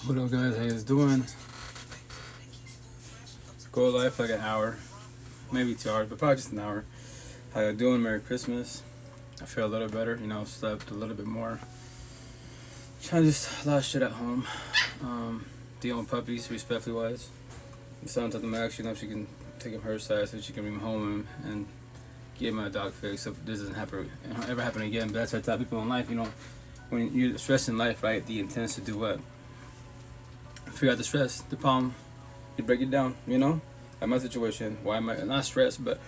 What up, guys? How you guys doing? Go live for like an hour, maybe 2 hours, but probably just an hour. How you doing? Merry Christmas. I feel a little better, slept a little bit more. Trying to just a lot of shit at home. Dealing with puppies, respectfully wise. And sometimes I'm actually, she can take him her side so she can bring him home and give him a dog fix. So this doesn't ever happen again. But that's what I tell people in life, when you're stressed in life, right? The intent is to do what? Figure out the stress, the problem, you break it down, At my situation, why am I not stressed, but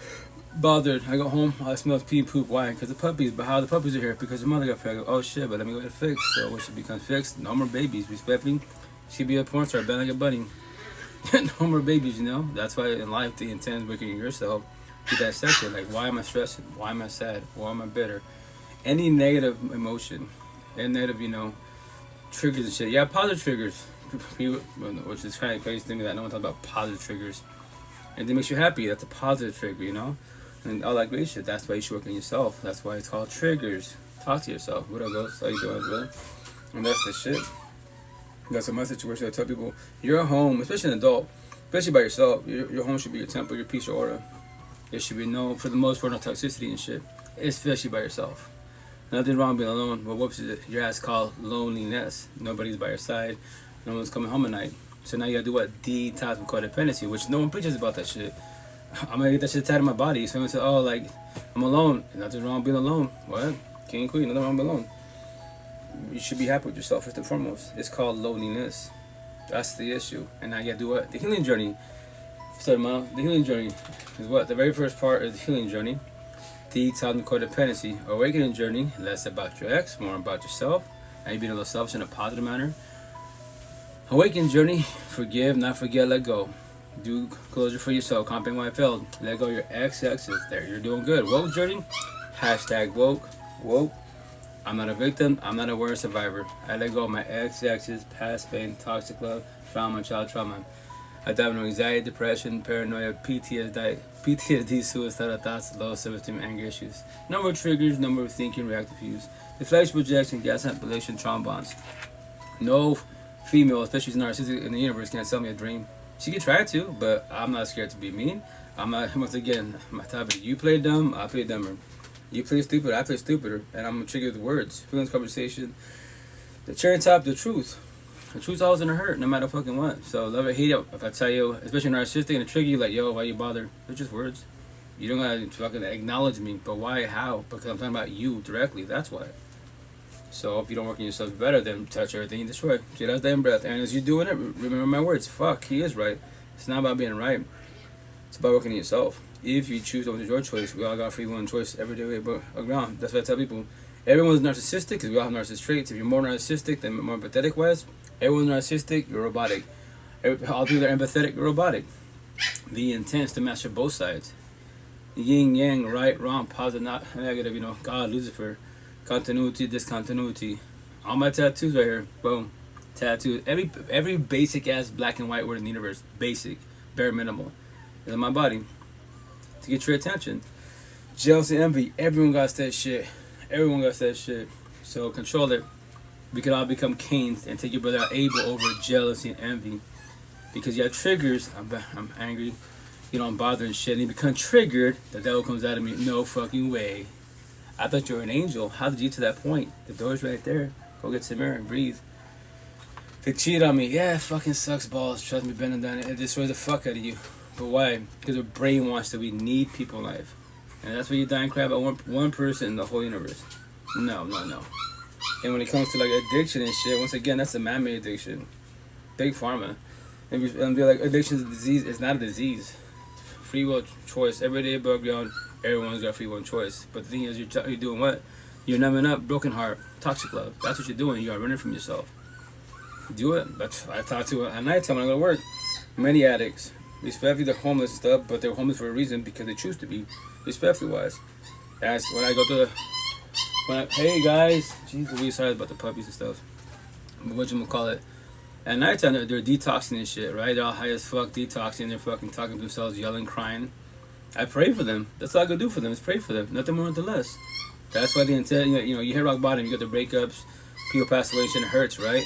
bothered? I go home, I smell pee and poop. Why? Because the puppies. But how the puppies are here? Because your mother got fixed. I go, oh shit, but let me go get it fixed. So when she becomes fixed, no more babies. Respectfully, she be a porn star, bad like a bunny. No more babies, That's why in life the intent is working yourself to dissect it. Like, why am I stressed? Why am I sad? Why am I bitter? Any negative emotion, and negative, triggers and shit. Yeah, positive triggers. Which is kind of crazy to me that no one talks about positive triggers, and it makes you happy. That's a positive trigger, and all that great shit. That's why you should work on yourself. That's why it's called triggers. Talk to yourself. What up, ghost? How you doing, brother? And that's the shit. That's my situation. I tell people, your home, especially an adult, especially by yourself, your home should be your temple, your peace, your aura. There should be for the most part, no toxicity and shit, especially by yourself. Nothing wrong being alone, but whoops, your ass called loneliness. Nobody's by your side. No one's coming home at night. So now you gotta do what? Detox from codependency, which no one preaches about that shit. I'm gonna get that shit tied in my body. So I'm gonna say, oh, like, I'm alone. Nothing wrong being alone. What? King and queen, nothing wrong being alone. You should be happy with yourself first and foremost. It's called loneliness. That's the issue. And now you gotta do what? The healing journey. So, the healing journey is what? The very first part is the healing journey. Detox from codependency. Awakening journey. Less about your ex, more about yourself. Now you being a little selfish in a positive manner. Awaken journey, forgive, not forget, let go. Do closure for yourself, comprehend why I failed. Let go of your exes, there, you're doing good. Woke journey, hashtag woke. I'm not a victim, I'm not a worse survivor. I let go of my exes, past pain, toxic love, trauma, child trauma. I died with anxiety, depression, paranoia, PTSD, suicidal thoughts, low self-esteem, anger issues. No more triggers, no more thinking, reactive views. Deflection, projection, gas manipulation, trauma bonds. No female, especially narcissistic in the universe, can't sell me a dream. She can try to, but I'm not scared to be mean. I'm not, once again, my topic. You play dumb, I play dumber. You play stupid, I play stupider. And I'm gonna trigger the words. Feelings, conversation. The cherry top, the truth. The truth's always gonna hurt, no matter fucking what. So love it, hate it. If I tell you, especially narcissistic, and trigger you, like, yo, why you bother? They're just words. You don't gotta fucking acknowledge me, but why, how? Because I'm talking about you directly, that's why. So if you don't work on yourself better, then touch everything you destroy. Get out that breath. And as you're doing it, remember my words. Fuck, he is right. It's not about being right. It's about working on yourself. If you choose to, it's your choice. We all got free will and choice every day around. That's what I tell people. Everyone's narcissistic because we all have narcissist traits. If you're more narcissistic than more empathetic wise, everyone's narcissistic, you're robotic. All people that are empathetic, you're robotic. The intent is to master both sides. Yin, yang, right, wrong, positive, not negative, God, Lucifer. Continuity, discontinuity. All my tattoos right here. Boom. Tattoos. Every basic ass black and white word in the universe. Basic. Bare minimal. Is in my body. To get your attention. Jealousy, envy. Everyone got that shit. Everyone got that shit. So control it. We can all become Cains and take your brother out Abel over jealousy and envy. Because you have triggers. I'm angry. I'm bothering shit. And you become triggered. The devil comes out of me. No fucking way. I thought you were an angel. How did you get to that point? The door's right there. Go get some air and breathe. They cheat on me. Yeah, it fucking sucks balls. Trust me, been and done it. It destroys the fuck out of you. But why? Because we're brainwashed that we need people in life. And that's why you dying crap about one person in the whole universe. No. And when it comes to like addiction and shit, once again, that's a man-made addiction. Big pharma. And be like, addiction is a disease. It's not a disease. Free will choice. Every day above ground. Everyone's got free will choice. But the thing is, you're doing what? You're numbing up, broken heart, toxic love. That's what you're doing. You are running from yourself. Do it. That's I talk to at night time when I go to work. Many addicts, respectfully, they're homeless and stuff, but they're homeless for a reason because they choose to be, respectfully wise. That's when I go to hey guys, Jesus, really sorry about the puppies and stuff. But whatchamacallit, at nighttime they're detoxing and shit, right? They're all high as fuck, detoxing, they're fucking talking to themselves, yelling, crying. I pray for them. That's all I can do for them is pray for them. Nothing more, nothing less. That's why the intent, you hit rock bottom, you get the breakups, people pass away, shit hurts, right?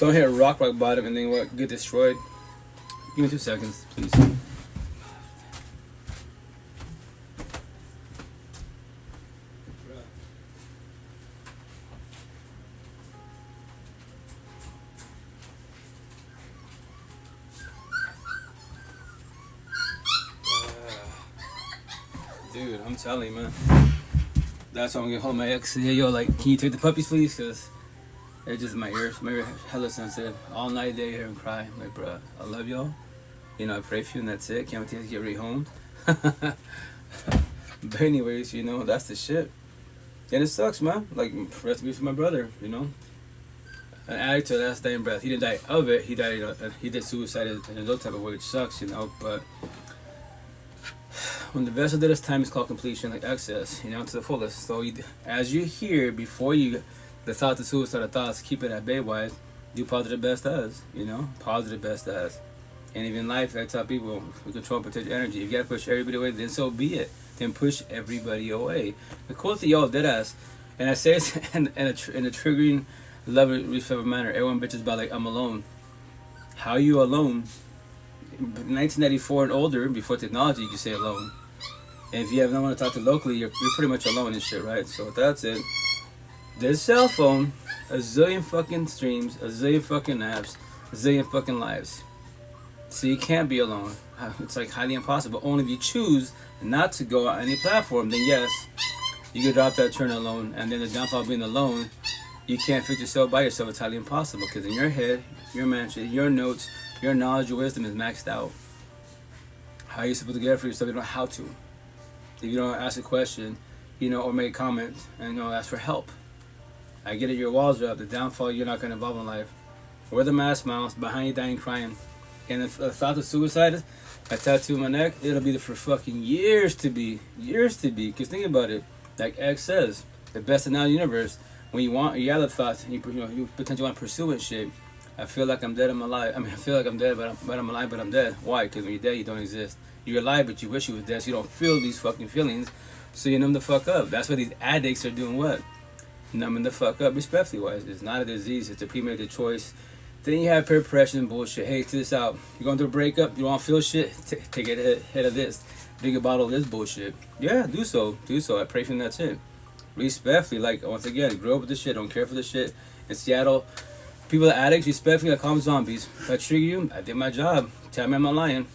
Don't hit rock bottom and then what? Get destroyed. Give me 2 seconds, please. Dude, I'm telling you, man. That's why I'm gonna hold my ex. Yeah, yo, like, can you take the puppies, please? Cause it's just my ears. My ear hella sensitive. All night, day here and cry. I'm like, bruh, I love y'all. You know, I pray for you and that's it. Can't wait to get rehomed. But anyways, you know, that's the shit. And it sucks, man. Like, rest in peace for my brother. You know, an addict to the last dying breath. He didn't die of it. He died. He did suicide in a type of way, which sucks, you know. But when the vessel did its time, it's called completion, like excess, you know, to the fullest. So as you hear, before you, the thought to suicidal thoughts, keep it at bay wise, do positive best as, you know, positive best as. And even in life, I tell people, we control and protect your energy. If you gotta push everybody away, then so be it. Then push everybody away. The cool thing, yo, dead ass, and I say it in a triggering, loving, respectful manner. Everyone bitches about, like, I'm alone. How are you alone? 1994 and older, before technology, you can say alone. And if you have no one to talk to locally, you're pretty much alone and shit, right? So that's it. There's cell phone, a zillion fucking streams, a zillion fucking apps, a zillion fucking lives. So you can't be alone. It's like highly impossible. Only if you choose not to go on any platform, then yes, you can drop that turn alone. And then the downfall of being alone, you can't fix yourself by yourself. It's highly impossible because in your head, your mansion, your notes, your knowledge, your wisdom is maxed out. How are you supposed to get it for yourself? You don't know how to. If you don't ask a question, you know, or make a comment, and, you know, ask for help. I get it, your walls are up. The downfall, you're not going to evolve in life. Wear the mask, smiles, behind you dying crying. And if the thought of suicide, a tattoo on my neck, it'll be there for fucking years to be. Because think about it. Like X says, the best in our universe, when you have the thoughts, you potentially want to pursue and shit. I feel like I'm dead, I'm alive. I mean, I feel like I'm dead, but I'm alive, but I'm dead. Why? Because when you're dead, you don't exist. You're alive, but you wish you were dead, so you don't feel these fucking feelings, so you numb the fuck up. That's why these addicts are doing what? Numbing the fuck up, respectfully wise. It's not a disease, it's a premeditated choice. Then you have peer pressure and bullshit. Hey, check this out. You're going through a breakup, you don't feel shit? Take a hit of this. Drink a bottle of this bullshit. Yeah, do so. I pray for you, and that's it. Respectfully, like, once again, grow up with this shit, don't care for this shit. In Seattle, people that are addicts, respectfully, I call them zombies. If I trigger you, I did my job. Tell me I'm not lying.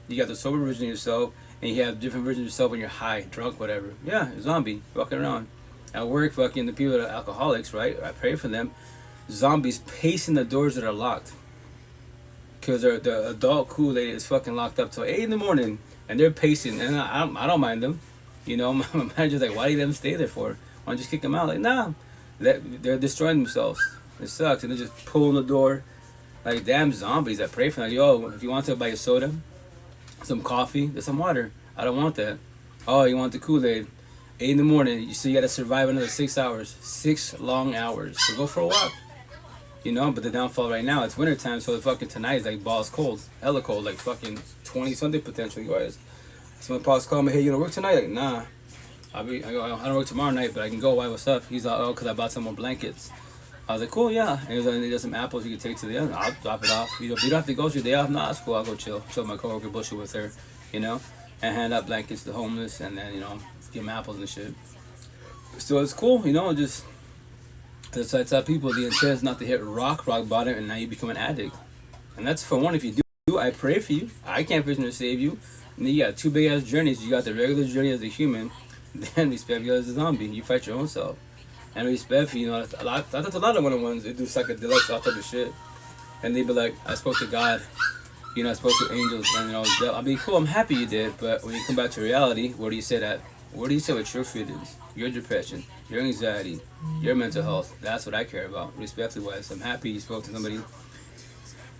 You got the sober version of yourself, and you have different versions of yourself when you're high, drunk, whatever. Yeah, zombie, walking around. At work, fucking the people that are alcoholics, right? I pray for them. Zombies pacing the doors that are locked. Because the adult Kool-Aid is fucking locked up till 8 in the morning, and they're pacing, and I don't mind them. You know, my manager's like, why do you let them stay there for? Why don't you just kick them out? Like, nah, they're destroying themselves. It sucks, and they're just pulling the door. Like, damn zombies. I pray for them. Like, yo, if you want to buy a soda, some coffee, there's some water. I don't want that. Oh, you want the Kool-Aid? 8 in the morning, so you gotta survive another 6 hours. 6 long hours. So go for a walk. You know, but the downfall right now, it's winter time, so the fucking tonight is like balls cold. Hella cold, like fucking 20 something potentially, guys. So when Paul's calling me, hey, you gonna work tonight? Like, nah. I don't work tomorrow night, but I can go. Why, what's up? He's like, oh, because I bought some more blankets. I was like, cool, yeah. And he was like, there's some apples you can take to the end. I'll drop it off. You don't have to go to your day off. Nah, it's cool. I'll go chill. Chill with my coworker, bullshit with her, you know, and hand out blankets to the homeless, and then, you know, give them apples and shit. So it's cool, you know, just. That's why I tell people the intent is not to hit rock bottom and now you become an addict. And that's for one. If you do, I pray for you. I can't vision to save you. And then you got 2 big ass journeys. You got the regular journey as a human, then respect you as a zombie. You fight your own self. And respect for, you know, I thought a lot of one-on-ones, they do psychedelics, all type of shit. And they be like, I spoke to God, you know, I spoke to angels, and, you know, I'll be cool, I'm happy you did, but when you come back to reality, where do you say that? Where do you say what your feelings, your depression, your anxiety, your mental health? That's what I care about, respectfully wise. I'm happy you spoke to somebody.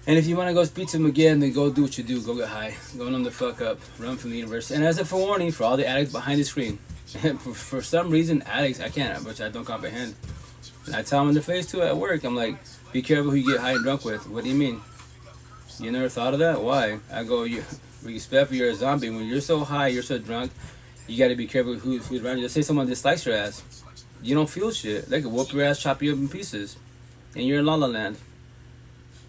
And if you want to go speak to them again, then go do what you do. Go get high. Go numb the fuck up. Run from the universe. And as a forewarning for all the addicts behind the screen, for some reason, addicts, I can't, which I don't comprehend. And I tell them in the face too at work. I'm like, be careful who you get high and drunk with. What do you mean? You never thought of that? Why? I go, you respect for you're a zombie. When you're so high, you're so drunk, you got to be careful who's around you. Let's say someone dislikes your ass. You don't feel shit. They could whoop your ass, chop you up in pieces. And you're in La La Land.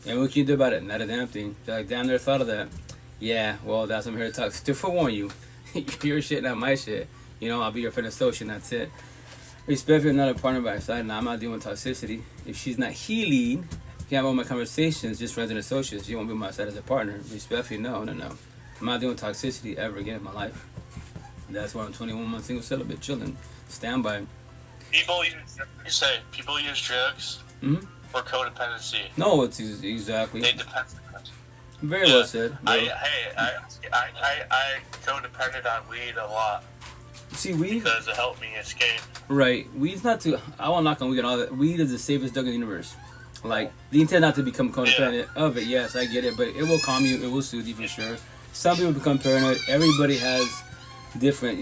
And what can you do about it? Not a damn thing. You're like, damn, never thought of that. Yeah, well, that's what I'm here to talk to forewarn you. Your shit, not my shit. You know, I'll be your friend associate, that's it. Respect if you're not a partner by your side. Now, I'm not dealing with toxicity. If she's not healing, you have all my conversations, just friends and associates. You won't be on my side as a partner. Respectfully, no. I'm not doing toxicity ever again in my life. That's why I'm 21 months single celibate, chilling, standby. People use drugs for codependency. No, it's exactly. They depend. Very well said. I codepended on weed a lot. See, weed because it helped me escape. Right, weed's not too. I won't knock on weed and all that. Weed is the safest drug in the universe. Like, the intent not to become codependent of it. Yes, I get it, but it will calm you. It will soothe you for sure. Some people become paranoid. Everybody has different,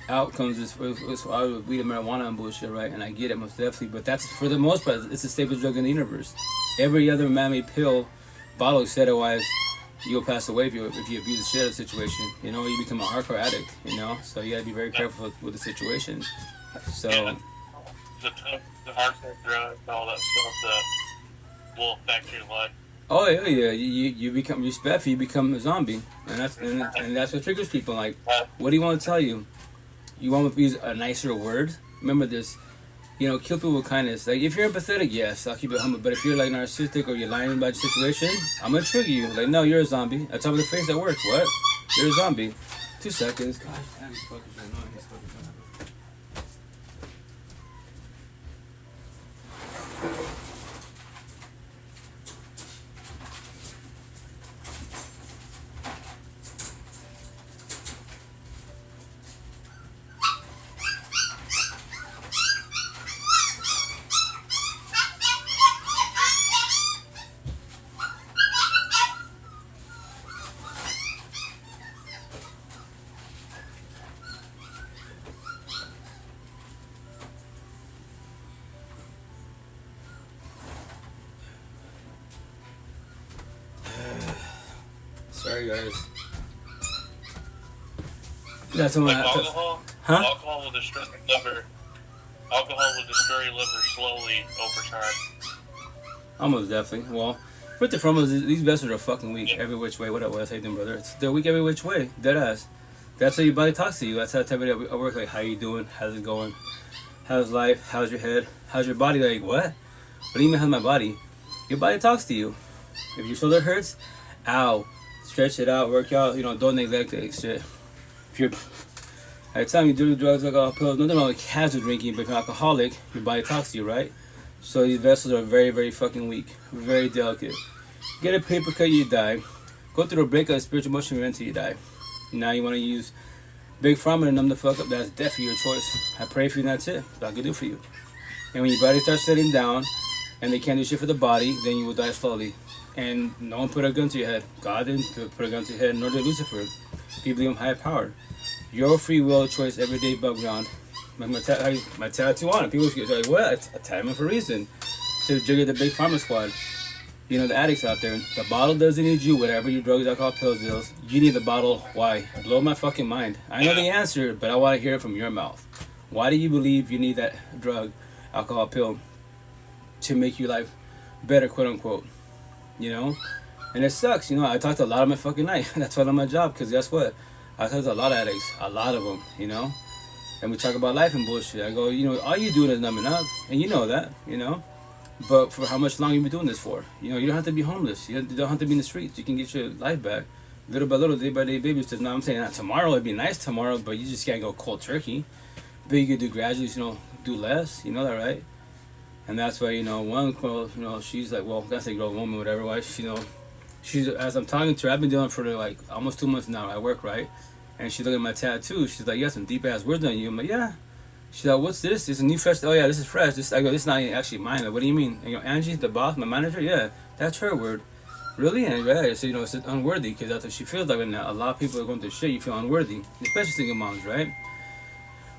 outcomes as weed and marijuana and bullshit, right? And I get it most definitely, but that's for the most part, it's the safest drug in the universe. Every other man-made pill, bottle, etc. You'll pass away if you abuse the shit out of the situation. You become a hardcore addict. So you gotta be very careful with the situation. So the hardcore drugs, all that stuff that will affect your life. Oh yeah. You become respectful. You become a zombie, and that's what triggers people. Like, what do you want to tell you? You want to use a nicer word? Remember this. Kill people with kindness. Like, if you're empathetic, yes, I'll keep it humble. But if you're like narcissistic or you're lying about your situation, I'm gonna trigger you. Like, no, you're a zombie. I tell me the face at work. What? You're a zombie. 2 seconds. Gosh, damn, these fuckers are annoying. These fuckers are annoying. Sorry, guys. That's what alcohol. Huh? Alcohol will destroy your liver. Alcohol will destroy your liver slowly over time. Almost definitely. Well, with the foremost, these vessels are fucking weak every which way. What up, Wes? How you doing, brother? They're weak every which way. Dead ass. That's how your body talks to you. That's how type of I work. Like, how you doing? How's it going? How's life? How's your head? How's your body? Like, what? What do you mean, how's my body? Your body talks to you. If your shoulder hurts, ow. Stretch it out, work out, don't neglect that shit. If you're, at the time you do drugs, alcohol, pills, nothing wrong with casual drinking, but if you're alcoholic, your body talks to you, right? So these vessels are very, very fucking weak, very delicate. Get a paper cut, you die. Go through a breakup, spiritual emotional event until you die. Now you want to use big pharma to numb the fuck up, that's definitely your choice. I pray for you and that's it. That's all I can do for you. And when your body starts setting down, and they can't do shit for the body, then you will die slowly. And no one put a gun to your head. God didn't put a gun to your head, nor did Lucifer. People believe in higher power. Your free will choice every day above ground. My tattoo on it. People get like, what? I tag him for a reason. To jigger the big pharma squad. The addicts out there. The bottle doesn't need you, whatever your drugs, alcohol, pills, deals. You need the bottle. Why? Blow my fucking mind. I know the answer, but I want to hear it from your mouth. Why do you believe you need that drug, alcohol, pill to make your life better, quote unquote? And it sucks. I talk to a lot of my fucking night. That's why I'm my job, because guess what? I talk to a lot of addicts, a lot of them, and we talk about life and bullshit. I go, all you doing is numbing up, and you know that, but for how much longer you been doing this for? You don't have to be homeless. You don't have to be in the streets. You can get your life back, little by little, day by day, baby steps. Now I'm saying that tomorrow it'd be nice tomorrow, but you just can't go cold turkey. But you could do gradually, do less. You know that, right? And that's why, one girl, she's like, well, that's a girl, woman, whatever, why, she's, as I'm talking to her, I've been doing it for like almost 2 months now at work, right? And she's looking at my tattoo, she's like, you got some deep ass words on you. I'm like, yeah. She's like, what's this? It's a new fresh, oh yeah, this is fresh. I go, this is not actually mine. Like, what do you mean? And Angie, the boss, my manager, yeah, that's her word. Really? And yeah, so, it's unworthy, because that's what she feels like. And a lot of people are going through shit, you feel unworthy, especially single moms, right?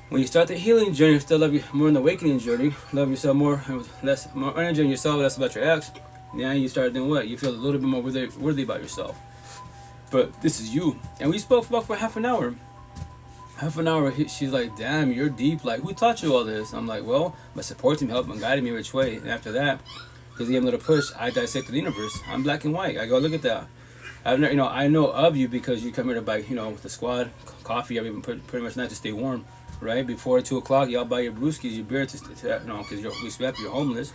When you start the healing journey, you still love you more in the awakening journey, love yourself more energy in yourself, less about your ex. Now you start doing what? You feel a little bit more worthy about yourself. But this is you. And we spoke for half an hour. She's like, damn, you're deep. Like, who taught you all this? I'm like, well, my support team helped and guided me which way. And after that, Because the little push, I dissect the universe. I'm black and white. I go, look at that. I've never, I know of you because you come here to buy, with the squad, coffee, everything, pretty much not to stay warm, right? Before 2 o'clock, y'all buy your brewskis, your beer, because we expect you're homeless.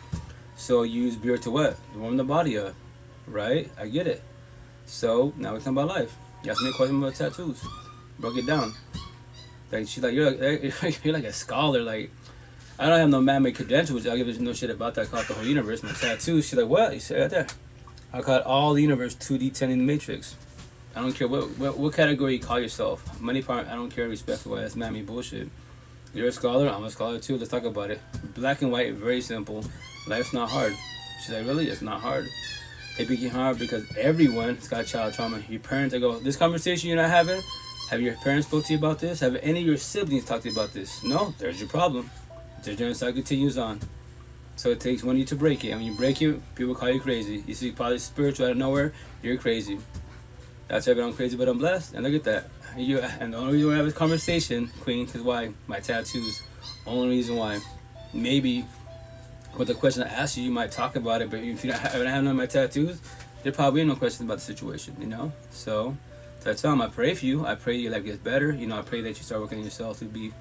So you use beer to what? To warm the body up, right? I get it. So now we're talking about life. You asked me a question about tattoos. Broke it down. Like, she's like, you're like a scholar. Like, I don't have no man-made credentials. I'll give you no shit about that. I call it the whole universe. My tattoos. She's like, what? You say right there. I call it all the universe 2D10 in the matrix. I don't care what category you call yourself. Money part, I don't care respectfully. That's man-made bullshit. You're a scholar. I'm a scholar too. Let's talk about it. Black and white, very simple. Life's not hard. She's like, really? It's not hard. It became hard because everyone's got child trauma. Your parents, I go, this conversation you're not having, have your parents spoke to you about this? Have any of your siblings talked to you about this? No, there's your problem. The general cycle continues on. So it takes one of you to break it. And when you break it, people call you crazy. You see probably spiritual out of nowhere, you're crazy. That's why I'm crazy, but I'm blessed. And look at that. And the only reason we have this conversation, Queen, is why? My tattoos. Only reason why. Maybe with the question I asked you, you might talk about it, but if you don't have none of my tattoos, there probably ain't no questions about the situation, So that's all. I pray for you. I pray your life gets better. I pray that you start working on yourself to be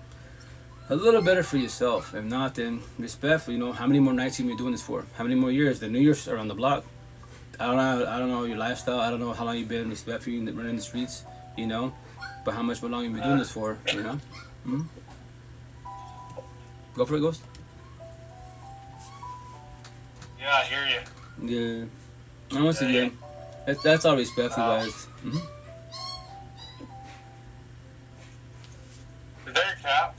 a little better for yourself. If not, then respectful. How many more nights you been doing this for? How many more years? The New Year's around the block. I don't know your lifestyle. I don't know how long you've been respectful running the streets. But how much more long you been doing this for? Go for it, Ghost. Yeah, I hear you. Yeah. And once again, that's all respectful, guys. Is that your cat?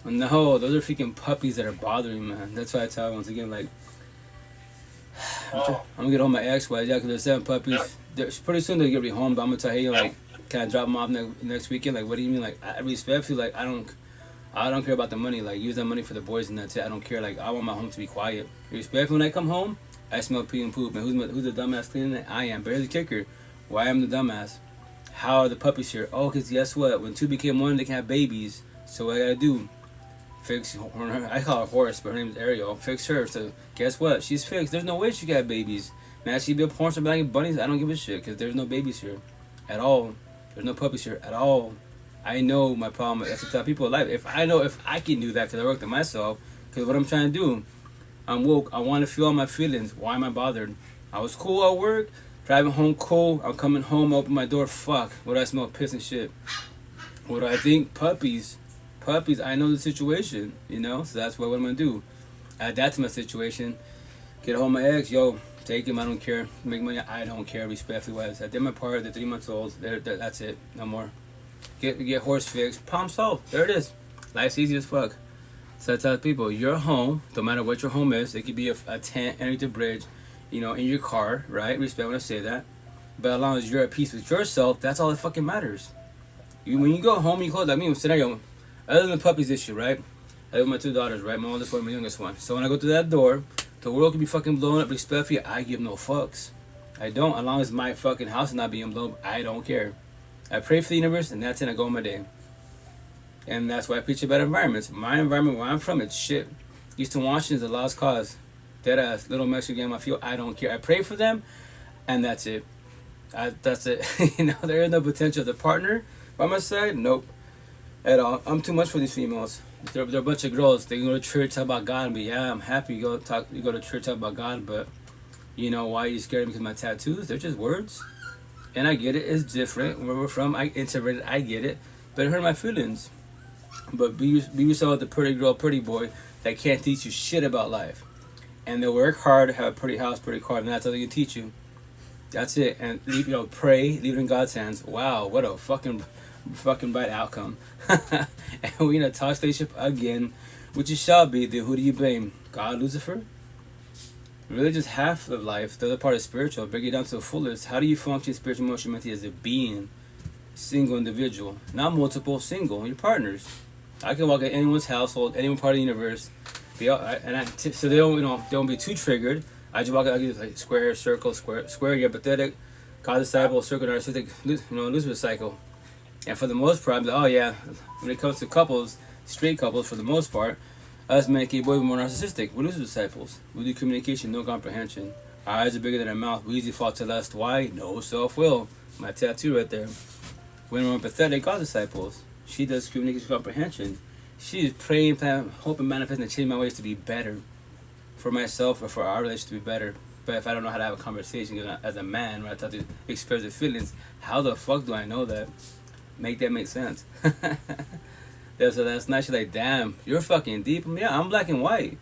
No, those are freaking puppies that are bothering me, man. That's why I tell you once again, like, I'm gonna get home my ex-wife, because there's 7 puppies. Pretty soon they'll get me home, but I'm gonna tell you, like, can I drop them off next weekend? Like, what do you mean? Like, I respectfully, like, I don't care about the money. Like, use that money for the boys and that's it. I don't care. Like, I want my home to be quiet. Respectfully, when I come home, I smell pee and poop. And who's the dumbass cleaning it? I am. But here's the kicker. Why am the dumbass? How are the puppies here? Oh, because guess what? When 2 became 1, they can have babies. So what I gotta do? Fix her. I call her Horace, but her name's Ariel. Fix her. So guess what? She's fixed. There's no way she can have babies. Man, she'd be a porn star banging bunnies. I don't give a shit because there's no babies here at all. There's no puppies here at all. I know my problem. That's the type of people alive. If I can do that because I worked on myself, because what I'm trying to do, I'm woke. I want to feel all my feelings. Why am I bothered? I was cool at work, driving home cool. I'm coming home, open my door. Fuck. What do I smell? Piss and shit. What do I think? Puppies. I know the situation, So that's what I'm gonna do. Add that to my situation. Get home my ex. Yo, take him. I don't care. Make money. I don't care. Respectfully wise. I did my part. They're 3 months old. That's it. No more. Get horse fixed. Problem solved. There it is. Life's easy as fuck. So I tell people, your home, no matter what your home is, it could be a tent underneath the bridge, in your car, right? Respect when I say that. But as long as you're at peace with yourself, that's all that fucking matters. When you go home, you close. I mean, scenario, other than the puppies issue, right? I have my 2 daughters, right? My oldest one, my youngest one. So when I go through that door, the world could be fucking blowing up. Respectfully, I give no fucks. I don't. As long as my fucking house is not being blown up, I don't care. I pray for the universe, and that's it. I go on my day. And that's why I preach about environments. My environment where I'm from, it's shit. Eastern Washington is a lost cause. Deadass. Little Mexican game I feel. I don't care. I pray for them, and that's it. That's it. There is no potential. The partner by my side, nope. At all. I'm too much for these females. They're a bunch of girls. They go to church, talk about God, but yeah, I'm happy you go to church, talk about God, but why are you scared because of my tattoos? They're just words. And I get it, it's different. Where we're from, I introverted, I get it. But it hurt my feelings. But be yourself the pretty girl, pretty boy that can't teach you shit about life. And they'll work hard, have a pretty house, pretty car, and that's all they can teach you. That's it. And pray, leave it in God's hands. Wow, what a fucking bright outcome. And we in a talk station again, which it shall be. Then who do you blame? God, Lucifer? Religious half of life, the other part is spiritual. Break it down to the fullest. How do you function spiritual, emotional, mentally as a being? Single individual. Not multiple, single. Your partners. I can walk in anyone's household, any part of the universe. So they don't be too triggered. I just walk out like square, circle, square, you're empathetic, God disciple, circle, narcissistic, Lucifer cycle. And for the most part, I'm like, oh yeah, when it comes to couples, straight couples, for the most part, Us men keep boys more narcissistic. We're loser disciples. We do communication, no comprehension. Our eyes are bigger than our mouth. We easily fall to lust. Why? No self-will. My tattoo right there. When we're empathetic, God disciples. She does communication comprehension. She is praying, planning, hoping, manifesting, and changing my ways to be better. For myself or for our relationship to be better. But if I don't know how to have a conversation as a man, when I talk to express the feelings, how the fuck do I know that? Make that make sense. That's nice. You're like, damn, you're fucking deep. Yeah, I'm black and white.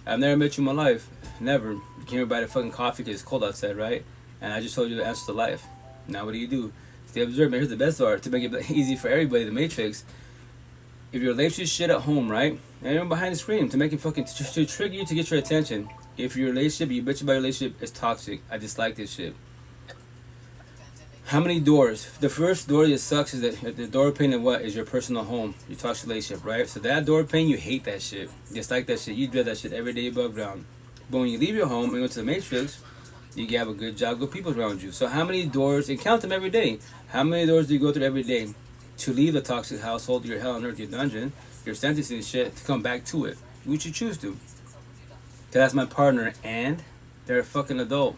I've never met you in my life. Never. You came here by the fucking coffee because it's cold outside, right? And I just told you the answer to life. Now what do? Stay observant. Here's the best part to make it easy for everybody, the Matrix. If your relationship shit at home, right? And you're behind the screen to make it fucking, to trigger you to get your attention. If your relationship, you bitch about your relationship, is toxic. I dislike this shit. How many doors? The first door that sucks is that the door pane of what is your personal home, your toxic relationship, right? So that door pane, you hate that shit. Dislike that shit. You dread that shit every day above ground. But when you leave your home and go to the Matrix, you can have a good job, good people around you. So how many doors, and count them every day. How many doors do you go through every day to leave the toxic household, your hell on earth, your dungeon, your sentencing shit, to come back to it? Would you choose to? Because that's my partner, and they're a fucking adult.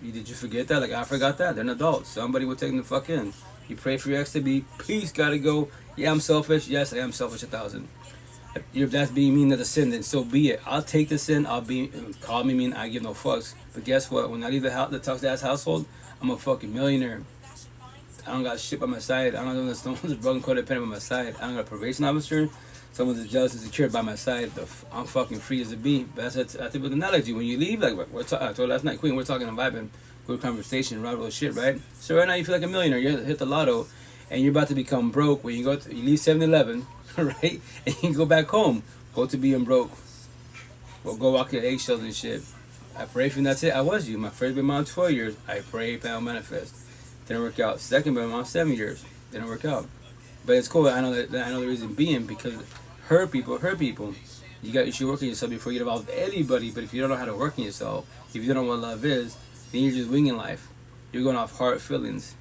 Did you forget that? Like, I forgot that. They're an adult. Somebody will take them the fuck in. You pray for your ex to be, peace, gotta go. Yeah, I'm selfish. Yes, I am selfish 1,000. If that's being mean to the sin, then so be it. I'll take the sin. Call me mean. I give no fucks. But guess what? When I leave the toxic ass household, I'm a fucking millionaire. I don't got shit by my side. I don't know if someone's a broken codependent by my side. I don't got a probation officer. Someone's jealous and secure by my side. I'm fucking free as a bee. But that's a typical analogy. When you leave, like I told last night, Queen, we're talking and vibing, good conversation, right, real shit, right? So right now you feel like a millionaire. You hit the lotto, and you're about to become broke. When you leave 7-Eleven, right, and you go back home, go to being broke. Well, go walk your eggshells and shit. I pray for you, and that's it. I was you. My first baby mom, 12 years. I pray, plan, manifest. Didn't work out. Second baby mom, 7 years. Didn't work out. But it's cool. I know the reason being because hurt people. You should work on yourself before you get involved with anybody. But if you don't know how to work on yourself, if you don't know what love is, then you're just winging life. You're going off heart feelings.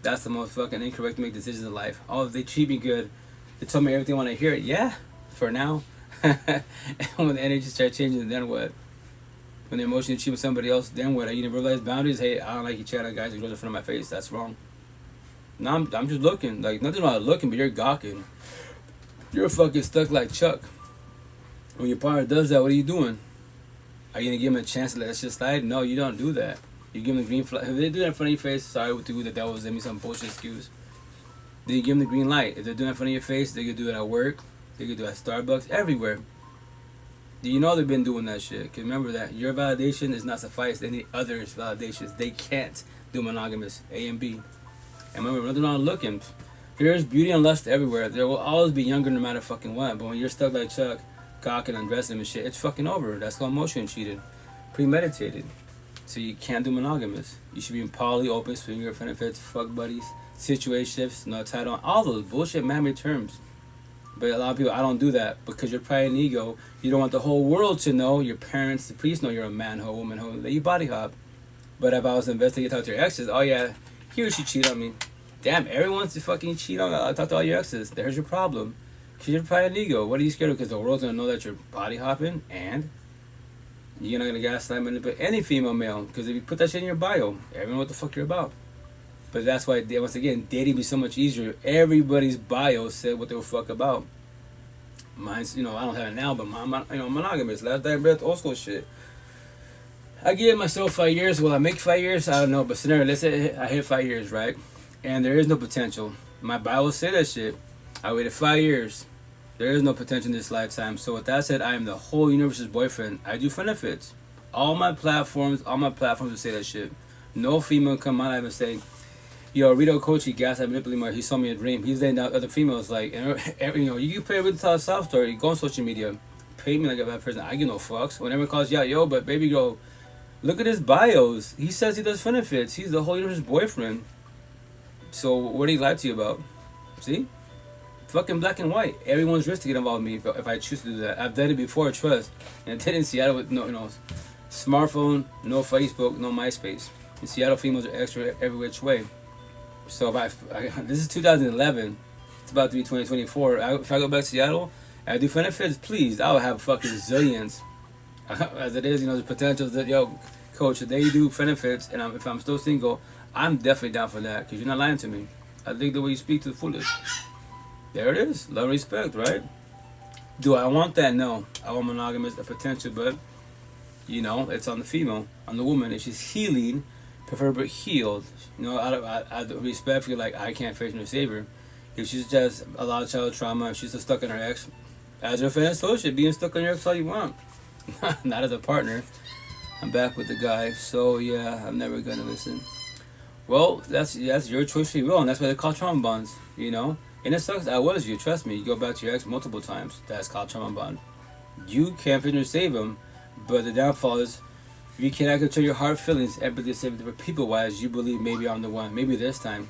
That's the most fucking incorrect to make decisions in life. Oh, if they treat me good, they tell me everything I want to hear. Yeah, for now. And when the energy starts changing, then what? When the emotions cheat with somebody else, then what? Are you gonna realize boundaries? Hey, I don't like you chatting guys who goes in front of my face. That's wrong. No, I'm just looking. Like, nothing wrong with looking, but you're gawking. You're fucking stuck like Chuck. When your partner does that, what are you doing? Are you gonna give him a chance to let that shit slide? No, you don't do that. You give him the green flag. If they do that in front of your face, sorry to do that was me some bullshit excuse. Then you give them the green light. If they're doing it in front of your face, they could do it at work. They could do it at Starbucks, everywhere. You know they've been doing that shit. Because remember that your validation is not suffice to any other's validations. They can't do monogamous, A and B. And remember, nothing wrong looking. There's beauty and lust everywhere. There will always be younger no matter fucking what. But when you're stuck like Chuck, gawking and dressing him and shit, it's fucking over. That's called emotion cheated. Premeditated. So you can't do monogamous. You should be in poly, open, swinger, benefits, fuck buddies, situationships, no title, all those bullshit man-made terms. But a lot of people, I don't do that because you're pride and ego. You don't want the whole world to know, your parents, the priest know you're a man hoe, woman hoe, that you body hop. But if I was to investigate, talk to your exes, oh yeah, he or she cheat on me. Damn, everyone's to fucking cheat on. I talk to all your exes. There's your problem. Because you're pride and ego. What are you scared of? Because the world's going to know that you're body hopping and you're not going to gaslight manipulate any female male. Because if you put that shit in your bio, everyone know what the fuck you're about. But that's why, once again, dating be so much easier. Everybody's bio said what they were fuck about. Mine's, I don't have it now, but mine, monogamous. Last time breath, old school shit. I give myself 5 years. Will I make 5 years? I don't know. But scenario, let's say I hit 5 years, right? And there is no potential. My bio will say that shit. I waited 5 years. There is no potential in this lifetime. So with that said, I am the whole universe's boyfriend. I do benefits. All my platforms will say that shit. No female come out and say, yo, Rito Coach, he gas, I manipulate more. He saw me a dream. He's laying down other females like, you can pay with the soft story. Go on social media. Pay me like a bad person. I give no fucks. Whenever it calls you out, yo, but baby girl, look at his bios. He says he does benefits. He's the whole universe's boyfriend. So what did he lie to you about? See? Fucking black and white. Everyone's risk to get involved with me if I choose to do that. I've done it before, trust. And I did in Seattle with no smartphone, no Facebook, no MySpace. In Seattle, females are extra every which way. So if this is 2011, it's about to be 2024. If I go back to Seattle I do benefits, please. I would have fucking zillions. As it is, the potential that, yo, coach, if they do benefits, and if I'm still single, I'm definitely down for that, because you're not lying to me. I think the way you speak to the foolish. There it is. Love and respect, right? Do I want that? No. I want monogamous potential, but, it's on the female, on the woman. If she's healing, preferably healed, I respectfully, like, I can't face her savior. If she's just a lot of child trauma, if she's just stuck in her ex, as your fan associate, being stuck in your ex all you want. Not as a partner. I'm back with the guy, so yeah, I'm never gonna listen. Well, that's your choice, free will, and that's why they call trauma bonds, And it sucks. I was you, trust me. You go back to your ex multiple times. That's called trauma bond. You can't finish save them, but the downfall is you cannot control your heart feelings, empathy, save for people-wise. You believe maybe I'm the one, maybe this time.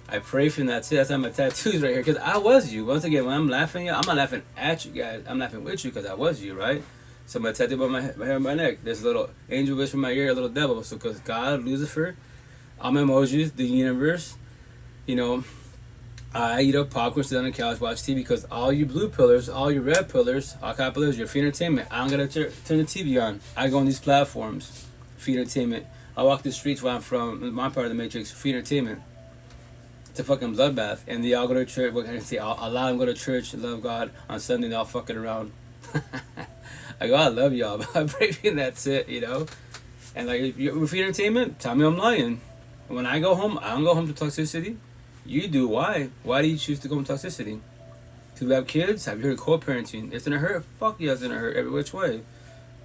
I pray for that too. That's on my tattoos right here, because I was you. Once again, when I'm laughing, I'm not laughing at you guys. I'm laughing with you because I was you, right? So my tattoo by my hair and my neck. There's a little angel wish from my ear, a little devil. So because God, Lucifer, all my emojis, the universe, I eat up popcorn, sit on the couch, watch TV, because all you blue pillars, all you red pillars, all kind of pillars, you're free entertainment. I don't gotta turn the TV on. I go on these platforms, free entertainment. I walk the streets where I'm from, my part of the Matrix, free entertainment. It's a fucking bloodbath, and they all go to church. What can I say? A lot of them go to church, love God. On Sunday, they all fucking around. I go, I love y'all, but I'm breaking that's it, And like, if you're free entertainment, tell me I'm lying. When I go home, I don't go home to toxicity. You do. Why? Why do you choose to go into toxicity? To have kids? Have you heard of co-parenting? It's gonna hurt. Fuck yeah, it's gonna hurt every which way.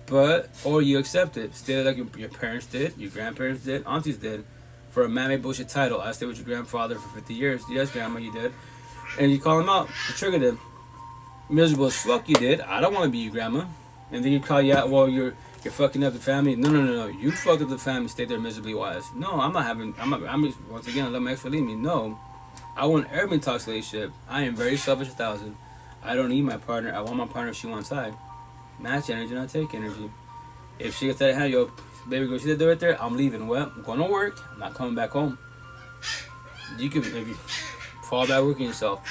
But, or you accept it. Stay like your parents did, your grandparents did, aunties did. For a man-made bullshit title, I stayed with your grandfather for 50 years. Yes, grandma, you did. And you call him out. You triggered him. Miserable as fuck, you did. I don't want to be your grandma. And then you call you out, well, you're fucking up the family. No. You fucked up the family, stay there miserably wise. No, I'm once again, I let my ex leave me. No. I want every toxic relationship. I am very selfish 1,000. I don't need my partner. I want my partner if she wants side. Match energy, not take energy. If she gets that hand, yo, baby girl, she did right there, I'm leaving. Well, I'm going to work. I'm not coming back home. You can maybe fall back working yourself.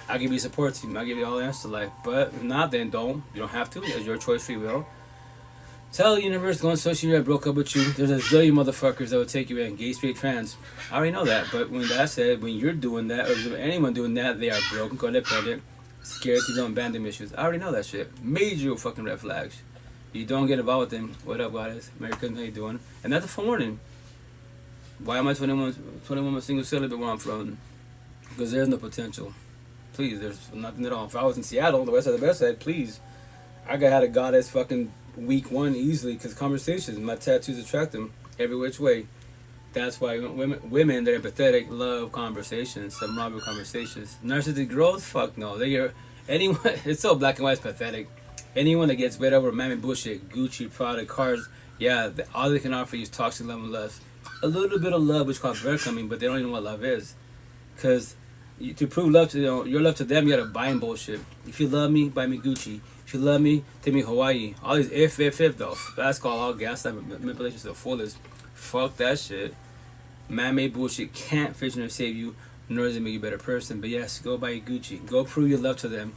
I'll give you a support team. I'll give you all the answers to life. But if not, then don't. You don't have to. It's your choice, free will. Tell the universe, go on social media, I broke up with you. There's a zillion motherfuckers that will take you in. Gay, straight, trans. I already know that. But when that said, when you're doing that, or anyone doing that, they are broken, codependent, scared to don't abandon issues. I already know that shit. Major fucking red flags. You don't get involved with them. What up, guys? Merry Christmas, how you doing? And that's a forewarning. Why am I 21 single celibate where I'm from? Because there's no potential. Please, there's nothing at all. If I was in Seattle, the west side of the best side, please. I had a goddess fucking week one easily, because conversations, my tattoos attract them every which way. That's why women that are empathetic love conversations, some novel conversations. Narcissistic growth, fuck no. Anyone, it's so black and white, it's pathetic. Anyone that gets wet over mammy bullshit, Gucci, Prada, cars, yeah, all they can offer you is toxic love and lust. A little bit of love, which calls breadcrumbing, but they don't even know what love is. Because to prove love to your love to them, you gotta buy them bullshit. If you love me, buy me Gucci. If you love me, take me Hawaii. All these if though. That's called all gaslight manipulation to the fullest. Fuck that shit. Man-made bullshit can't fix or save you, nor does it make you a better person. But yes, go buy Gucci. Go prove your love to them.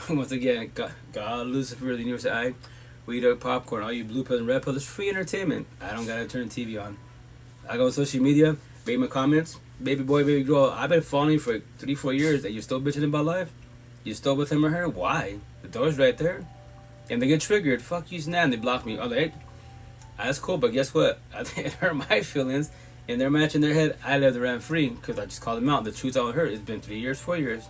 Once again, God, Lucifer, the universe, we eat our popcorn. All you blue pills and red pills, free entertainment. I don't gotta turn the TV on. I go on social media, make my comments. Baby boy, baby girl, I've been following for 3-4 years, and you're still bitching about life? You still with him or her? Why? The door's right there. And they get triggered. Fuck you, snap. They block me. I'm like, that's cool, but guess what? I think it hurt my feelings. And they're matching their head. I let the ram free because I just called them out. The truth I heard. It's been 3 years, 4 years.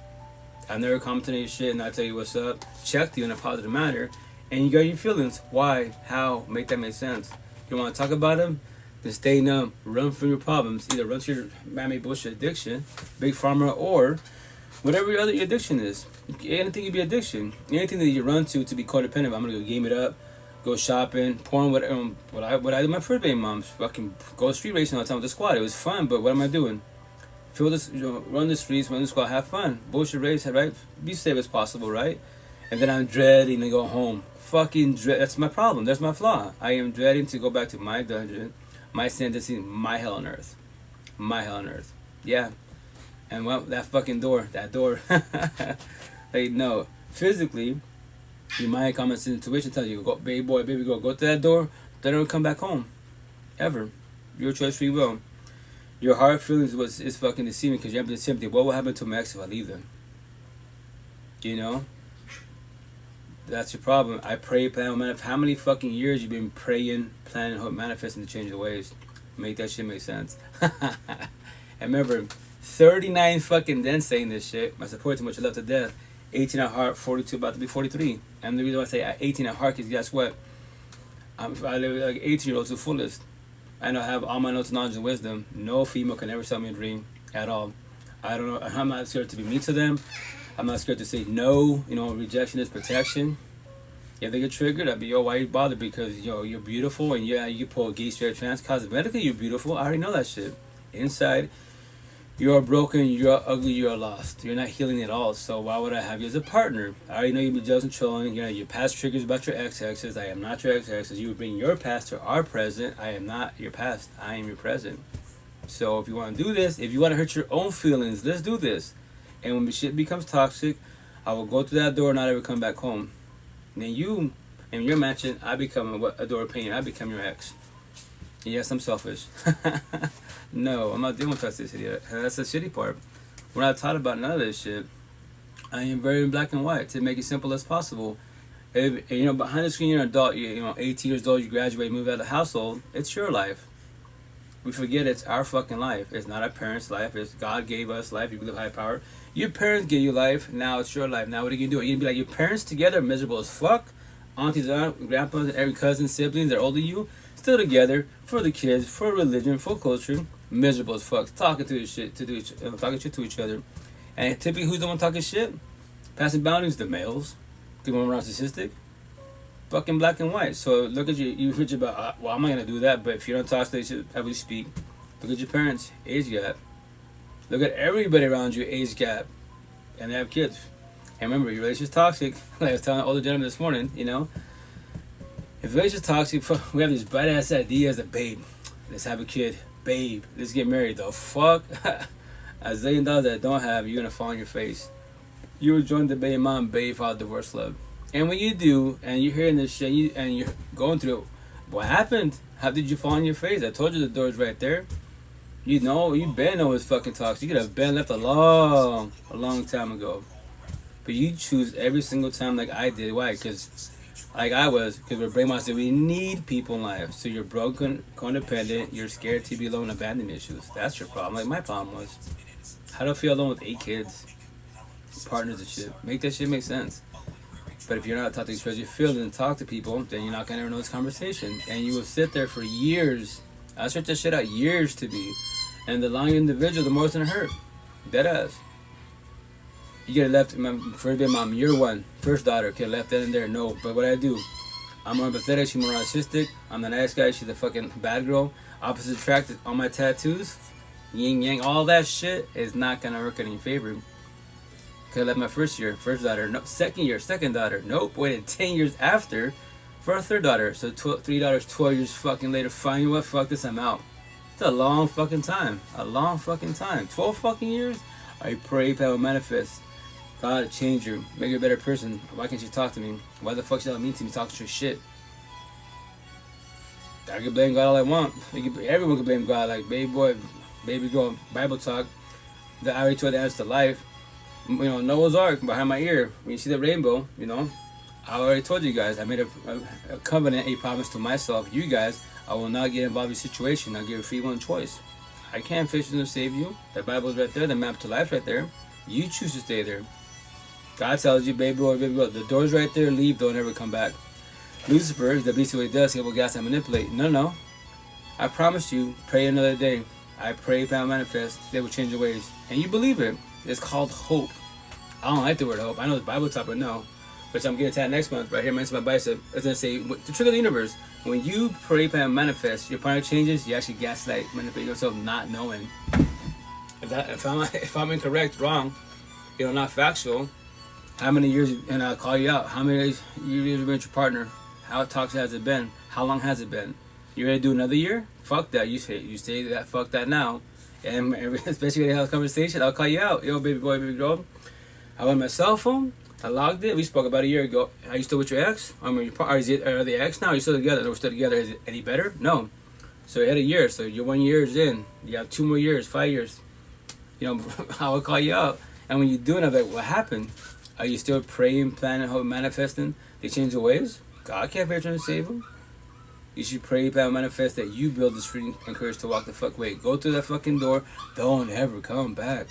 I've never commented on your shit, and I tell you what's up. Checked you in a positive manner. And you got your feelings. Why? How? Make that make sense. You want to talk about them? Then stay numb. Run from your problems. Either run to your man-made bullshit addiction, big pharma, or whatever your other addiction is. Anything can be addiction. Anything that you run to be codependent. I'm gonna go game it up, go shopping, porn. What I did my first baby moms. Fucking go street racing all the time with the squad. It was fun, but what am I doing? Feel this, run the streets, run the squad, have fun. Bullshit race, right? Be safe as possible, right? And then I'm dreading to go home. Fucking dread. That's my problem. That's my flaw. I am dreading to go back to my dungeon, my sentencing, my hell on earth, my hell on earth. Yeah. And well, that door, they know. Physically, your mind, common sense, intuition tells you, go, baby boy, baby girl, go to that door. Don't ever come back home, ever. Your choice, free will. Your heart feelings is fucking deceiving because you have this sympathy. What will happen to my ex if I leave them? You know? That's your problem. I pray, plan, manifest. How many fucking years you been praying, planning, hope, manifesting to change the ways? Make that shit make sense. And remember, 39 fucking then saying this shit. My support too much, I love to death. 18 at heart, 42, about to be 43. And the reason why I say 18 at heart is guess what? I live like 18-year-old to the fullest. I know I have all my notes, knowledge, and wisdom. No female can ever sell me a dream at all. I don't know. I'm not scared to be mean to them. I'm not scared to say no. You know, rejection is protection. If they get triggered, I'd be, yo, why you bother? Because, yo, you're beautiful, and yeah, you pull a gay, straight, trans. Cosmetically, you're beautiful. I already know that shit. Inside, you're broken, you're ugly, you're lost. You're not healing at all. So why would I have you as a partner? I already know you'd be jealous and trolling. You know, your past triggers about your ex-exes. I am not your ex-exes. You would bring your past to our present. I am not your past. I am your present. So if you want to do this, if you want to hurt your own feelings, let's do this. And when the shit becomes toxic, I will go through that door and not ever come back home. And then you, in your mansion, I become a door of pain. I become your ex. And yes, I'm selfish. No, I'm not dealing with toxicity. That's the shitty part. We're not taught about none of this shit. I am very black and white to make it simple as possible. If, you know, behind the screen, you're an adult. You know, 18 years old, you graduate, move out of the household. It's your life. We forget it's our fucking life. It's not our parents' life. It's God gave us life. You believe high power. Your parents gave you life. Now it's your life. Now what are you gonna do? You're gonna be like your parents together, miserable as fuck. Aunties, grandpas, and every cousin, siblings, they're older than you, still together for the kids, for religion, for culture, miserable as fuck, talking to shit talking shit to each other. And typically, who's the one talking shit? Passing boundaries, the males. People are narcissistic. Fucking black and white. So look at you bitch about, well, I'm not gonna do that, but if you don't talk to each other, how we speak. Look at your parents, age gap. Look at everybody around you, age gap. And they have kids. And remember, your relationship's toxic. Like I was telling an older gentleman this morning, you know. If the relationship's toxic, we have these bright ass ideas of, babe, let's have a kid. Babe, let's get married. The fuck? $1 zillion that don't have, you're gonna fall on your face. You would join the baby mom, baby father, divorce love. And when you do, and you're hearing this shit, and you're going through it, what happened? How did you fall on your face? I told you the door's right there. You know, you been know it's fucking toxic. You could have been left a long time ago. But you choose every single time like I did. Why? Because we're brainwashed. We need people in life. So you're broken, codependent, you're scared to be alone, abandonment issues. That's your problem. Like my problem was. How do I feel alone with 8 kids? Partners and shit. Make that shit make sense. But if you're not taught to express your feelings and talk to people, then you're not going to ever know this conversation. And you will sit there for years. I searched that shit out years to be. And the longer individual, the more it's going to hurt. Deadass. You get left, my first baby mom, year 1, first daughter, okay, left that in there, no. But what I do, I'm more empathetic, she's more narcissistic. I'm the nice guy, she's the fucking bad girl. Opposite attracted, all my tattoos, yin yang, all that shit is not going to work in your favor. Because I left my first daughter, no, second daughter, nope, waited 10 years after for a third daughter. So 3 daughters, 12 years fucking later, fine, you know what, fuck this, I'm out. It's a long fucking time, 12 fucking years. I pray, I will manifest. God, change you, make you a better person. Why can't you talk to me? Why the fuck should I mean to me talking your shit? I can blame God all I want. Everyone can blame God, like baby boy, baby girl, Bible talk. I already told the answer to life. You know, Noah's Ark behind my ear. When you see the rainbow, you know, I already told you guys. I made a covenant, a promise to myself. You guys, I will not get involved in a situation. I'll give you a free one choice. I can't fix you to save you. The Bible's right there. The map to life right there. You choose to stay there. God tells you, baby boy, baby girl, the door's right there. Leave. Don't ever come back. Lucifer, the beast what he does. He will gas and manipulate. No. I promise you. Pray another day. I pray, plan, manifest. They will change your ways, and you believe it. It's called hope. I don't like the word hope. I know it's Bible talk, but no. Which I'm getting to that next month, right here, my bicep. It's going to say, the trick of the universe. When you pray, plan, manifest, your partner changes, you actually gaslight, manipulate yourself not knowing. If I'm incorrect, wrong, you know, not factual, how many years, and I'll call you out, how many years you've been with your partner? How toxic has it been? How long has it been? You ready to do another year? Fuck that. You say that, fuck that now. And especially when I have a conversation, I'll call you out. Yo, baby boy, baby girl, I went on my cell phone. I logged it. We spoke about a year ago. Are you still with your ex? Are the ex now? Are you still together? No, we're still together. Is it any better? No. So you had a year. So you're 1 year in. You have 2 more years, 5 years. You know, I would call you out. And when you do it, I'm like, what happened? Are you still praying, planning, hoping, manifesting? They change their ways? God can't be trying to save them. You should pray, plan, manifest that you build the strength and courage to walk the fuck away. Go through that fucking door. Don't ever come back.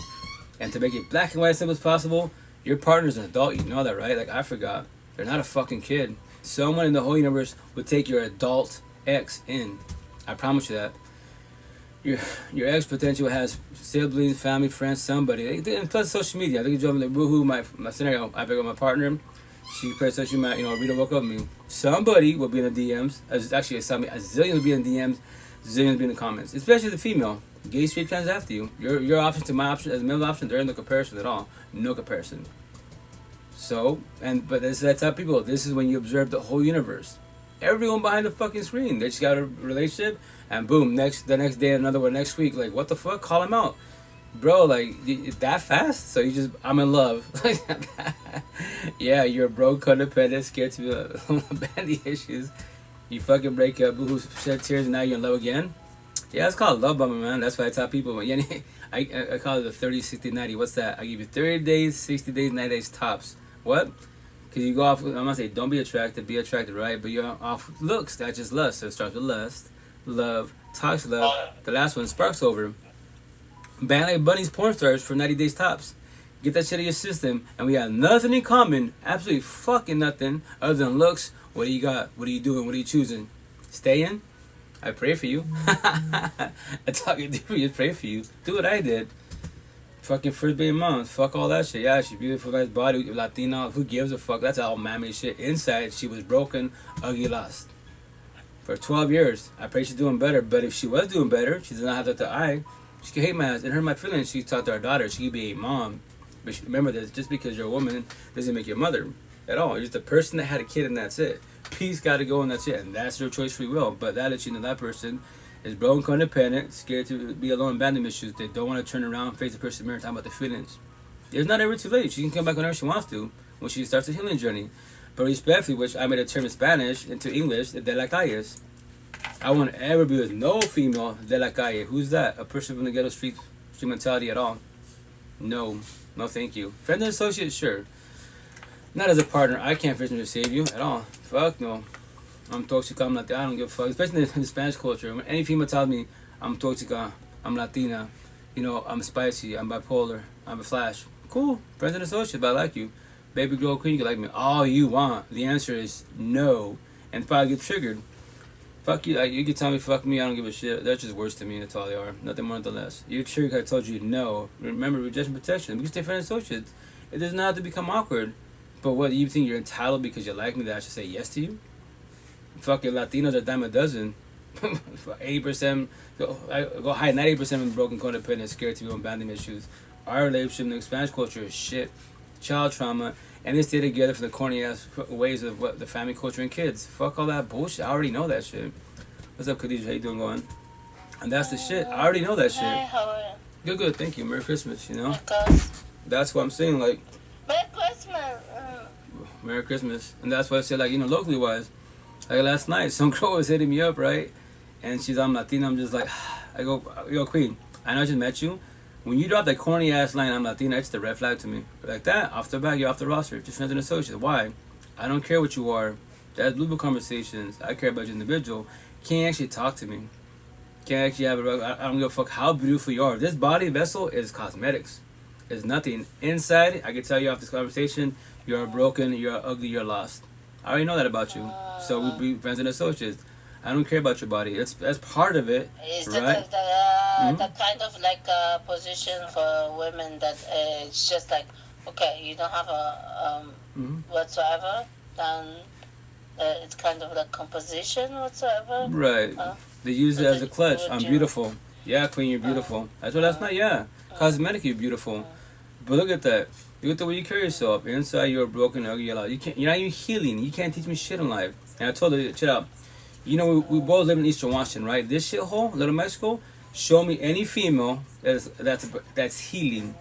And to make it black and white as simple as possible, your partner's an adult. You know that, right? Like, I forgot. They're not a fucking kid. Someone in the whole universe would take your adult ex in. I promise you that. Your ex potential has siblings, family, friends, somebody. And plus social media. I think you're like, woohoo, my scenario. I pick up my partner. She plays social media. You know, Rita woke up with me. Somebody will be in the DMs. Actually, a zillion will be in the DMs. Zillions will be in the comments. Especially the female. Gay, straight, trans after you. Your option to my option as a male option, there ain't no comparison at all. No comparison. So, but this is that type of people. This is when you observe the whole universe. Everyone behind the fucking screen. They just got a relationship, and boom, the next day another one. Next week, like, what the fuck? Call him out, bro. Like, that fast? So I'm in love. Yeah, you're broke, codependent, scared to abandon the issues. You fucking break up, boo-hoo, shed tears, and now you're in love again. Yeah, it's called love bombing, man. That's why I tell people. I call it the 30, 60, 90. What's that? I give you 30 days, 60 days, 90 days tops. What? Because you go off, I'm going to say, don't be attracted, right? But you're off looks, that's just lust. So it starts with lust, love, toxic love. The last one, sparks over. Ban like bunnies, porn stars for 90 days tops. Get that shit out of your system, and we have nothing in common, absolutely fucking nothing, other than looks. What do you got? What are you doing? What are you choosing? Stay in? I pray for you. That's all you do, is pray for you. Do what I did. Fucking first baby mom, fuck all that shit. Yeah, she's beautiful, nice body, Latina, who gives a fuck? That's all mammy shit. Inside, she was broken, ugly, lost. For 12 years, I pray she's doing better, but if she was doing better, she does not have that to eye. She could hate my ass and hurt my feelings. She taught to our daughter she could be a mom. But remember this, just because you're a woman doesn't make you a mother at all. You're just a person that had a kid and that's it. Peace gotta go and that's it. And that's your choice, free will. But that lets you know that person is broken, codependent, scared to be alone, abandonment issues. They don't want to turn around, face the person in the mirror, talk about their feelings. It's not ever too late. She can come back whenever she wants to, when she starts a healing journey. But respectfully, which I made a term in Spanish into English, de la calle. I won't ever be with no female de la calle. Who's that? A person from the ghetto street mentality at all? No, thank you. Friend and associate, sure. Not as a partner. I can't fix to save you at all. Fuck no. I'm toxic, I'm Latina, I don't give a fuck. Especially in the Spanish culture. When any female tells me I'm toxic, I'm Latina, you know, I'm spicy, I'm bipolar, I'm a flash. Cool, friends and associates, but I like you. Baby girl queen, you can like me all you want. The answer is no. And probably get triggered. Fuck you, you can tell me fuck me, I don't give a shit. That's just words to me, that's all they are. Nothing more, nothing less. You're triggered, I told you no. Remember, rejection protection. We can stay friends and associates. It does not have to become awkward. But what, you think you're entitled because you like me that I should say yes to you? Fucking Latinos are a dime a dozen. 80%, go high, 90% of broken, codependent, scared to be on abandonment issues. Our relationship in the Spanish culture is shit. Child trauma, and they stay together for the corny ass ways of what the family culture and kids. Fuck all that bullshit. I already know that shit. What's up, Khadija? How you doing, going? And that's the shit. I already know that shit. Hi, how are you? Good, thank you. Merry Christmas, you know? Because That's what I'm saying, like, Merry Christmas. Merry Christmas. And that's why I said, like, you know, locally wise. Like last night, some girl was hitting me up, right? And she's I'm Latina. I'm just like, I go, yo, Queen, I know I just met you. When you drop that corny ass line, I'm Latina, it's the red flag to me. Like that, off the bat, you're off the roster. Just friends and associates. Why? I don't care what you are. That's blue book conversations. I care about your individual. Can't actually talk to me. Can't actually have I don't give a fuck how beautiful you are. This body vessel is cosmetics. It's nothing. Inside, I can tell you off this conversation, you're broken, you're ugly, you're lost. I already know that about you. So we be friends and associates. I don't care about your body. That's part of it, Is right? the kind of like a position for women that it's just like, okay, you don't have a whatsoever, then it's kind of like composition whatsoever. Right. They use it as a clutch. I'm you- beautiful. Yeah, Queen, you're beautiful. That's what last night, yeah. Cosmetic, you're beautiful. But look at that. Look at the way you carry yourself. Inside, you're broken, ugly, you're loud. You're not even healing. You can't teach me shit in life. And I told her, chill out. You know, we both live in Eastern Washington, right? This shithole, Little Mexico, show me any female that's healing.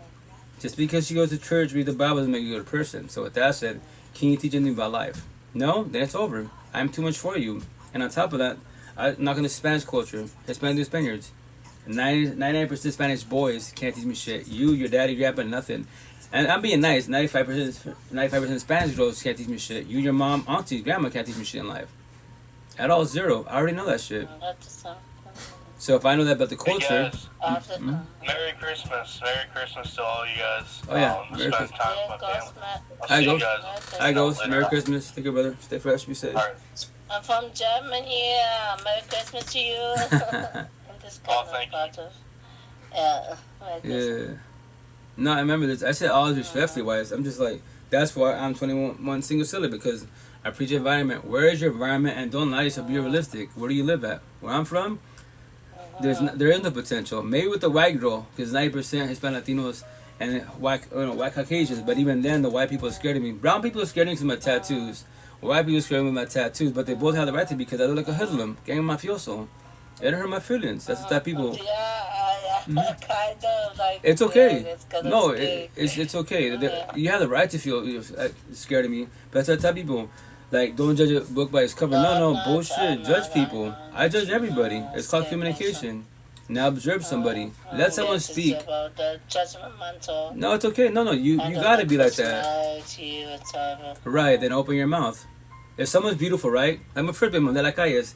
Just because she goes to church, read the Bible doesn't make you a good person. So with that said, can you teach anything about life? No? Then it's over. I'm too much for you. And on top of that, I'm not going to Spanish culture. Hispanic Spaniards. 99% Spanish boys can't teach me shit. You, your daddy, your grandpa, nothing. And I'm being nice. 95% Spanish girls can't teach me shit. You, your mom, auntie, grandma can't teach me shit in life. At all, zero. I already know that shit. So if I know that about the culture... Merry Christmas. Merry Christmas to all you guys. Oh, yeah. Merry Christmas. Time with my family. Hi, you Ghost. guys. Hi, Ghost. Merry Christmas. Take care, brother. Stay fresh. Be safe. All right. I'm from Germany. Merry Christmas to you. This kind thank of yeah. Yeah. No, I remember this. I said all respectfully wise. I'm just like, that's why I'm 21 single silly, because I preach environment. Where is your environment? And don't lie to yourself, be realistic. Where do you live at? Where I'm from, there is no potential. Maybe with the white girl, because 90% Hispanic Latinos and white Caucasians, but even then, the white people are scared of me. Brown people are scared of me because of my tattoos. White people are scared of me with my tattoos, but they both have the right to be, because I look like a hoodlum, gang mafioso. It hurt my feelings. That's the type of people. Kind of like. It's okay. Yeah, No, it's okay. Yeah. You have the right to feel scared of me, but that's the type of people. Like, don't judge a book by its cover. No, bullshit. Judge people. I judge everybody. It's called communication. Now observe somebody. Let someone speak. No, it's okay. No, you gotta be like that. Right, then open your mouth. If someone's beautiful, right? I'm a friend of mine, de la calles.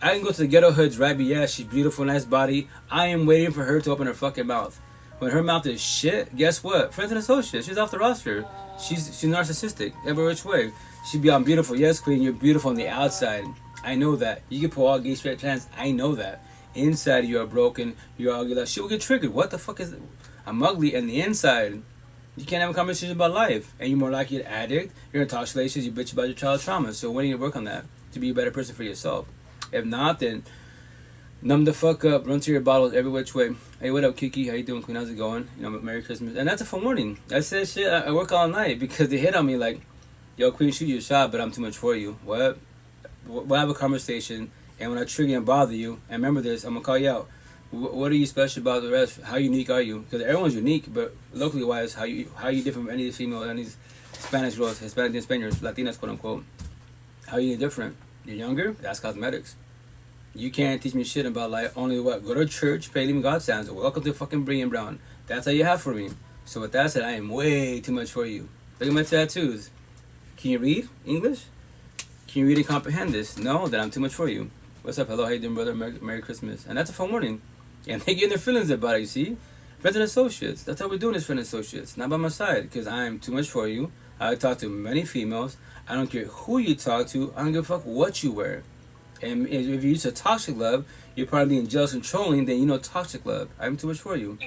I can go to the ghetto hoods, right? But yeah, she's beautiful, nice body. I am waiting for her to open her fucking mouth. When her mouth is shit, guess what? Friends and associates, she's off the roster. She's narcissistic, every which way. She be on beautiful. Yes, queen, you're beautiful on the outside. I know that. You can pull all gay straight trans. I know that. Inside you are broken. You're ugly. Like, she will get triggered. What the fuck is it? I'm ugly, and the inside, you can't have a conversation about life. And you're more likely an addict. You're in toxic relationships. You bitch about your child's trauma. So when do you work on that to be a better person for yourself? If not, then numb the fuck up. Run to your bottles every which way. Hey, what up, Kiki? How you doing, queen? How's it going? You know, Merry Christmas. And that's a full warning. I said shit. I work all night because they hit on me like, yo, queen, shoot you a shot, but I'm too much for you. What? We'll have a conversation. And when I trigger and bother you, and remember this, I'm going to call you out. What are you special about the rest? How unique are you? Because everyone's unique, but locally wise, how you different from any of the females, any of these Spanish girls, Hispanic and Spaniards, Latinas, quote unquote. How are you different? You're younger? That's cosmetics. You can't teach me shit about life. Only what? Go to church, pray even God sounds. Welcome to fucking Brian Brown. That's all you have for me. So with that said, I am way too much for you. Look at my tattoos. Can you read English? Can you read and comprehend this? No, then I'm too much for you. What's up? Hello, how you doing, brother? Merry Christmas. And that's a phone warning. And they get their feelings about it, you see? Friends and associates. That's how we're doing as friends and associates. Not by my side, because I am too much for you. I talk to many females. I don't care who you talk to. I don't give a fuck what you wear. And if you use a toxic love, you're probably being jealous and trolling, then you know toxic love. I'm too much for you.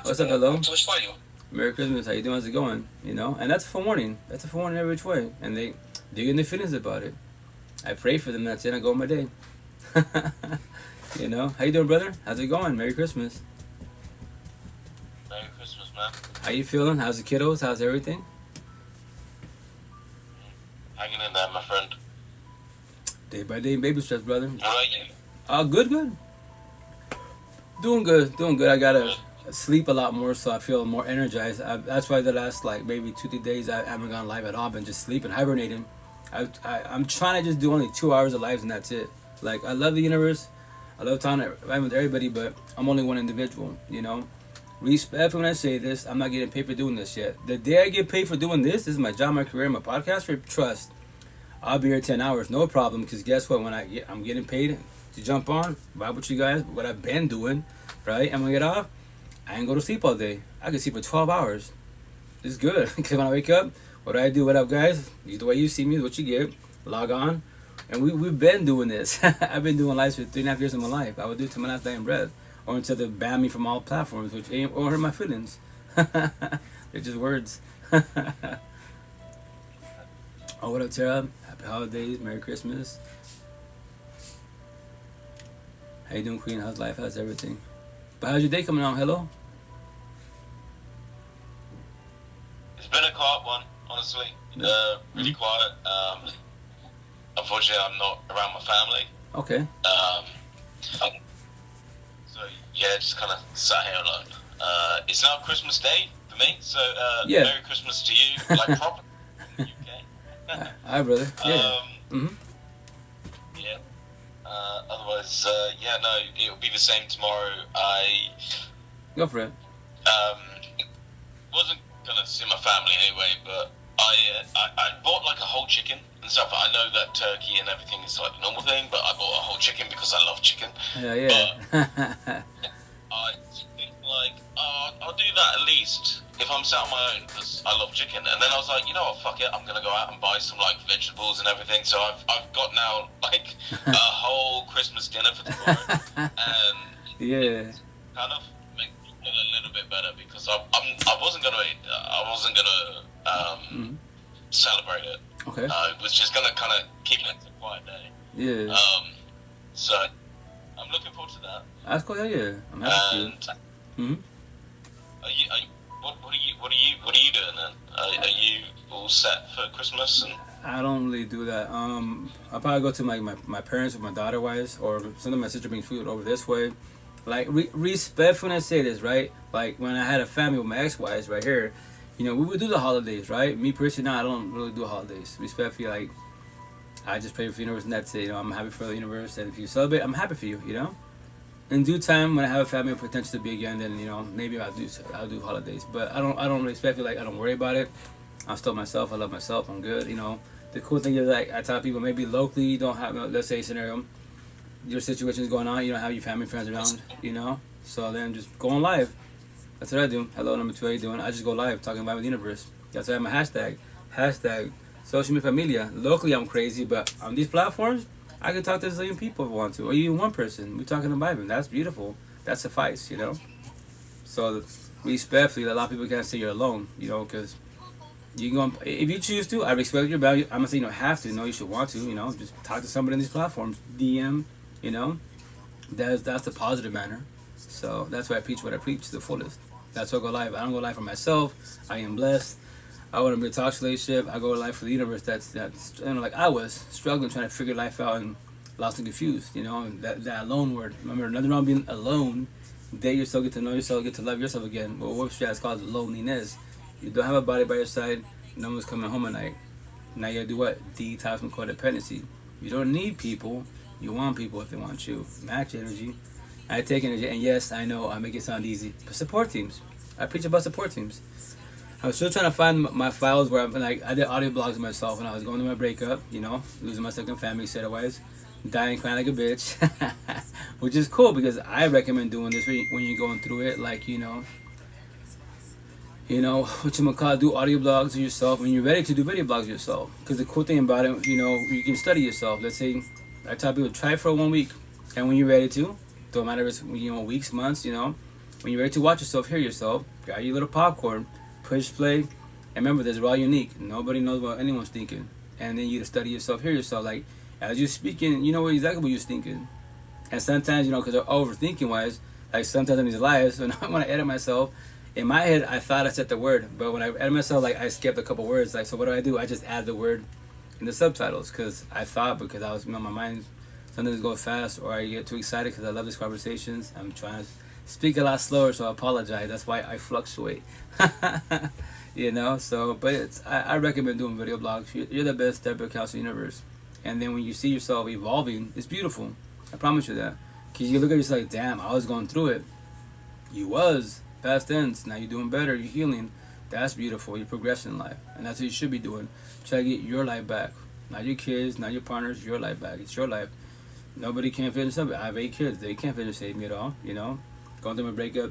What's up, hello? Too much for you. Merry Christmas, how you doing? How's it going? You know? And that's a phone warning. That's a phone warning every which way. And they get their feelings about it. I pray for them, that's it, I go on my day. You know? How you doing, brother? How's it going? Merry Christmas. Merry Christmas, man. How you feeling? How's the kiddos? How's everything? Hanging in there, my friend. Day by day, baby steps, brother. How are you? Good. Doing good. I gotta sleep a lot more, so I feel more energized. That's why the last, like, maybe 2-3 days I haven't gone live at all. I've been just sleeping, hibernating. I'm trying to just do only 2 hours of lives, and that's it. Like, I love the universe. I love talking with everybody, but I'm only one individual, you know? Respect when I say this. I'm not getting paid for doing this yet. The day I get paid for doing this is my job, my career, my podcaster. Trust, I'll be here 10 hours, no problem. Because guess what? When I'm getting paid to jump on, vibe with you guys, what I've been doing, right? I'm gonna get off. I ain't go to sleep all day. I can sleep for 12 hours. It's good. Because when I wake up, what do? What up, guys? The way you see me is what you get. Log on. And we've been doing this. I've been doing lives for 3.5 years of my life. I would do it to my last dying breath. Or until they ban me from all platforms, which ain't or hurt my feelings. They're just words. Oh, what up, Tara? Happy holidays, Merry Christmas. How you doing, Queen? How's life? How's everything? But how's your day coming on? Hello? It's been a quiet one, honestly. Really quiet. Unfortunately, I'm not around my family. Okay. So, yeah, just kind of sat here alone. It's now Christmas Day for me. So Yeah. Merry Christmas to you, like proper in the UK. Hi, brother. Yeah. Yeah. Otherwise, yeah, no, it'll be the same tomorrow. Go for it. Wasn't gonna see my family anyway, but I bought like a whole chicken and stuff. I know that turkey and everything is like the normal thing, but I bought a whole chicken because I love chicken. Yeah. But I think like, I'll do that at least if I'm sat on my own because I love chicken. And then I was like, you know what, fuck it, I'm gonna go out and buy some like vegetables and everything. So I've got now like a whole Christmas dinner for tomorrow, and Yeah. kind of make me feel a little bit better because I wasn't gonna celebrate it. Okay. I was just gonna kind of keep it a quiet day. Yeah. So I'm looking forward to that. That's cool. Yeah. I'm happy for you. And what are you doing then? Are you all set for Christmas? And I don't really do that. I'll probably go to my parents with my daughter wise, or sometimes my sister brings food over this way. Like respect when I say this, right? Like when I had a family with my ex-wives right here, you know, we would do the holidays, right? Me personally, I don't really do holidays. Respectfully, like I just pray for the universe and that's it. You know, I'm happy for the universe, and if you celebrate, I'm happy for you. You know. In due time, when I have a family potential to be again, then you know maybe I'll do holidays. But I don't respect it. Like I don't worry about it. I'm still myself. I love myself. I'm good. You know. The cool thing is like I tell people maybe locally you don't have, let's say scenario, your situation is going on. You don't have your family friends around. You know. So then just go on live. That's what I do. Hello, number 2. How you doing? I just go live talking about the universe. That's why I'm a hashtag social media familia. Locally I'm crazy, but on these platforms. I can talk to a zillion people if I want to, or even one person. We're talking about Bible. That's beautiful. That suffice, you know. So respectfully, a lot of people can't say you're alone, you know, because you can go. If you choose to, I respect your value. I'm gonna say you don't have to. No, you should want to. You know, just talk to somebody on these platforms, DM. You know, that's the positive manner. So that's why I preach what I preach to the fullest. That's why I go live. I don't go live for myself. I am blessed. I want to be a toxic relationship. I go live for the universe. That's you know, like I was struggling trying to figure life out and lost and confused. You know, and that alone word. Remember, nothing wrong being alone. Date yourself, get to know yourself, get to love yourself again. Well, what it's called loneliness. You don't have a body by your side. No one's coming home at night. Now you gotta do what? Detox from codependency. You don't need people. You want people if they want you. Match energy. I take energy, and yes, I know I make it sound easy. But support teams. I preach about support teams. I was still trying to find my files where I did audio blogs of myself when I was going through my breakup, you know, losing my second family, said-wise, dying, crying like a bitch, which is cool because I recommend doing this when you're going through it, like, you know, whatchamacallit, do audio blogs of yourself when you're ready to do video blogs of yourself. Because the cool thing about it, you know, you can study yourself. Let's say, I tell people, try it for 1 week, and when you're ready to, don't matter if it's, you know, weeks, months, you know, when you're ready to watch yourself, hear yourself, grab your little popcorn, push play, and remember, we're all unique. Nobody knows what anyone's thinking. And then you study yourself, hear yourself. Like as you're speaking, you know exactly what you're thinking. And sometimes, you know, because they're overthinking wise, like sometimes in these lives, when I edit myself, in my head I thought I said the word, but when I edit myself, like I skipped a couple words. Like, so what do? I just add the word in the subtitles because I thought, because I was, you know, my mind sometimes goes fast, or I get too excited because I love these conversations. I'm trying to speak a lot slower, so I apologize. That's why I fluctuate. You know, so, but I recommend doing video blogs. You're the best therapeutic counselor in the universe. And then when you see yourself evolving, it's beautiful. I promise you that. Because you look at yourself like, damn, I was going through it. You was. Past tense. Now you're doing better. You're healing. That's beautiful. You're progressing in life. And that's what you should be doing. Try to get your life back. Not your kids, not your partners, your life back. It's your life. Nobody can finish up. I have 8 kids. They can't finish save me at all, you know. Going through my breakup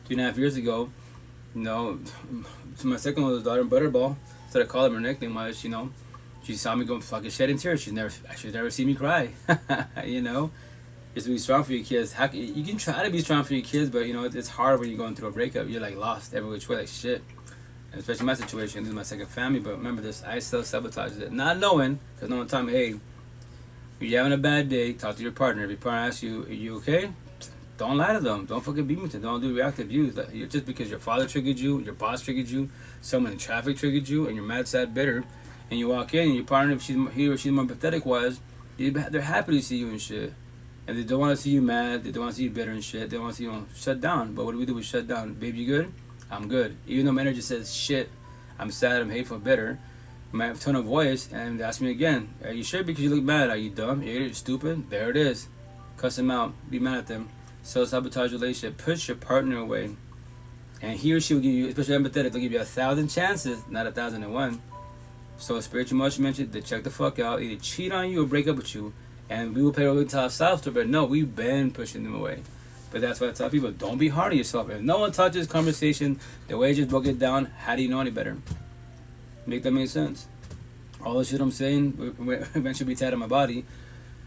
2.5 years ago, you know, to my second oldest daughter, Butterball, instead of calling her nickname was, you know, she saw me going fucking shedding tears. She's never seen me cry. You know, just to be strong for your kids. You can try to be strong for your kids, but you know it's hard when you're going through a breakup. You're like lost every which way, like shit. And especially my situation, this is my second family. But remember this, I still sabotage it, not knowing, because no one told me, hey, if you're having a bad day, talk to your partner. If your partner asks you, are you okay? Don't lie to them. Don't fucking beat me to them. Don't do reactive abuse. Like, just because your father triggered you, your boss triggered you, someone in traffic triggered you, and you're mad, sad, bitter, and you walk in and your partner, if he or she's more empathetic wise, they're happy to see you and shit. And they don't want to see you mad. They don't want to see you bitter and shit. They want to see you shut down. But what do? We shut down. Baby, you good? I'm good. Even though my energy says shit, I'm sad, I'm hateful, bitter, my tone of voice, and they ask me again, are you sure? Because you look mad. Are you dumb? Idiot? Stupid? There it is. Cuss them out. Be mad at them. Self-sabotage relationship. Push your partner away. And he or she will give you, especially empathetic, they'll give you 1,000 chances, not 1,001. So spiritual emotional mention, they check the fuck out, either cheat on you or break up with you. And we will pay over to our self to, but no, we've been pushing them away. But that's why I tell people, don't be hard on yourself. If no one touches conversation, the way I just broke it down, how do you know any better? Make that make sense? All the shit I'm saying eventually be tied on my body.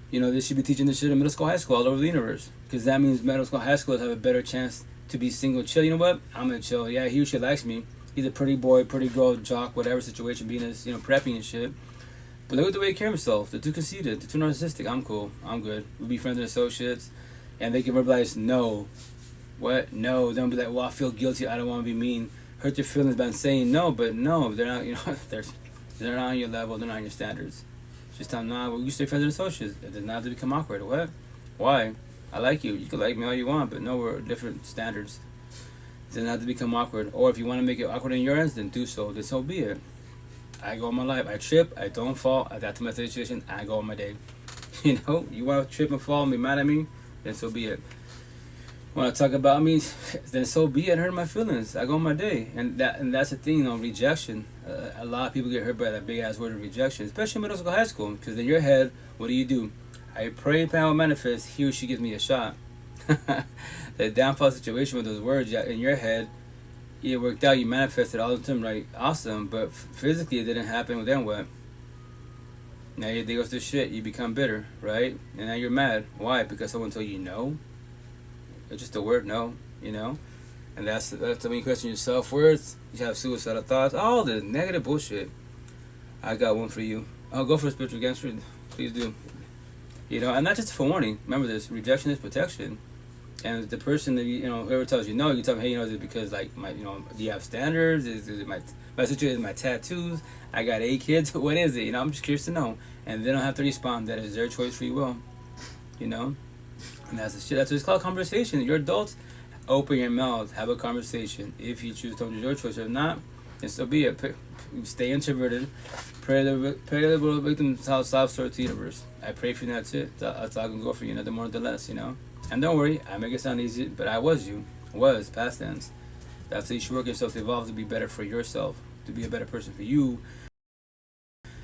You know, they should be teaching this shit in middle school, high school, all over the universe. Because that means middle school, high schools have a better chance to be single, chill. You know what? I'm gonna chill. Yeah, he or she likes me. He's a pretty boy, pretty girl, jock, whatever situation, being as, you know, preppy and shit. But look at the way he carries himself. They're too conceited. They're too narcissistic. I'm cool. I'm good. We'll be friends and associates. And they can verbalize no. What? No. They don't be like, well, I feel guilty. I don't want to be mean. Hurt your feelings by saying no. But no, they're not, you know, they're not on your level. They're not on your standards. Just tell them, nah, well, you stay friends and associates. It does not have to become awkward. What? Why? I like you. You can like me all you want, but no, we're different standards. It doesn't have to become awkward. Or if you want to make it awkward in your ends, then do so. Then so be it. I go on my life. I trip. I don't fall. I adapt to my situation. I go on my day. You know, you want to trip and fall and be mad at me, then so be it. Want to talk about me, then so be it. Hurt my feelings. I go on my day, and that's the thing. You know, rejection. A lot of people get hurt by that big ass word of rejection, especially in middle school, high school. Because in your head, what do? I pray, power manifest. He or she gives me a shot. The downfall situation with those words in your head, it worked out. You manifested all the time, right? Awesome, but physically it didn't happen. Well, then what? Now your day goes to shit. You become bitter, right? And now you're mad. Why? Because someone told you no. It's just a word no, you know. And that's when you question your self-worth. You have suicidal thoughts. All the negative bullshit. I got one for you. I'll go for a spiritual gangster. Please do. You know, and not just for warning. Remember this: rejection is protection. And the person that you know, whoever tells you no, you tell them, hey, you know, is it because like my, you know, do you have standards? Is it my situation? Is my tattoos? I got 8 kids. What is it? You know, I'm just curious to know. And they don't have to respond. That is their choice, free will. You know, and that's the shit. That's what it's called, conversation. You're adults. Open your mouth. Have a conversation. If you choose to do your choice, or not, then so be it. Stay introverted. Pray the world victim self sort to the universe. I pray for you. That's it. That's all I can go for you. Nothing more, nothing less. You know. And don't worry, I make it sound easy, but I was you. Was, past tense. That's how you should work yourself to evolve, to be better for yourself, to be a better person for you,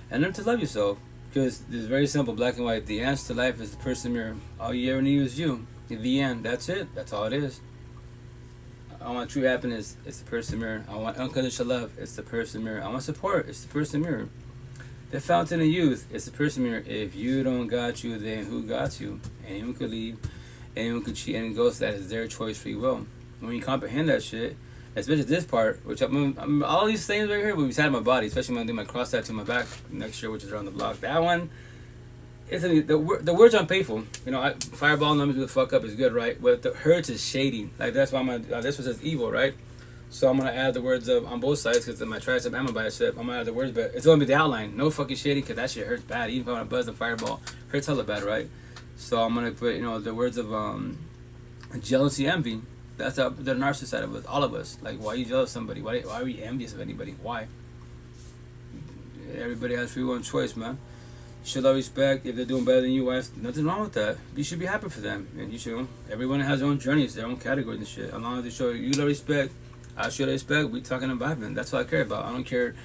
and learn to love yourself. Because it's very simple, black and white. The answer to life is the person mirror. All you ever need is you. The end. That's it. That's all it is. I want true happiness. It's the person mirror. I want unconditional love. It's the person mirror. I want support. It's the person mirror. The fountain of youth. It's the person mirror. If you don't got you, then who got you? Anyone could leave. Anyone could cheat and ghost. That is their choice, free will. When you comprehend that shit, especially this part, which I'm all these things right here will be inside my body, especially when I do my cross tattoo on my back next year, which is around the block. That one, the words aren't painful. You know, fireball numbers with the fuck up is good, right? But the hurts is shady. Like that's why this one says evil, right? So I'm gonna add the words of on both sides because my tricep and my bicep. I'm gonna add the words, but it's gonna be the outline. No fucking shady, because that shit hurts bad. Even if I want to buzz the fireball, hurts hella bad, right? So I'm gonna put, you know, the words of jealousy, envy. That's the narcissist side of us, all of us. Like, why are you jealous of somebody? Why are we envious of anybody? Why? Everybody has free will and choice, man. You should love, respect. If they're doing better than you, why? Nothing wrong with that. You should be happy for them. And you should. Everyone has their own journeys, their own categories and shit. As long as they show you love, respect, I show respect. We talking about vibing. That's what I care about. I don't care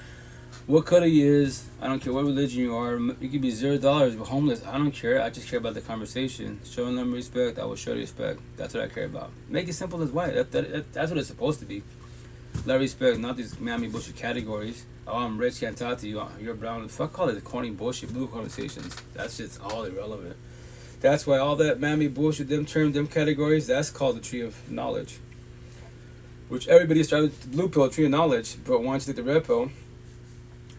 what color you is. I don't care what religion you are. You could be $0, but homeless. I don't care. I just care about the conversation. Showing them respect, I will show respect. That's what I care about. Make it simple as white. That's what it's supposed to be. Love, respect, not these mammy bullshit categories. Oh, I'm rich, can't talk to you. Oh, you're brown. Fuck all the corny bullshit blue conversations. That shit's all irrelevant. That's why all that mammy bullshit, them terms, them categories, that's called the tree of knowledge. Which everybody started with the blue pill, tree of knowledge, but once you take the red pill,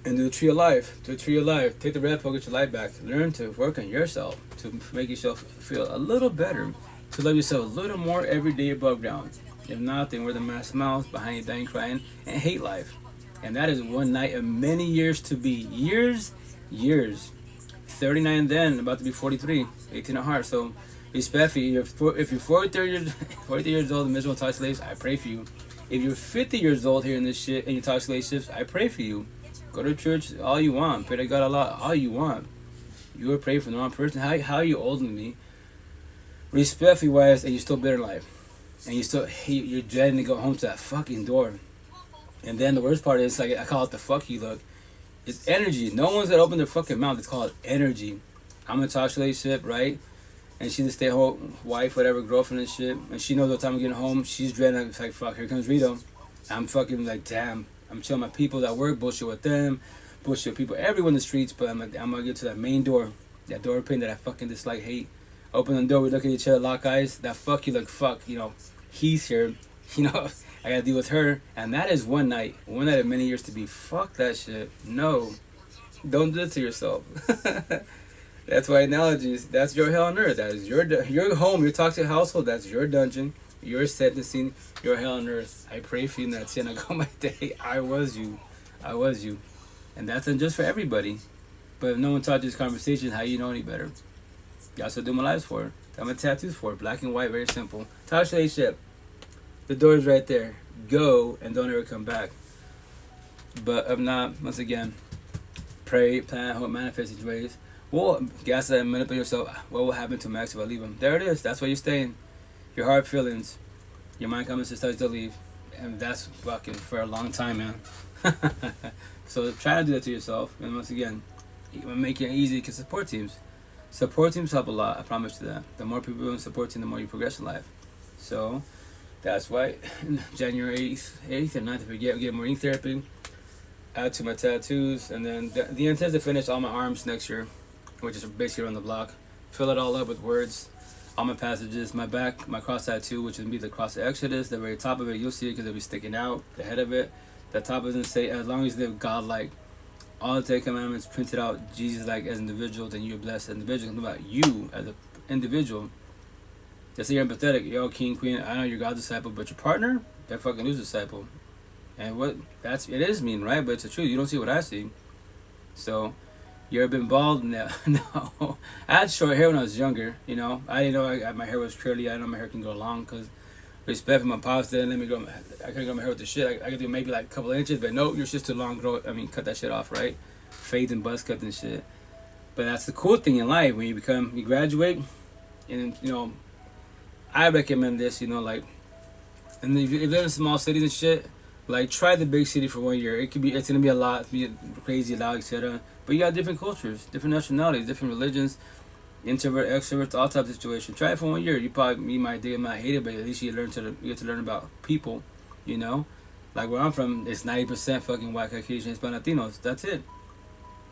and do the tree of life. Do the tree of life. Take the red pill, get your life back. Learn to work on yourself, to make yourself feel a little better, to love yourself a little more every day above ground. If not, then wear the mask smiles behind you dying crying and hate life. And that is one night of many years to be. Years. 39 then, about to be 43. 18 at heart. So respect for you. If you're 43 years old and miserable child slaves, I pray for you. If you're 50 years old hearing this shit and you're toxic relationships, I pray for you. Go to church all you want. Pray to God a lot all you want. You were praying for the wrong person. How are you older than me? Respectfully wise, and you're still bitter in life. And you're dreading to go home to that fucking door. And then the worst part is, like, I call it the fuck you look. It's energy. No one's gonna open their fucking mouth. It's called energy. I'm in a toxic relationship, right? And she's a stay-at-home wife, whatever, girlfriend and shit. And she knows what time I'm getting home. She's dreading, like, fuck, here comes Rito. I'm fucking like, damn. I'm chilling my people that work, bullshit with them, bullshit with people, everyone in the streets. But I'm gonna get to that main door, that door pin that I fucking dislike, hate. Open the door, we look at each other, lock eyes. That fuck you, like, fuck, you know, he's here. You know, I gotta deal with her. And that is one night of many years to be. Fuck that shit. No. Don't do it to yourself. That's why analogies. That's your hell on earth. That is your home, your toxic household. That's your dungeon. Your sentencing. Your hell on earth. I pray for you, and that's it. I go my day. I was you. And that's just for everybody. But if no one taught you this conversation, how you know any better? That's what I do my lives for. I'm a tattoos for. Black and white, very simple. Toxic relationship. The door is right there. Go and don't ever come back. But if not, once again, pray, plan, hope, manifest these ways. Well, gas that, manipulate yourself. What will happen to Max if I leave him? There it is. That's where you're staying. Your hard feelings. Your mind comes and starts to leave. And that's fucking for a long time, man. So try to do that to yourself. And once again, make it easy because support teams. Support teams help a lot. I promise you that. The more people in support team, the more you progress in life. So that's why January 8th or 9th, I forget, get marine therapy. Add to my tattoos. And then the intent is to finish all my arms next year, which is basically around the block. Fill it all up with words. All my passages. My back, my cross tattoo, which would be the cross of Exodus. The very top of it, you'll see it because it'll be sticking out. The head of it. The top doesn't say, as long as you live God-like. All the 10 commandments printed out Jesus-like as individuals, and you're blessed as individuals. It's about you as an individual. Just say you're empathetic. Yo, king, queen, I know you're God's disciple, but your partner, they're fucking his disciple. And it is mean, right? But it's the truth. You don't see what I see. So, you ever been bald? No. No. I had short hair when I was younger, you know. I didn't know my hair was curly. I didn't know my hair can go long because respect for my pops didn't let me grow. I couldn't grow my hair with the shit. I could do maybe like a couple of inches, but no, your shit's too long. Cut that shit off, right? Fades and buzz cuts and shit. But that's the cool thing in life when you graduate, and you know, I recommend this. You know, like, and if you live in small cities and shit, like try the big city for 1 year. It's gonna be a lot, be crazy, loud, etc. But you got different cultures, different nationalities, different religions. Introvert, extrovert, all types of situations. Try it for 1 year. You might dig it, might hate it, but at least you get to learn about people, you know. Like where I'm from, it's 90% fucking white Caucasian, Hispanic, Latinos. That's it.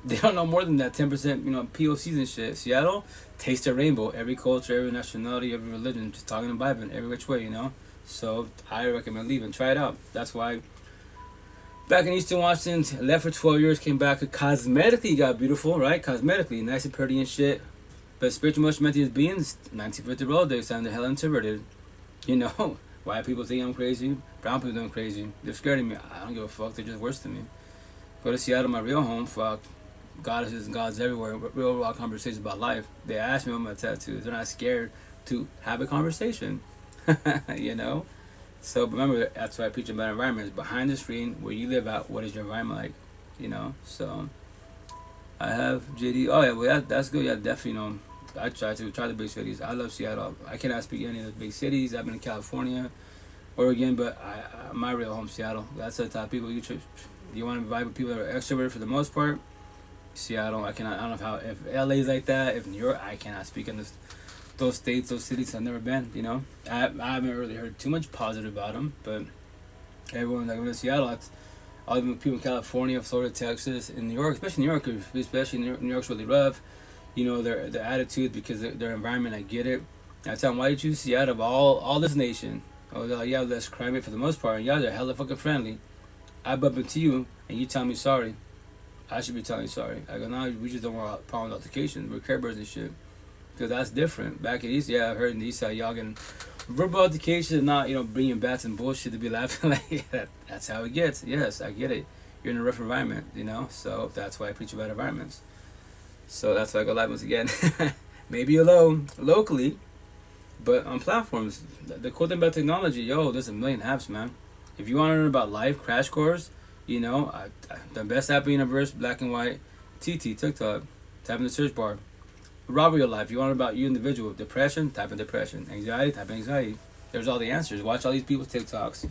They don't know more than that. 10%, you know, POCs and shit. Seattle, taste the rainbow. Every culture, every nationality, every religion, just talking and vibing every which way, you know. So I recommend leaving. Try it out. That's why. Back in Eastern Washington, left for 12 years, came back. Cosmetically got beautiful, right? Cosmetically, nice and pretty and shit. But spiritual emotional mentally beings, 1950 Rolodex, sound the hell introverted. You know, white people think I'm crazy, brown people think I'm crazy. They're scared of me. I don't give a fuck, they're just worse than me. Go to Seattle, my real home, fuck. Goddesses and gods everywhere, real raw conversations about life. They ask me about my tattoos. They're not scared to have a conversation. You know? So remember, that's why I preach about environments. Behind the screen, where you live out, what is your environment like? You know? So I have JD. Oh yeah, well that's good. Yeah, definitely. You know, I try the big cities. I love Seattle. I cannot speak any of the big cities. I've been in California, Oregon, but my real home Seattle. That's the type of people you want to vibe with people that are extroverted for the most part. Seattle. I don't know how if LA's like that. If New York, I cannot speak in those states, those cities. I've never been. You know, I haven't really heard too much positive about them, but everyone that goes to Seattle, all the people in California, Florida, Texas, and New York, especially New York, New York's really rough. You know, their attitude because their environment. I get it. I tell them, why did you choose Seattle of all this nation? Oh, they're like, yeah, less crime rate for the most part. And yeah, they're hella fucking friendly. I bump into you and you tell me sorry. I should be telling you sorry. I go, no, we just don't want problems altercations. We're care birds and shit. Because that's different. Back in the East, yeah, I've heard in the East side, y'all getting verbal altercations and not, you know, bringing bats and bullshit to be laughing like that. That's how it gets. Yes, I get it. You're in a rough environment, you know? So that's why I preach about environments. So that's why I go live once again. Maybe alone, locally, but on platforms. The cool thing about technology, yo, there's a million apps, man. If you want to learn about life, crash course, you know, the best app in the universe, black and white, TikTok, type in the search bar. Robbery of life, you want to learn about you individual. Depression, type in depression. Anxiety, type in anxiety. There's all the answers. Watch all these people's TikToks. You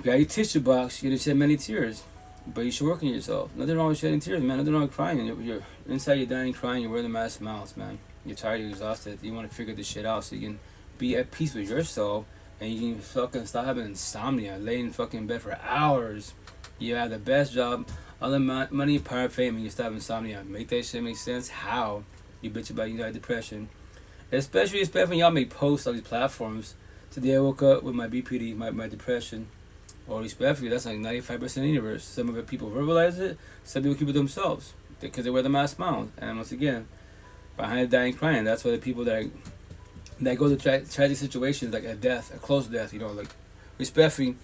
got your tissue box, you shed many tears. But you should work on yourself. Nothing wrong with shedding tears, man. Nothing wrong with crying. You're inside, you're dying crying, you're wearing the mask smiles, man. You're tired, you're exhausted. You want to figure this shit out so you can be at peace with yourself and you can fucking stop having insomnia, lay in fucking bed for hours. You have the best job, all the money, power, fame, and you stop insomnia. Make that shit make sense. How? You bitch about you got depression. Especially when y'all make posts on these platforms. Today I woke up with my BPD, my depression. Or respectfully, that's like 95% of the universe. Some of it people verbalize it, some people keep it themselves because they wear the mask smiles. And once again, behind the dying crying, that's why the people that go to tragic situations like a death, a close death, you know, like respectfully,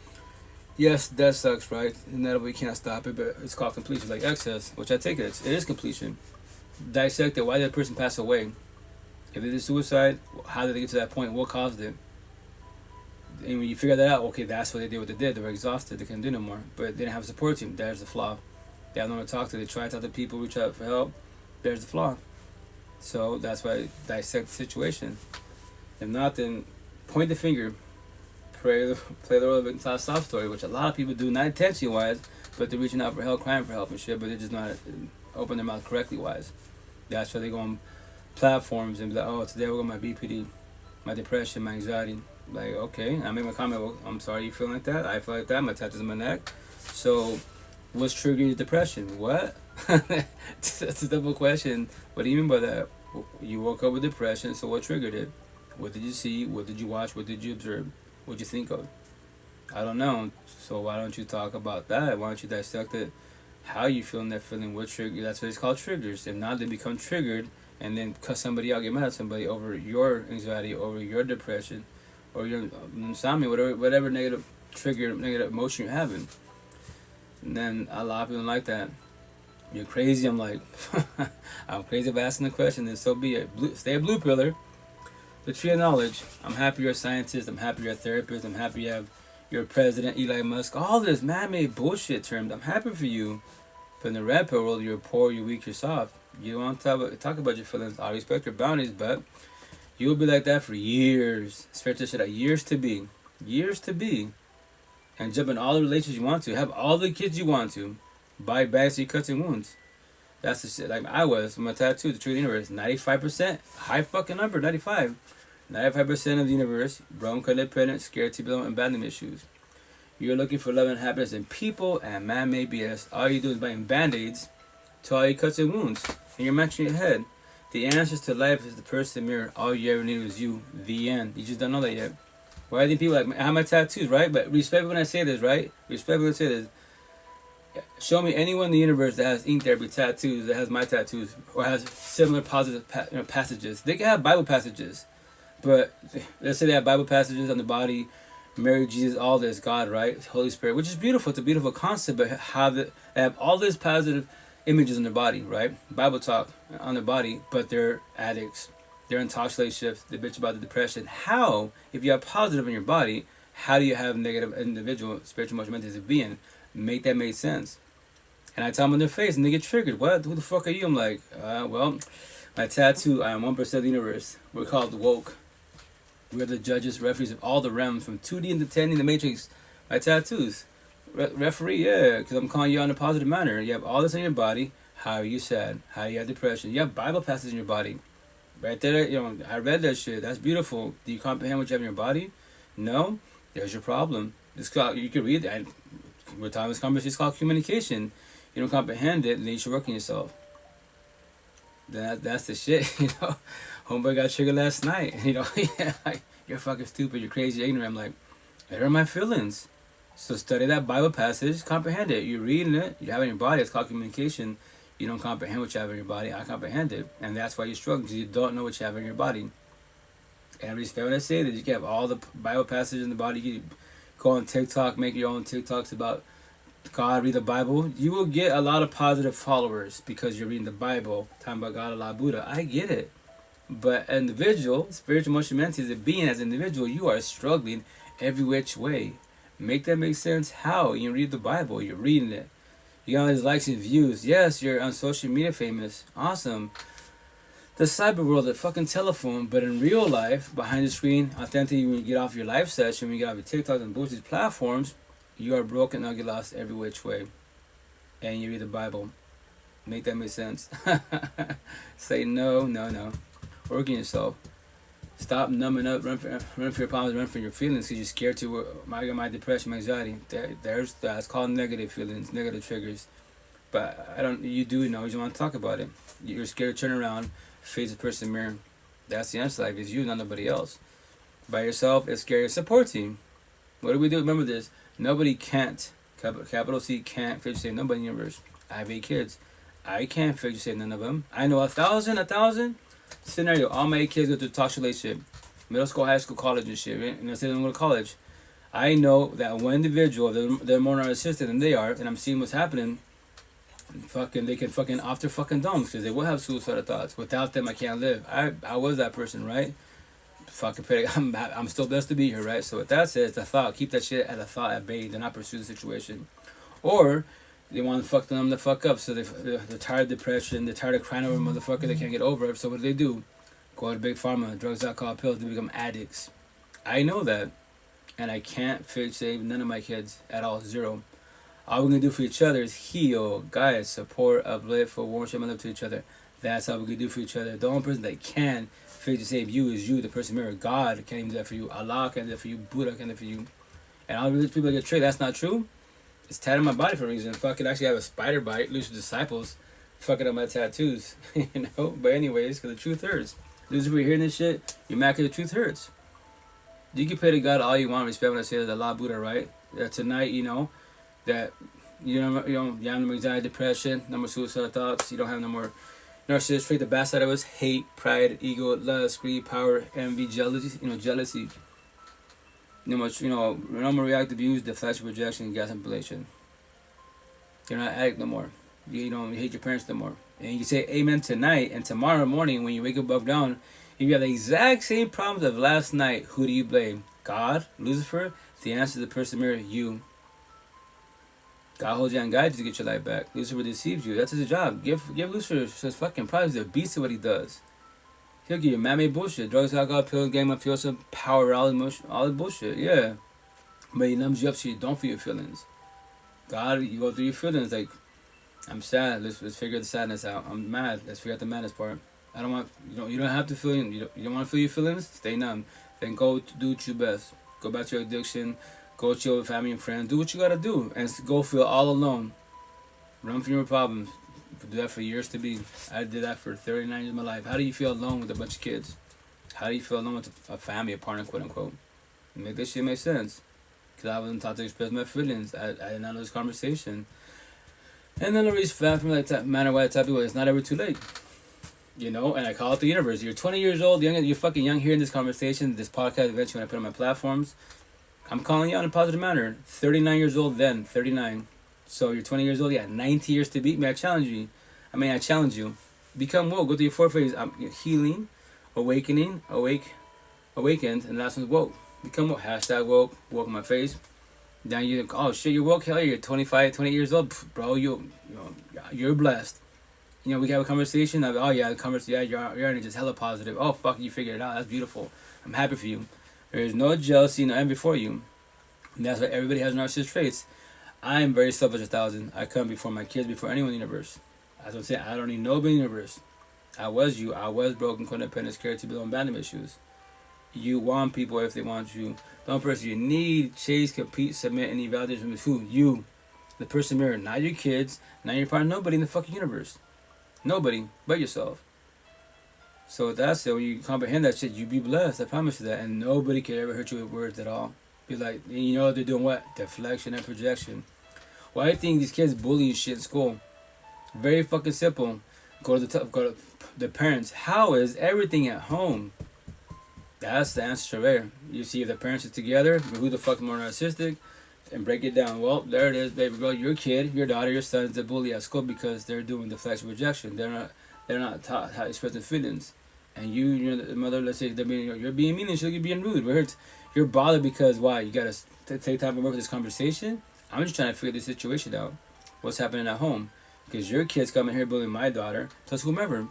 yes, death sucks, right? Inevitable, we can't stop it, but it's called completion, like excess, which I take it is completion. Dissect it. Why did that person pass away? If they did suicide, how did they get to that point? What caused it? And when you figure that out, okay, that's what they did. What they did, they were exhausted. They couldn't do no more. But they didn't have a support team. There's the flaw. They have no one to talk to. They try to talk to people, reach out for help. There's the flaw. So that's why I dissect the situation. If not, then point the finger. Play the role of a soft story, which a lot of people do, not intention wise, but they're reaching out for help, crying for help and shit, but they're just not open their mouth correctly wise. That's why they go on platforms and be like, oh, today we're going to my BPD, my depression, my anxiety. Like, okay, I make my comment, well, I'm sorry you feel like that. I feel like that. My tattoos in my neck. So, what's triggering your depression? What? That's a double question. What do you mean by that? You woke up with depression, so what triggered it? What did you see? What did you watch? What did you observe? What did you think of? I don't know. So why don't you talk about that? Why don't you dissect it? How you feeling that feeling? What trigger? That's what it's called, triggers. If not, they become triggered, and then cuss somebody out, get mad at somebody over your anxiety, over your depression, or your insomnia, whatever negative trigger, negative emotion you're having. And then a lot of people don't like that. You're crazy. I'm like, I'm crazy about asking the question, then so be it. Stay a blue pillar. The tree of knowledge. I'm happy you're a scientist. I'm happy you're a therapist. I'm happy you're president, Elon Musk. All this man-made bullshit terms. I'm happy for you. But in the red pill world, you're poor, you're weak, you're soft. You don't want to talk about your feelings. I respect your boundaries, but you'll be like that for years. Stretch this shit out. Years to be. Years to be. And jump in all the relationships you want to. Have all the kids you want to. Buy bags so you cut and wounds. That's the shit. Like I was with my tattoo, the true universe. 95%. High fucking number, 95. 95% of the universe. Broken codependent, scared to belong, and abandonment issues. You're looking for love and happiness in people and man-made BS. All you do is buying band-aids to all your cuts and wounds. And you're matching your head. The answers to life is the person mirror. All you ever need was you. The end. You just don't know that yet. Why do you think people like I have my tattoos, right? But respect when I say this, right? Respect when I say this. Show me anyone in the universe that has ink therapy tattoos, that has my tattoos, or has similar positive passages. They can have Bible passages, but let's say they have Bible passages on the body, Mary, Jesus, all this, God, right? Holy Spirit, which is beautiful. It's a beautiful concept, but they have all these positive images in their body, right? Bible talk on their body, but they're addicts. They're in toxic relationships. They bitch about the depression. How, if you have positive in your body, how do you have negative individual, spiritual, emotional, mental being? Make that make sense. And I tell them in their face and they get triggered. What? Who the fuck are you? I'm like, well, my tattoo, I am 1% of the universe. We're called woke. We're the judges, referees of all the realms, from 2D into 10D, the Matrix. My tattoos. Referee, yeah, because I'm calling you out in a positive manner. You have all this in your body. How are you sad? How do you have depression? You have Bible passages in your body. Right there, you know, I read that shit. That's beautiful. Do you comprehend what you have in your body? No? There's your problem. It's called, you can read that. We're talking this conversation, it's called communication. You don't comprehend it, then you should work on yourself. That's the shit, you know. Homeboy got triggered last night, you know. Yeah, like, you're fucking stupid, you're crazy, you're ignorant. I'm like, I hurt my feelings. So study that Bible passage, comprehend it. You're reading it, you have it in your body. It's called communication. You don't comprehend what you have in your body. I comprehend it, and that's why you're struggling, because you don't know what you have in your body. And respect when I say that, you can have all the Bible passages in the body. You go on TikTok, make your own TikToks about God, read the Bible. You will get a lot of positive followers because you're reading the Bible, talking about God, Allah, Buddha. I get it. But individual, spiritual, emotional, mental, as a being, as an individual, you are struggling every which way. Make that make sense? How? You read the Bible. You're reading it. You got all these likes and views. Yes, you're on social media famous. Awesome. The cyber world, the fucking telephone, but in real life, behind the screen, authentically, when you get off your live session, when you get off your TikTok and bullshit platforms, you are broken, ugly, lost every which way. And you read the Bible. Make that make sense? Say no. Work on yourself. Stop numbing up, run for your problems, run for your feelings because you're scared to. My depression, my anxiety. That's called negative feelings, negative triggers. But you do know, you don't want to talk about it. You're scared to turn around, face the person in the mirror. That's the answer. Like, it's you, not nobody else. By yourself, it's scary. Support team. What do we do? Remember this. Nobody can't, capital C, can't fix save nobody in the universe. I have 8 kids. I can't fix save none of them. I know 1,000 scenario. All my 8 kids go through a toxic relationship. Middle school, high school, college and shit. Right? And I say they don't go to college. I know that one individual, they're more narcissistic than they are, and I'm seeing what's happening. They can fucking off their fucking domes because they will have suicidal thoughts. Without them, I can't live. I was that person, right? Fucking pray. I'm still blessed to be here, right? So with that said, it's a thought. Keep that shit at a thought at bay. Do not pursue the situation. Or they want to fuck them the fuck up. So they're tired of depression. They're tired of crying over a motherfucker. They can't get over it. So what do? Go to big pharma, drugs, alcohol, pills. They become addicts. I know that. And I can't save none of my kids at all. 0. All we're going to do for each other is heal, guide, support, uplift, forewarn, show love to each other. That's all we can do for each other. The only person that can fix to save you is you, the person mirror. God can't even do that for you. Allah can't do that for you. Buddha can't do that for you. And all these people get tricked. That's not true. It's tied on my body for a reason. Fucking actually have a spider bite, Lucifer's disciples, fucking up my tattoos. You know? But anyways, because the truth hurts. Lucifer, you're hearing this shit, you're mad because the truth hurts. You can pray to God all you want, respect when I say that Allah, Buddha, right? That tonight, you know, that you have no more anxiety, depression, no more suicidal thoughts, you don't have no more narcissist trait. The bad side of us: hate, pride, ego, lust, greed, power, envy, jealousy. Jealousy. No more reactive use, deflection, rejection, gas manipulation. You're not addict no more. You don't hate your parents no more. And you can say amen tonight, and tomorrow morning when you wake up above down, if you have the exact same problems of last night, who do you blame? God, Lucifer? The answer is the person mirror, you. God holds you and guides you to get your life back. Lucifer deceives you. That's his job. Give Lucifer his fucking problems. He's a beast at what he does. He'll give you man-made bullshit. Drugs, alcohol, pills, game of feels, power, all the bullshit. Yeah. But he numbs you up so you don't feel your feelings. God, you go through your feelings like, I'm sad. Let's figure the sadness out. I'm mad. Let's figure out the madness part. I don't want, you don't have to feel, you don't want to feel your feelings? Stay numb. Then go do what you best. Go back to your addiction. Go chill with family and friends. Do what you gotta do. And go feel all alone. Run from your problems. Do that for years to be. I did that for 39 years of my life. How do you feel alone with a bunch of kids? How do you feel alone with a family, a partner, quote unquote? Make this shit make sense. Because I wasn't taught to express my feelings. I did not know this conversation. And then I reached back from that manner why I tell people it's not ever too late. And I call it the universe. You're 20 years old, you're fucking young hearing this conversation, this podcast eventually when I put it on my platforms. I'm calling you out in a positive manner. 39 years old then, 39. So you're 20 years old, 90 years to beat me. I challenge you. Become woke. Go through your 4 phases. Healing, awakening, awakened, and the last one's woke. Become woke. Hashtag woke. Woke in my face. Then you, oh shit, you're woke. Hell yeah, you're 25, 20 years old. Pff, bro, you're blessed. We have a conversation of, you're just hella positive. Oh, fuck, you figured it out. That's beautiful. I'm happy for you. There is no jealousy, no envy for you. And that's why everybody has narcissist traits. I am very selfish 1,000. I come before my kids, before anyone in the universe. As I'm saying, I don't need nobody in the universe. I was you. I was broken, codependent, scared to build abandonment issues. You want people if they want you. The only person you need, chase, compete, submit, and evaluate from is who? You. The person mirror. Not your kids, not your partner, nobody in the fucking universe. Nobody but yourself. So with that said, when you comprehend that shit, you be blessed. I promise you that. And nobody can ever hurt you with words at all. Be like, they're doing what? Deflection and projection. Why do you think these kids bullying shit in school? Very fucking simple. Go to the parents. How is everything at home? That's the answer right there. You see if the parents are together, who the fuck is more narcissistic, and break it down. Well, there it is, baby girl. Your kid, your daughter, your son is the bully at school because they're doing deflection projection. They're not taught how to express their feelings. And you're the mother. Let's say you're being mean and you're being rude. You're bothered because why? You gotta take time to work with this conversation. I'm just trying to figure this situation out. What's happening at home? Because your kids coming here bullying my daughter, plus whomever.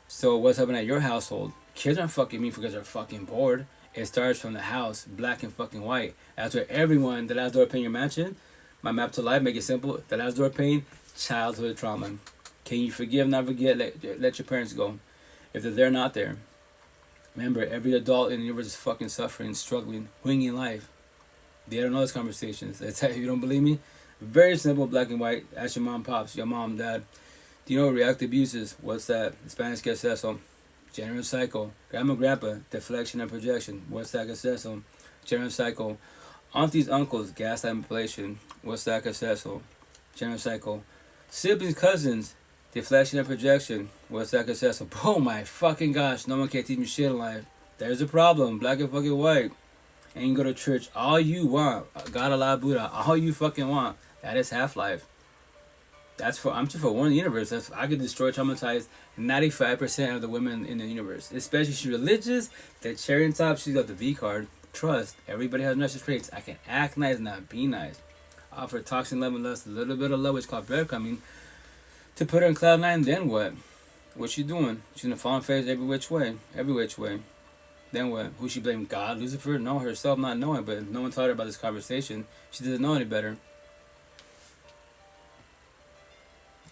So what's happening at your household? Kids aren't fucking me because they're fucking bored. It starts from the house, black and fucking white. That's where everyone, the last door pane your mansion, my map to life, make it simple. The last door pane, childhood trauma. Can you forgive, not forget, let your parents go. If they're there, not there. Remember, every adult in the universe is fucking suffering, struggling, winging life. They don't know those conversations. They tell you, you don't believe me? Very simple, black and white. Ask your mom, pops, your mom, dad. Do you know what reactive abuse is? What's that? Spanish que es eso? General cycle. Grandma, grandpa, deflection and projection. What's that que es eso? General cycle. Aunties, uncles, gaslight manipulation. What's that que es eso? General cycle. Siblings, cousins, deflection and projection. What's that que es eso? Oh my fucking gosh, no one can teach me shit in life. There's a problem, black and fucking white. And you can go to church all you want. God, Allah, Buddha, all you fucking want. That is half-life. I'm just for one in the universe. I could destroy, traumatize 95% of the women in the universe. Especially if she's religious, the cherry on top, she's got the V card. Trust. Everybody has narcissistic traits. I can act nice, not be nice. Offer toxic love and lust, a little bit of love, which is called breadcrumbing, to put her in cloud nine. Then what? What's she doing? She's gonna fall on face every which way. Every which way. Then what? Who she blame? God, Lucifer? No, herself not knowing, but no one taught her about this conversation. She doesn't know any better.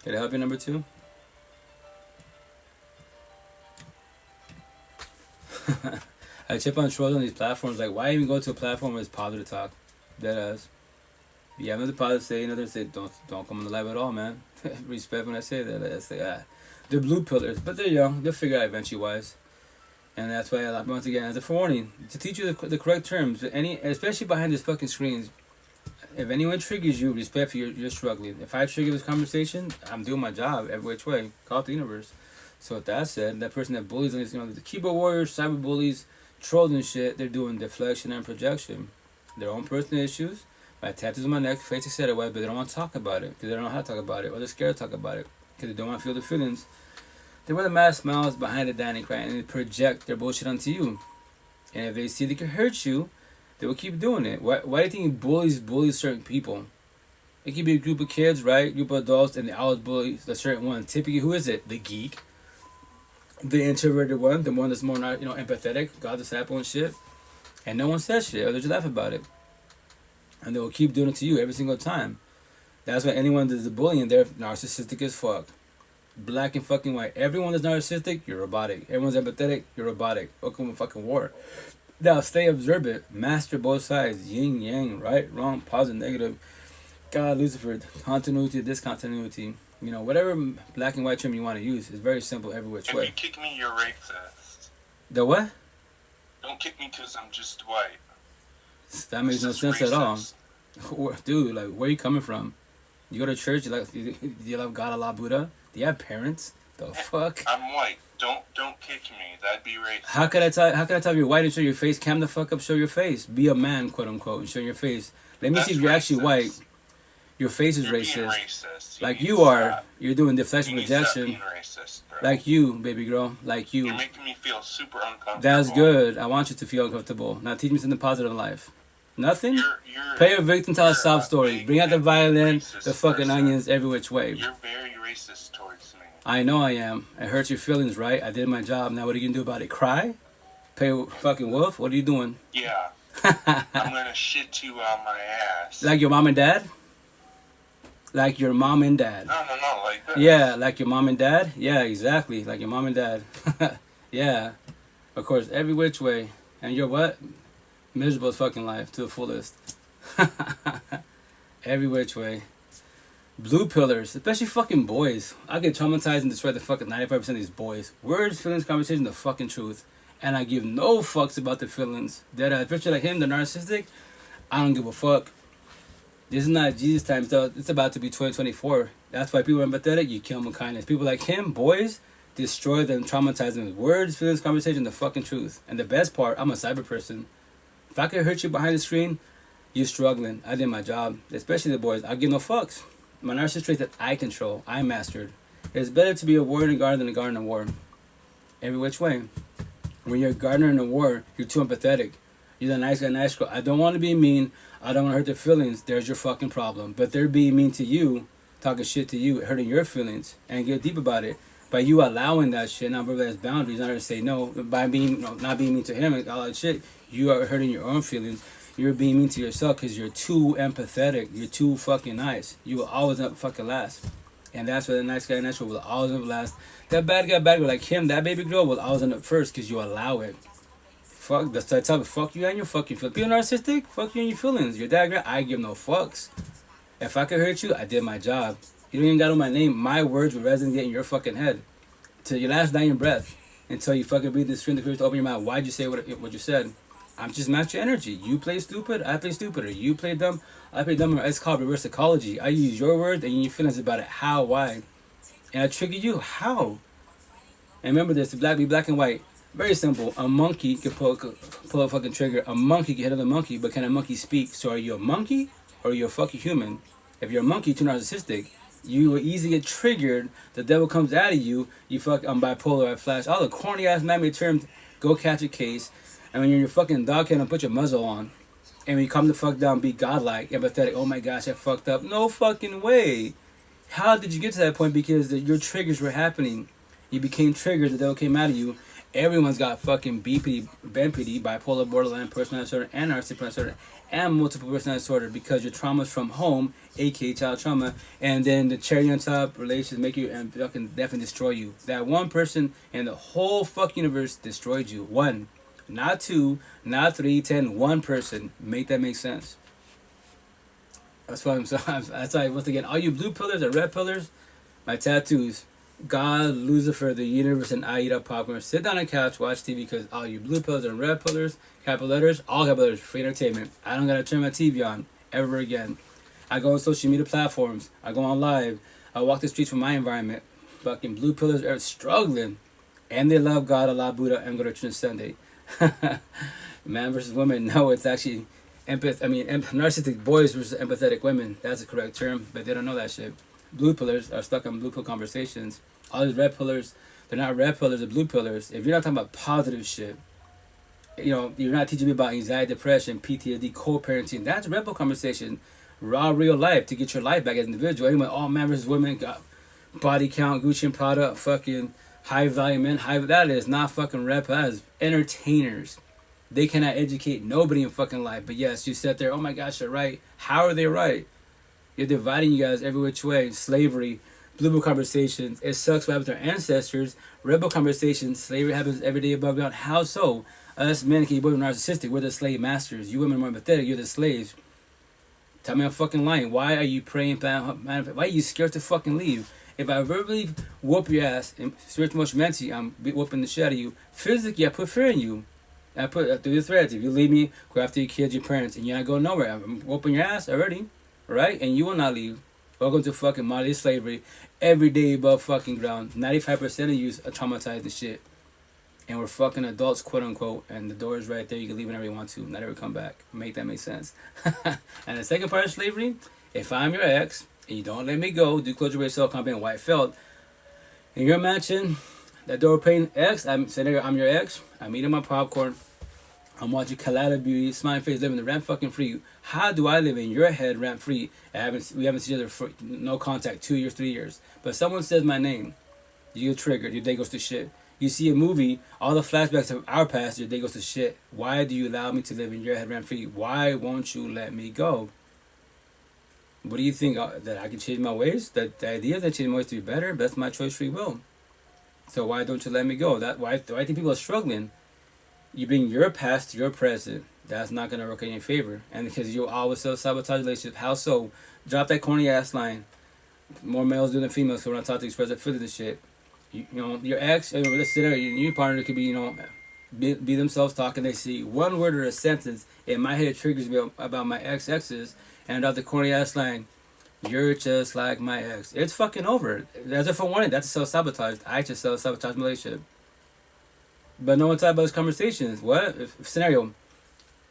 Can I help you, number 2? I chip on trolls on these platforms. Like, why even go to a platform where it's positive talk? Deadass. You have nothing positive to say, nothing to say. Don't come on the live at all, man. Respect when I say that. That's like, they're blue pillars, but they're young. They'll figure out eventually, wise. And that's why, once again, as a forewarning, to teach you the correct terms, especially behind these fucking screens. If anyone triggers you, respect for you're struggling. If I trigger this conversation, I'm doing my job every which way. Call it the universe. So with that said, that person that bullies, the keyboard warriors, cyber bullies, trolls and shit, they're doing deflection and projection. Their own personal issues. My tattoos on my neck, face, etc. But they don't want to talk about it because they don't know how to talk about it, or they're scared to talk about it because they don't want to feel the feelings. They wear the mask smiles behind the dining cry and they project their bullshit onto you. And if they see they can hurt you, they will keep doing it. Why do you think bullies certain people? It could be a group of kids, right? Group of adults, and they always bully a certain one. Typically, who is it? The geek. The introverted one. The one that's more not, empathetic. God disciple and shit. And no one says shit, or they just laugh about it. And they will keep doing it to you every single time. That's why anyone that does the bullying, they're narcissistic as fuck. Black and fucking white. Everyone that's narcissistic, you're robotic. Everyone's empathetic, you're robotic. Welcome to fucking war. Now, stay observant. Master both sides. Yin, yang, right, wrong, positive, negative. God, Lucifer, continuity, discontinuity. Whatever black and white term you want to use. It's very simple every which way. If you kick me, you're racist. The what? Don't kick me because I'm just white. That makes no sense at all. Dude, like, where are you coming from? You go to church, you love God, Allah, Buddha? Do you have parents? The fuck? I'm white. Don't kick me. That'd be racist. How could I tell you're white and show your face? Cam the fuck up, show your face. Be a man, quote unquote, and show your face. Let me see if you're actually white. Your face is racist. Like you are. You're doing deflection projection. Racist, like you, baby girl. Like you. You're making me feel super uncomfortable. That's good. I want you to feel uncomfortable. Now teach me something positive in life. Nothing? You're Play a victim, tell a sob story. Bring out the violin, the fucking onions, every which way. You're very racist towards me. I know I am. It hurts your feelings, right? I did my job. Now what are you gonna do about it? Cry? Play a fucking wolf? What are you doing? Yeah. I'm gonna shit you on my ass. Like your mom and dad? Like your mom and dad. No, like that. Yeah, like your mom and dad? Yeah, exactly. Like your mom and dad. Yeah. Of course, every which way. And you're what? Miserable as fucking life to the fullest. Every which way. Blue pillars, especially fucking boys. I get traumatized and destroy the fucking 95% of these boys. Words, feelings, conversation, the fucking truth. And I give no fucks about the feelings. That especially like him, the narcissistic, I don't give a fuck. This is not Jesus time, so it's about to be 2024. That's why people are empathetic, you kill them with kindness. People like him, boys, destroy them, traumatize them with words, feelings, conversation, the fucking truth. And the best part, I'm a cyber person. If I could hurt you behind the screen, you're struggling. I did my job. Especially the boys. I give no fucks. My narcissist trait that I control, I mastered. It's better to be a warrior in a garden than a gardener in a war. Every which way. When you're a gardener in a war, you're too empathetic. You're the nice guy, nice girl. I don't want to be mean. I don't want to hurt their feelings. There's your fucking problem. But they're being mean to you, talking shit to you, hurting your feelings, and get deep about it. By you allowing that shit, not verbalize boundaries, not to say no, by being not being mean to him and all that shit, you are hurting your own feelings. You're being mean to yourself because you're too empathetic. You're too fucking nice. You will always not fucking last. And that's where the nice guy, nice girl will always end up last. That bad guy, bad girl, like him, that baby girl will always end up first because you allow it. Fuck, that's the type of fuck you and your fucking feelings. Being narcissistic, fuck you and your feelings. You're that girl, I give no fucks. If I could hurt you, I did my job. You don't even got on my name. My words will resonate in your fucking head. Till your last dying breath. Until you fucking breathe the strength of courage to open your mouth. Why'd you say what you said? I'm just match your energy. You play stupid, I play stupid. Or you play dumb, I play dumb. It's called reverse psychology. I use your words and your feelings about it. How, why? And I trigger you. How? And remember this, be black and white. Very simple. A monkey can pull a fucking trigger. A monkey can hit another monkey, but can a monkey speak? So are you a monkey or are you a fucking human? If you're a monkey, too narcissistic, you will easily get triggered. The devil comes out of you. You fuck, I'm bipolar, I flash. All the corny ass man-made terms, go catch a case. And when you're in your fucking dog kennel, put your muzzle on. And when you come the fuck down, be godlike, empathetic. Oh my gosh, I fucked up. No fucking way. How did you get to that point? Because your triggers were happening. You became triggered. The devil came out of you. Everyone's got fucking BPD, bipolar, borderline, personality disorder, and narcissistic personality disorder, and multiple personality disorder because your trauma's from home, aka child trauma, and then the cherry on top relations make you and fucking definitely destroy you. That one person in the whole fuck universe destroyed you. One. Not 2, not 3, 10, one person. Make that make sense. That's why that's why, once again, all you blue pillars and red pillars, my tattoos. God, Lucifer, the universe, and I eat up popcorn. Sit down on the couch, watch TV, because all you blue pillars and red pillars, capital letters, all capital letters, free entertainment. I don't gotta turn my TV on ever again. I go on social media platforms. I go on live. I walk the streets from my environment. Fucking blue pillars are struggling. And they love God, Allah, Buddha, and go to church Sunday. Man versus woman. No, it's actually narcissistic boys versus empathetic women. That's the correct term, but they don't know that shit. Blue pillars are stuck on blue pill conversations. All these red pillars, they're not red pillars, they're blue pillars. If you're not talking about positive shit, you're not teaching me about anxiety, depression, PTSD, co-parenting. That's red pill conversation. Raw, real life to get your life back as an individual. Anyway, all man versus women got body count, Gucci and Prada, fucking high value men. That is not fucking red pill. That is entertainers. They cannot educate nobody in fucking life. But yes, you sit there, oh my gosh, they're right. How are they right? You're dividing you guys every which way. Slavery, blue pill conversations. It sucks what happened to our ancestors. Red pill conversations. Slavery happens every day above ground. How so? Us men can be both narcissistic. We're the slave masters. You women are more empathetic. You're the slaves. Tell me I'm fucking lying. Why are you praying? Why are you scared to fucking leave? If I verbally whoop your ass, and spiritual, emotional, mentally, I'm whooping the shit out of you. Physically, I put fear in you. I put through the threats. If you leave me, go after your kids, your parents, and you're not going nowhere. I'm whooping your ass already. Right? And you will not leave. Welcome to fucking modern slavery. Every day above fucking ground. 95% of you are traumatized and shit. And we're fucking adults, quote unquote. And the door is right there. You can leave whenever you want to. Not ever come back. Make that make sense. And the second part of slavery, if I'm your ex, and you don't let me go, do closure rate self-confident, white felt, in your mansion, that door paying ex, I'm sitting there, I'm your ex, I'm eating my popcorn, I'm watching Collada Beauty, smiling face, living the rent fucking free. How do I live in your head rent free? We haven't seen each other for no contact, 2 years, 3 years. But someone says my name, you get triggered, your day goes to shit. You see a movie, all the flashbacks of our past, your day goes to shit. Why do you allow me to live in your head rent free? Why won't you let me go? What do you think? That I can change my ways? That the idea that changing my ways to be better, that's my choice, free will. So why don't you let me go? Why do I think people are struggling? You bring your past to your present. That's not going to work in your favor. And because you'll always self-sabotage relationships. How so? Drop that corny ass line. More males do than females. So when I talk to express their feelings and shit. Your ex, let's sit there, your new partner could be, be themselves talking. They see one word or a sentence. In my head, it triggers me about my exes. And I drop the corny ass line. You're just like my ex. It's fucking over. That's a forewarning. That's a self-sabotage. I just self-sabotage my relationship. But no one talks about those conversations. What? Scenario.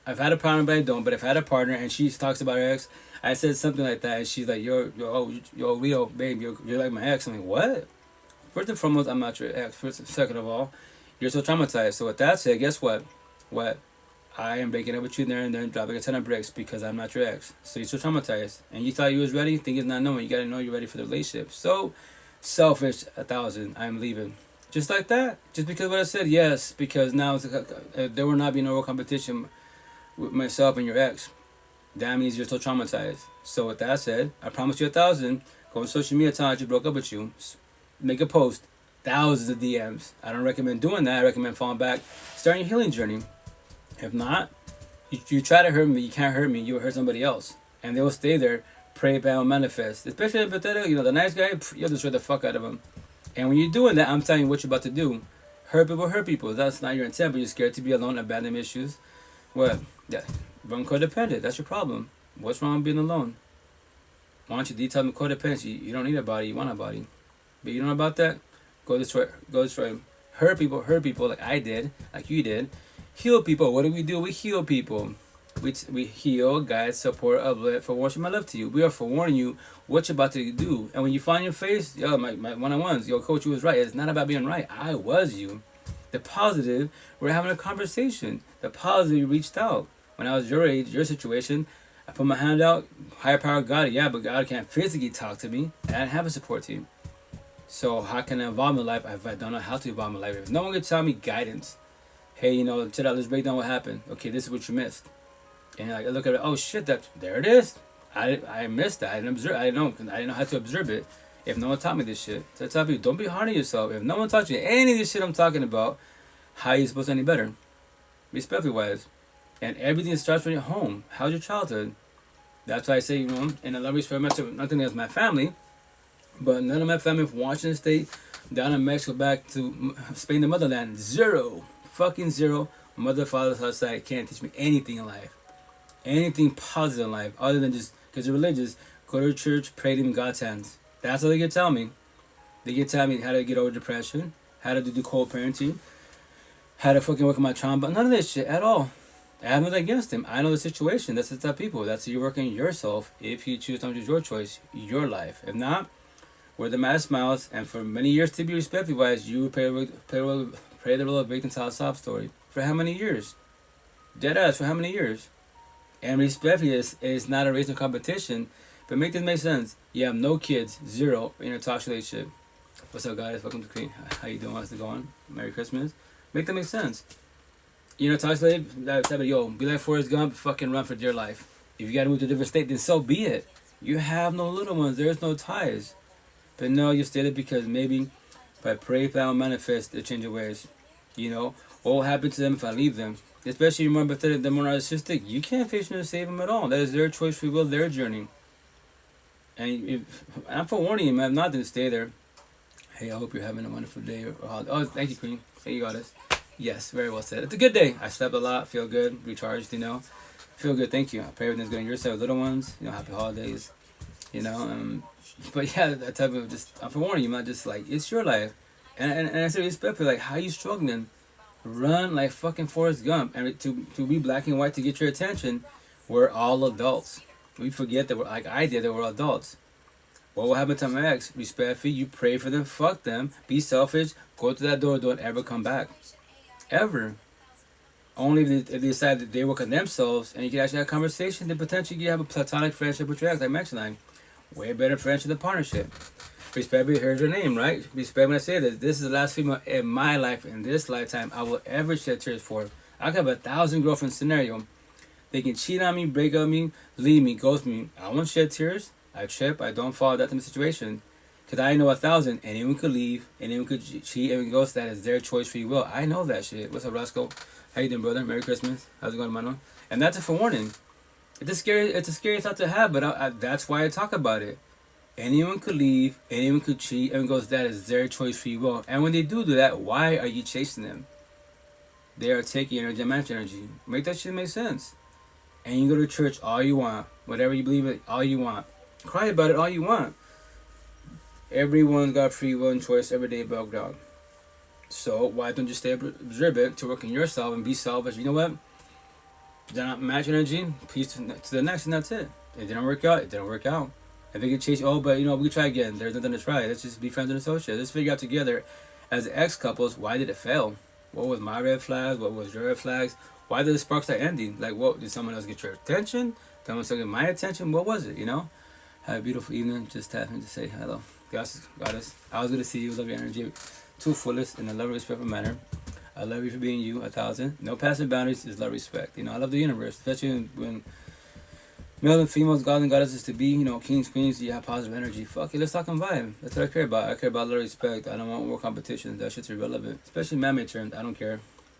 I've had a partner, but I don't. But I've had a partner, and she talks about her ex. I said something like that, and she's like, yo, Leo, babe, you're like my ex. I'm like, what? First and foremost, I'm not your ex. Second of all, you're so traumatized. So with that said, guess what? I am breaking up with you there and then dropping a ton of bricks because I'm not your ex. So you're so traumatized. And you thought you was ready, think it's not knowing. You gotta know you're ready for the relationship. So selfish, 1,000. I'm leaving. Just like that. Just because what I said, yes. Because now there will not be no real competition with myself and your ex. That means you're still traumatized. So with that said, I promise you 1,000. Go on social media, tell you broke up with you. Make a post. Thousands of DMs. I don't recommend doing that. I recommend falling back, starting your healing journey. If not, you try to hurt me, you can't hurt me, you will hurt somebody else. And they will stay there, pray, battle, manifest. Especially empathetic, the nice guy, you'll destroy the fuck out of him. And when you're doing that, I'm telling you what you're about to do. Hurt people. That's not your intent, but you're scared to be alone, abandon issues. What? Yeah. Broken codependent, that's your problem. What's wrong with being alone? Why don't you detail me codependency? You don't need a body, you want a body. But you don't know about that? Go destroy him. Hurt people like I did, like you did. Heal people. What do? We heal people. We heal, guide, support, uplift, forewarn my love to you. We are forewarning you what you're about to do. And when you find your face, my one-on-ones, coach, you was right. It's not about being right. I was you. The positive, we're having a conversation. The positive, you reached out. When I was your age, your situation, I put my hand out, higher power God, but God can't physically talk to me. And I didn't have a support team. So how can I evolve my life if I don't know how to evolve my life? If no one can tell me guidance, hey, check out, let's break down what happened. Okay, this is what you missed. And I look at it, oh shit, there it is. I missed that. I didn't know how to observe it. If no one taught me this shit. So I tell people, don't be hard on yourself. If no one taught you any of this shit I'm talking about, how are you supposed to any better? Respectfully wise. And everything starts from your home. How's your childhood? That's why I say, in a love respect matter, nothing against my family, but none of my family from Washington State, down in Mexico, back to Spain, the motherland, zero. Fucking zero. Mother, father, outside can't teach me anything in life. Anything positive in life, other than just, because they're religious, go to church, pray to him in God's hands. That's all they can tell me. They can tell me how to get over depression, how to do co-parenting, how to fucking work on my trauma, but none of this shit at all. I have nothing against him. I know the situation. That's the type of people. That's you working yourself. If you choose to choose your choice, your life. If not, wear the mask smiles, and for many years to be respectful wise, you play the role of victim tell a sob story. For how many years? Dead ass, for how many years? And respectfully is not a race of competition, but make this make sense. You have no kids, zero in a toxic relationship. What's up, guys? Welcome to Queen. How you doing? How's it going? Merry Christmas. Make that make sense. Toxic relationship, be like Forrest Gump, fucking run for dear life. If you gotta move to a different state, then so be it. You have no little ones. There's no ties. But no, you stayed it because maybe if I pray, if I don't manifest, they change their ways. What will happen to them if I leave them? Especially if you're more empathetic than more narcissistic, you can't face them to save them at all. That is their choice, free will, their journey. And I'm forewarning you, man, not to stay there. Hey, I hope you're having a wonderful day. Oh, thank you, Queen. Hey, you got us. Yes, very well said. It's a good day. I slept a lot, feel good, recharged, Feel good, thank you. I pray everything's good on your side with little ones. Happy holidays. But yeah, that type of I'm forewarning you, man, just like, it's your life. And I say respectfully, like, how you struggling? Run like fucking Forrest Gump. And to be black and white to get your attention, we're all adults. We forget that we're, like I did, that we're adults. What will happen to my ex? Respectfully, you pray for them, fuck them, be selfish, go to that door, don't ever come back. Ever. Only if they decide that they work on themselves and you can actually have a conversation, then potentially you have a platonic friendship with your ex, like mentioned. Way better friendship than partnership. Respectfully, here's your name, right? Respect when I say this. This is the last female in my life, in this lifetime, I will ever shed tears for. I could have 1,000 girlfriends scenario. They can cheat on me, break up me, leave me, ghost me. I won't shed tears. I trip. I don't fall that type of situation. Because I know 1,000. Anyone could leave. Anyone could cheat. Anyone could ghost. That is their choice, free will. I know that shit. What's up, Roscoe? How you doing, brother? Merry Christmas. How's it going, Mano? And that's a forewarning. It's a scary thought to have, but that's why I talk about it. Anyone could leave. Anyone could cheat. Anyone goes, that is their choice, free will. And when they do that, why are you chasing them? They are taking energy, match energy. Make that shit make sense. And you go to church all you want. Whatever you believe in, all you want. Cry about it all you want. Everyone's got free will and choice every day above ground. So why don't you stay observant to work on yourself and be selfish? You know what? Did not match energy, peace to the next, and that's it. It didn't work out. It didn't work out. If they can chase, but we can try again. There's nothing to try. Let's just be friends and associates. Let's figure out together as ex-couples, why did it fail? What was my red flags? What was your red flags? Why did the sparks start ending? Like, what, did someone else get your attention? Did someone else get my attention? What was it, you know? Have a beautiful evening. Just tapping to say hello. Goddess, I was good to see you. Love your energy to fullest in a love, respectful manner. I love you for being you, 1,000. No passing boundaries is love, respect. You know, I love the universe, especially when male and females, gods and goddesses to be, you know, kings, queens, you have positive energy. Fuck it, let's talk and vibe. That's what I care about. I care about love, respect. I don't want more competitions. That shit's irrelevant. Especially man-made terms. I don't care.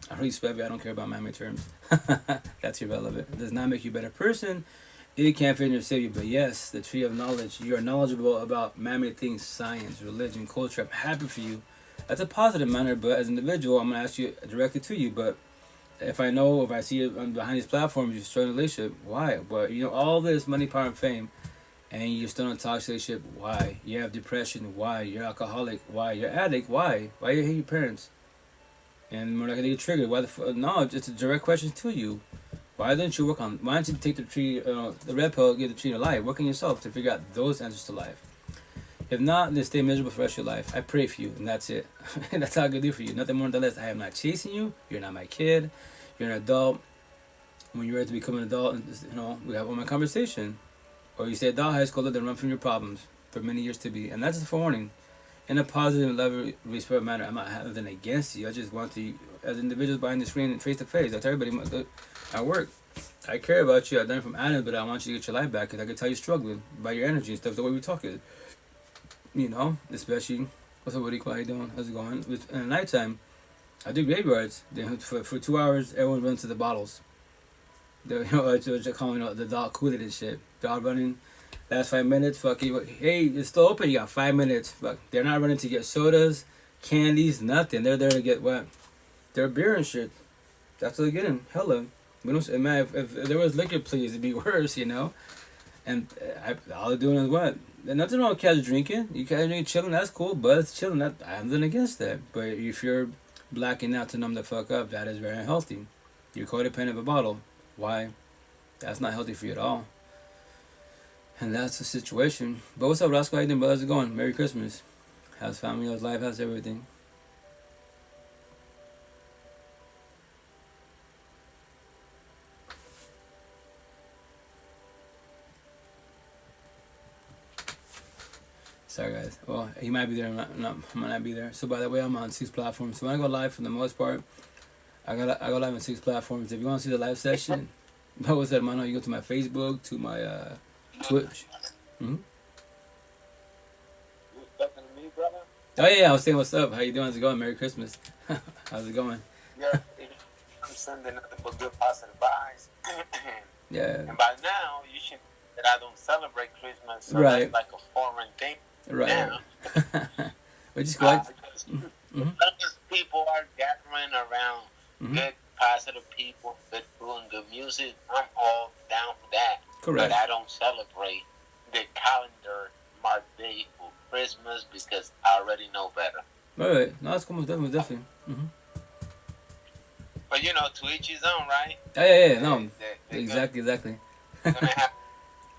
I respect you. I don't care about man-made terms. That's irrelevant. It does not make you a better person. It can't fit in your savior. But yes, the tree of knowledge. You are knowledgeable about man-made things, science, religion, culture. I'm happy for you. That's a positive manner, but as an individual, I'm going to ask you directly to you, but if I know, if I see it behind these platforms, you're still in a relationship, why? But, you know, all this money, power, and fame, and you're still in a toxic relationship, why? You have depression, why? You're alcoholic, why? You're addict, why? Why you hate your parents? And we're not going to get triggered. Why the fuck? No, it's a direct question to you. Why don't you why don't you take the tree, the red pill, get the tree to life? Work on yourself to figure out those answers to life. If not, then stay miserable for the rest of your life. I pray for you, and that's it. That's all I can do for you. Nothing more than less. I am not chasing you. You're not my kid. You're an adult. When you're ready to become an adult, you know, we have one conversation. Or you stay adult high school, then run from your problems for many years to be. And that's just a forewarning. In a positive, loving, respectful manner, I'm not having anything against you. I just want to, as individuals behind the screen and face to face, that's everybody at work. I care about you. I've done it from Adam, but I want you to get your life back because I can tell you're struggling by your energy and stuff, the way we talk it. You know, especially, what's up, Likee? How you doing? How's it going? In the nighttime, I do graveyards. For 2 hours, everyone runs to the bottles. They're, you know, just calling the dog Kool-Aid and shit. Dog running, last 5 minutes, fuck you. Hey, it's still open, you got 5 minutes. Fuck, they're not running to get sodas, candies, nothing. They're there to get what? Their beer and shit. That's what they're getting. Hella. We don't, man, if there was liquor, please, it'd be worse, you know? And all they're doing is what? There's nothing wrong with casual drinking. You casual drinking, chilling, that's cool, but it's chilling. I have nothing against that. But if you're blacking out to numb the fuck up, that is very unhealthy. You're codependent of a bottle. Why? That's not healthy for you at all. And that's the situation. But what's up, Roscoe? How you doing, brother? How's it going? Merry Christmas. How's family? How's life? How's everything? Sorry, guys. Well, he might be there. Might not be there. So by the way, I'm on 6 platforms. So when I go live, for the most part, I go live on 6 platforms. If you want to see the live session, what's that, Mano? You go to my Facebook, to my Twitch. Mm-hmm. You talking to me, brother? Oh yeah, I was saying what's up. How you doing? How's it going? Merry Christmas. How's it going? Yeah, I'm sending nothing but good positive vibes. Yeah. And by now, you should that I don't celebrate Christmas, so right. That's like a foreign thing. Right. Now. Which is good. As long as people are gathering around good, positive people, good food and good music, I'm all down for that. Correct. But I don't celebrate the calendar marked day for Christmas because I already know better. Right. No, that's cool. Definitely. But you know, to each his own, right? Oh, yeah. No. Exactly. Gonna have to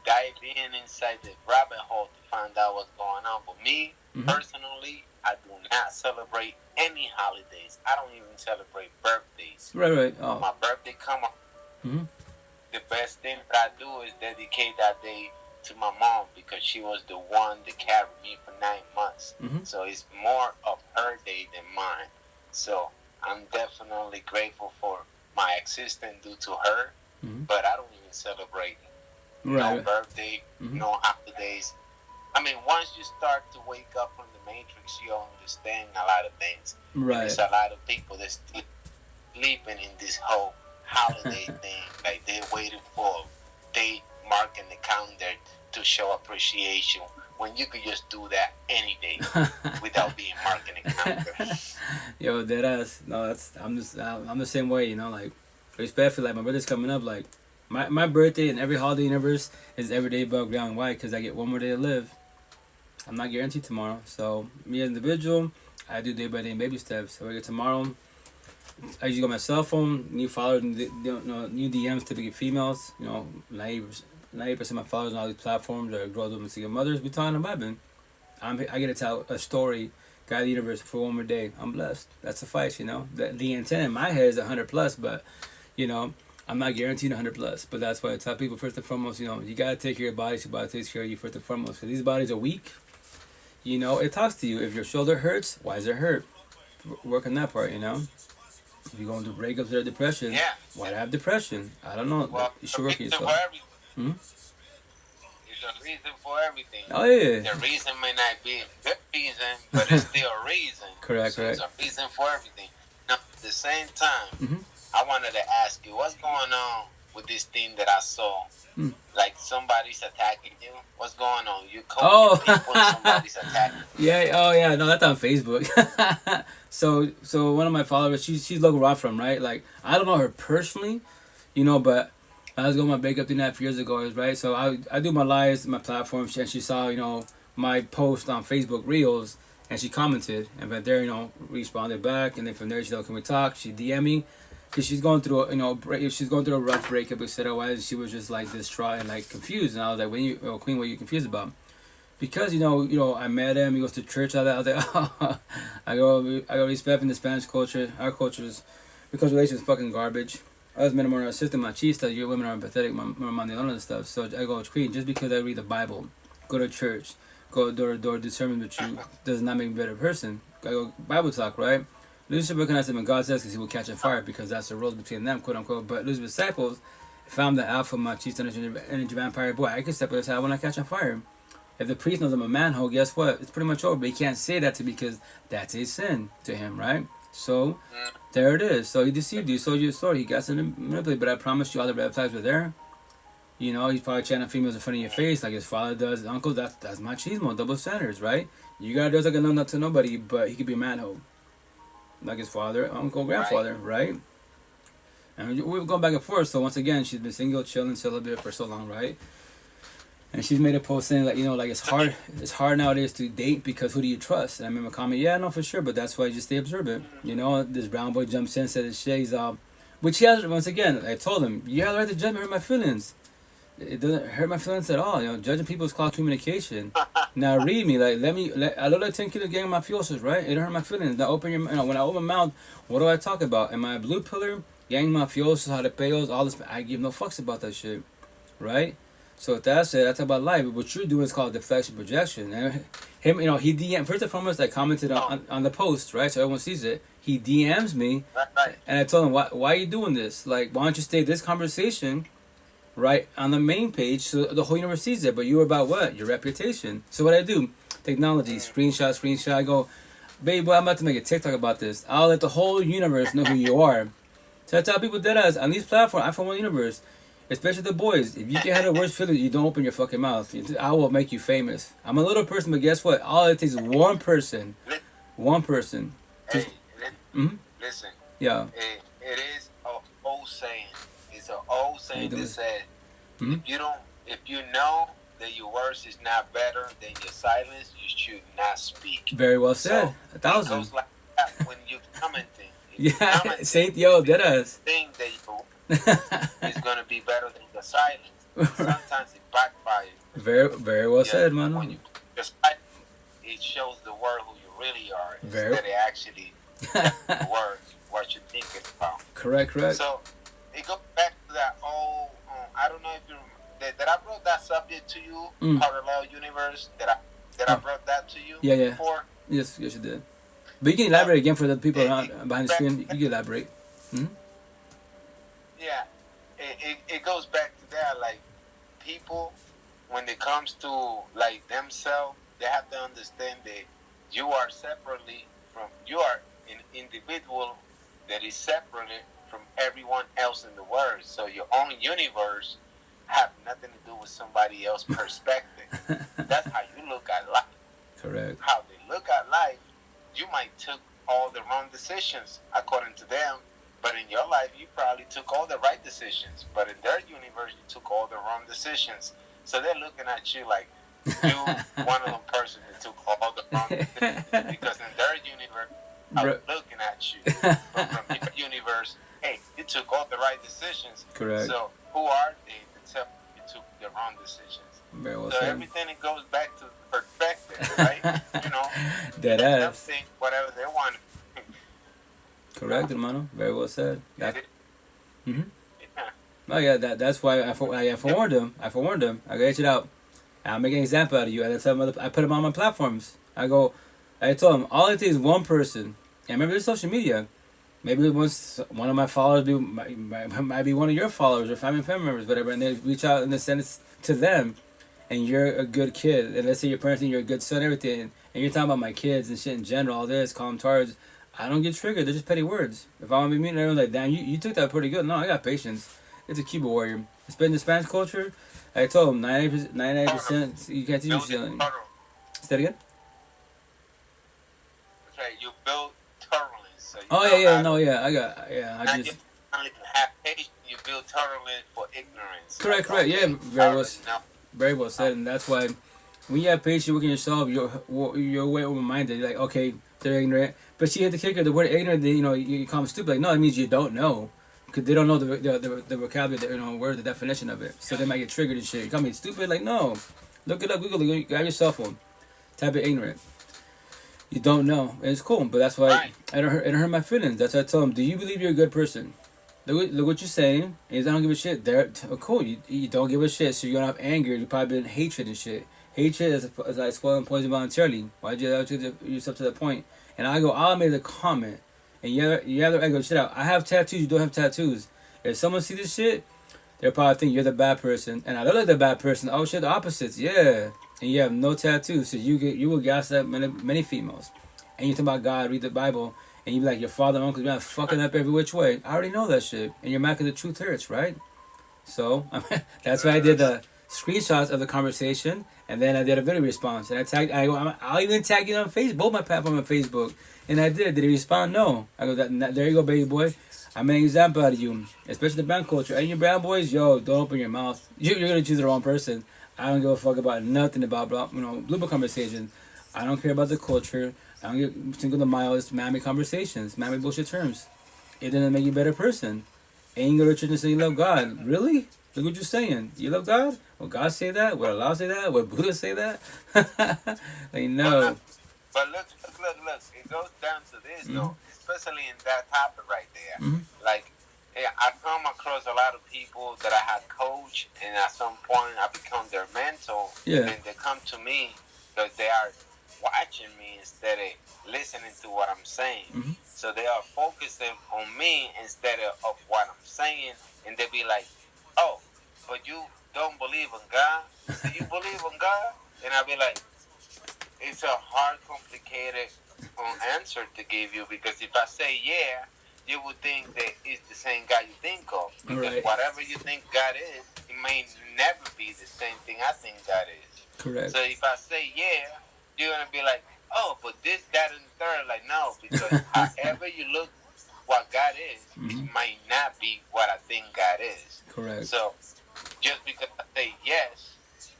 dive in inside the rabbit hole to find out what's going on. But me, personally, I do not celebrate any holidays. I don't even celebrate birthdays. Right. Oh. When my birthday come up, the best thing that I do is dedicate that day to my mom because she was the one that carried me for 9 months. So it's more of her day than mine. So I'm definitely grateful for my existence due to her, but I don't even celebrate no birthday, no holidays. I mean, once you start to wake up from the matrix, you understand a lot of things. Right. There's a lot of people that's still sleeping in this whole holiday thing. Like they're waiting for date marking the calendar to show appreciation when you could just do that any day without being marking the calendar. Yo, deadass. No, I'm the same way, you know, like respectfully, like my birthday's coming up, like my birthday and every holiday universe is every day above ground. Why? Because I get one more day to live. I'm not guaranteed tomorrow. So me as an individual, I do day by day baby steps. So I get tomorrow, I usually go on my cell phone, new followers, new DMs, typically females. You know, 90% of my followers on all these platforms are girls with single mothers. We talking about vibing. I get to tell a story God, the universe, for one more day, I'm blessed. That suffice, you know. The intent in my head is 100 plus, but, you know, I'm not guaranteed 100 plus. But that's why I tell people, first and foremost, you know, you got to take care of your body, so your body takes care of you first and foremost. Because these bodies are weak. You know, it talks to you. If your shoulder hurts, why does it hurt? Work on that part, you know. If you're going through breakups or depression, why do I have depression? I don't know. Well, you should work on yourself. Hmm? There's a reason for everything. Oh, yeah. The reason may not be a good reason, but it's still a reason. Correct. There's a reason for everything. Now, at the same time, I wanted to ask you, what's going on with this thing that I saw? Like somebody's attacking you. What's going on? You coaching people, somebody's attacking you. Yeah. Oh, yeah. No, that's on Facebook. So one of my followers, she's local where I'm from, right? Like, I don't know her personally, you know, but I was going my breakup thing that 4 years ago, right? So I do my lives, my platforms, and she saw, you know, my post on Facebook Reels, and she commented, and from there, you know, responded back, and then from there, she said, can we talk? She DM me, because she's going through, she's going through a rough breakup, etc. Why she was just like distraught and like confused, and I was like, Queen, what are you confused about? Because you know, I met him. He goes to church. All that. I was like, oh, I go respect in the Spanish culture, our cultures, because relations fucking garbage. I was more narcissistic, machista. You women are empathetic, mandilona and stuff. So I go, Queen, just because I read the Bible, go to church, go door to door, discern the truth, does not make me a better person. I go, Bible talk, right? Lucifer recognized him when God says, because he will catch a fire, because that's the rules between them, quote unquote. But Lucifer's disciples, if I'm the alpha machista energy vampire boy, I can step aside when I catch on fire. If the priest knows I'm a manhole, guess what? It's pretty much over. But he can't say that because that's a sin to him, right? So, there it is. So he deceived you. So your story. He got to manipulate. But I promise you all the red flags were there. You know, he's probably chanting females in front of your face like his father does, his uncle. That's machismo, double standards, right? You gotta do like a no to nobody, but he could be a manhole. Like his father, uncle, grandfather, right? And we've gone back and forth. So once again, she's been single, chilling, celibate for so long, right? And she's made a post saying like, you know, like it's hard nowadays to date because who do you trust? And I remember a comment, yeah, no, for sure, but that's why you just stay observant. You know, this brown boy jumps in, said his shit, he's which he has, once again, I told him, you have the right to judge me, hurt my feelings. It doesn't hurt my feelings at all. You know, judging people is called communication. Now read me, like I look like 10 kilo gang my mafiosos, right? It don't hurt my feelings. Now open your, when I open my mouth, what do I talk about? Am I a blue pillar, gang mafiosos, jalapenos, all this? I give no fucks about that shit, right? So with that said, that's about life. But what you're doing is called deflection projection. And him, you know, he DM first and foremost. I commented on the post, right? So everyone sees it. He DMs me, and I told him, why are you doing this? Like, why don't you stay this conversation, right, on the main page so the whole universe sees it? But you're about what? Your reputation. So what I do, technology, screenshot. I go, babe, boy, I'm about to make a TikTok about this. I'll let the whole universe know who you are. So I tell people that on these platforms, I'm from one universe. Especially the boys. If you can have the worst feeling, you don't open your fucking mouth. I will make you famous. I'm a little person, but guess what? All it takes is one person. One person. Hey, listen. Yeah. It is an old saying. It's an old saying that said, if you know that your words is not better than your silence, you should not speak. Very well said. So 1,000. It goes like that when you commenting. Yeah, say yo, that us. Thing that you is gonna be better than the silence. Sometimes it backfires. Very well said, man. When you just it shows the world who you really are instead of actually the words what you think it's about. Correct. So it goes back to that whole. I don't know if you that I brought that subject to you, parallel universe. That I brought that to you. Yeah. Before. Yes, you did. But you can elaborate again for the people around behind the screen. You can elaborate. Yeah, it goes back to that. Like, people, when it comes to, like, themselves, they have to understand that you are you are an individual that is separated from everyone else in the world. So your own universe have nothing to do with somebody else's perspective. That's how you look at life. Correct. How they look at life, you might took all the wrong decisions according to them. But in your life, you probably took all the right decisions. But in their universe, you took all the wrong decisions. So they're looking at you like you, one of them person that took all the wrong decisions. Because in their universe, I'm looking at you. But from your universe, hey, you took all the right decisions. Correct. So who are they to tell you took the wrong decisions? Very well so said. everything it goes back to perspective, right? Dead let them ass. think whatever they want. Correct, hermano. Very well said. Yeah. Oh yeah, that's why I forewarned him. I forewarned him. I go, check it out. I'll make an example out of you. I put him on my platforms. I told him, all it takes is one person. And remember, this social media. Maybe once one of my followers might be one of your followers or family members, whatever, and they reach out and they send it to them, and you're a good kid, and let's say your parents think you're a good son, everything, and you're talking about my kids and shit in general, all this, call them tards. I don't get triggered. They're just petty words. If I want to be mean, everyone's like, damn, you took that pretty good. No, I got patience. It's a keyboard warrior. It's been the Spanish culture. I told him 99%. You can't teach me. Say that again. That's right. You build tolerance. So I just only have patience. You build tolerance for ignorance. Correct. Yeah, very well said, and that's why when you have patience within yourself, you're way open-minded. You're like, okay, they're ignorant, but you hit the kicker. The word ignorant, you call them stupid. Like, no, it means you don't know, because they don't know the vocabulary, word, the definition of it. So they might get triggered and shit. You call me stupid? Like, no, look it up, Google it, grab your cell phone, type it ignorant. You don't know, and it's cool, but that's why it hurt my feelings. That's why I told him, do you believe you're a good person? Look what you're saying. And I don't give a shit. Cool. You don't give a shit, so you're gonna have anger. You're probably in hatred and shit. Hatred is like spoiling poison voluntarily. Why'd you allow yourself to that point? And I'll make a comment. And I go, shit out. I have tattoos. You don't have tattoos. If someone see this shit, they'll probably think you're the bad person. And I look like the bad person. Oh shit, the opposites. Yeah. And you have no tattoos, so you will gaslight many females. And you talk about God, read the Bible, and you be like, your father and uncle, you're not fucking up every which way. I already know that shit. And you're mad because the truth hurts, right? So, that's why I did the screenshots of the conversation, and then I did a video response. And I'll even tag you on Facebook, both my platforms on Facebook. And I did. Did he respond? No. I go, there you go, baby boy. I made an example out of you, especially the brown culture. And you brown boys, don't open your mouth. You're going to choose the wrong person. I don't give a fuck about nothing about, blooper conversations. I don't care about the culture. I don't get Cinco de Mayo. It's mammy conversations, mammy bullshit terms. It doesn't make you a better person. And you go to church and say you love God. Really? Look what you're saying. You love God? Will God say that? Will Allah say that? Will Buddha say that? Like, no. But look. It goes down to this, though, especially in that topic right there. Like, I come across a lot of people that I had coached, and at some point I become their mentor. Yeah. And they come to me because they are watching me instead of listening to what I'm saying. So they are focusing on me instead of what I'm saying, and they be like, oh, but you don't believe in God? Do you believe in God? And I be like, it's a hard, complicated answer to give you, because if I say yeah, you would think that it's the same God you think of. Because whatever you think God is, it may never be the same thing I think God is. Correct. So if I say yeah, you're going to be like, oh, but this, that, and the third. Like, no, because however you look what God is, it might not be what I think God is. Correct. So just because I say yes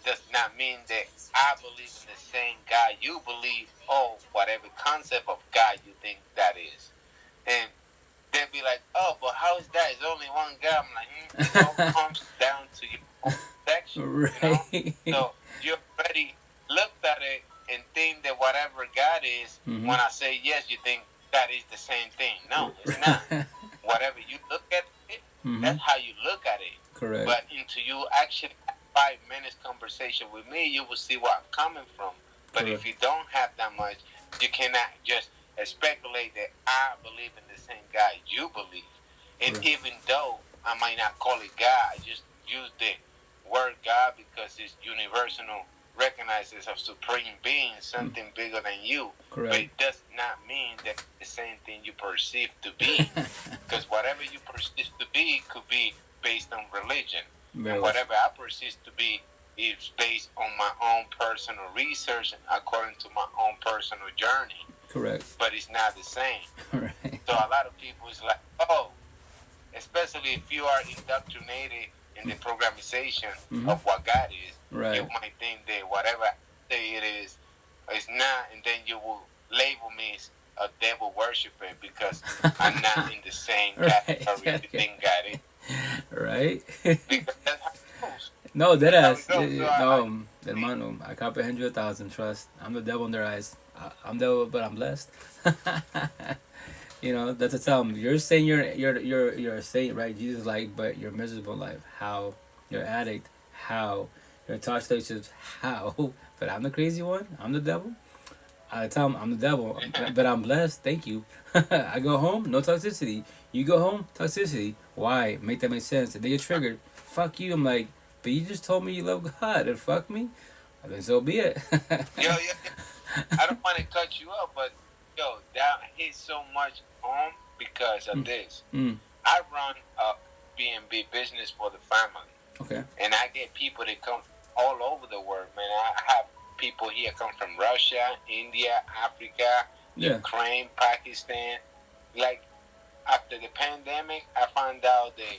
does not mean that I believe in the same God you believe, or whatever concept of God you think that is. And they'll be like, oh, but how is that? It's only one God. I'm like, it all comes down to your own perception. Right. So you already looked at it and think that whatever God is, when I say yes, you think that is the same thing. No, it's not. Whatever you look at it, that's how you look at it. Correct. But until you actually have 5 minutes conversation with me, you will see where I'm coming from. But if you don't have that much, you cannot just speculate that I believe in the same God you believe. And even though I might not call it God, I just use the word God because it's universal, recognizes a supreme being, something bigger than you. Correct. But it does not mean that the same thing you perceive to be. Because whatever you perceive to be could be based on religion. And whatever I perceive to be is based on my own personal research and according to my own personal journey. Correct. But it's not the same. Right. So a lot of people is like, oh, especially if you are indoctrinated in the programmation of what God is, you might think that whatever I say it is not, and then you will label me as a devil worshiper because I'm not in the same category you think God is. Right. Because that's how it goes. No, that hermano, I comprehend you 1,000. Trust, I'm the devil in their eyes. I'm devil, but I'm blessed. You know, that's to tell them. You're saying you're a saint, right? Jesus like, but you're miserable in life. How? You're an addict. How? You're in toxic relationships. How? But I'm the crazy one. I'm the devil. I tell them I'm the devil, but I'm blessed. Thank you. I go home, no toxicity. You go home, toxicity. Why? Make that make sense. If they get triggered, fuck you. I'm like, but you just told me you love God and fuck me. I think so be it. Yo, I don't want to cut you up, but yo, that hits so much home because of this. I run a B&B business for the family. Okay. And I get people that come all over the world, man. I have people here come from Russia, India, Africa, Ukraine, Pakistan. Like, after the pandemic, I found out that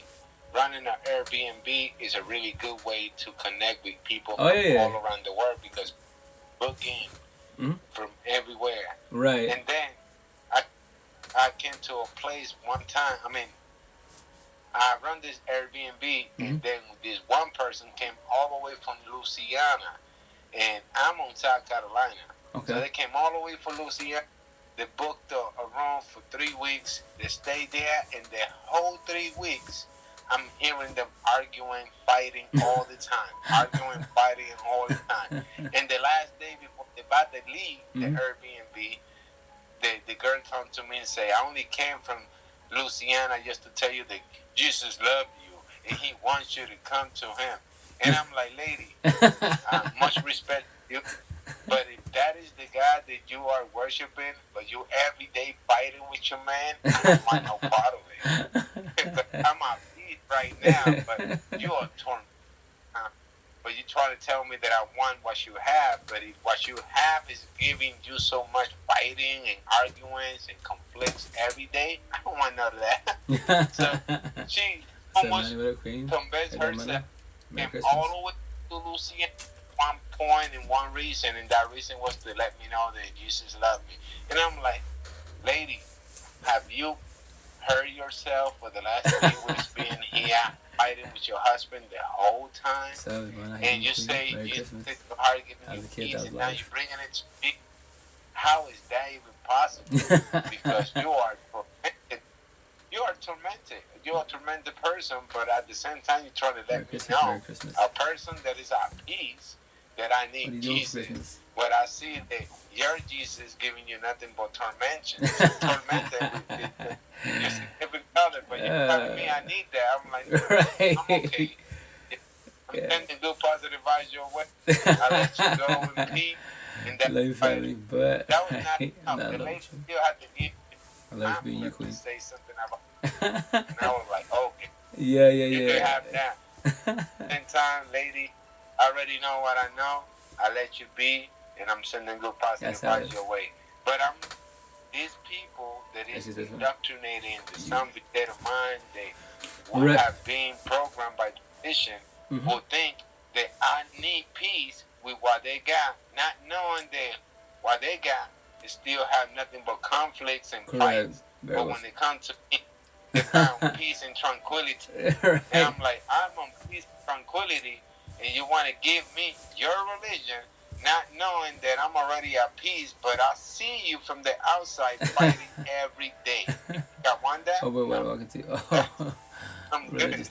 running an Airbnb is a really good way to connect with people all around the world because booking from everywhere. Right. And then I came to a place one time. I mean, I run this Airbnb, and then this one person came all the way from Louisiana, and I'm on South Carolina. Okay. So they came all the way from Louisiana. They booked a room for 3 weeks. They stayed there, and the whole 3 weeks, I'm hearing them arguing, fighting all the time. Arguing, fighting all the time. And the last day before they about to leave the Airbnb, the girl come to me and say, I only came from Louisiana just to tell you that Jesus loved you and he wants you to come to him. And I'm like, lady, much respect to you, but if that is the God that you are worshiping, but you every day fighting with your man, I don't want no part of it. I'm at peace right now, but you are torn. But you try to tell me that I want what you have, but if what you have is giving you so much fighting and arguments and conflicts every day, I don't want none of that. So she almost convinced herself, came all the way to Louisiana one point and one reason, and that reason was to let me know that Jesus loved me. And I'm like, lady, have you hurt yourself for the last 3 weeks being here? Fighting with your husband the whole time, and you say you take your heart giving you peace, and now you're bringing it to me. How is that even possible? Because you are tormented. You are tormented. You are a tormented person, but at the same time, you're trying to let me know a person that is at peace that I need Jesus. But I see that your Jesus giving you nothing but tormented with your significant other, but you're telling me I need that. I'm like, I'm okay. I'm sending good positive vibes your way. I let you go in peace. And that, that was not enough. The lady still had to give me time to say something about it. And I was like, okay. You can have that. Same time, lady, I already know what I know. I let you be. And I'm sending good positive vibes your way. But these people that is indoctrinating the some state of mind, they would have been programmed by tradition, will think that I need peace with what they got, not knowing that what they got is still have nothing but conflicts and fights. But when they come to me, they found peace and tranquility. And I'm like, I'm on peace and tranquility, and you want to give me your religion, not knowing that I'm already at peace, but I see you from the outside fighting every day. Got one that? Oh, wait, welcome to you. Oh, I'm good.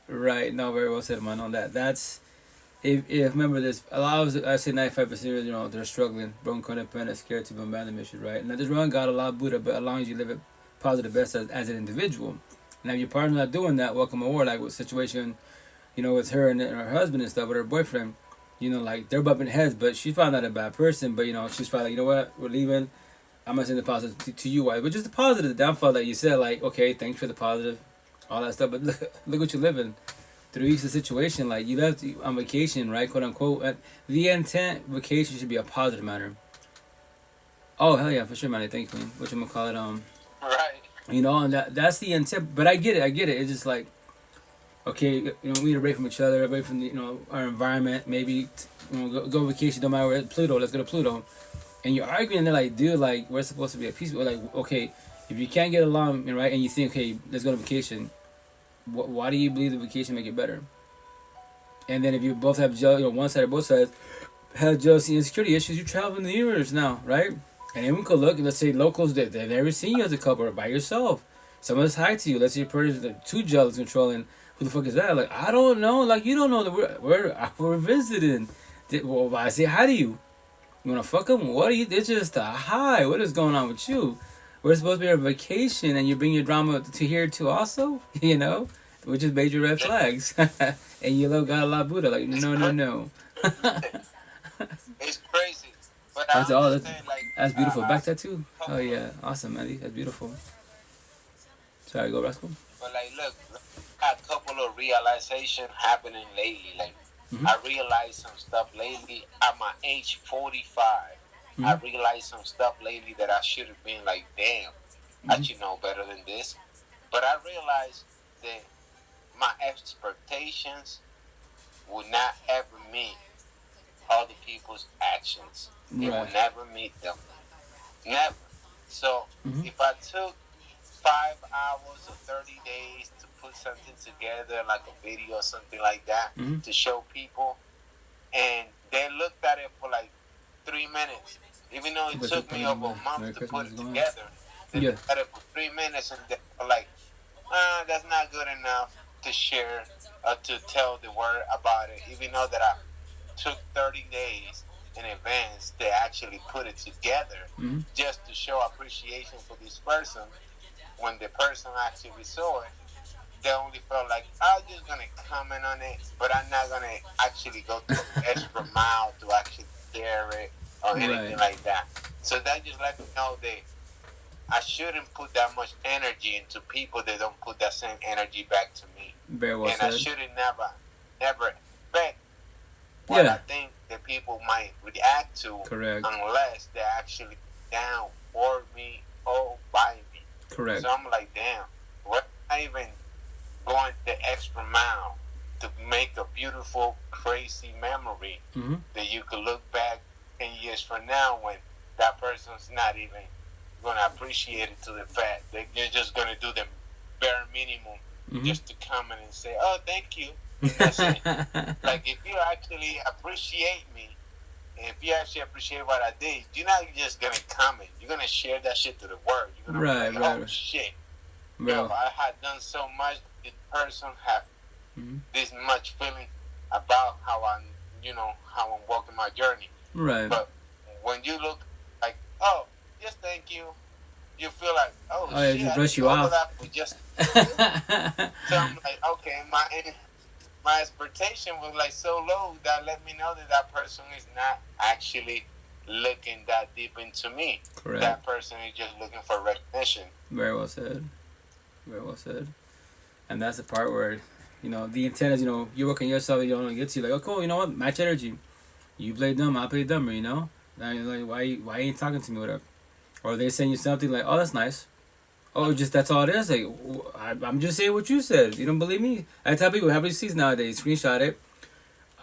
Right, no, very well said, man. On that, that's if remember this. A lot of I say 95%, they're struggling, broken codependent, scared to abandon mission, right? Now, this wrong God, Allah, Buddha, but as long as you live it positive best as an individual. Now, if your partner's not doing that, welcome aboard. Like with situation, with her and her husband and stuff, with her boyfriend. Like they're bumping heads, but she's probably not a bad person. But she's probably like, you know what, we're leaving. I'm gonna send the positive to you, wife. But just the positive, the downfall that you said, like, okay, thanks for the positive, all that stuff. But look what you're living. 3 weeks of situation, like you left on vacation, right, quote unquote. The intent vacation should be a positive matter. Oh hell yeah, for sure, man. Thank you, Queen. What you gonna call it? Right. And that's the intent. But I get it. It's just like, okay, we need to break from each other, away from our environment. Maybe go on vacation. Don't matter where. Pluto. Let's go to Pluto. And you're arguing. And they're like, dude, like we're supposed to be at peace. We're like, okay, if you can't get along, right, and you think, okay, let's go on vacation. Why do you believe the vacation make it better? And then if you both have jealousy, one side or both sides have jealousy and insecurity issues, you travel in the universe now, right? And then we could look, let's say locals that they've never seen you as a couple or by yourself. Someone's high to you. Let's say your person is too jealous, controlling. Who the fuck is that? Like, I don't know. Like, you don't know that we're visiting. Well, I say hi to you. You wanna fuck them? What are you? It's just a hi. What is going on with you? We're supposed to be on vacation, and you bring your drama to here too, also. You know, which is major red flags. And you got a lot of Buddha. Like, no. It's crazy. But I understand, that's beautiful. Back tattoo. Oh yeah, awesome, man. That's beautiful. Sorry, go Rascal. But like, look, a couple of realization happening lately. Like, I realized some stuff lately at my age 45. I realized some stuff lately that I should have been like, damn, I should know better than this. But I realized that my expectations would not ever meet other people's actions. It will never meet them. Never. So if I took 5 hours or 30 days to put something together, like a video or something like that, to show people, and they looked at it for like 3 minutes, even though it took me over a month to put it together, they looked at it for 3 minutes and they were like, that's not good enough to share or to tell the world about it, even though that I took 30 days in advance to actually put it together just to show appreciation for this person. When the person actually saw it, they only felt like, I'm just going to comment on it, but I'm not going to actually go to an extra mile to actually share it or anything like that. So that just let me know that I shouldn't put that much energy into people that don't put that same energy back to me. Very well said. I shouldn't never expect what I think that people might react to unless they're actually down for me or by me. Correct. So I'm like, damn, what am I even going the extra mile to make a beautiful, crazy memory that you could look back 10 years from now when that person's not even going to appreciate it to the fact that you're just going to do the bare minimum just to come in and say, oh, thank you. And that's it. Like, if you actually appreciate me, and if you actually appreciate what I did, you're not just going to comment. You're going to share that shit to the world. You're going to be like, oh, shit. Yo, I had done so much. This person have this much feeling about how I'm walking my journey. Right. But when you look like, oh, just thank you, you feel like, oh shit, just brush you off. So I'm like, okay, my expectation was like so low that let me know that that person is not actually looking that deep into me. Correct. That person is just looking for recognition. Very well said. Very well said. And that's the part where, the intent is, you work on yourself, you don't get to, like, oh, cool, you know what, match energy. You play dumb, I play dumber, Like, why you ain't talking to me, whatever. Or they saying you something like, oh, that's nice. Oh, just that's all it is. Like, I'm just saying what you said. You don't believe me? I tell people, how many sees nowadays? Screenshot it.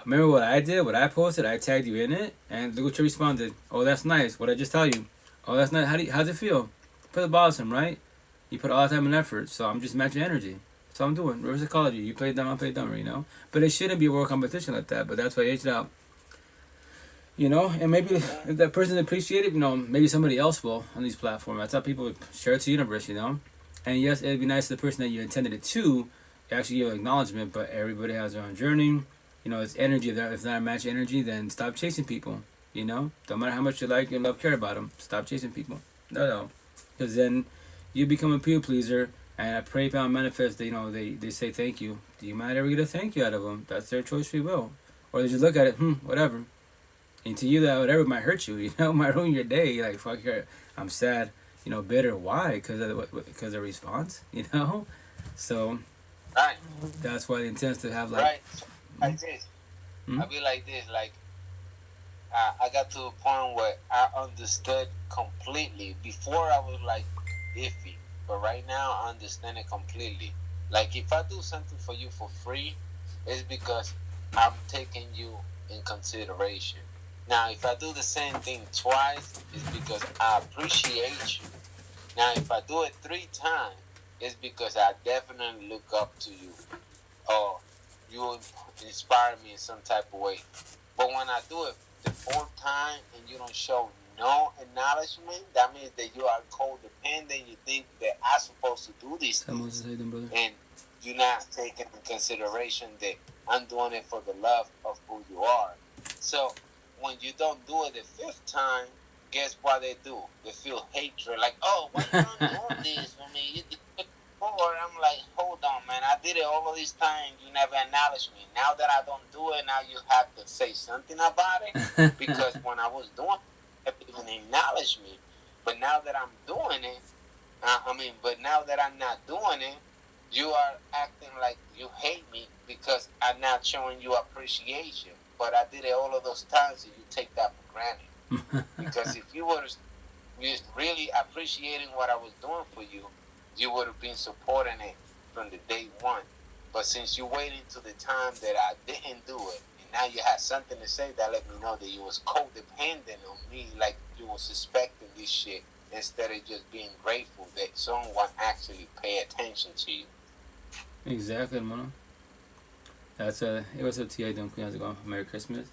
Remember what I did, what I posted. I tagged you in it, and look what you responded. Oh, that's nice. What I just tell you. Oh, that's nice. How's it feel? Put the bothersome, right? You put all the time and effort, so I'm just matching energy. That's all I'm doing. Reverse psychology. You play dumb, I play dumber, But it shouldn't be a world competition like that. But that's why I aged out. And maybe if that person appreciated, maybe somebody else will on these platforms. That's how people share it to the universe, And yes, it'd be nice to the person that you intended it to actually give acknowledgement, but everybody has their own journey. It's energy. If it's not a match energy, then stop chasing people, Don't matter how much you like and love, care about them. Stop chasing people. No. Because then you become a people pleaser, and I pray, pound, manifest, they say thank you. You might ever get a thank you out of them. That's their choice, free will. Or they just look at it, whatever. And to you, that whatever might hurt you, might ruin your day. You're like, fuck her, I'm sad, bitter. Why? Because of the response, So, that's why the intent is to have like this. I be like this, like I got to a point where I understood completely. Before I was like iffy, but right now I understand it completely. Like if I do something for you for free, it's because I'm taking you in consideration. Now, if I do the same thing twice, it's because I appreciate you. Now, if I do it 3 times, it's because I definitely look up to you. Or you inspire me in some type of way. But when I do it the fourth time and you don't show no acknowledgement, that means that you are codependent. You think that I'm supposed to do these things, and you're not taking in consideration that I'm doing it for the love of who you are. So when you don't do it the fifth time, guess what they do? They feel hatred, like, oh, why you not doing this for me? You did it before. I'm like, hold on, man. I did it all of this time. You never acknowledged me. Now that I don't do it, now you have to say something about it. Because when I was doing it, people didn't acknowledge me. But now that I'm doing it, but now that I'm not doing it, you are acting like you hate me because I'm not showing you appreciation. But I did it all of those times, and you take that for granted. Because if you were really appreciating what I was doing for you, you would have been supporting it from the day one. But since you waited to the time that I didn't do it, and now you had something to say, that let me know that you was codependent on me, like you was suspecting this shit, instead of just being grateful that someone actually pay attention to you. Exactly, hermano. That's it was up to you doing Queen ago. Merry Christmas.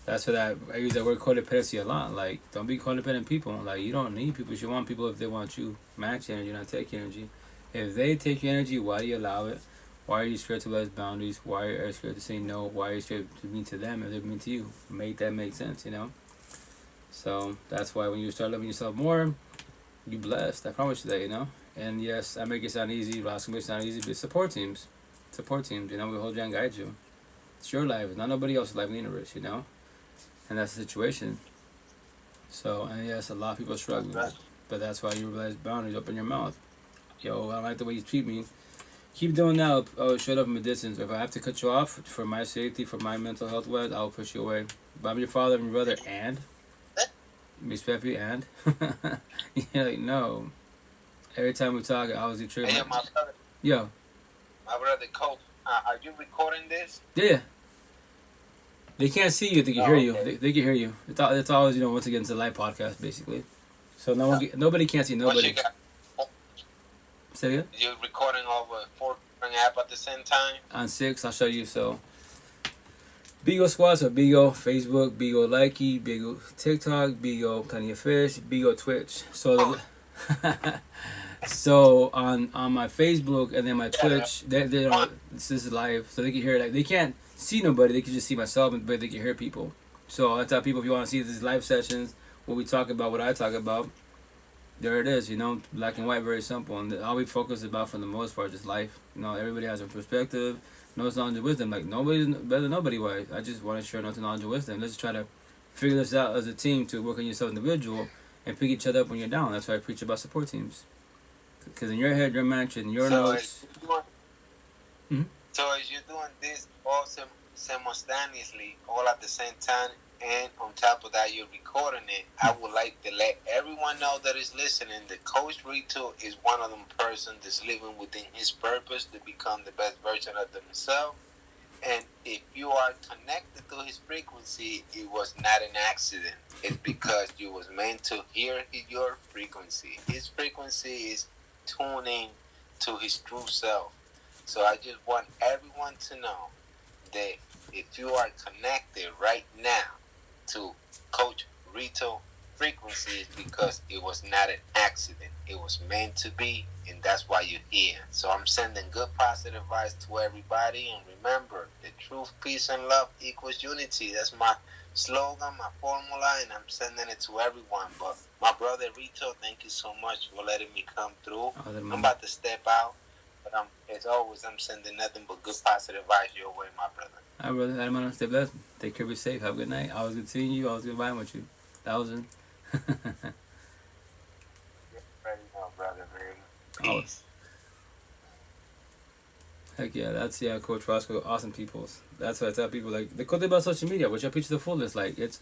That's what I use that word codependency a lot. Like, don't be codependent people. Like, you don't need people. You want people if they want you. Match energy, not take energy. If they take your energy, why do you allow it? Why are you scared to let boundaries? Why are you scared to say no? Why are you scared to be mean to them if they're mean to you? Make that make sense, you know? So that's why when you start loving yourself more, you blessed. I promise you that, you know? And yes, I make it sound easy, but make it sound easy, but support teams, you know, we hold you and guide you. It's your life, it's not nobody else's life in the universe, you know? And that's the situation. So, and yes, a lot of people are struggling, but that's why you realize boundaries, open your mouth. Yo, I don't like the way you treat me. Keep doing that. I'll shut up from a distance. If I have to cut you off for my safety, for my mental health wise, I'll push you away. But I'm your father and your brother, and Miss Peppy, and you're like, no. Every time we talk, I always trip. Hey, my brother. Yo. My brother, Coach. Are you recording this? Yeah. They can't see you. They can hear you. They can hear you. It's always, you know, once again, it's a live podcast, basically. So nobody can't see nobody. Say it again? You're recording over 4 different apps at the same time? On 6, I'll show you. So, Bigo Squad, so Bigo Facebook, Bigo Likee, Bigo TikTok, Bigo Plenty of Fish, Bigo Twitch. So, so on my Facebook and then my Twitch, they don't. This is live, so they can hear. Like, they can't see nobody. They can just see myself, but they can hear people. So I tell people, if you want to see these live sessions, what we talk about, what I talk about, there it is. You know, black and white, very simple. And all we focus about for the most part is just life. You know, everybody has a perspective, knows knowledge and wisdom. Like, nobody's better than nobody. Why? I just want to share knowledge and wisdom. Let's try to figure this out as a team to work on yourself individual and pick each other up when you're down. That's why I preach about support teams. Because in your head, your mansion, your notes. So as you're doing this all simultaneously, all at the same time, and on top of that, you're recording it, I would like to let everyone know that is listening that Coach Rito is one of them persons that's living within his purpose to become the best version of themselves. And if you are connected to his frequency, it was not an accident. It's because you was meant to hear your frequency. His frequency is tuning to his true self. So I just want everyone to know that if you are connected right now to Coach Rito frequency, it's because it was not an accident. It was meant to be, and that's why you're here. So I'm sending good positive vibes to everybody, and remember, the truth, peace, and love equals unity. That's my slogan, my formula, and I'm sending it to everyone. But my brother Rito, thank you so much for letting me come through. I'm about to step out, but as always, I'm sending nothing but good positive vibes your way, my brother. All right, brother. Hermano, stay blessed. Take care, be safe. Have a good night. I was good seeing you. I was good vibing with you. 1,000. Ready now, brother, man. Peace. Heck yeah, that's Coach Roscoe, awesome peoples. That's what I tell people, like, the cool thing about social media, which I preach to the fullest, like, it's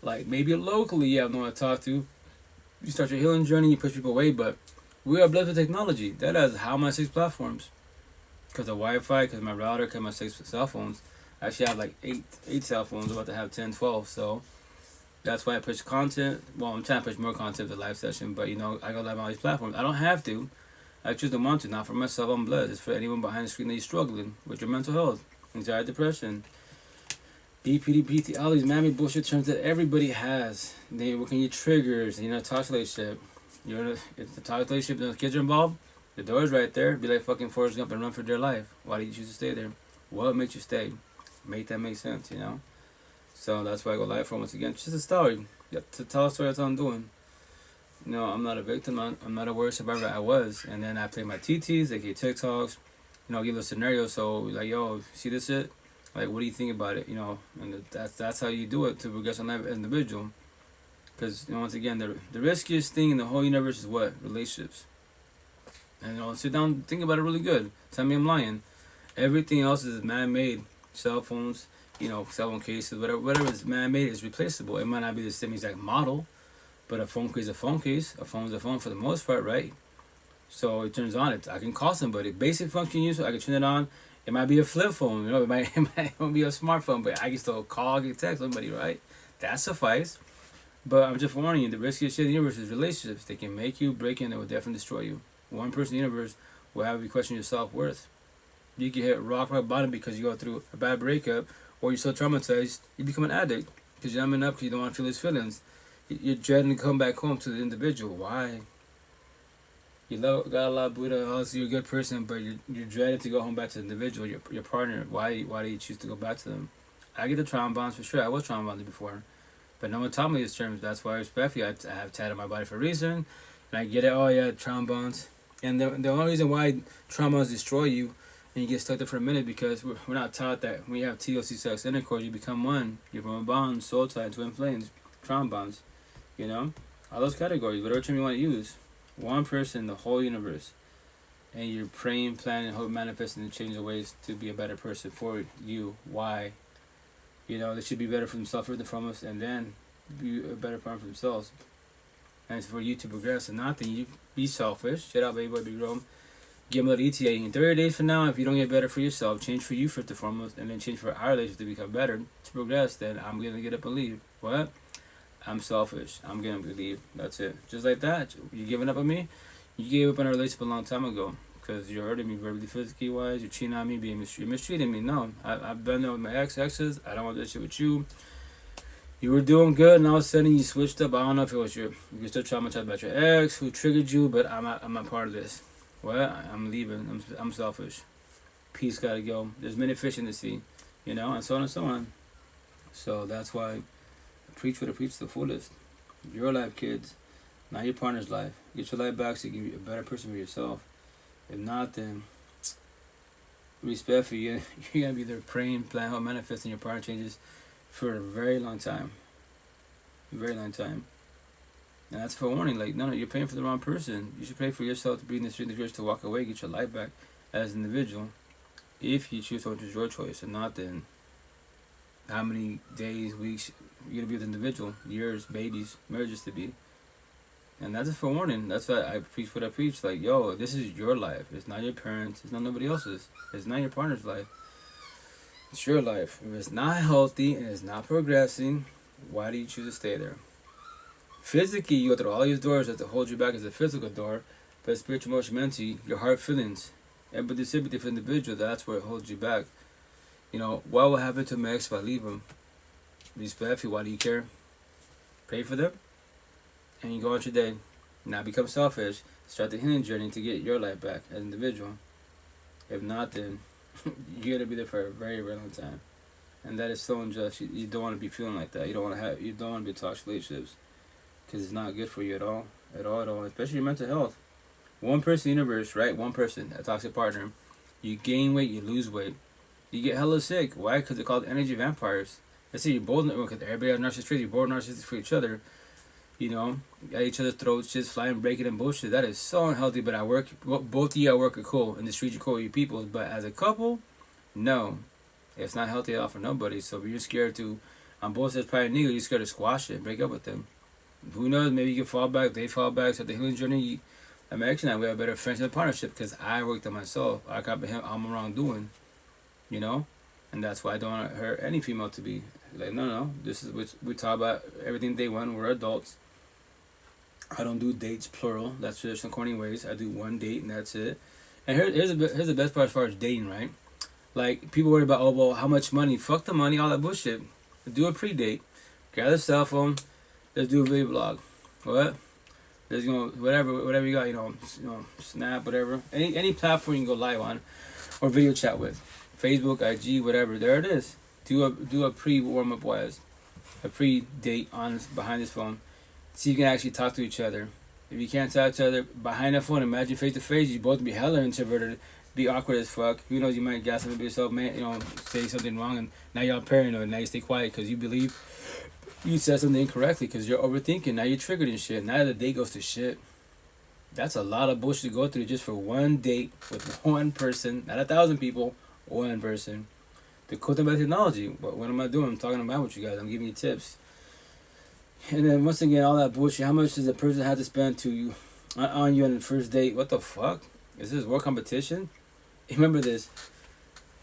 like maybe locally you have no one to talk to. You start your healing journey, you push people away, but we are blessed with technology. That is how my 6 platforms. Because of Wi-Fi, because my router, because my 6 cell phones. I actually have like 8 cell phones, about to have 10, 12, so that's why I push content. Well, I'm trying to push more content to the live session, but you know, I go live on all these platforms. I don't have to. I choose to want to. Not for myself, I'm blessed. It's for anyone behind the screen that is struggling with your mental health. anxiety, depression, BPD, PT, all these mammy bullshit terms that everybody has. They work on your triggers. You're in a toxic relationship. If the toxic relationship and the kids are involved, the door's right there. Be like fucking Forrest Gump and run for their life. Why do you choose to stay there? What makes you stay? Make that make sense, you know? So that's why I go live for once again. It's just a story. To tell a story, that's what I'm doing. You know, I'm not a victim. I'm not a worst survivor. I was. And then I play my TTs, aka TikToks. You know, give a scenario. So, like, yo, see this shit? Like, what do you think about it? You know, and that's how you do it to progress on life as an individual. Because, you know, once again, the riskiest thing in the whole universe is what? Relationships. And, you know, sit down and think about it really good. Tell me I'm lying. Everything else is man-made. Cell phones, you know, cell phone cases, whatever is man-made is replaceable. It might not be the same exact model, but a phone case is a phone case. A phone is a phone for the most part, right? So it turns on. I can call somebody. Basic function use, I can turn it on. It might be a flip phone, you know, it might be a smartphone, but I can still call, I can text somebody, right? That suffice. But I'm just warning you, the riskiest shit in the universe is relationships. They can make you, break you, and they will definitely destroy you. One person in the universe will have you question your self-worth. You can hit rock bottom because you go through a bad breakup, or you're so traumatized, you become an addict because you're numbing up because you don't want to feel his feelings. You're dreading to come back home to the individual. Why? You got a lot of Buddha, you're a good person, but you're dreading to go home back to the individual, your partner. Why do you choose to go back to them? I get the trauma bonds for sure. I was trauma bonded before. But no one taught me these terms. That's why I respect you. I have tat on my body for a reason. And I get it. Oh, yeah, trauma bonds. And the only reason why trauma bonds destroy you and you get stuck there for a minute because we're not taught that when you have TLC sex intercourse, you become one. You form a bond, soul tie, twin flames, trauma bonds. You know? All those categories, whatever term you want to use. One person in the whole universe. And you're praying, planning, hope, manifesting, and changing ways to be a better person for you. Why? You know, they should be better for themselves first and foremost, and then be a better partner for themselves. And it's for you to progress and not that you be selfish. Shut up, baby boy, be grown. Give them a little ETA. In 30 days from now, if you don't get better for yourself, change for you first and foremost, and then change for our relationship to become better, to progress, then I'm going to get up and leave. What? I'm selfish. I'm going to leave. That's it. Just like that. You giving up on me? You gave up on a relationship a long time ago. Because you're hurting me verbally, physically wise, you're cheating on me, you're mistreating me. No, I've done that with my exes. I don't want that shit with you. You were doing good, and all of a sudden you switched up. I don't know if it was you're still traumatized about your ex who triggered you, but I'm not part of this. What? I'm leaving. I'm selfish. Peace gotta go. There's many fish in the sea, you know, and so on and so on. So that's why I preach what I preach to the fullest. Your life, kids, not your partner's life. Get your life back so you can be a better person for yourself. If not, then respect for you. You're going to be there praying, planning, or manifesting your partner changes for a very long time. A very long time. And that's for warning. Like, no, you're praying for the wrong person. You should pray for yourself to be in the strength of yours to walk away, get your life back as an individual. If you choose to, which is your choice. And not, then how many days, weeks you're going to be with an individual, years, babies, marriages to be. And that's a forewarning. That's why I preach what I preach. Like, yo, this is your life. It's not your parents. It's not nobody else's. It's not your partner's life. It's your life. If it's not healthy and it's not progressing, why do you choose to stay there? Physically, you go through all these doors that hold you back as a physical door. But spiritual, emotional, mentally, your heart feelings, empathy, sympathy for the individual, that's where it holds you back. You know, what will happen to my ex if I leave him? Respect you. Why do you care? Pray for them. And you go out your day, not become selfish, start the healing journey to get your life back as an individual. If not, then you're gonna be there for a very, very long time, and that is so unjust. You don't want to be feeling like that. You don't want to be in toxic relationships, because it's not good for you at all, especially your mental health. One person in the universe, right? One person, a toxic partner. You gain weight, you lose weight, you get hella sick. Why? Because they're called energy vampires. Let's say you're both, because everybody has narcissistic traits. You're both narcissists for each other. You know, at each other's throats, just flying, breaking, and bullshit. That is so unhealthy. But both of you at work are cool. In the street, you're cool, you people. But as a couple, no. It's not healthy at all for nobody. So if you're scared to, on both sides, probably nigga, you're scared to squash it, break up with them. Who knows? Maybe you can fall back, they fall back. So the healing journey, I'm actually not. We have a better friendship and partnership because I worked on myself. I comprehend I'm wrongdoing, you know? And that's why I don't want to hurt any female to be like, no. This is what we talk about everything day one. We're adults. I don't do dates plural. That's traditional corny ways. I do one date and that's it. And here's the best part as far as dating, right? Like, people worry about, oh, well, how much money? Fuck the money, all that bullshit. Do a pre-date. Grab a cell phone. Let's do a video blog. What? There's, whatever you got, Snap, whatever. Any platform you can go live on or video chat with. Facebook, IG, whatever. There it is. Do a pre-warm-up wise. A pre-date behind this phone. So you can actually talk to each other. If you can't talk to each other behind the phone, imagine face-to-face, you both be hella introverted, be awkward as fuck. Who knows, you might gas up yourself, man, say something wrong, and now you're paranoid. Now you stay quiet because you believe you said something incorrectly because you're overthinking. Now you're triggered and shit. Now the date goes to shit. That's a lot of bullshit to go through just for one date with one person. Not 1,000 people, one person. The codependent technology. What am I doing? I'm talking about with you guys. I'm giving you tips. And then once again, all that bullshit. How much does a person have to spend on you on the first date? What the fuck? Is this work competition? Remember this.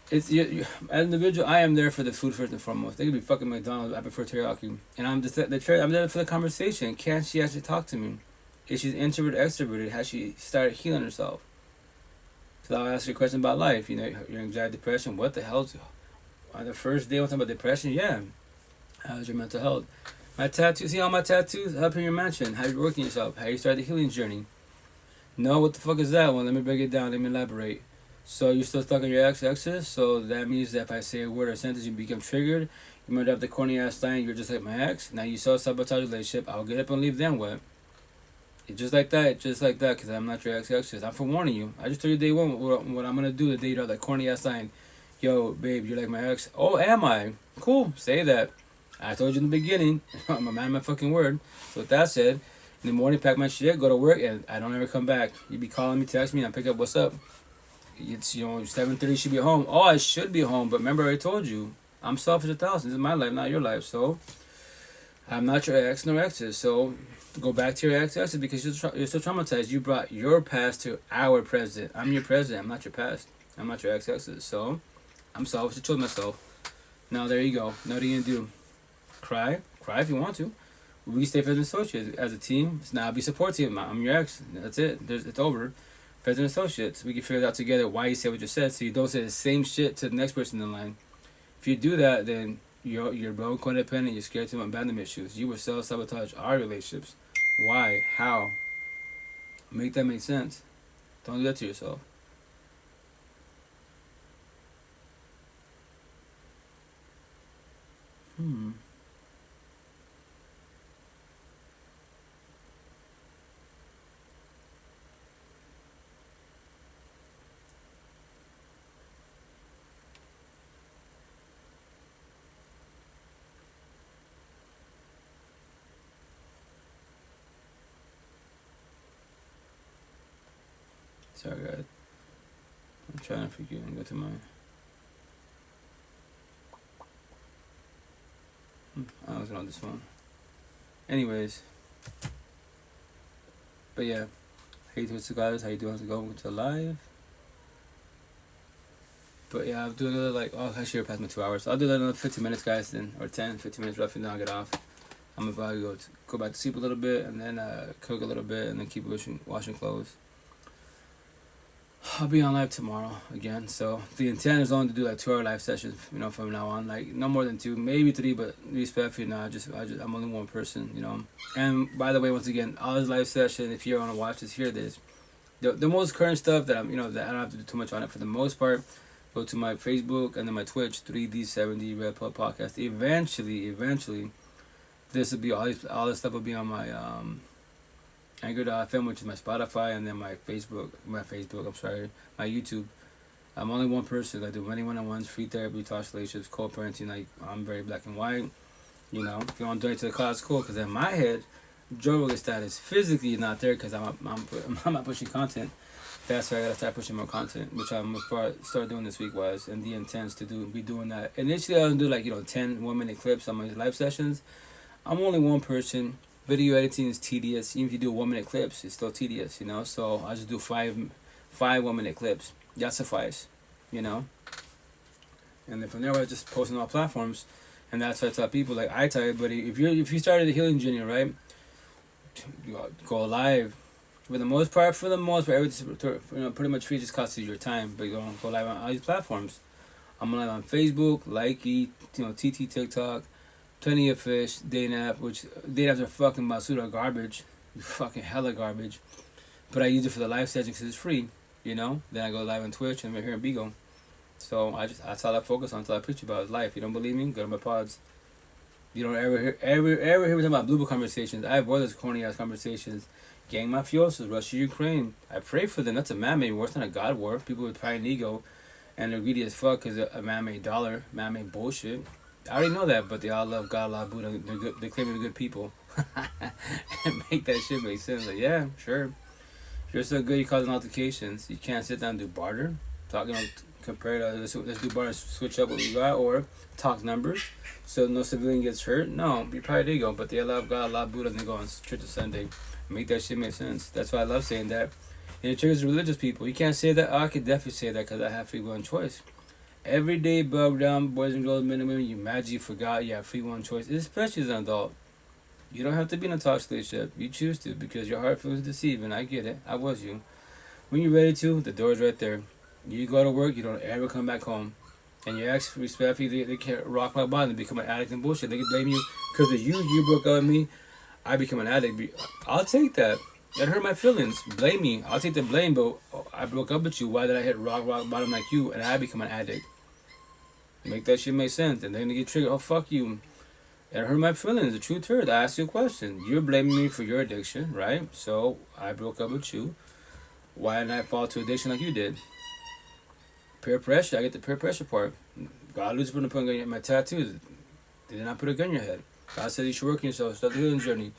It's you, as an individual, I am there for the food first and foremost. They could be fucking McDonald's. I prefer teriyaki, and I'm there for the conversation. Can she actually talk to me? Is she introverted, extroverted? Has she started healing herself? So I'll ask you a question about life. Your anxiety, depression. What the hell? On the first day, we're talking about depression. Yeah. How's your mental health? My tattoos. See all my tattoos up in your mansion. How you working yourself? How you started the healing journey? No, what the fuck is that one? Let me break it down. Let me elaborate. So you're still stuck on your exes, so that means that if I say a word or a sentence, you become triggered. You might have the corny ass line, you're just like my ex. Now you self-sabotage relationship. I'll get up and leave, then what? It's just like that, because I'm not your ex-exes. I'm forewarning you. I just told you day one what I'm going to do the day you have that corny ass line. Yo, babe, you're like my ex. Oh, am I? Cool, say that. I told you in the beginning. I'm a man of my fucking word. So with that said, in the morning, pack my shit, go to work, and I don't ever come back. You be calling me, text me, and I pick up, what's up? It's 7:30 should be home. Oh, I should be home, but remember I told you I'm selfish 1,000. This is my life, not your life. So I'm not your ex nor exes. So go back to your exes because you're so traumatized. You brought your past to our present. I'm your present. I'm not your past. I'm not your exes. So I'm selfish. I told myself. Now there you go. Now what are you gonna do? Cry if you want to. We stay friends and associates as a team. Now be supportive. I'm your ex. That's it. It's over. Friends and associates. We can figure it out together why you say what you said, so you don't say the same shit to the next person in line. If you do that, then you're broken, codependent. You're scared to abandonment issues. You will self-sabotage our relationships. Why? How? Make that make sense. Don't do that to yourself. Sorry, guys. I'm trying to forget and go to my. I was on this one. Anyways. But yeah. Hey, what's up, guys? How you doing? How's it going? Welcome to live. But yeah, I'll do another I should have passed my 2 hours. So I'll do another 15 minutes, guys, then, or 10, 15 minutes roughly, then I'll get off. I'm about to go back to sleep a little bit, and then cook a little bit, and then keep washing clothes. I'll be on live tomorrow again, so the intent is only to do 2-hour live sessions, from now on, no more than 2, maybe 3, but respectfully, I'm only one person, And by the way, once again, all this live session, if you want to watch this, hear this. The most current stuff that that I don't have to do too much on it for the most part. Go to my Facebook and then my Twitch, 3D70 Red Pill Podcast. Eventually, this will be all this stuff will be on my Anchor.fm, which is my Spotify, and then my YouTube. I'm only one person. I do many one-on-ones, free therapy, talk relationships, co-parenting. I'm very black and white. If you want to donate to the cause, cool. Because in my head, Joe Rogan status physically not there because I'm not pushing content. That's why I gotta start pushing more content, which I'm gonna start doing this week-wise. And the intent is to be doing that. Initially, I was gonna do 10 1-minute clips on my live sessions. I'm only one person. Video editing is tedious. Even if you do 1-minute clips, it's still tedious, So I just do five 1-minute clips. That suffice, And then from there, I just post on all platforms, and that's what I tell people. I tell everybody, if you started the healing journey, right, go live. For the most part, everything, pretty much free, just costs you your time. But you go live on all these platforms. I'm live on Facebook, Likee, TT TikTok, Plenty of Fish, dating app, which dating apps are fucking basura garbage, fucking hella garbage. But I use it for the live session because it's free, Then I go live on Twitch and I'm here in Bigo. So that's all I focus on until I preach about is life. You don't believe me? Go to my pods. You don't ever hear me talking about blue book conversations. I avoid those corny ass conversations. Gang mafiosos, Russia, Ukraine. I pray for them. That's a man-made war. It's not a God war. People with pride and ego, and they're greedy as fuck because a man-made dollar, man-made bullshit. I already know that, but they all love God, love Buddha. They're good. They claim they're good people. And make that shit make sense. Like, yeah, sure. If you're so good, you're causing altercations. You can't sit down and do barter. Talk, compare to let's do barter, switch up what we got, or talk numbers. So no civilian gets hurt. No, your pride ego, but they love God, love Buddha, and they go on church on Sunday. Make that shit make sense. That's why I love saying that. And it triggers religious people. You can't say that. Oh, I could definitely say that because I have free will and choice. Every day, bug down, boys and girls, men and women, you imagine you forgot you have free will and choice, especially as an adult. You don't have to be in a toxic relationship. You choose to because your heart feels deceiving. I get it. I was you. When you're ready to, the door's right there. You go to work, you don't ever come back home. And your ex, respectfully, they can't rock my bottom and become an addict and bullshit. They can blame you because of you broke up with me. I become an addict. I'll take that. That hurt my feelings. Blame me. I'll take the blame, but I broke up with you. Why did I hit rock bottom like you and I become an addict? Make that shit make sense. And then they get triggered. Oh, fuck you. It hurt my feelings. The truth hurt. I ask you a question. You're blaming me for your addiction, right? So I broke up with you. Why didn't I fall to addiction like you did? Peer pressure. I get the peer pressure part. God Lucifer put a gun in my tattoos. They did not put a gun in your head. God said you should work on yourself. Start the healing journey.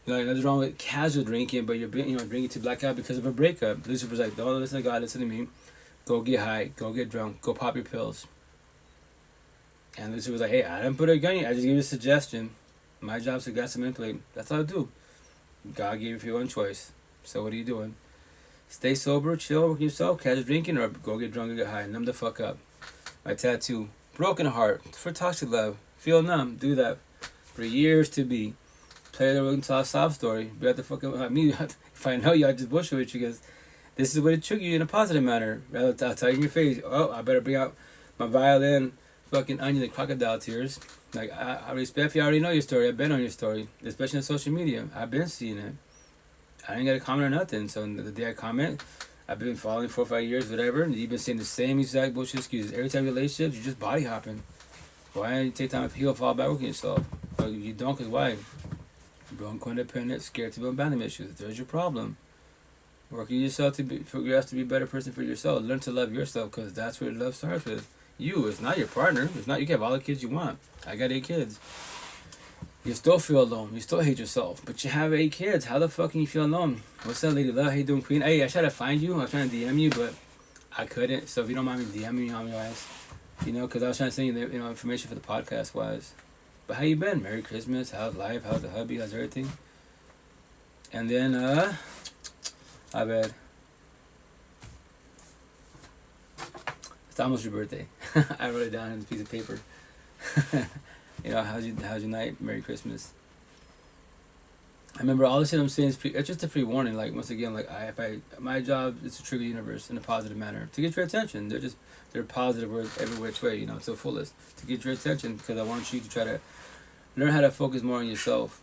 Nothing's wrong with casual drinking, but you're drinking to black out because of a breakup. Lucifer's like, don't listen to God, listen to me. Go get high. Go get drunk. Go pop your pills. And Lucifer's like, hey, I didn't put a gun in you. I just gave you a suggestion. My job is to guess and manipulate. That's all I do. God gave you free will and choice. So what are you doing? Stay sober, chill, work yourself, casual drinking, or go get drunk and get high. Numb the fuck up. My tattoo. Broken heart. For toxic love. Feel numb. Do that. For years to be. Play the sob story. Be at the fucking me. If I know you, I just bullshit with you because this is what it trigger you in a positive manner. Rather, I'll tell you in your face. Oh, I better bring out my violin, fucking onion, and crocodile tears. Like I respect you. I already know your story. I've been on your story, especially on social media. I've been seeing it. I didn't get a comment or nothing. So the day I comment, I've been following 4 or 5 years, whatever. And you've been saying the same exact bullshit excuses every time relationships. You're just body hopping. Why don't you take time to heal, fall back, work on yourself? But you don't, cause why? Broken codependent, scared to build abandonment issues. There's your problem. Working yourself to be, for yourself to be a better person for yourself. Learn to love yourself, cause that's where love starts with. You. It's not your partner. It's not. You can have all the kids you want. I got 8 kids. You still feel alone. You still hate yourself. But you have 8 kids. How the fuck can you feel alone? What's up, Lady Love? How you doing, Queen? Hey, I tried to find you. I was trying to DM you, but I couldn't. So if you don't mind me DMing you on your ass, because I was trying to send you the information for the podcast wise. But how you been? Merry Christmas. How's life? How's the hubby? How's everything? And then, I bet. It's almost your birthday. I wrote it down on a piece of paper. How's your night? Merry Christmas. I remember all the shit I'm saying it's just a pre-warning. Like, once again, like my job is to trigger the universe in a positive manner to get your attention. They're positive words every which way, to the fullest, to get your attention, because I want you to try to learn how to focus more on yourself.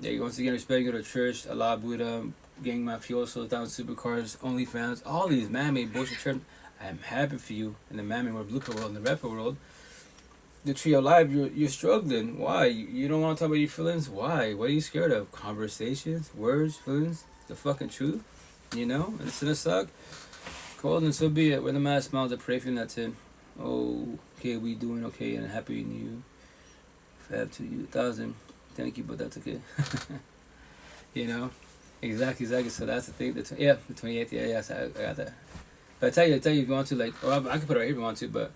Yeah, once again, respect, you go to church, Allah, Buddha, gang mafiosos, down supercars, OnlyFans, all these man-made bullshit terms. I am happy for you in the man-made world, blueprint world, and the rapper world. The tree of life, you're struggling. Why? You don't want to talk about your feelings? Why? What are you scared of? Conversations, words, feelings, the fucking truth, and it's gonna suck. Cold, and so be it. Wear the mask, smiles, I pray for you, and that's it. Oh, okay, we doing okay, and happy new. Fab to you, 1,000. Thank you, but that's okay. Exactly. So that's the thing. The 28th. Yeah. So I got that. But I tell you if you want to, like, or I can put it right here if you want to, but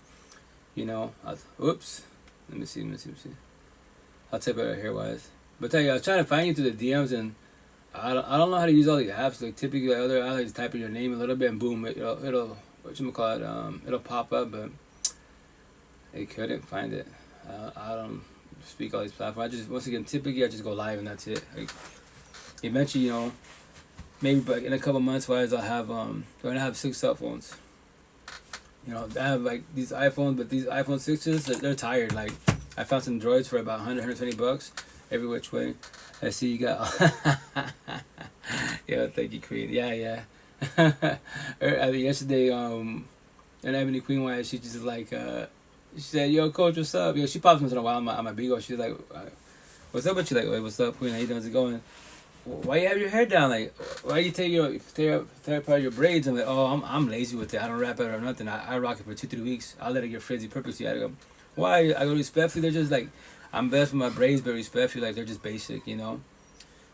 oops. Let me see. I'll tip it right here, wise. But tell you, I was trying to find you through the DMs, and I don't know how to use all these apps. Like, typically, other apps, just type in your name a little bit, and boom, it'll it'll pop up, but I couldn't find it. I don't speak all these platforms. Typically, I just go live, and that's it. Like, eventually, maybe, but in a couple months, wise, I'll have 6 cell phones. You know, I have like these iPhones, but these iPhone 6s, they're tired. Like, I found some Droids for about $120 every which way. I see you got. Yeah, thank you, Queen. Yeah. Yesterday, and Ebony Queen White, she just like, she said, "Yo, Coach, what's up?" Yo, she pops once in a while on my Bigo. She's like, "What's up with you?" Like, "Wait, what's up, Queen? How you doing? How's it going? Why you have your hair down? Like, why you tear apart your braids?" I'm like, "Oh, I'm lazy with it. I don't wrap it or nothing. I rock it for 2-3 weeks. I'll let it get frizzy purposely." I go, "Why?" I go, "Respectfully, they're just like, I'm best with my braids, but respectfully, like, they're just basic, you know.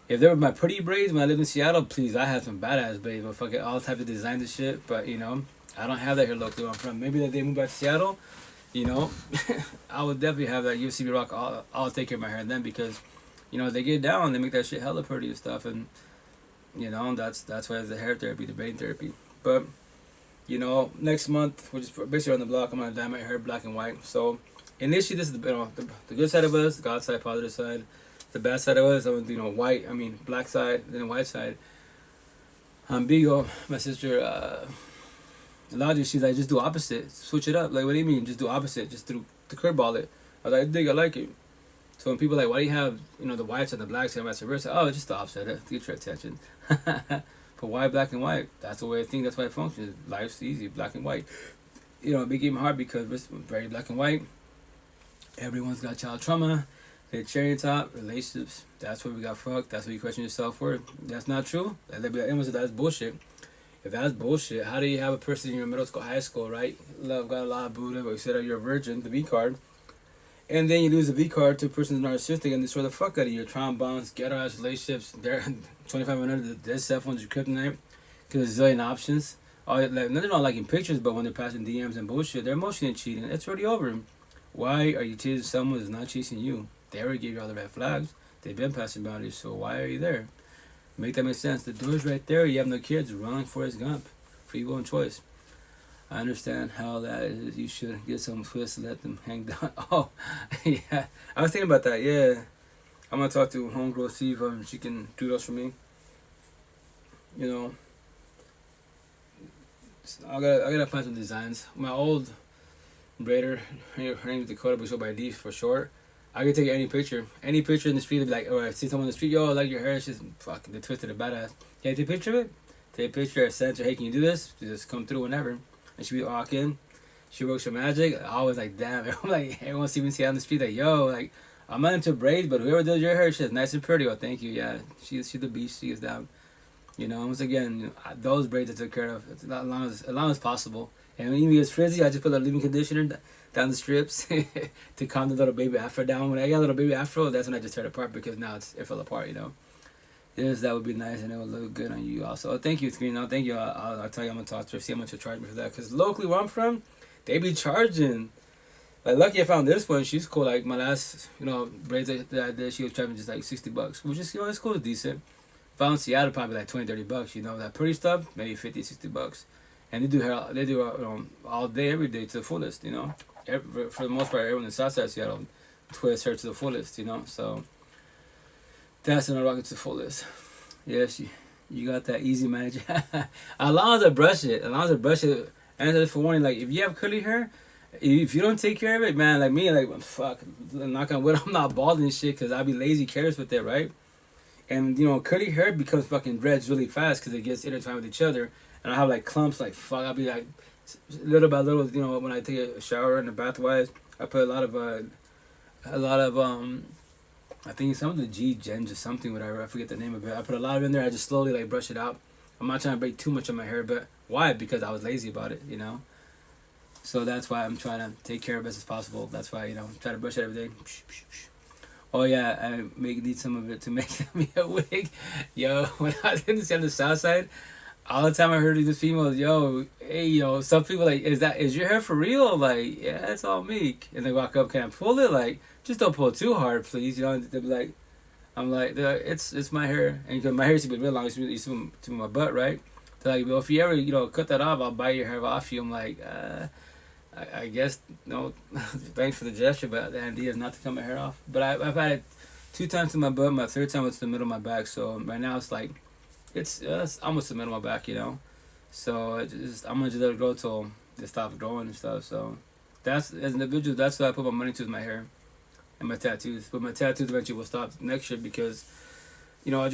If they were my pretty braids when I lived in Seattle, please, I had some badass braids, but fucking all type of designs and shit. But you know, I don't have that here locally where I'm from. Maybe that they move back to Seattle, you know, I would definitely have that. You'll see me rock. I'll take care of my hair then because, you know, they get down, they make that shit hella pretty and stuff, and you know, that's why it's the hair therapy, the brain therapy. But you know, next month, which is basically on the block, I'm gonna dye my hair black and white. So initially, this is the, you know, the good side of us, the God side, positive side. The bad side of us, I went, you know, black side, then white side. Bigo, my sister, Logic, she's like, just do opposite, switch it up. Like, what do you mean, just do opposite, just to curveball it? I was like, I dig, I like it. So when people are like, why do you have, you know, the whites and the blacks and vice versa? Oh, it's just the opposite, to get your attention. But why black and white? That's the way I think, that's why it functions. Life's easy, black and white. You know, it became hard because we're very black and white. Everyone's got child trauma. The cherry top, relationships, that's where we got fucked. That's where you question your self-worth. That's not true. That's bullshit. If that's bullshit, how do you have a person in your middle school, high school, right? Love, got a lot of Buddha, but you said you're a virgin, the V card. And then you lose the V card to a person who's narcissistic and destroy the fuck out of you. Trauma bonds, ghetto-ass relationships, they're 2500, their cell phones, your kryptonite, because there's a zillion options. Like, they're not liking pictures, but when they're passing DMs and bullshit, they're emotionally cheating. It's already over. Why are you chasing someone who's not chasing you? They already gave you all the red flags. They've been passing boundaries, so why are you there? Make that make sense. The door's right there. You have no kids. Run Forrest Gump. Free will and choice. I understand how that is. You should get some twists and let them hang down. Oh, yeah. I was thinking about that. Yeah. I'm going to talk to homegirl, see if she can do those for me. You know. I gotta find some designs. My old braider, her name is Dakota, but she'll by D for short. I can take any picture in the street, and be like, or I see someone in the street, yo, I like your hair, it's just fucking, they twisted it badass. Can I take a picture of it? Take a picture, I sent her, hey, can you do this? Just come through whenever. And she be walking, she works her magic. I was like, damn, I'm like, everyone see me out on the street, like, yo, like, I'm not into braids, but whoever does your hair, she's nice and pretty. Oh, thank you, yeah, she's the beast, she is down. You know, once again, you know, those braids I took care of, as long as possible. And when it gets frizzy, I just put a leave-in conditioner down the strips to calm the little baby afro down. When I got a little baby afro, that's when I just tear it apart because now it fell apart, you know. Yes, that would be nice and it would look good on you also. Oh, thank you, Screen. No, thank you. I'll tell you, I'm going to talk to her, see how much she'll charge me for that. Because locally where I'm from, they be charging. Like, lucky I found this one. She's cool. Like, my last, you know, braids that I did, she was charging just like $60, which is, you know, it's cool, it's decent. Found Seattle, probably like $20-$30, you know. That pretty stuff, maybe $50-$60. And they do all day, every day to the fullest, you know. For the most part, everyone in Southside Seattle twists her to the fullest, you know. So that's when I rock it to the fullest. Yes, you got that easy magic. As long as I brush it, and for warning, like if you have curly hair, if you don't take care of it, man, like me, like fuck, knock on wood, I'm not bald and shit because I be lazy, careless with it, right? And you know, curly hair becomes fucking dreads really fast because it gets intertwined with each other. And I have like clumps, like fuck. I'll be like little by little, you know. When I take a shower in the bath wise, I put a lot of I think some of the G Gens or something, whatever. I forget the name of it. I put a lot of it in there. I just slowly like brush it out. I'm not trying to break too much of my hair, but why? Because I was lazy about it, you know. So that's why I'm trying to take care of it as possible. That's why, you know, try to brush it every day. Oh yeah, I need some of it to make me a wig. Yo, when I was in the south side. All the time I heard these females, yo, hey, yo, some people like, is your hair for real? Like, yeah, it's all meek. And they walk up, can I pull it? Like, just don't pull it too hard, please. You know, they'll be like, I'm like, it's my hair. And because my hair used to be real long, it used to be to my butt, right? They're like, well, if you ever, you know, cut that off, I'll buy your hair off you. I'm like, I guess, no, thanks for the gesture, but the idea is not to cut my hair off. But I've had it 2 times to my butt. My 3rd time was to the middle of my back. So right now it's like, it's almost the middle of my back, you know. So I'm gonna just let it grow till it stops growing and stuff. So that's, as an individual, that's what I put my money to, is my hair and my tattoos. But my tattoos eventually will stop next year because, you know,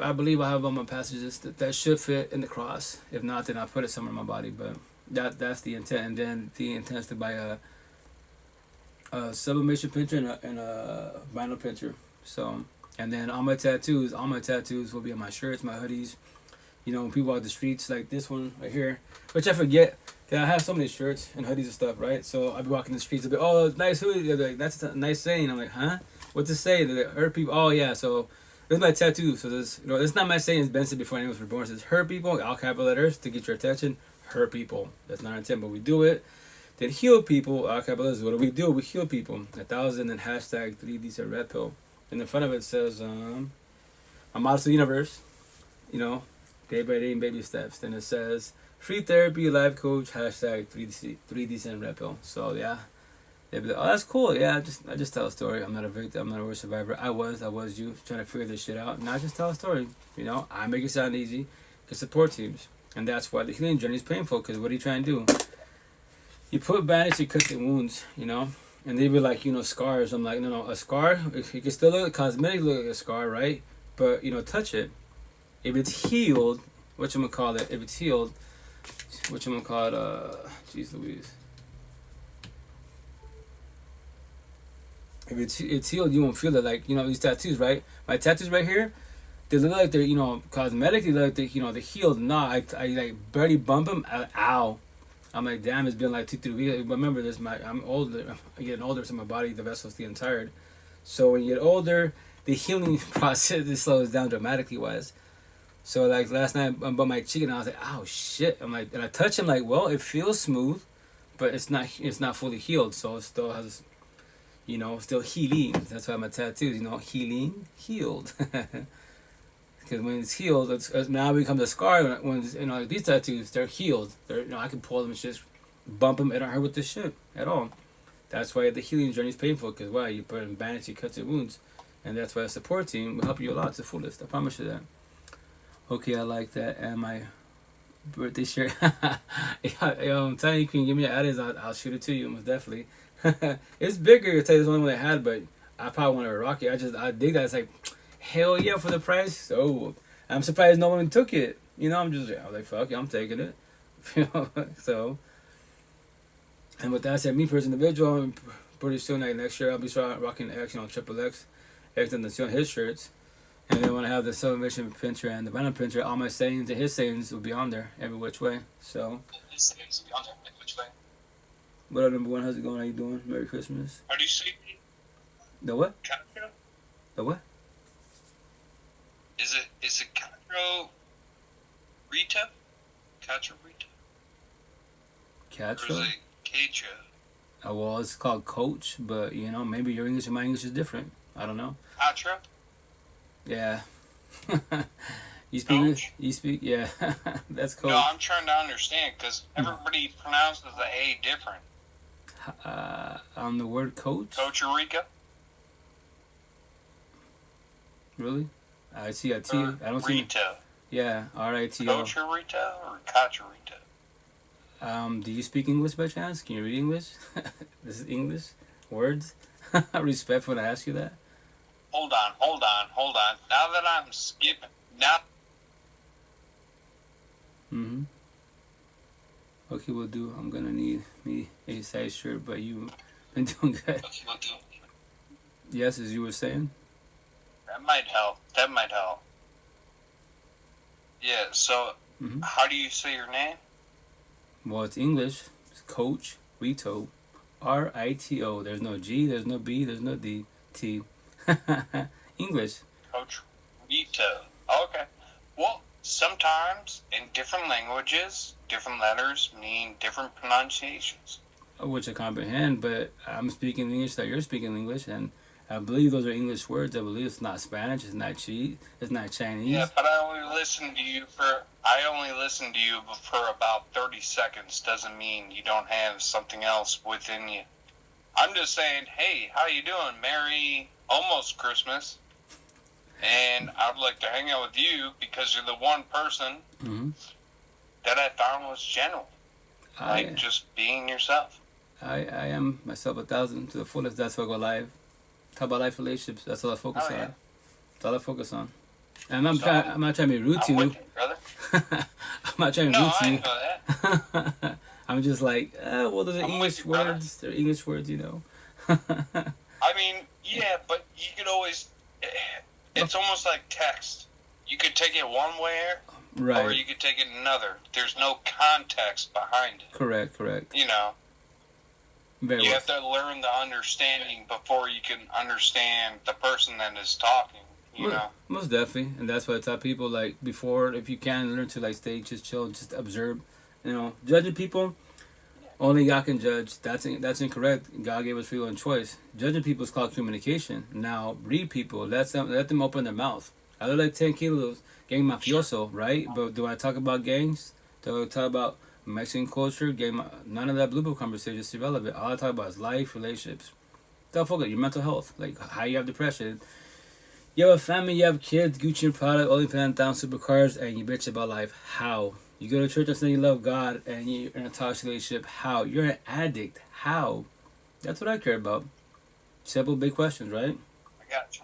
I believe I have all my passages that should fit in the cross. If not, then I'll put it somewhere in my body. But that's the intent. And then the intent is to buy a sublimation printer and a vinyl printer. So, and then all my tattoos will be on my shirts, my hoodies. You know, when people out the streets, like this one right here, which I forget. I have so many shirts and hoodies and stuff, right? So I'll be walking the streets, I'll be, oh, nice hoodie. They're like, that's a nice saying. I'm like, huh? What's it say? They're like, hurt people. Oh, yeah. So this is my tattoo. So this, you know, it's not my saying. It's been said before anyone was reborn. It says, hurt people, all capital letters, to get your attention. Hurt people. That's not our intent, but we do it. Then heal people, all capital letters. What do? We heal people. 1,000 and hashtag 3D red pill. And in front of it says, a model to the universe. You know, day by day, baby steps. Then it says, free therapy, life coach, hashtag 3D red pill. So yeah, they'd be like, oh, that's cool. Yeah, I just tell a story. I'm not a victim. I'm not a worst survivor. I was you, trying to figure this shit out. And I just tell a story. You know, I make it sound easy. Cause support teams, and that's why the healing journey is painful. Cause what are you trying to do? You put bandage, you cut the wounds. You know, and they'd be like, you know, scars. I'm like, no, a scar. It can still look cosmetic, look like a scar, right? But you know, touch it. If it's healed, whatchamacallit, if it's healed, jeez Louise. If it's healed, you won't feel it. Like, you know, these tattoos, right? My tattoos right here, they look like they're, you know, cosmetic. They look like they're, you know, they're healed. Nah, I like barely bump them. Ow. I'm like, damn, it's been like 2-3 weeks. Remember this, I'm older. I'm getting older, so my body, the vessel's getting tired. So when you get older, the healing process, it slows down dramatically wise. So like last night I bumped my cheek and I was like, oh shit. I'm like, and I touch him like, well, it feels smooth, but it's not fully healed. So it still has, you know, still healing. That's why my tattoos, you know, healing, healed. Because when it's healed, it's now it becomes a scar. When it's, you know, like these tattoos, they're healed. They're, you know, I can pull them and just bump them. It don't hurt with this shit at all. That's why the healing journey is painful. Because why? You put in bandage, you cut your wounds, and that's why a support team will help you a lot to the fullest. I promise you that. Okay, I like that. And my birthday shirt. I'm telling you, you can give me an address, I'll shoot it to you, most definitely. It's bigger. I'll tell you, it's the only one I had, but I probably want to rock it. I dig that. It's like, hell yeah, for the price. So I'm surprised no one took it. You know, I was like, fuck yeah, I'm taking it. You know, so. And with that said, me as an individual, pretty soon, like next year, I'll be rocking X, you know, Triple X Tentacion, his shirts. And then when I have the sublimation printer and the vinyl printer, all my sayings and his sayings will be on there every which way. So. His sayings will be on there every which way. What up, number one? How's it going? How you doing? Merry Christmas. How do you say the what? Catro? The what? Is it Catro Rita? Catro Rita? Catro? Or is it Catro? Oh, well, it's called Coach, but you know, maybe your English and my English is different. I don't know. Catro? Yeah. You speak? Coach? You speak? Yeah. That's Coach. No, I'm trying to understand because everybody pronounces the A different. On the word Coach? Coach Eureka? Really? I see a T. I don't see. Rita. Yeah, R-I-T-O. Coach Rita or Catch Rita? Do you speak English by chance? Can you read English? This is English? Words? Respectful when I ask you that? Hold on. Now that I'm skipping, Mm-hmm. Okay, we'll do. I'm gonna need me a size shirt, but you've been doing good. Okay, we'll do. Yes, as you were saying. That might help. Yeah, so how do you say your name? Well, it's English. It's Coach Rito. R-I-T-O. There's no G, there's no B, there's no D. T. English. Coach Rito. Okay. Well, sometimes in different languages, different letters mean different pronunciations. Which I comprehend, but I'm speaking English that you're speaking English, and I believe those are English words. I believe it's not Spanish, it's not it's not Chinese. Yeah, but I only listened to you for about 30 seconds. Doesn't mean you don't have something else within you. I'm just saying, hey, how you doing? Merry almost Christmas. And I'd like to hang out with you because you're the one person that I found was genuine. Like, just being yourself. I am myself 1,000 to the fullest. That's why I go live. Talk about life relationships. That's all I focus on. That's all I focus on. And I'm not trying to be rude to you. I'm with you, brother. I'm not trying to be rude to you. No, I know that. I'm just like, well, there's English words. They're English words, you know. I mean, yeah, but you could always. It's almost like text. You could take it one way, right, or you could take it another. There's no context behind it. Correct. You know. Very you well. have to learn the understanding before you can understand the person that is talking. You know. Most definitely, and that's why I tell people, like, before, if you can learn to, like, stay, just chill, just observe. You know, judging people, only God can judge. That's incorrect. God gave us free will and choice. Judging people is called communication. Now, read people. Let them open their mouth. I look like 10 kilos, gang mafioso, right? But do I talk about gangs? Do I talk about Mexican culture? None of that blue book conversation is irrelevant. All I talk about is life, relationships. Don't focus your mental health, like how you have depression. You have a family, you have kids, Gucci and Prada, OnlyFans, down supercars, and you bitch about life. How? You go to church and say you love God, and you're in a toxic relationship. How? You're an addict. How? That's what I care about. Simple, big questions, right? I got you.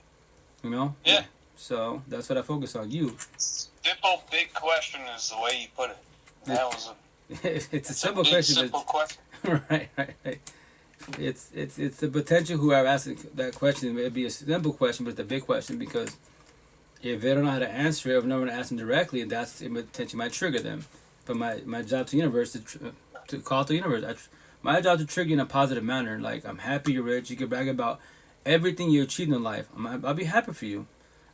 You know? Yeah. So that's what I focus on. You. Simple, big question is the way you put it. That was it's a simple question. Simple question. Right. It's the potential who are asking that question. It may be a simple question, but it's a big question, because if they don't know how to answer it, or if no one asks them directly, that's potentially might trigger them. But my job to the universe to call to the universe. My job to trigger in a positive manner. Like, I'm happy you're rich. You can brag about everything you achieved in life. I'll be happy for you.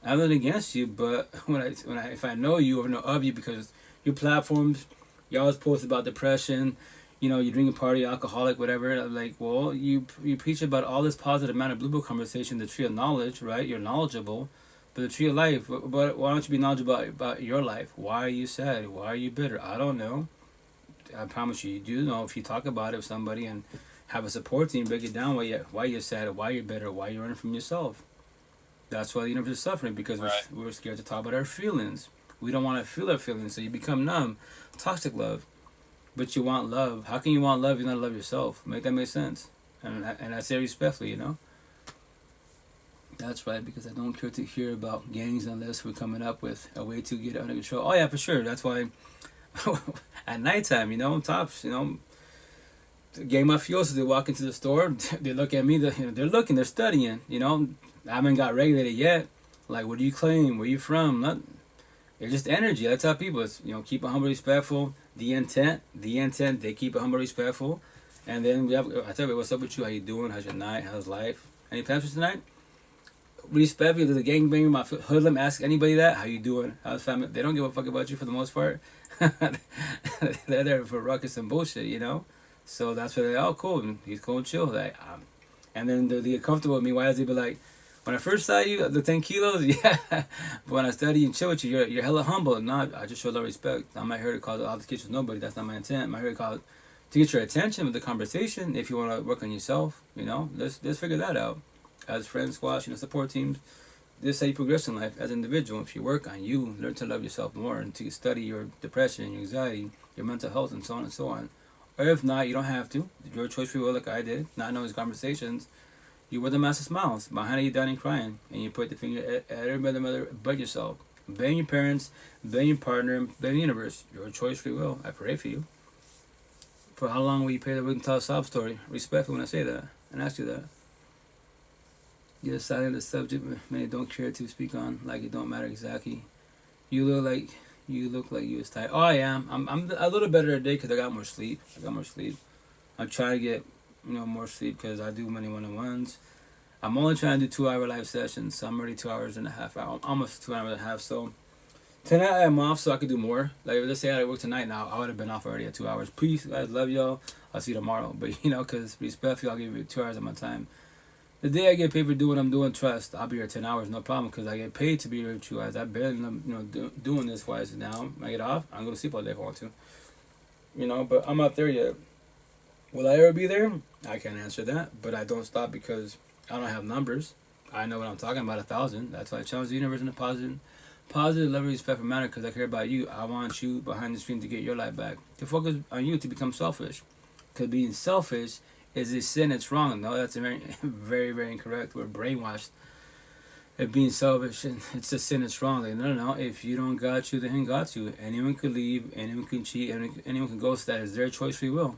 I'm not against you, but if I know you or know of you, because your platforms, you always post about depression, you know, you drink a party, alcoholic, whatever. I'm like, well, you preach about all this positive amount of blue book conversation, the tree of knowledge, right? You're knowledgeable, but the tree of life. But why don't you be knowledgeable about your life? Why are you sad? Why are you bitter? I don't know. I promise you do know if you talk about it with somebody and have a support team, break it down why you're sad, why you're bitter, why you're running from yourself. That's why the universe is suffering, because we're scared to talk about our feelings. We don't want to feel our feelings, so you become numb. Toxic love. But you want love. How can you want love if you don't love yourself? Make that make sense? And I say respectfully, you know? That's right, because I don't care to hear about gangs unless we're coming up with a way to get it under control. Oh, yeah, for sure. That's why at nighttime, you know, tops, you know, the gang mafiosos, they walk into the store, they look at me, they're studying, you know. I haven't got regulated yet. Like, what do you claim? Where you from? It's just energy. I tell people, it's, you know, keep it humble, respectful. The intent, they keep it humble, respectful. And then I tell you, what's up with you? How you doing? How's your night? How's life? Any plans for tonight? Respectfully, does a gangbanger, my hoodlum, ask anybody that? How you doing? How's family? They don't give a fuck about you for the most part. They're there for ruckus and bullshit, you know? So that's why they're like, oh, cool. He's cool and chill. Like, and then they get comfortable with me. Why does he be like, when I first saw you, the 10 kilos, yeah. But when I study and chill with you, you're hella humble. No, I just show a lot of respect. I'm not here to cause all the kids with nobody. That's not my intent. I'm here to get your attention with the conversation. If you want to work on yourself, you know, let's figure that out. As friends, squash, you know, support teams. This is how you progress in life as an individual. If you work on you, learn to love yourself more, and to study your depression, your anxiety, your mental health, and so on and so on. Or if not, you don't have to. Your choice, free will, like I did. Not knowing these conversations. You wear the mask of smiles. Behind you, down and crying. And you point the finger at everybody but yourself. Blame your parents, blame your partner, blame the universe. Your choice, free will. I pray for you. For how long will you pray that we can tell a sob story? Respectful when I say that and ask you that. You decided the subject many don't care to speak on, like it don't matter exactly. You look like you was tired. Oh, I am. I'm a little better today because I got more sleep. I'm trying to get more sleep because I do many one-on-ones. I'm only trying to do 2-hour live sessions, so I'm already 2 hours and a half out, almost 2 hours and a half. So tonight I'm off, so I could do more. Like, let's say I work tonight now, I would have been off already at 2 hours. Peace, guys, love y'all. I'll see you tomorrow. But because respectfully, I'll give you 2 hours of my time. The day I get paid for doing what I'm doing, trust, I'll be here 10 hours, no problem, because I get paid to be here 2 hours. I've been, doing this wise now. I get off, I'm going to sleep all day if I want to. But I'm not there yet. Will I ever be there? I can't answer that, but I don't stop because I don't have numbers. I know what I'm talking about, 1,000. That's why I challenge the universe in a Positive, love, respect, matter because I care about you. I want you behind the screen to get your life back. To focus on you to become selfish. Because being selfish is a sin. It's wrong. No, that's a very, very, very incorrect. We're brainwashed. If being selfish, it's a sin. It's wrong. Like, no. If you don't got you, then he got you. Anyone can leave. Anyone can cheat. Anyone can ghost. That is their choice, free will.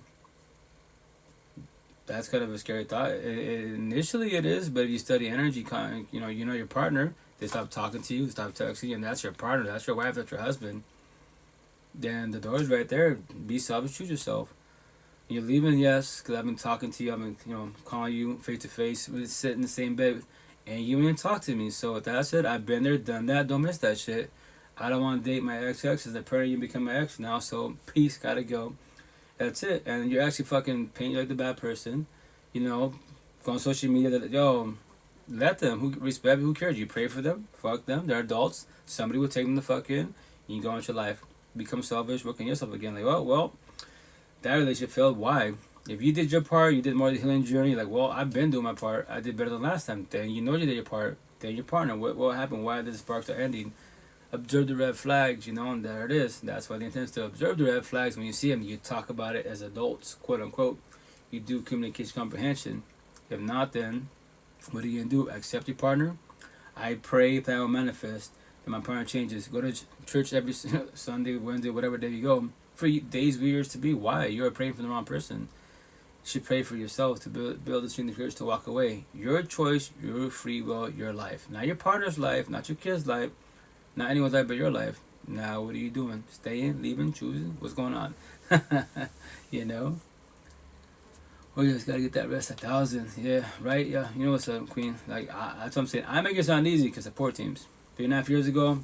That's kind of a scary thought. Initially, it is. But if you study energy, you know your partner. They stop talking to you, stop texting you, and that's your partner, that's your wife, that's your husband. Then the door's right there. Be selfish, choose yourself. You're leaving, yes, because I've been talking to you, I've been, calling you face to face, we sit in the same bed, and you ain't talk to me. So with that said, I've been there, done that, don't miss that shit. I don't want to date my ex-exes. Apparently you become my ex now, so peace, gotta go. That's it. And you're actually fucking painting like the bad person, go on social media that, let them. Who respect? Who cares? You pray for them. Fuck them. They're adults. Somebody will take them the fuck in. You go into your life. Become selfish. Work on yourself again. Like, well, that relationship failed. Why? If you did your part, you did more of the healing journey. Like, well, I've been doing my part. I did better than last time. Then you know you did your part. Then your partner. What happened? Why did the sparks are ending? Observe the red flags. And there it is. That's why the intent is to observe the red flags. When you see them, you talk about it as adults, quote unquote. You do communication comprehension. If not, then what are you going to do? Accept your partner? I pray that I will manifest that my partner changes. Go to church every Sunday, Wednesday, whatever day you go. For days, years to be. Why? You're praying for the wrong person. You should pray for yourself to build the strength of courage to walk away. Your choice, your free will, your life. Not your partner's life, not your kid's life, not anyone's life but your life. Now, what are you doing? Staying, leaving, choosing? What's going on? We just gotta get that rest 1,000. Yeah, right? Yeah, you know what's up, Queen? Like, that's what I'm saying. I make it sound easy because support teams. 3.5 years ago,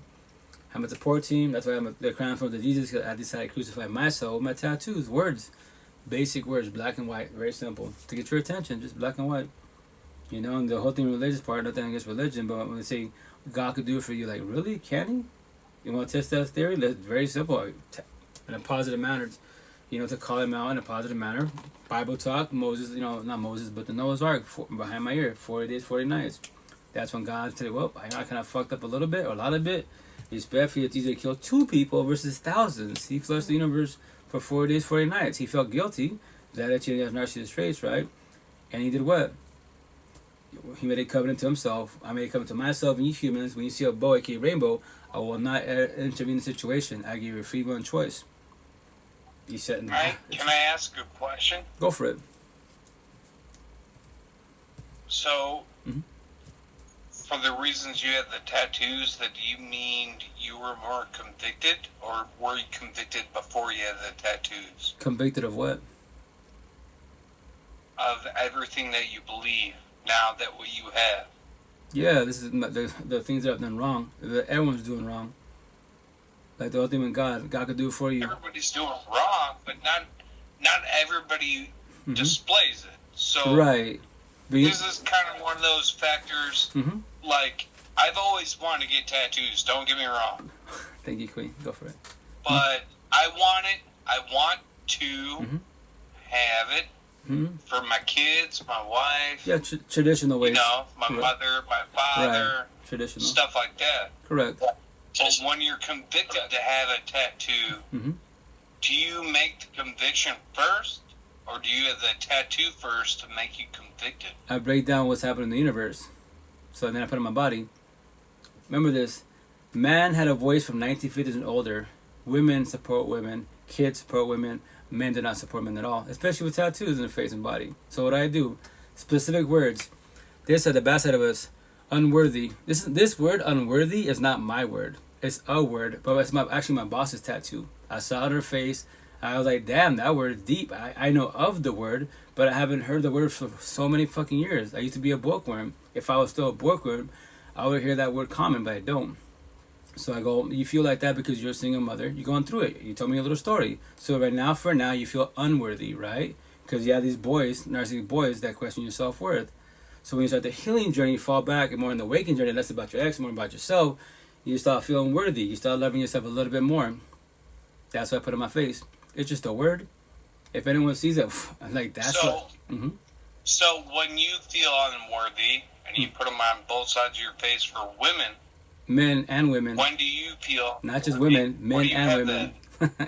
I'm a support team. That's why I'm the crown from the Jesus, because I decided to crucify myself with my tattoos. Words. Basic words, black and white. Very simple. To get your attention, just black and white. And the whole thing, religious part, nothing against religion, but when they say God could do it for you, like, really? Can he? You want to test that theory? That's very simple. In a positive manner. To call him out in a positive manner. Bible talk, Moses, not Moses, but the Noah's Ark behind my ear, 40 days, 40 nights. That's when God said, well, I kind of fucked up a little bit, or a lot of bit. Respectfully, it's easier to kill 2 people versus thousands. He flushed the universe for 40 days, 40 nights. He felt guilty. That he has narcissistic traits, right? And he did what? He made a covenant to himself. I made a covenant to myself and you humans. When you see a bow, aka rainbow, I will not intervene in the situation. I give you a free will and choice. You said, Alright, can I ask a question? Go for it. So, for the reasons you had the tattoos, that do you mean you were more convicted, or were you convicted before you had the tattoos? Convicted of what? Of everything that you believe, now that what you have. Yeah, this is the things that I've done wrong, that everyone's doing wrong. Like the ultimate God could do it for you. Everybody's doing wrong, but not everybody displays it. So right. This is kind of one of those factors. Like, I've always wanted to get tattoos. Don't get me wrong. Thank you, Queen. Go for it. But I want it. I want to have it for my kids, my wife. Yeah, traditional ways. My mother, my father. Right. Traditional. Stuff like that. Correct. But when you're convicted to have a tattoo, do you make the conviction first, or do you have the tattoo first to make you convicted? I break down what's happening in the universe. So then I put it on my body. Remember this. Man had a voice from 1950s and older. Women support women. Kids support women. Men do not support men at all. Especially with tattoos in their face and body. So what I do, specific words. This at the back side of us. Unworthy. This word unworthy is not my word. It's a word, but it's actually my boss's tattoo. I saw it on her face. I was like, damn, that word is deep. I know of the word, but I haven't heard the word for so many fucking years. I used to be a bookworm. If I was still a bookworm, I would hear that word common, but I don't. So I go, you feel like that because you're a single mother. You're going through it. You told me a little story. So right now, for now, you feel unworthy, right? Because you have these boys, narcissistic boys, that question your self-worth. So when you start the healing journey, you fall back, and more in the awakening journey, less about your ex, more about yourself, you start feeling worthy. You start loving yourself a little bit more. That's what I put on my face. It's just a word. If anyone sees it, I'm like, that's so, So when you feel unworthy, and you put them on both sides of your face for women, Men and women. When do you feel? Not just women, men and women.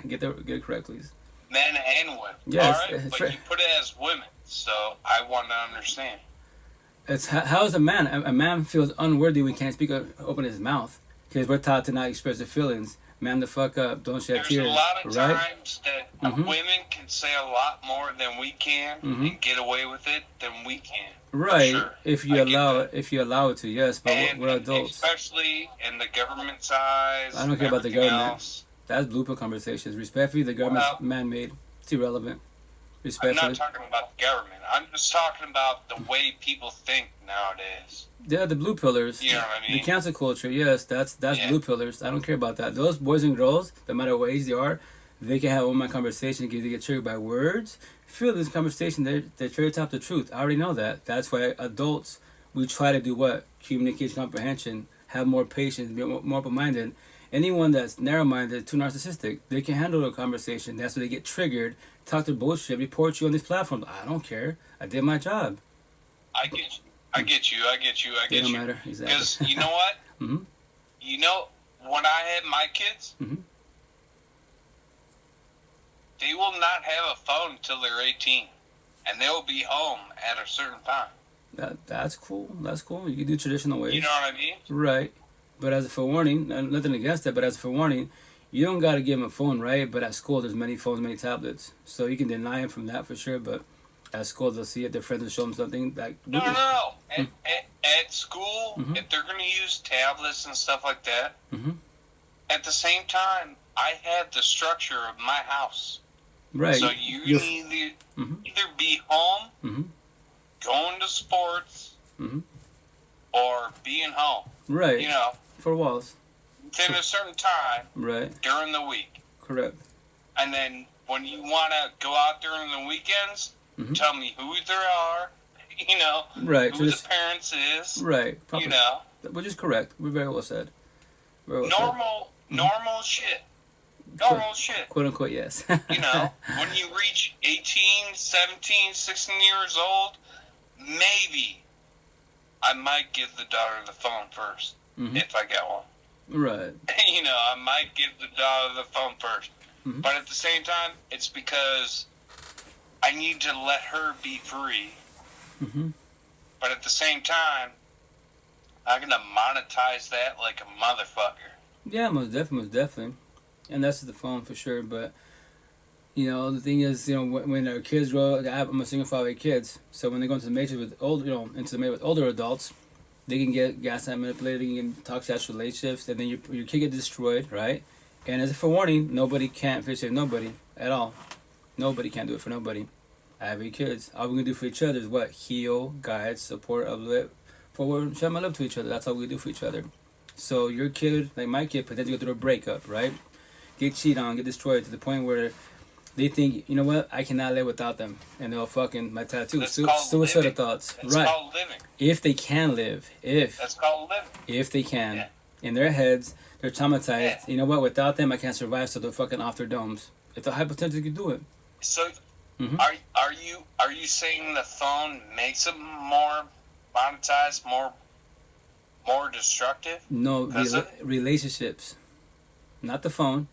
Get it correct, please. Men and women. Yes, all right, but you put it as women, so I want to understand. It's how is a man? A man feels unworthy when he can't speak or open his mouth because we're taught to not express their feelings. Man, the fuck up! Don't shed tears. There's a lot of right? times that women can say a lot more than we can and get away with it than we can. Right. Sure. If you allow it to, yes. But we're adults. Especially in the government's eyes. I don't care about the government. Else. That's blueprint conversations. Respectfully, the government's man-made. It's irrelevant. Respectfully. I'm not talking about the government. I'm just talking about the way people think nowadays. Yeah, the blue pillars. You know what I mean? The cancel culture, yes, that's blue pillars. I don't care about that. Those boys and girls, no matter what age they are, they can have one-man conversation because they get triggered by words. Feel this conversation, they're triggered to the truth. I already know that. That's why adults, we try to do what? Communication, comprehension, have more patience, be more open-minded. Anyone that's narrow-minded, too narcissistic, they can handle a conversation. That's why they get triggered, talk their bullshit, report you on these platforms. I don't care. I did my job. I get you. I get you. It don't matter. Exactly. Because you know what? You know, when I had my kids, they will not have a phone until they're 18. And they will be home at a certain time. That's cool. That's cool. You can do traditional ways. You know what I mean? Right. But as a forewarning, nothing against that, but as a forewarning, you don't got to give them a phone, right? But at school, there's many phones, many tablets. So you can deny them from that for sure, but at school, they'll see it, their friends will show them something. Like, no. At school, if they're going to use tablets and stuff like that, at the same time, I had the structure of my house. Right. So you need to either be home, going to sports, or being home. Right. You know. 4 walls. Within a certain time. Right. During the week. Correct. And then when you want to go out during the weekends, tell me who there are, you know, right. who the parents is. Right. Proper. You know. Which is correct. We're very well said. Very well said. Normal shit. Normal shit. Quote unquote, yes. You know, when you reach 18, 17, 16 years old, maybe I might give the daughter the phone first, if I get one. Right. You know, I might give the daughter the phone first. But at the same time, it's because I need to let her be free. But at the same time, I'm going to monetize that like a motherfucker. Yeah, most definitely. And that's the phone for sure. But, you know, the thing is, you know, when our kids grow, I'm a single father with kids. So when they go into the matrix with older adults, they can get gaslight manipulated, they can get toxic relationships, and then your kid gets destroyed, right? And as a forewarning, nobody can't fix it, nobody at all. Nobody can do it for nobody. I have 8 kids. All we're going to do for each other is what? Heal, guide, support, uplift, forward, show my love to each other. That's all we do for each other. So your kid, like my kid, potentially go through a breakup, right? Get cheated on, get destroyed to the point where they think, you know what, I cannot live without them. And they'll fucking, my tattoo, suicidal thoughts. That's right. called living. If they can live. That's called living. If they can. Yeah. In their heads, they're traumatized. Yeah. You know what, without them, I can't survive, so they're fucking off their domes. If the high potential can do it. So, are you saying the phone makes them more monetized, more destructive? No, relationships. Not the phone.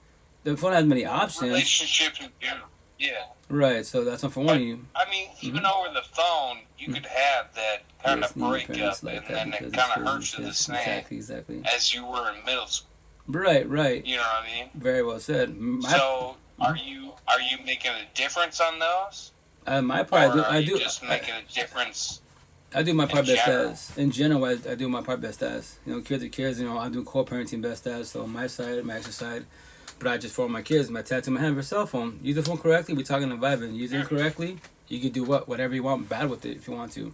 The phone has many options. Relationships in general. Yeah. Right, so that's not for warning you. I mean, even over the phone, you could have that kind of breakup, like and then it kind of hurts you the same. Exactly. As you were in middle school. Right. You know what I mean? Very well said. So, are you making a difference on those? My part, or are you just making a difference? I do my part best as. In general, I do my part best as. You know, kids are kids. You know, I do co-parenting best as. So on my side, my extra side. But I just for my kids, my tattoo, my hand for cell phone. Use the phone correctly. We're talking and vibing. Use it correctly. You can do whatever you want, bad with it if you want to.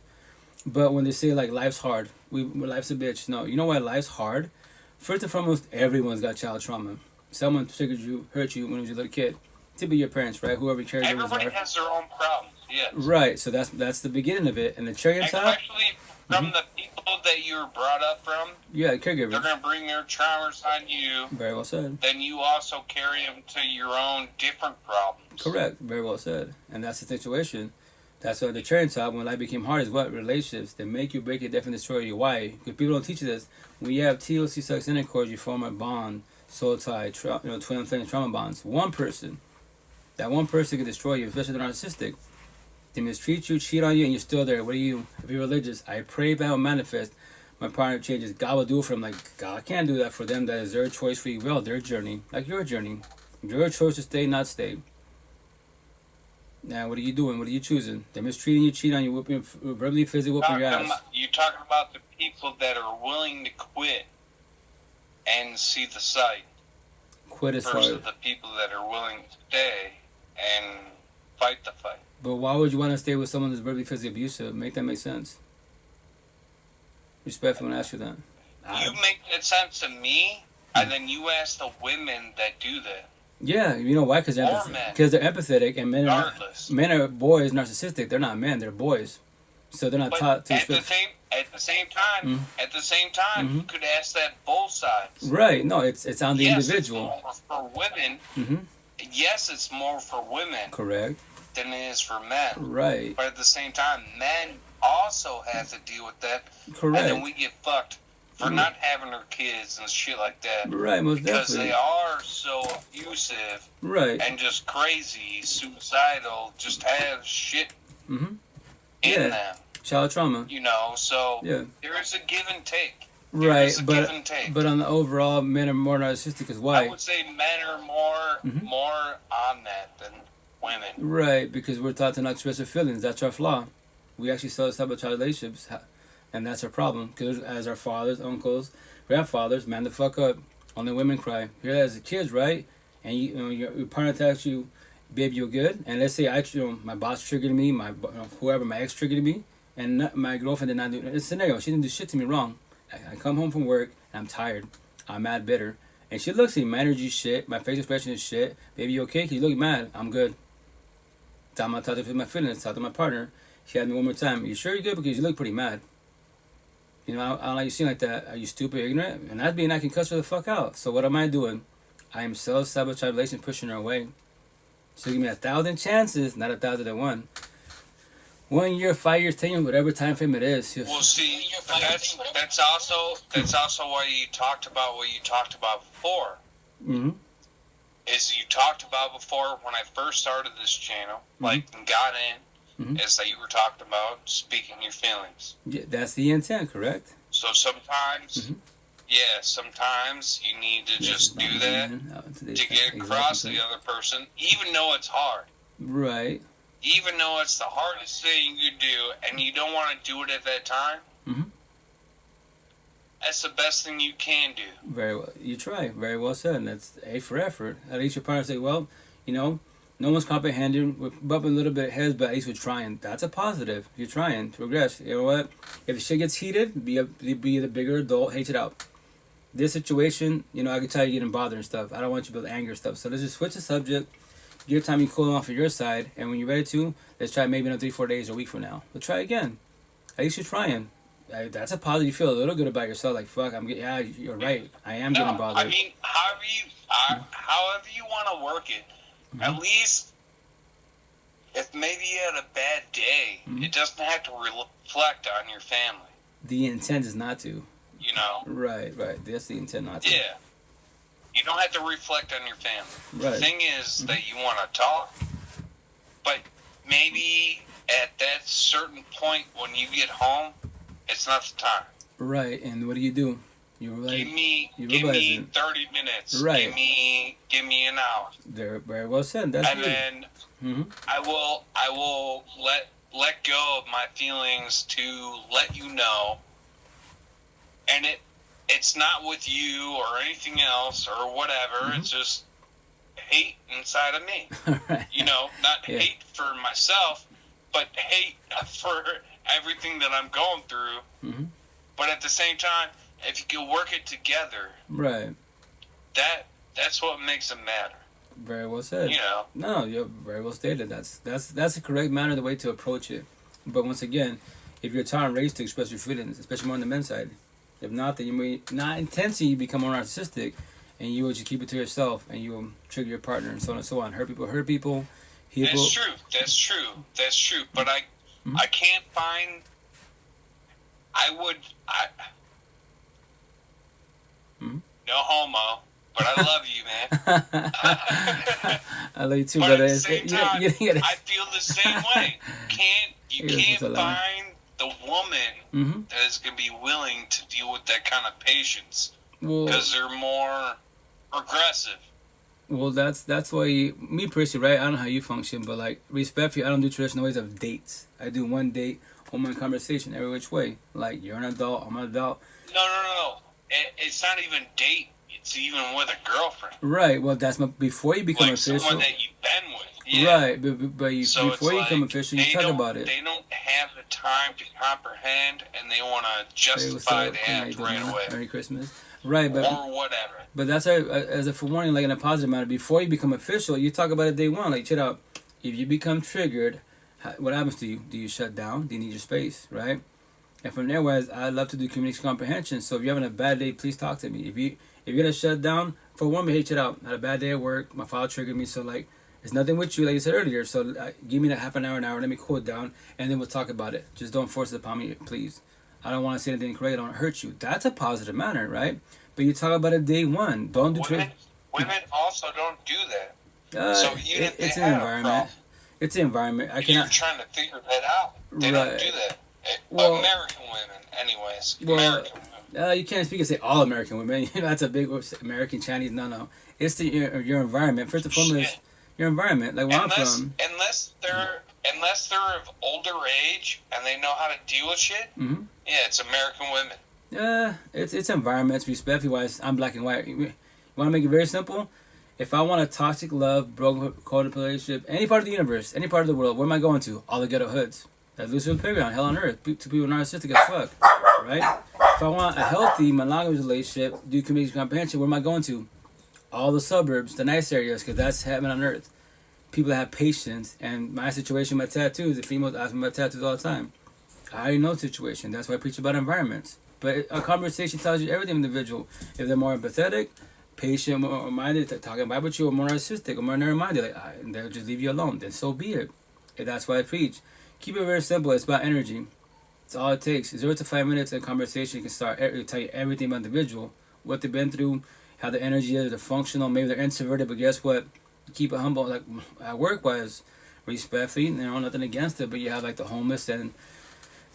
But when they say like life's hard, life's a bitch. No, you know why life's hard? First and foremost, everyone's got child trauma. Someone triggered you, hurt you when you was a little kid. To be your parents, right? Whoever your caregivers are. Everybody has their own problems. Yes. Right. So that's the beginning of it, and the cherry on top. Especially from the people that you were brought up from. Yeah, caregivers. They're going to bring their traumas on you. Very well said. Then you also carry them to your own different problems. Correct. Very well said. And that's the situation. That's what the cherry on top, when life became hard, is what? Relationships. They make you, break it, definitely destroy you. Why? Because people don't teach you this. When you have TLC sex intercourse, you form a bond, soul tie, twin flame trauma bonds. One person. That one person can destroy you, especially the narcissistic. They mistreat you, cheat on you, and you're still there. What do you? If you're religious, I pray that will manifest. My partner changes. God will do it for them. Like, God can't do that for them. That is their choice, free will, their journey. Like your journey. Your choice to stay, not stay. Now, what are you doing? What are you choosing? They're mistreating you, cheating on you, whooping, verbally, physically whooping your ass. You're talking about the people that are willing to quit and see the sight. Quit as far as... versus the people that are willing to stay and fight the fight. But why would you want to stay with someone that's verbally, physically abusive? Make that make sense. Respectfully, when I ask you that. You make that sense to me, and then you ask the women that do that. Yeah, you know why? Because they're empathetic, and men are boys, narcissistic. They're not men; they're boys. So they're not taught to. At the same time, you could ask that both sides. Right? No, it's on the individual. It's more for women. Yes, it's more for women. Correct. Than it is for men. Right. But at the same time, men also have to deal with that. Correct. And then we get fucked for not having our kids and shit like that. Right, most because definitely. They are so abusive. Right. And just crazy, suicidal, just have shit in them. Child trauma. You know, so there is a give and take. Right, but on the overall, men are more narcissistic. Because why? I would say men are more on that than women. Right, because we're taught to not express our feelings. That's our flaw. We actually self-sabotage relationships, and that's our problem. Because as our fathers, uncles, grandfathers, man the fuck up. Only women cry. You're as kids, right? And your partner attacks you, babe, you're good. And let's say my boss triggered me, my ex triggered me, and my girlfriend did not do it. It's a scenario. She didn't do shit to me wrong. I come home from work and I'm tired. I'm mad, bitter. And she looks at me, my energy shit, my face expression is shit. Baby, you okay? Cause you look mad. I'm good. Time I talk to my feelings, talk to my partner. She had me one more time. You sure you're good? Because you look pretty mad. You know, I don't like you seem like that. Are you stupid, ignorant? And that's being I can cuss her the fuck out. So what am I doing? I am self-sabotage relation, pushing her away. So give me 1,000 chances, not 1,001. 1 year, 5 years, 10 years, whatever time frame it is. Well, see, that's also why you talked about what you talked about before. Is you talked about before when I first started this channel, like and got in, is that you were talking about speaking your feelings. Yeah, that's the intent, correct? So sometimes, sometimes you need to just do that to get across to the other person, even though it's hard. Right. Even though it's the hardest thing you do, and you don't want to do it at that time, that's the best thing you can do. Very well. You try. Very well said. And that's A for effort. At least your partner say, well, no one's comprehending. We're bumping a little bit of heads, but at least we're trying. That's a positive. You're trying to progress. You know what? If the shit gets heated, be the bigger adult. Hate it out. This situation, I can tell you getting bothered and stuff. I don't want you to build anger stuff. So let's just switch the subject. Give time you cool off of your side, and when you're ready to, let's try maybe in 3-4 days or a week from now. We'll try again. At least you're trying. That's a positive. You feel a little good about yourself. Like fuck, you're right. I am getting bothered. I mean, however you want to work it. At least, if maybe you had a bad day, it doesn't have to reflect on your family. The intent is not to. Right. That's the intent, not to. Yeah. You don't have to reflect on your family. Right. The thing is that you want to talk, but maybe at that certain point when you get home, it's not the time. Right, and what do? You like, give me 30 minutes. Right. Give me an hour. They're very well said. That's and good. Then I will let go of my feelings to let you know, and it's not with you or anything else or whatever. It's just hate inside of me. Right. Not hate for myself, but hate for everything that I'm going through. But at the same time, if you can work it together, right, that's what makes it matter. Very well said. No, you're very well stated. That's the correct manner, the way to approach it. But once again, if you're taught and raised to express your feelings, especially more on the men's side, if not, then you may not intentionally you become more narcissistic, and you will just keep it to yourself, and you will trigger your partner, and so on and so on. Hurt people. That's true. But I can't find. No homo, but I love you, man. I love you too, But brother. at the same time, I I feel the same way. You can't find the woman that is going to be willing to deal with that kind of patience because they're more progressive. Well, that's why me personally, right? I don't know how you function, but like respectfully, I don't do traditional ways of dates. I do one date, one conversation every which way. Like you're an adult, I'm an adult. No. It's not even date. It's even with a girlfriend. Right. Well, that's before you become like official. Someone that you've been with. Yeah. Right. But before you become official, you talk about it. They don't have the time to comprehend, and they want to justify the act right away. Merry Christmas. Right, but or whatever. But that's as a forewarning, like in a positive manner. Before you become official, you talk about it day one. Like, check out. If you become triggered, what happens to you? Do you shut down? Do you need your space? Right. And from there, whereas I love to do communication comprehension. So if you're having a bad day, please talk to me. If you're gonna shut down, for one, hey, check out. I had a bad day at work. My father triggered me. So like, it's nothing with you, like you said earlier. So give me that half an hour, Let me cool it down, and then we'll talk about it. Just don't force it upon me, please. I don't want to say anything incorrect. I don't want to hurt you. That's a positive manner, right? But you talk about it day one. Don't do women also don't do that. So it's an environment. It's an environment. You're trying to figure that out. They don't do that. American women, anyways. American women. You can't speak and say all American women. That's a big American, Chinese. No. It's your environment. First and foremost, your environment. Like where I'm from. Unless they're of older age and they know how to deal with shit. Yeah, it's American women. Yeah, it's environments. Respectfully wise, I'm black and white. You want to make it very simple? If I want a toxic love, broken codependent relationship, any part of the universe, any part of the world, where am I going to? All the ghetto hoods. That's Lucifer's playground, hell on earth. Two people narcissistic as fuck, right? If I want a healthy monogamous relationship, do communication comprehension, where am I going to? All the suburbs, the nice areas, because that's heaven on earth. People that have patience, and my situation, my tattoos, the females ask me about tattoos all the time. I already know the situation. That's why I preach about environments. But a conversation tells you everything individual. If they're more empathetic, patient, more minded, talking about with you, or more narcissistic, or more narrow-minded, they'll just leave you alone. Then so be it. And that's why I preach. Keep it very simple. It's about energy. It's all it takes. 0 to 5 minutes of conversation can start. It'll tell you everything about the individual, what they've been through, how the energy is, they're functional. Maybe they're introverted, but guess what? Keep it humble. Like at work-wise, respectfully, nothing against it, but you have like the homeless and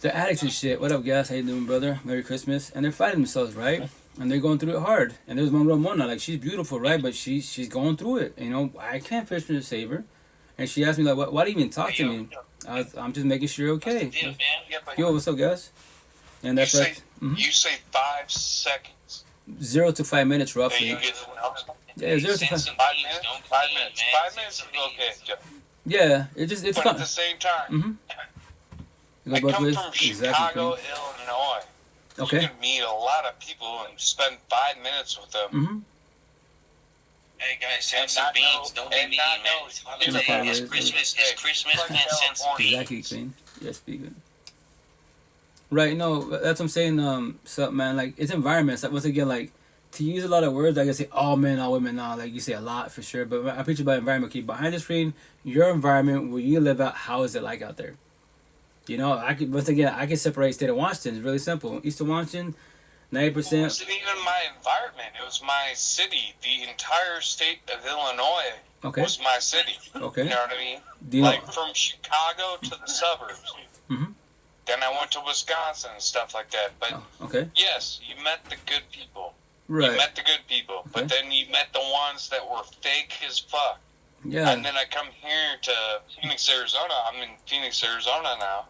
the addicts and shit. What up, guys? How you doing, brother? Merry Christmas. And they're fighting themselves, right? And they're going through it hard. And there's one girl, Mona. Like, she's beautiful, right? But she's going through it. I can't fish her to save her. And she asked me, like, why do you even talk to me? I'm just making sure you're okay. Yo, what's up, guys? And that's right. You say 5 seconds. 0 to 5 minutes, roughly. Yeah, 0 to 5. 5 minutes. 5 minutes. 5 minutes is okay. Yeah, it's but at the same time, I come from Chicago, Illinois. Okay. You can meet a lot of people and spend 5 minutes with them. Hey guys, send some beans. Don't be mean, man. It's Christmas. It's Christmas, man. Send some beans. Exactly, Queen. Yes, speaking. Right, no, that's what I'm saying. So, man, like, it's environments. Like, once again, like, to use a lot of words, like I say, all men, all women, now, like, you say a lot for sure. But I preach about environment. Keep behind the screen, your environment, where you live out, how is it like out there? I can separate state of Washington. It's really simple. Eastern Washington, 90%. It wasn't even my environment. It was my city. The entire state of Illinois was my city. Okay. You know what I mean? From Chicago to the suburbs. Then I went to Wisconsin and stuff like that. But yes, you met the good people. Right. You met the good people. But then you met the ones that were fake as fuck. Yeah. And then I come here to Phoenix, Arizona. I'm in Phoenix, Arizona now.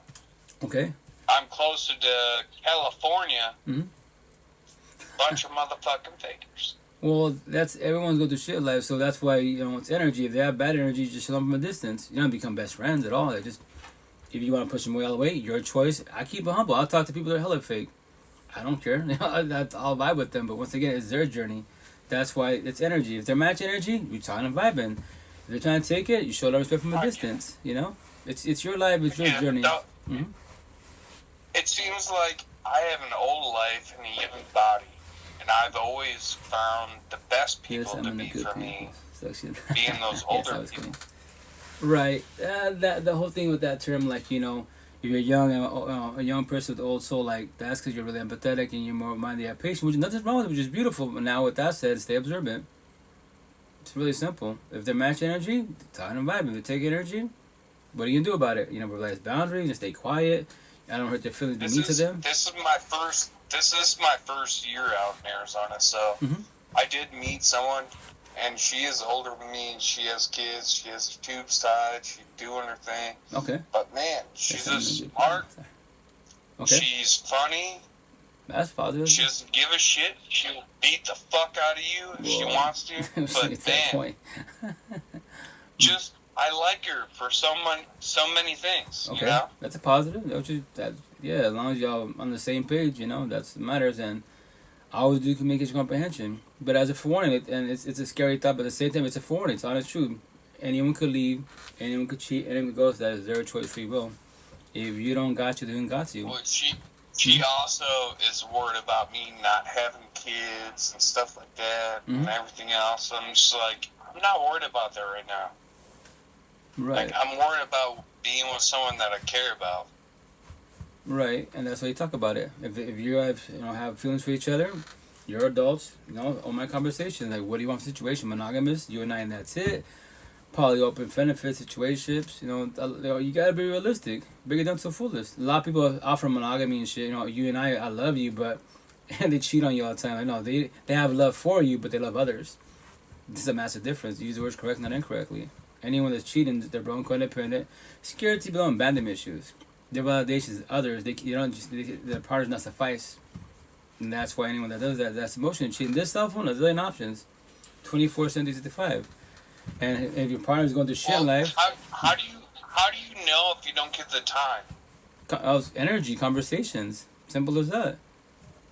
Okay. I'm closer to California. Bunch of motherfucking fakers. Well, everyone's going through shit life, so that's why it's energy. If they have bad energy, just show them from a distance. You don't become best friends at all. If you want to push them away all the way, your choice. I keep it humble. I'll talk to people that are hella fake. I don't care. I'll vibe with them. But once again, it's their journey. That's why it's energy. If they're match energy, you're trying to vibe in. If they're trying to take it, you show them respect from a distance. It's your life. It's your journey. It seems like I have an old life and a young body. And I've always found the best people to be for me being those older people. Right. The whole thing with that term, like, if you're young and a young person with old soul, like that's because you're really empathetic and you're more minded, you have patience, which nothing's wrong with it, which is beautiful. But now with that said, stay observant. It's really simple. If they match energy, talk and vibe. If they take energy, what are you gonna do about it? Realize boundaries and stay quiet. I don't hurt their feelings. Be mean to them. This is my first year out in Arizona, so I did meet someone, and she is older than me, and she has kids. She has tubes tied. She's doing her thing. Okay. But man, she's smart. Okay. She's funny. That's positive. She doesn't give a shit. She'll beat the fuck out of you if she wants to. But man, just I like her for so many things. Okay. You know? That's a positive. Yeah, as long as y'all on the same page, that's what matters. And I always do communication comprehension. But as a forewarning, and it's a scary thought, but at the same time, it's a forewarning. It's honest truth. Anyone could leave. Anyone could cheat. Anyone could go. So that is their choice, free will. If you don't got you, then got you. Well, she also is worried about me not having kids and stuff like that and everything else. I'm just like, I'm not worried about that right now. Right. Like, I'm worried about being with someone that I care about. Right, and that's why you talk about it. If you have feelings for each other, you're adults. On my conversation, like, what do you want from the situation? Monogamous, you and I, and that's it. Poly open benefit situationships. You gotta be realistic. Bring it down to the fullest. A lot of people offer monogamy and shit. You and I love you, but and they cheat on you all the time. I know they have love for you, but they love others. This is a massive difference. You use the words correct, not incorrectly. Anyone that's cheating, they're broken codependent. Security, below, abandonment issues. Their validations, others, their partners not suffice. And that's why anyone that does that's emotionally cheating. This cell phone, there's a million options. 24/7/365. And if your partner's going through shit in life, how do you know if you don't get the time? Energy, conversations, simple as that.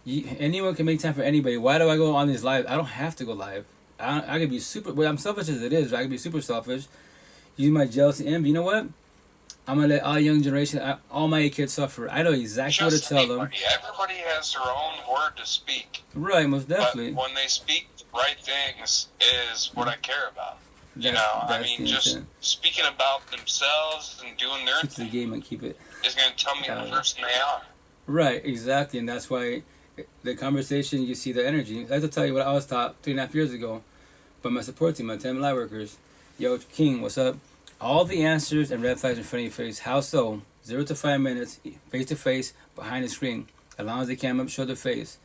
Anyone can make time for anybody. Why do I go on these live? I don't have to go live. I could be super. Well, I'm selfish as it is. I could be super selfish. Use my jealousy and envy. You know what? I'm gonna let all young generation, all my kids suffer. I know exactly what to tell them. Everybody has their own word to speak. Right, most definitely. But when they speak the right things, is what I care about. Just speaking about themselves and doing their thing the game and keep it is going to tell me the person they are. Right, exactly, and that's why the conversation, you see the energy. I have to tell you what I was taught 3.5 years ago by my support team, my 10 light workers. Yo, King, what's up? All the answers and red flags in front of your face. How so? 0 to 5 minutes, face to face, behind the screen. As long as they can't show their face.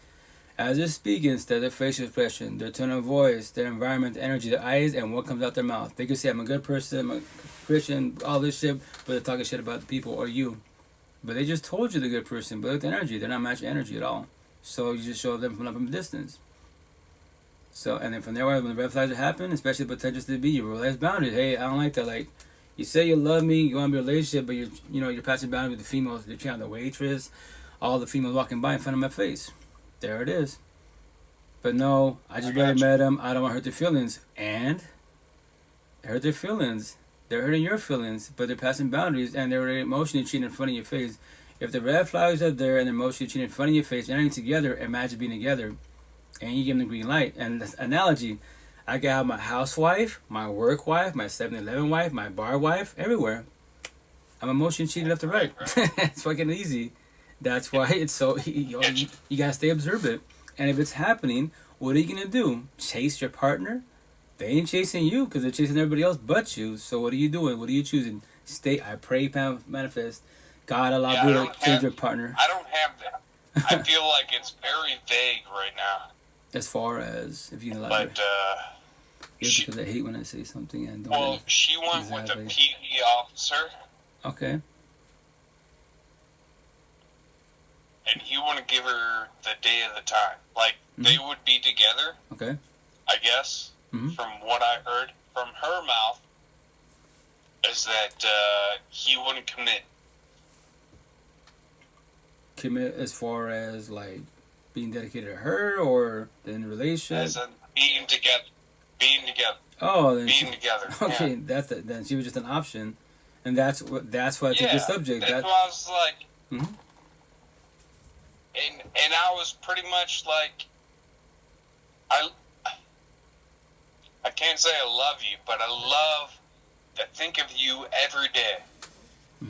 As they're speaking, instead of their facial expression, their tone of voice, their environment, their energy, their eyes, and what comes out their mouth. They can say, I'm a good person, I'm a Christian, all this shit, but they're talking shit about the people or you. But they just told you they're a good person, but look at the energy. They're not matching energy at all. So you just show them from a distance. So, and then from there, when the red flags happen, especially the potential to be, you realize boundaries. Hey, I don't like that. Like, you say you love me, you want to be in a relationship, but you're passing boundaries with the females. You're trying the waitress, all the females walking by in front of my face. There it is. But no, I just barely met them. I don't want to hurt their feelings. And they hurt their feelings. They're hurting your feelings, but they're passing boundaries and they're emotionally cheating in front of your face. If the red flags are there and they're emotionally cheating in front of your face, you're not together, imagine being together. And you give them the green light. And this analogy, I can have my housewife, my work wife, my 7-Eleven wife, my bar wife, everywhere. I'm emotionally cheating left to right. It's fucking easy. That's why it's so, you gotta stay observant. And if it's happening, what are you gonna do? Chase your partner? They ain't chasing you because they're chasing everybody else but you. So what are you doing? What are you choosing? I pray, manifest. God allow me to change your partner. I don't have that. I feel like it's very vague right now. As far as, if you know, but because I hate when I say something and don't. Well, she went with a PE officer. Okay. And he wouldn't give her the day of the time. Like, they would be together. Okay. I guess, from what I heard from her mouth, is that he wouldn't commit. Commit as far as, like, being dedicated to her or in a relationship? As in being together. Oh, then being together. Okay, yeah. Then she was just an option. And that's why I took the subject. That's why I was like... And I was pretty much like, I can't say I love you, but I love to think of you every day.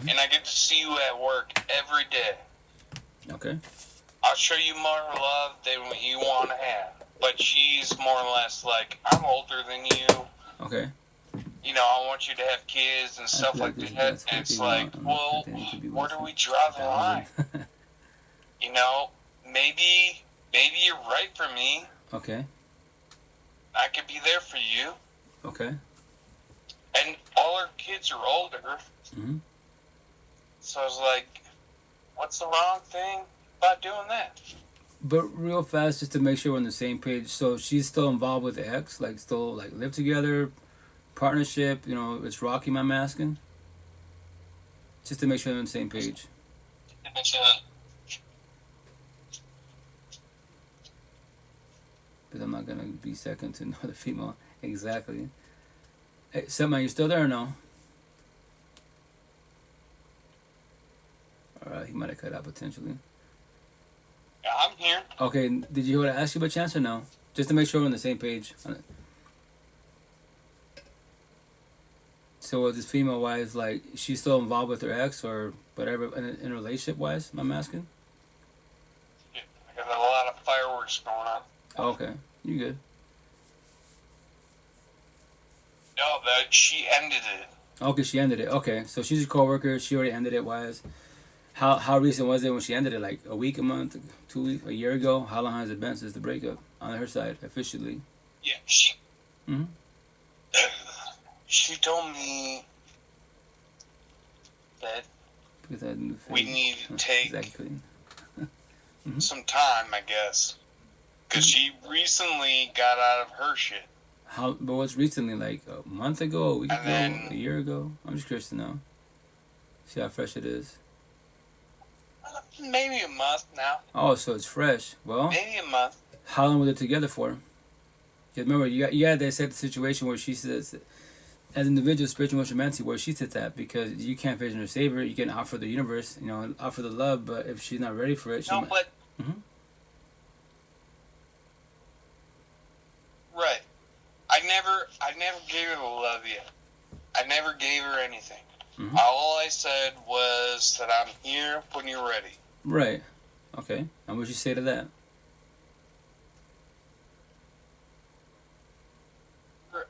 and I get to see you at work every day. Okay. I'll show you more love than what you want to have. But she's more or less like, I'm older than you. Okay. You know, I want you to have kids and stuff like that. And it's like, well, where do we draw the line? You know, maybe you're right for me. Okay. I could be there for you. Okay. And all our kids are older. Mm-hmm. So I was like, what's the wrong thing about doing that? But real fast, just to make sure we're on the same page. So she's still involved with the ex, like still like live together, partnership. You know, it's rocky. I'm asking. Just to make sure we're on the same page. Because I'm not gonna be second to another female. Exactly. Hey, Selma, you still there or no? Alright, he might have cut out potentially. Yeah, I'm here. Okay, did you hear what I asked you by chance or no? Just to make sure we're on the same page. So this female wise, like, she's still involved with her ex or whatever in a relationship wise, I'm asking? Yeah, I got a lot of fireworks going on. Oh, okay, you good. No, but she ended it. Okay, she ended it. Okay, so she's a coworker. She already ended it. Wise. How recent was it when she ended it? Like a week, a month, 2 weeks, a year ago? How long has it been since the breakup on her side officially? Yeah, she. Mm-hmm. She told me that we need to take exactly. some time, I guess, because she recently got out of her shit. But what's recently? Like a month ago, a week And ago, then, a year ago? I'm just curious to know. See how fresh it is. Maybe a month now. Oh, so it's fresh. Well, Maybe a month. how long were they together for? 'Cause remember, you had to set the situation where she says, as an individual, spiritual emotional mentally, where she sits at, because you can't vision or save her. You can offer the universe, you know, offer the love, but if she's not ready for it, she No, might. but Mm-hmm. right. I never gave her the love yet. I never gave her anything. Mm-hmm. All I said was that I'm here when you're ready. Right. Okay. And what would you say to that?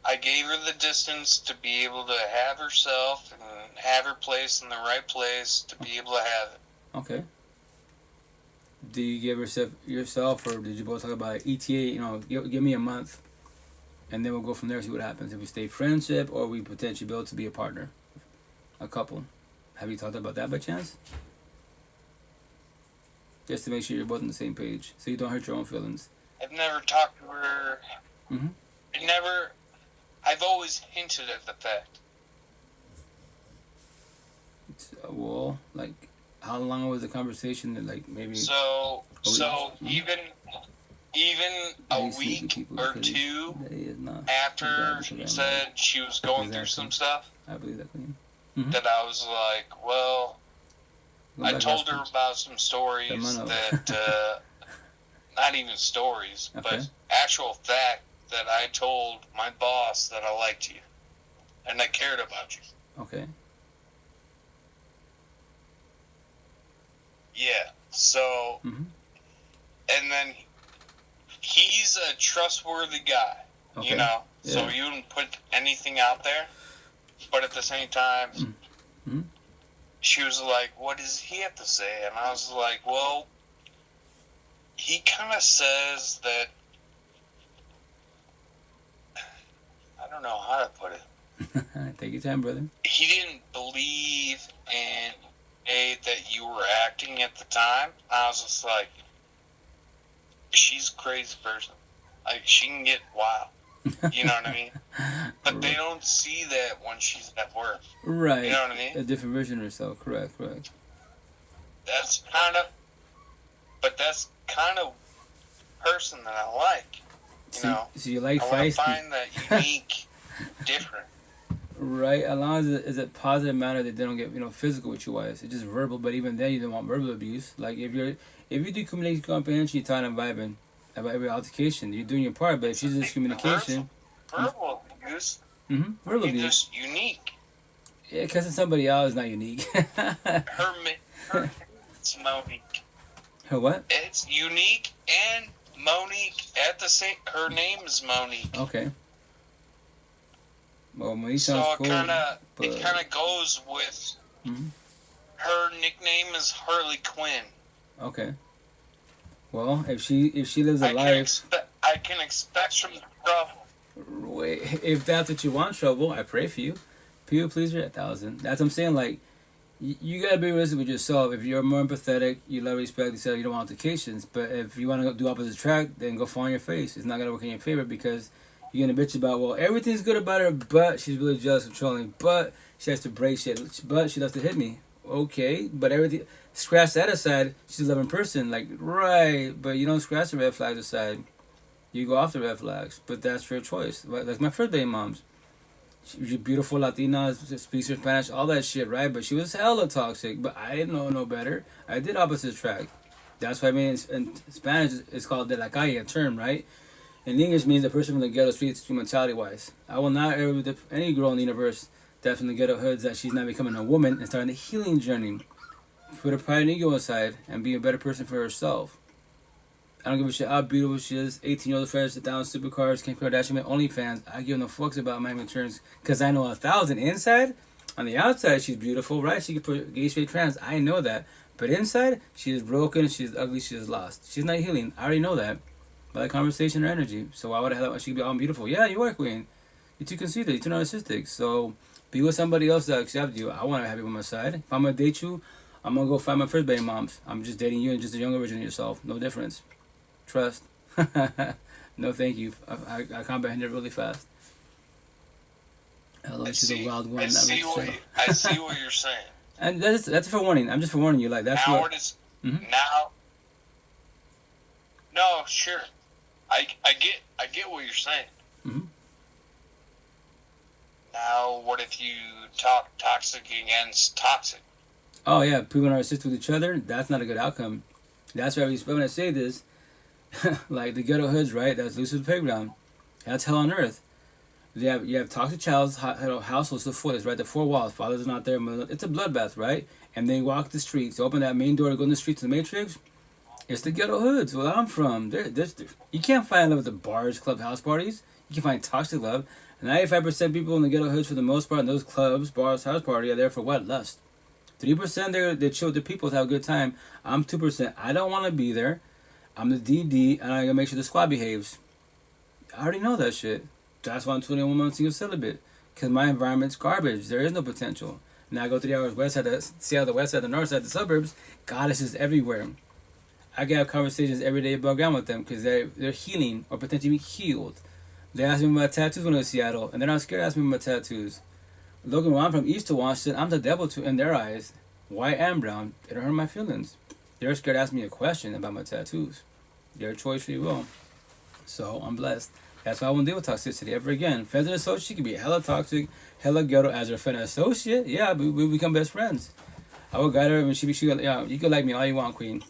I gave her the distance to be able to have herself and have her place in the right place to be able to have it. Okay. Do you give yourself, or did you both talk about ETA? You know, give me a month, and then we'll go from there. See what happens. If we stay friendship, or we potentially build to be a partner, a couple. Have you talked about that by chance? Just to make sure you're both on the same page, so you don't hurt your own feelings. I've never talked to her. Mm-hmm. I've always hinted at the fact. Well, like, how long was the conversation? That, like, maybe. So even a week or two after she said she was going through some stuff, I believe that. that I was like, well, I told her about some stories that, not even stories, but actual fact that I told my boss that I liked you and I cared about you. Okay. Yeah, so, and then he's a trustworthy guy, you know, so he wouldn't put anything out there, but at the same time, she was like, what does he have to say? And I was like, well, he kind of says that, I don't know how to put it. Take your time, brother. He didn't believe in that you were acting at the time. I was just like, she's a crazy person. Like, she can get wild. You know what I mean? But they don't see that when she's at work. Right. You know what I mean? A different version of herself. Correct. That's kind of person that I like. You know? So you like I want feisty. to find that unique, different. Right, as long as it's a positive manner that they don't get, you know, physical with you wise. It's just verbal, but even then you don't want verbal abuse. Like if you do communication comprehension, you're talking and vibing about every altercation. You're doing your part, but if she's just communication, verbal abuse. verbal abuse. Just unique. Yeah, because it's somebody else is not unique. Her it's Monique. Her what? It's unique and Monique at the same. Her name is Monique. Okay. Well, Monique sounds So cool. it kind of goes with. Mm-hmm. Her nickname is Harley Quinn. Okay. Well, if she lives a life, I can expect some trouble. wait, if that's what you want, trouble, I pray for you. People pleaser 1,000. That's what I'm saying. Like, you gotta be realistic with yourself. If you're more empathetic, you love, respect, etc., you don't want altercations. But if you want to do opposite track, then go fall on your face. It's not gonna work in your favor because you're gonna bitch about, well, everything's good about her, but she's really jealous, controlling, but she has to break shit, but she loves to hit me. Okay, but everything, scratch that aside, she's a loving person. Like, right, but you don't scratch the red flags aside. You go off the red flags, but that's your choice. Like my first day moms. She's beautiful Latina, speaks her Spanish, all that shit, right? But she was hella toxic, but I didn't know no better. I did opposite track. That's what I mean. In Spanish, it's called de la calle, a term, right? In English, means the person from the ghetto streets, mentality-wise. I will not ever with any girl in the universe that's from the ghetto hoods that she's not becoming a woman and starting the healing journey. Put her pride and ego aside and be a better person for herself. I don't give a shit how beautiful she is. 18-year-old fresh, 1,000 supercars, Kim Kardashian, OnlyFans. I give no fucks about my returns because I know 1,000 inside. On the outside, she's beautiful, right? She can put gay, straight, trans. I know that. But inside, she is broken, she is ugly, she is lost. She's not healing. I already know that. By the conversation or energy. So why would I have she could be all beautiful? Yeah, you are queen. You're too conceited. You're too narcissistic. So be with somebody else that accepts you. I want to have you by my side. If I'm going to date you, I'm going to go find my first baby moms. I'm just dating you and just a younger version of yourself. No difference. Trust. No thank you. I comprehend it really fast. Hello, she's a wild one. I see what you're saying. And that's for warning. I'm just for warning you. Like, that's now what... Now... No, sure. I get what you're saying. Mm-hmm. Now, what if you talk toxic against toxic? Oh, yeah. People are narcissistic with each other. That's not a good outcome. That's why when I say this, like the ghetto hoods, right? That's Lucifer's playground. That's hell on earth. You have toxic child's households, the four, right? The four walls. Fathers are not there. It's a bloodbath, right? And they walk the streets. Open that main door to go in the streets to the Matrix. It's the ghetto hoods, where I'm from. You can't find love at the bars, club, house parties. You can find toxic love. 95% people in the ghetto hoods, for the most part, in those clubs, bars, house party, are there for what? Lust. 3% they chill with the people to have a good time. I'm 2%. I don't want to be there. I'm the DD, and I gotta make sure the squad behaves. I already know that shit. That's why I'm 21 months single celibate. Because my environment's garbage. There is no potential. Now I go 3 hours west side, see how the west side, the north side, the suburbs. Goddesses everywhere. I can have conversations every day above ground with them because they're healing or potentially healed. They ask me about tattoos when I was in Seattle, and they're not scared to ask me about tattoos. Logan, where I'm from, East to Washington, I'm the devil too in their eyes. White and brown, it don't hurt my feelings. They're scared to ask me a question about my tattoos. Their choice, free will. So I'm blessed. That's why I won't deal with toxicity ever again. Friends and associate can be hella toxic, hella ghetto as a friend and associate. Yeah, we become best friends. I will guide her when you can like me all you want, queen.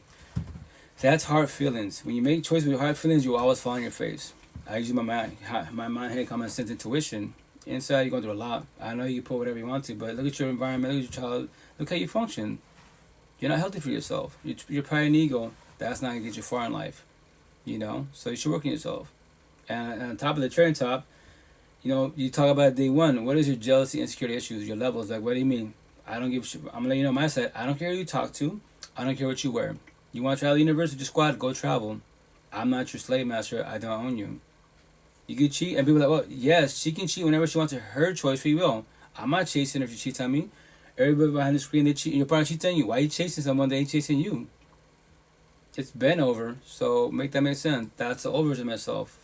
That's hard feelings. When you make choices with hard feelings, you always fall on your face. I use my mind, head, common sense, intuition. Inside, you're going through a lot. I know you can put whatever you want to, but look at your environment, look at your child, look how you function. You're not healthy for yourself. Your pride and ego, that's not going to get you far in life. You know? So you should work on yourself. And on top of the cherry top, you know, you talk about day one. What is your jealousy, insecurity issues, your levels? Like, what do you mean? I don't give a shit. I'm going to let you know my side. I don't care who you talk to. I don't care what you wear. You want to travel the universe with your squad? Go travel. I'm not your slave master. I don't own you. You can cheat, and people are like, well, yes, she can cheat whenever she wants. Her choice, free will. I'm not chasing her if she cheats on me. Everybody behind the screen, they cheat. Your partner cheats on you. Why are you chasing someone that ain't chasing you? It's been over, so make that make sense. That's the overs of myself.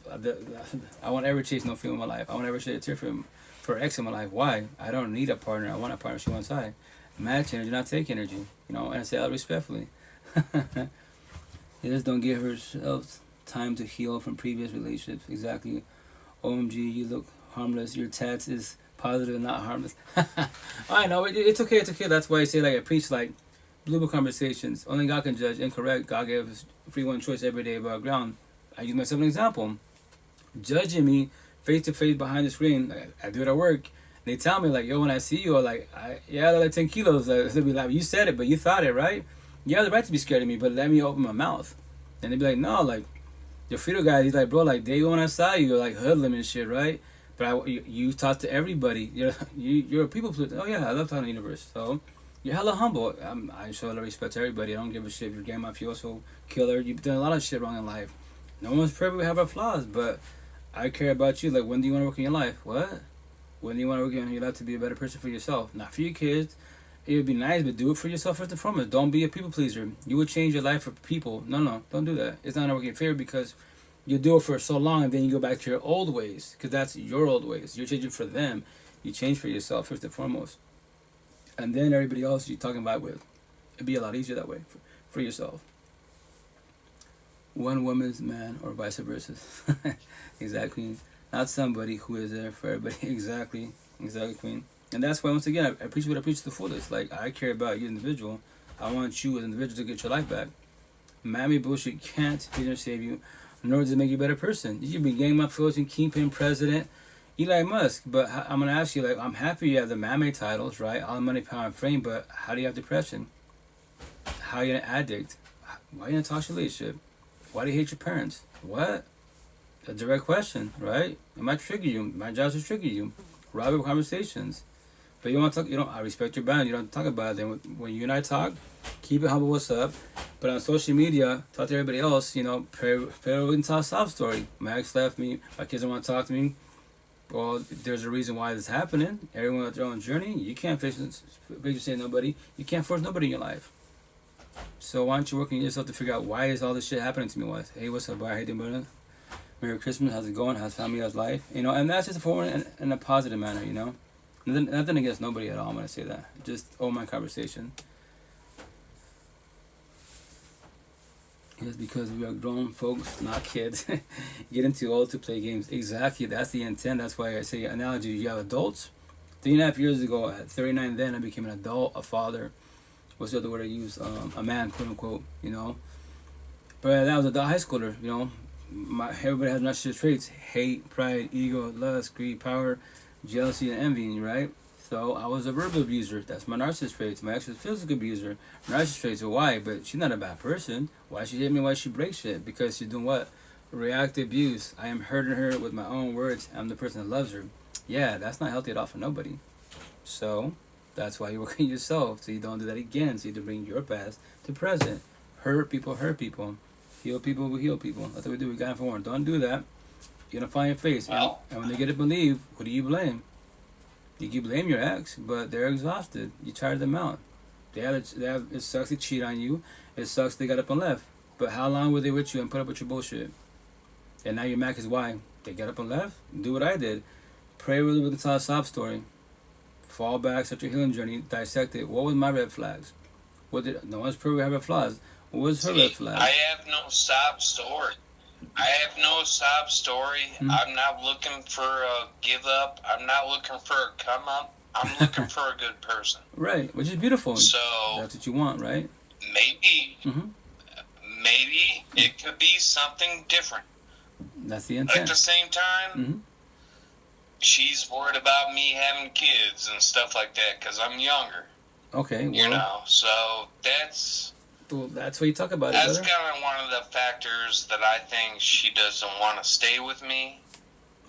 I won't ever chase no female in my life. I won't ever shed a tear for an ex in my life. Why? I don't need a partner. I want a partner. She wants I. Match energy, not take energy. You know, and I say that respectfully. You just don't give herself time to heal from previous relationships. Exactly. OMG, you look harmless. Your tats is positive, not harmless. I know, it's okay, it's okay. That's why I say, like, I preach, like, blue book conversations. Only God can judge. Incorrect. God gave us free one choice every day above ground. I use myself as an example. Judging me face to face behind the screen, like, I do it at work. They tell me like, yo, when I see you, like, they're like 10 kilos. Like, they'll be like, you said it, but you thought it, right? You have the right to be scared of me, but let me open my mouth. And they'd be like, no, like, your Frito guy, he's like, bro, like, day one I saw you, you're like hoodlum and shit, right? But you talk to everybody. You're a people pleaser. Oh yeah, I love talking to the universe. So you're hella humble. I show a lot of respect to everybody. I don't give a shit if you're game mafioso, killer. You've done a lot of shit wrong in life. No one's perfect. We have our flaws, but I care about you. Like, when do you want to work in your life? What? When do you want to work in your life to be a better person for yourself? Not for your kids. It would be nice, but do it for yourself first and foremost. Don't be a people pleaser. You would change your life for people. No, don't do that. It's not gonna work in your favor because you do it for so long and then you go back to your old ways because that's your old ways. You're changing for them. You change for yourself first and foremost. And then everybody else you're talking about with. It'd be a lot easier that way for yourself. One woman's man or vice versa. Exactly. Not somebody who is there for everybody. Exactly, Queen. And that's why, once again, I preach what I preach to the fullest. Like, I care about you, individual. I want you as an individual to get your life back. Mammy bullshit can't save you, nor does it make you a better person. You should be gang mafioso, kingpin, president, Elon Musk. But I'm going to ask you, like, I'm happy you have the mammy titles, right? All the money, power, and fame, but how do you have depression? How are you an addict? Why are you in a toxic relationship? Why do you hate your parents? What? A direct question, right? It might trigger you. My job is to trigger you. Robert conversations. But you want to talk, I respect your band. You don't talk about it. Then when you and I talk, keep it humble, what's up. But on social media, talk to everybody else, pray and tell a sob story. My ex left me, my kids don't want to talk to me. Well, there's a reason why this is happening. Everyone has their own journey. You can't fix nobody. You can't force nobody in your life. So why don't you work on yourself to figure out why is all this shit happening to me? Hey, what's up, boy? How you doing, brother? Merry Christmas. How's it going? How's family? How's life? And that's just for in a positive manner, Nothing against nobody at all. I'm gonna say that. Just my conversation. It's because we are grown folks, not kids. Getting too old to play games. Exactly. That's the intent. That's why I say analogy. You have adults. 3.5 years ago, at 39, then I became an adult, a father. What's the other word I use? A man, quote unquote. But that was a high schooler. Everybody has narcissistic traits: hate, pride, ego, lust, greed, power, jealousy, and envy, right? So I was a verbal abuser. That's my narcissist traits. My ex was a physical abuser. Narcissist traits are why, but she's not a bad person. Why she hit me? Why she break shit? Because she's doing what? Reactive abuse. I am hurting her with my own words. I'm the person that loves her. Yeah, that's not healthy at all for nobody. So that's why you work on yourself, so you don't do that again. So you to bring your past to present. Hurt people. Heal people, we heal people. That's what we do. We got Forewarn. Don't do that. You're gonna find your face. Well, and when they get to believe, who do you blame? You can blame your ex, but they're exhausted. You tired them out. It sucks they cheat on you. It sucks they got up and left. But how long were they with you and put up with your bullshit? And now you're mad because why? They got up and left? Do what I did. Pray with the tell a sob story. Fall back, start your healing journey. Dissect it. What was my red flags? No one's perfect. I have flaws. What was her red flag? I have no sob story. Mm-hmm. I'm not looking for a give up. I'm not looking for a come up. I'm looking for a good person. Right, which is beautiful. So that's what you want, right? Maybe it could be something different. That's the intent. At the same time, she's worried about me having kids and stuff like that because I'm younger. Okay, well, so that's... Well, that's what you talk about. That's kind of one of the factors that I think she doesn't want to stay with me,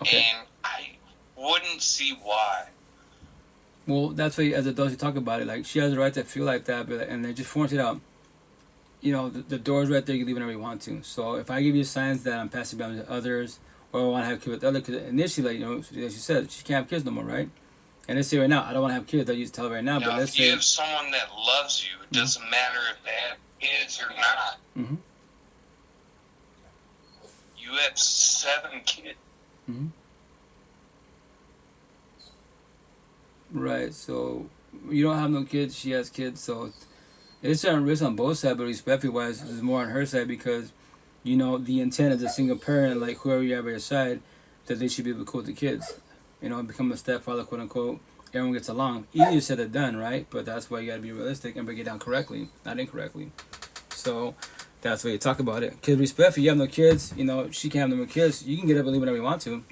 and I wouldn't see why. Well, that's why as adults you talk about it. Like, she has the right to feel like that, and they just force it out. The door's right there. You can leave whenever you want to. So if I give you signs that I'm passing down to others, or I want to have kids with others, because initially, as you said, she can't have kids no more, right? And let's say right now, I don't want to have kids. I used to tell her right now, but let's say... if you have someone that loves you, it doesn't matter if they have kids or not. Mm-hmm. You have 7 kids. Mm-hmm. Right, so you don't have no kids, she has kids, so it's certain risk on both sides, but respectfully-wise, it's more on her side because, the intent as a single parent, like whoever you have by your side, that they should be able to coach the kids. Become a stepfather, quote unquote. Everyone gets along. Easier said than done, right? But that's why you gotta be realistic and break it down correctly, not incorrectly. So that's why you talk about it. Because respect, if you have no kids, she can't have no more kids. You can get up and leave whenever you want to.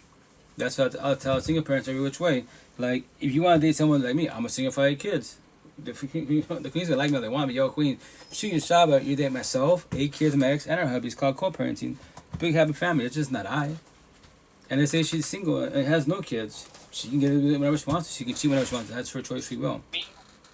That's what I'll tell single parents every which way. Like, if you want to date someone like me, I'm a single for 8 kids. The queen's gonna like me if they want me. Yo, queen, shoot your shot, but you date myself, 8 kids, my ex, and her hubby. It's called co-parenting. Big happy family. It's just not I. And they say she's single and has no kids. She can get it whenever she wants to. She can cheat whenever she wants to. That's her choice, free will.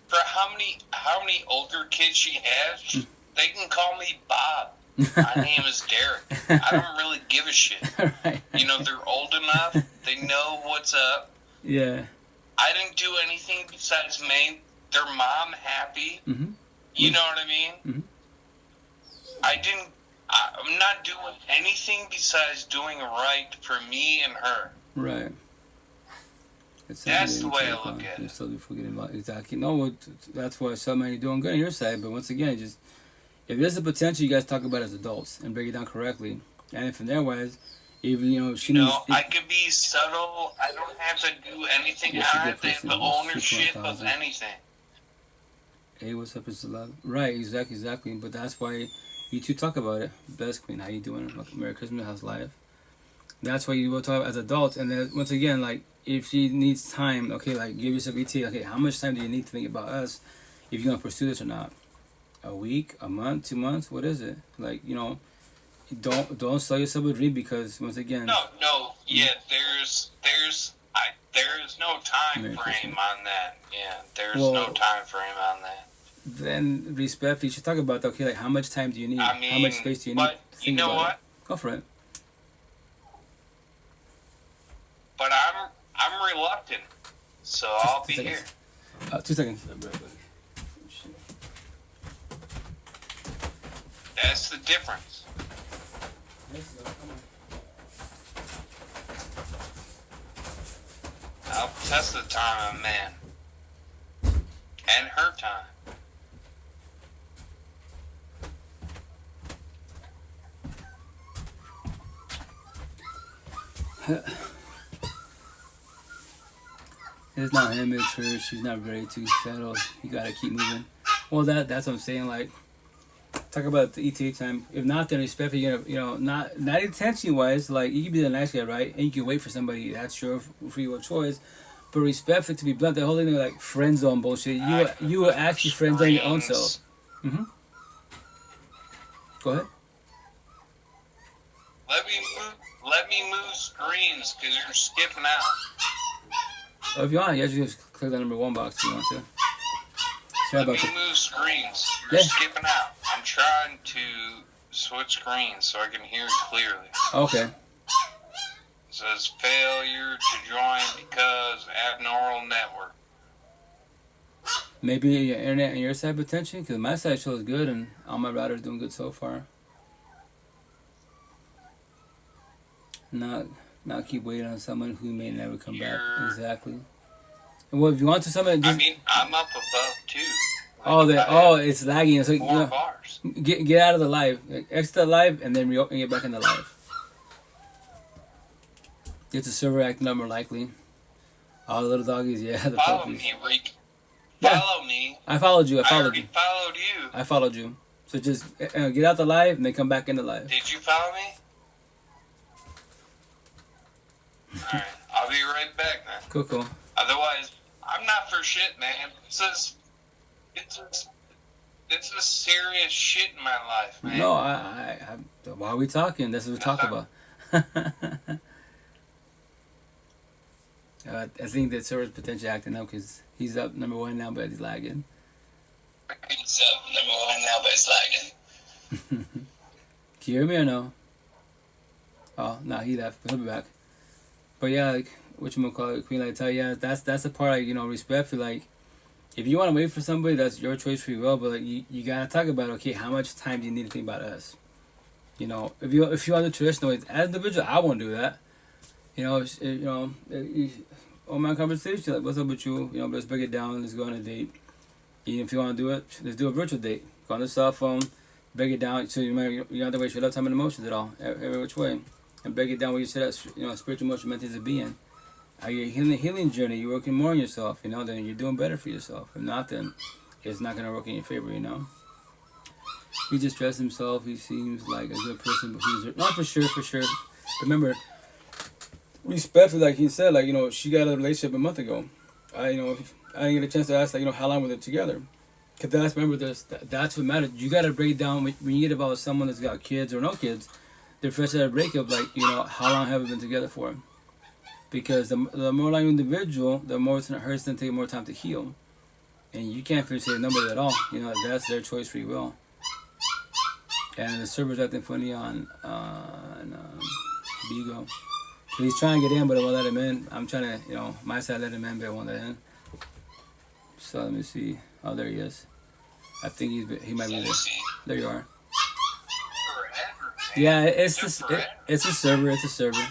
For how many older kids she has, they can call me Bob. My name is Derek. I don't really give a shit. Right. You know, they're old enough. They know what's up. Yeah. I didn't do anything besides make their mom happy. Mm-hmm. You know what I mean? Mm-hmm. I'm not doing anything besides doing right for me and her. Right. That's the way I look at it. You're still forgetting about exactly. No, that's why some men are doing good on your side. But once again, just if there's a potential, you guys talk about it as adults and break it down correctly. And from their wise, if she needs, I could be subtle. I don't have to do anything. Yes, I don't have to have the ownership of anything. Hey, what's up? It's love. Right, exactly. But that's why you two talk about it. Best queen, how you doing? Merry Christmas, how's life? That's why you will talk as adults. And then once again, like, if she needs time, okay, like, give yourself ETA. Okay, how much time do you need to think about us if you're gonna pursue this or not? A week, a month, 2 months? What is it? Like, don't sell yourself a dream because once again. No. Yeah, there's no time Merry frame on that. Yeah, there's Well, no time frame on that. Then respectfully, you should talk about okay, like how much time do you need? I mean, how much space do you need? but to you think know about what? it? Go for it. But I'm reluctant, so I'll be here. 2 seconds. That's the difference. I'll test the time of a man and her time. It's not him, it's her. She's not ready to settle. You gotta keep moving. Well, that's what I'm saying. Like, talk about the ETA time. If not, then respectfully, you're gonna, not intention wise. Like, you can be the nice guy, right? And you can wait for somebody. That's your free will choice. But respectfully, to be blunt, the whole thing like friend zone bullshit. You were actually friend zone your own self. Mm-hmm. Go ahead. Let me move screens because you're skipping out. If you want, you actually just click the number 1 box if you want to. Let me move screens. You're skipping out. I'm trying to switch screens so I can hear clearly. Okay. It says failure to join because abnormal network. Maybe your internet and your side potentially, because my side shows good and all my routers doing good so far. Not keep waiting on someone who may never come back. Exactly. And well, if you want to someone, just, I'm up above too. It's lagging. So 4 bars. Get out of the live, exit the live, and then reopen, get back in the live. It's a server acting up more likely. All the little doggies, yeah. The Follow puppies. me, Reek. Yeah. Follow me. I followed you. I already followed you. I followed you. So just get out the live and then come back in the live. Did you follow me? Alright, I'll be right back, man. Cool. Otherwise, I'm not for shit, man. It's a serious shit in my life, man. No, I why are we talking? That's what we talk about. I think that server's potentially acting up because he's up number 1 now, but he's lagging. He's up number 1 now, but he's lagging. Can you hear me or no? Oh, no, he left. But he'll be back. But yeah, like, whatchamacallit, Queen, like, tell you, yeah, that's the part, like, respectfully, like, if you want to wait for somebody, that's your choice free will, but, like, you gotta talk about, okay, how much time do you need to think about us? If you want the traditional way, as an individual, I won't do that. On my conversation, like, what's up with you? Let's break it down, let's go on a date. And if you want to do it, let's do a virtual date. Go on the cell phone, break it down, so you don't have to waste your love, time, and emotions at all, every which way. And break it down where you say that, spiritual, emotional, mental is a being. Are you healing journey? You're working more on yourself, then you're doing better for yourself. If not, then it's not going to work in your favor, He just dressed himself. He seems like a good person, but he's not for sure. Remember, respectfully, like he said, like, you know, she got a relationship a month ago. I didn't get a chance to ask, like, you know, how long were they together? Because that's what matters. You got to break down when you get about someone that's got kids or no kids. They're fresh out of breakup, like, you know, how long have we been together for? Because the more like individual, the more it hurts them, take more time to heal. And you can't fix nobody at all. You know, that's their choice, free will. And the server's acting funny on Bigo. He's trying to get in, but it won't let him in. I'm trying to, you know, my side let him in, but it won't let him in. So let me see. Oh, there he is. I think he might be there. There you are. Yeah, it's a server. It's a server.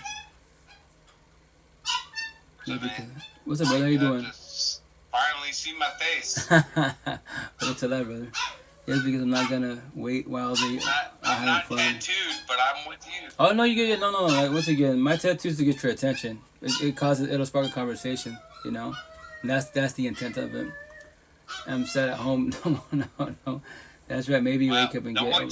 What's up, brother? How you doing? Finally see my face. What's to that, brother? Yes, because I'm not gonna wait while they are having not fun. tattooed, but I'm with you. Oh no, you get no. Like, once again, my tattoos to get your attention. It'll spark a conversation, you know. And that's the intent of it. I'm sat at home. No. That's right. Maybe you wake up and get over.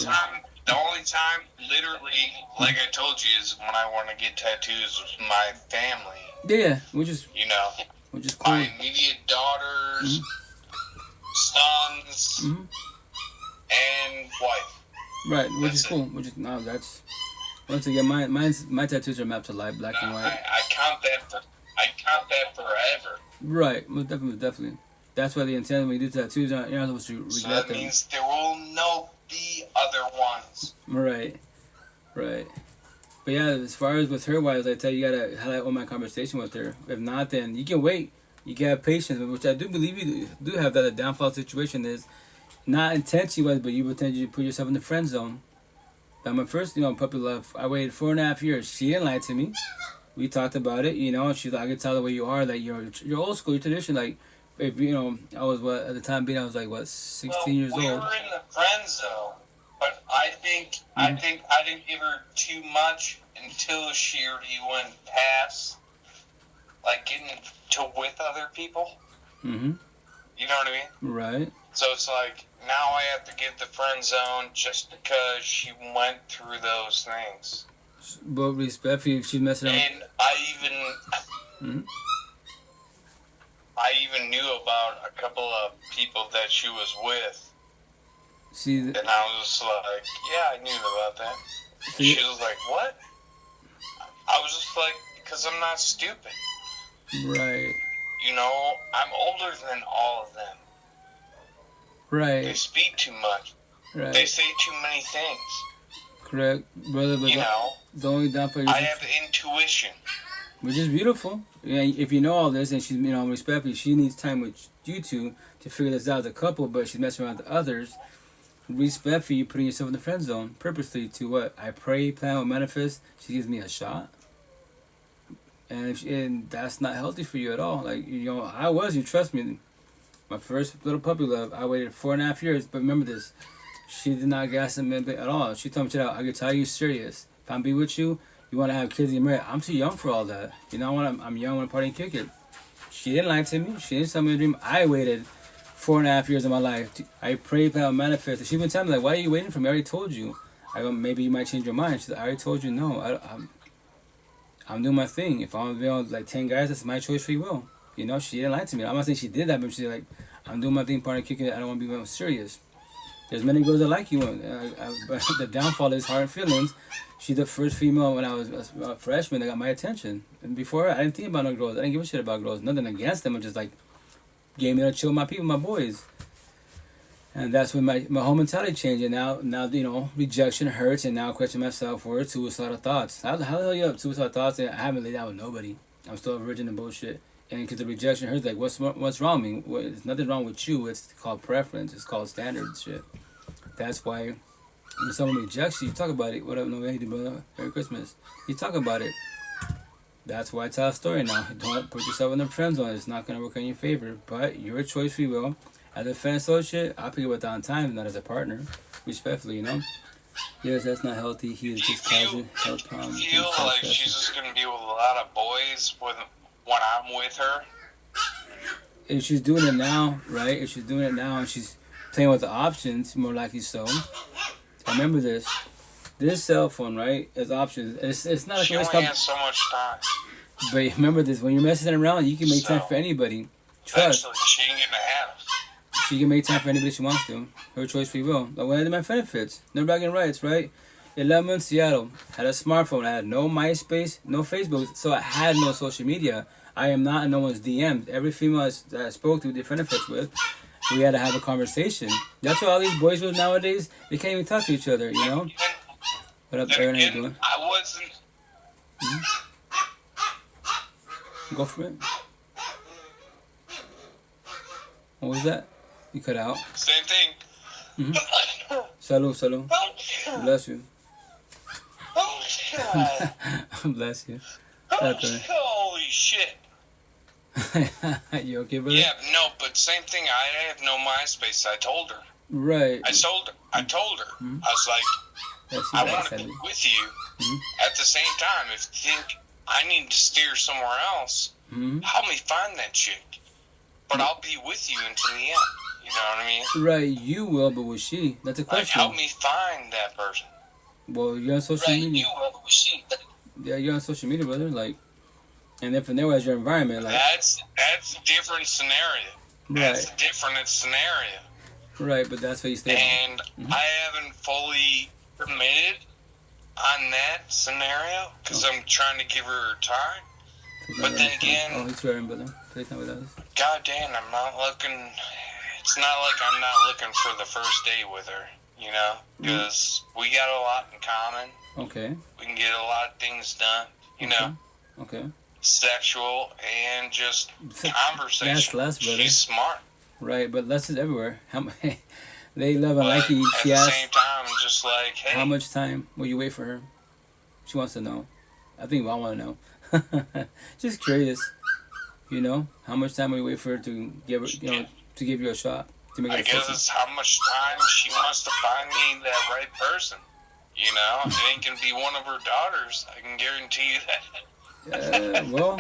The only time, literally, like I told you, is when I want to get tattoos with my family. Yeah, which is cool. My immediate daughters, sons, and wife. Right, which is cool. That's once again, my tattoos are mapped to light, black and white. I count that forever. Right, most definitely. That's why the intent when you do tattoos, you're not supposed to regret them. So that means there will be other ones. Right. But yeah, as far as with her wise, I tell you, gotta highlight all my conversation with her. If not, then you can wait. You can have patience, which I do believe you do have. That a downfall situation is not intentionally, but you potentially put yourself in the friend zone. But my first, puppy love, I waited 4.5 years. She didn't lie to me. We talked about it, she's like, I can tell the way you are, like you're old school, your tradition, like if I was at the time being, I was like 16 years old. We were in the friend zone, but I think I didn't give her too much until she already went past, like getting to with other people. Mm-hmm. You know what I mean? Right. So it's like now I have to give the friend zone just because she went through those things. But respectfully, if she's messing up. And I even knew about a couple of people that she was with. And I was just like, yeah, I knew about that. She was like, what? I was just like, because I'm not stupid. Right. I'm older than all of them. Right. They speak too much. Right. They say too many things. Correct, brother. But the only downfall I have intuition. Which is beautiful. Yeah, if you know all this, and she's, respectfully, she needs time with you two to figure this out as a couple, but she's messing around with others. Respectfully, you putting yourself in the friend zone purposely to what? I pray, plan, or manifest. She gives me a shot. And that's not healthy for you at all. Like, I was, you trust me. My first little puppy love, I waited 4.5 years, but remember this. She did not gas him in at all. She told me, chill out, I can tell you serious. If I'm be with you, you want to have kids and get married. I'm too young for all that. I'm young, I want to party and kick it. She didn't lie to me. She didn't tell me a dream. I waited 4.5 years of my life. I prayed, plan, manifest. She even tell me, like, why are you waiting for me? I already told you. I go, maybe you might change your mind. She's like, I already told you no. I'm doing my thing. If I want to be on like 10 guys, that's my choice, free will. She didn't lie to me. I'm not saying she did that, but she's like, I'm doing my thing, party, kicking it. I don't want to be more serious. There's many girls that like you, but the downfall is hard feelings. She's the first female when I was a freshman that got my attention. And before her, I didn't think about no girls. I didn't give a shit about girls. Nothing against them. I just gave me to chill with my people, my boys. And that's when my whole mentality changed. And now rejection hurts, and now I question myself for suicidal thoughts. How the hell you have suicidal thoughts? And I haven't laid down with nobody. I'm still a virgin and bullshit. And because the rejection hurts, like, what's wrong with me? There's nothing wrong with you. It's called preference. It's called standards shit. That's why when someone rejects you, you talk about it. What up, no, hey, brother? Merry Christmas. You talk about it. That's why I tell a story now. Don't put yourself in the friend zone. It's not going to work in your favor. But your choice, free will. As a friend associate, I'll pick it up on time, not as a partner. Respectfully, Yes, that's not healthy. He is just causing health problems. Do you feel like she's just going to be with a lot of boys when I'm with her? If she's doing it now, right? If she's doing it now and she's playing with the options, more likely so. Remember this cell phone, right, is options. It's not like she only has so much time. But remember this: when you're messing around, you can make time for anybody. Trust. Eventually, she ain't gonna have. She can make time for anybody she wants to. Her choice, free will. Like one of my benefits. No bragging rights, right? 11 months, Seattle. Had a smartphone. I had no MySpace, no Facebook, so I had no social media. I am not in no one's DMs. Every female that I spoke to, did benefits with, we had to have a conversation. That's why all these boys nowadays, they can't even talk to each other, you know? What up, Aaron? How you doing? I wasn't. Go for it. What was that? You cut out. Same thing. Salud, salud. Bless you. Bless you. Okay. Holy shit. You okay, brother? Yeah, no, but same thing. I have no MySpace. I told her. Right. I told her. I was like, I want to be with you. At the same time, if you think I need to steer somewhere else, help me find that chick. But I'll be with you until the end. You know what I mean? Right, you will, but was she? That's a question. Like, help me find that person. Well, you're on social media. You will, but was she? Yeah, you're on social media, brother. Like, and then from there, where's your environment? Like, that's a different scenario. That's a different scenario. Right, but that's where you stay. And I haven't fully committed on that scenario because I'm trying to give her time. But then again, it's swearing, brother. Please not with us. God damn, I'm not looking. It's not like I'm not looking for the first date with her, you know, because we got a lot in common. Okay. We can get a lot of things done, you know. Okay. Sexual and just conversation. That's less, brother. She's smart. Right, but less is everywhere. They love and like you. At the same time, I'm just like, hey. How much time will you wait for her? She wants to know. I think I want to know. Just curious. You know, how much time will you wait for her to give her, to give you a shot? To make I guess it's how much time she wants to find me that right person. You know, it ain't gonna be one of her daughters. I can guarantee you that. Well,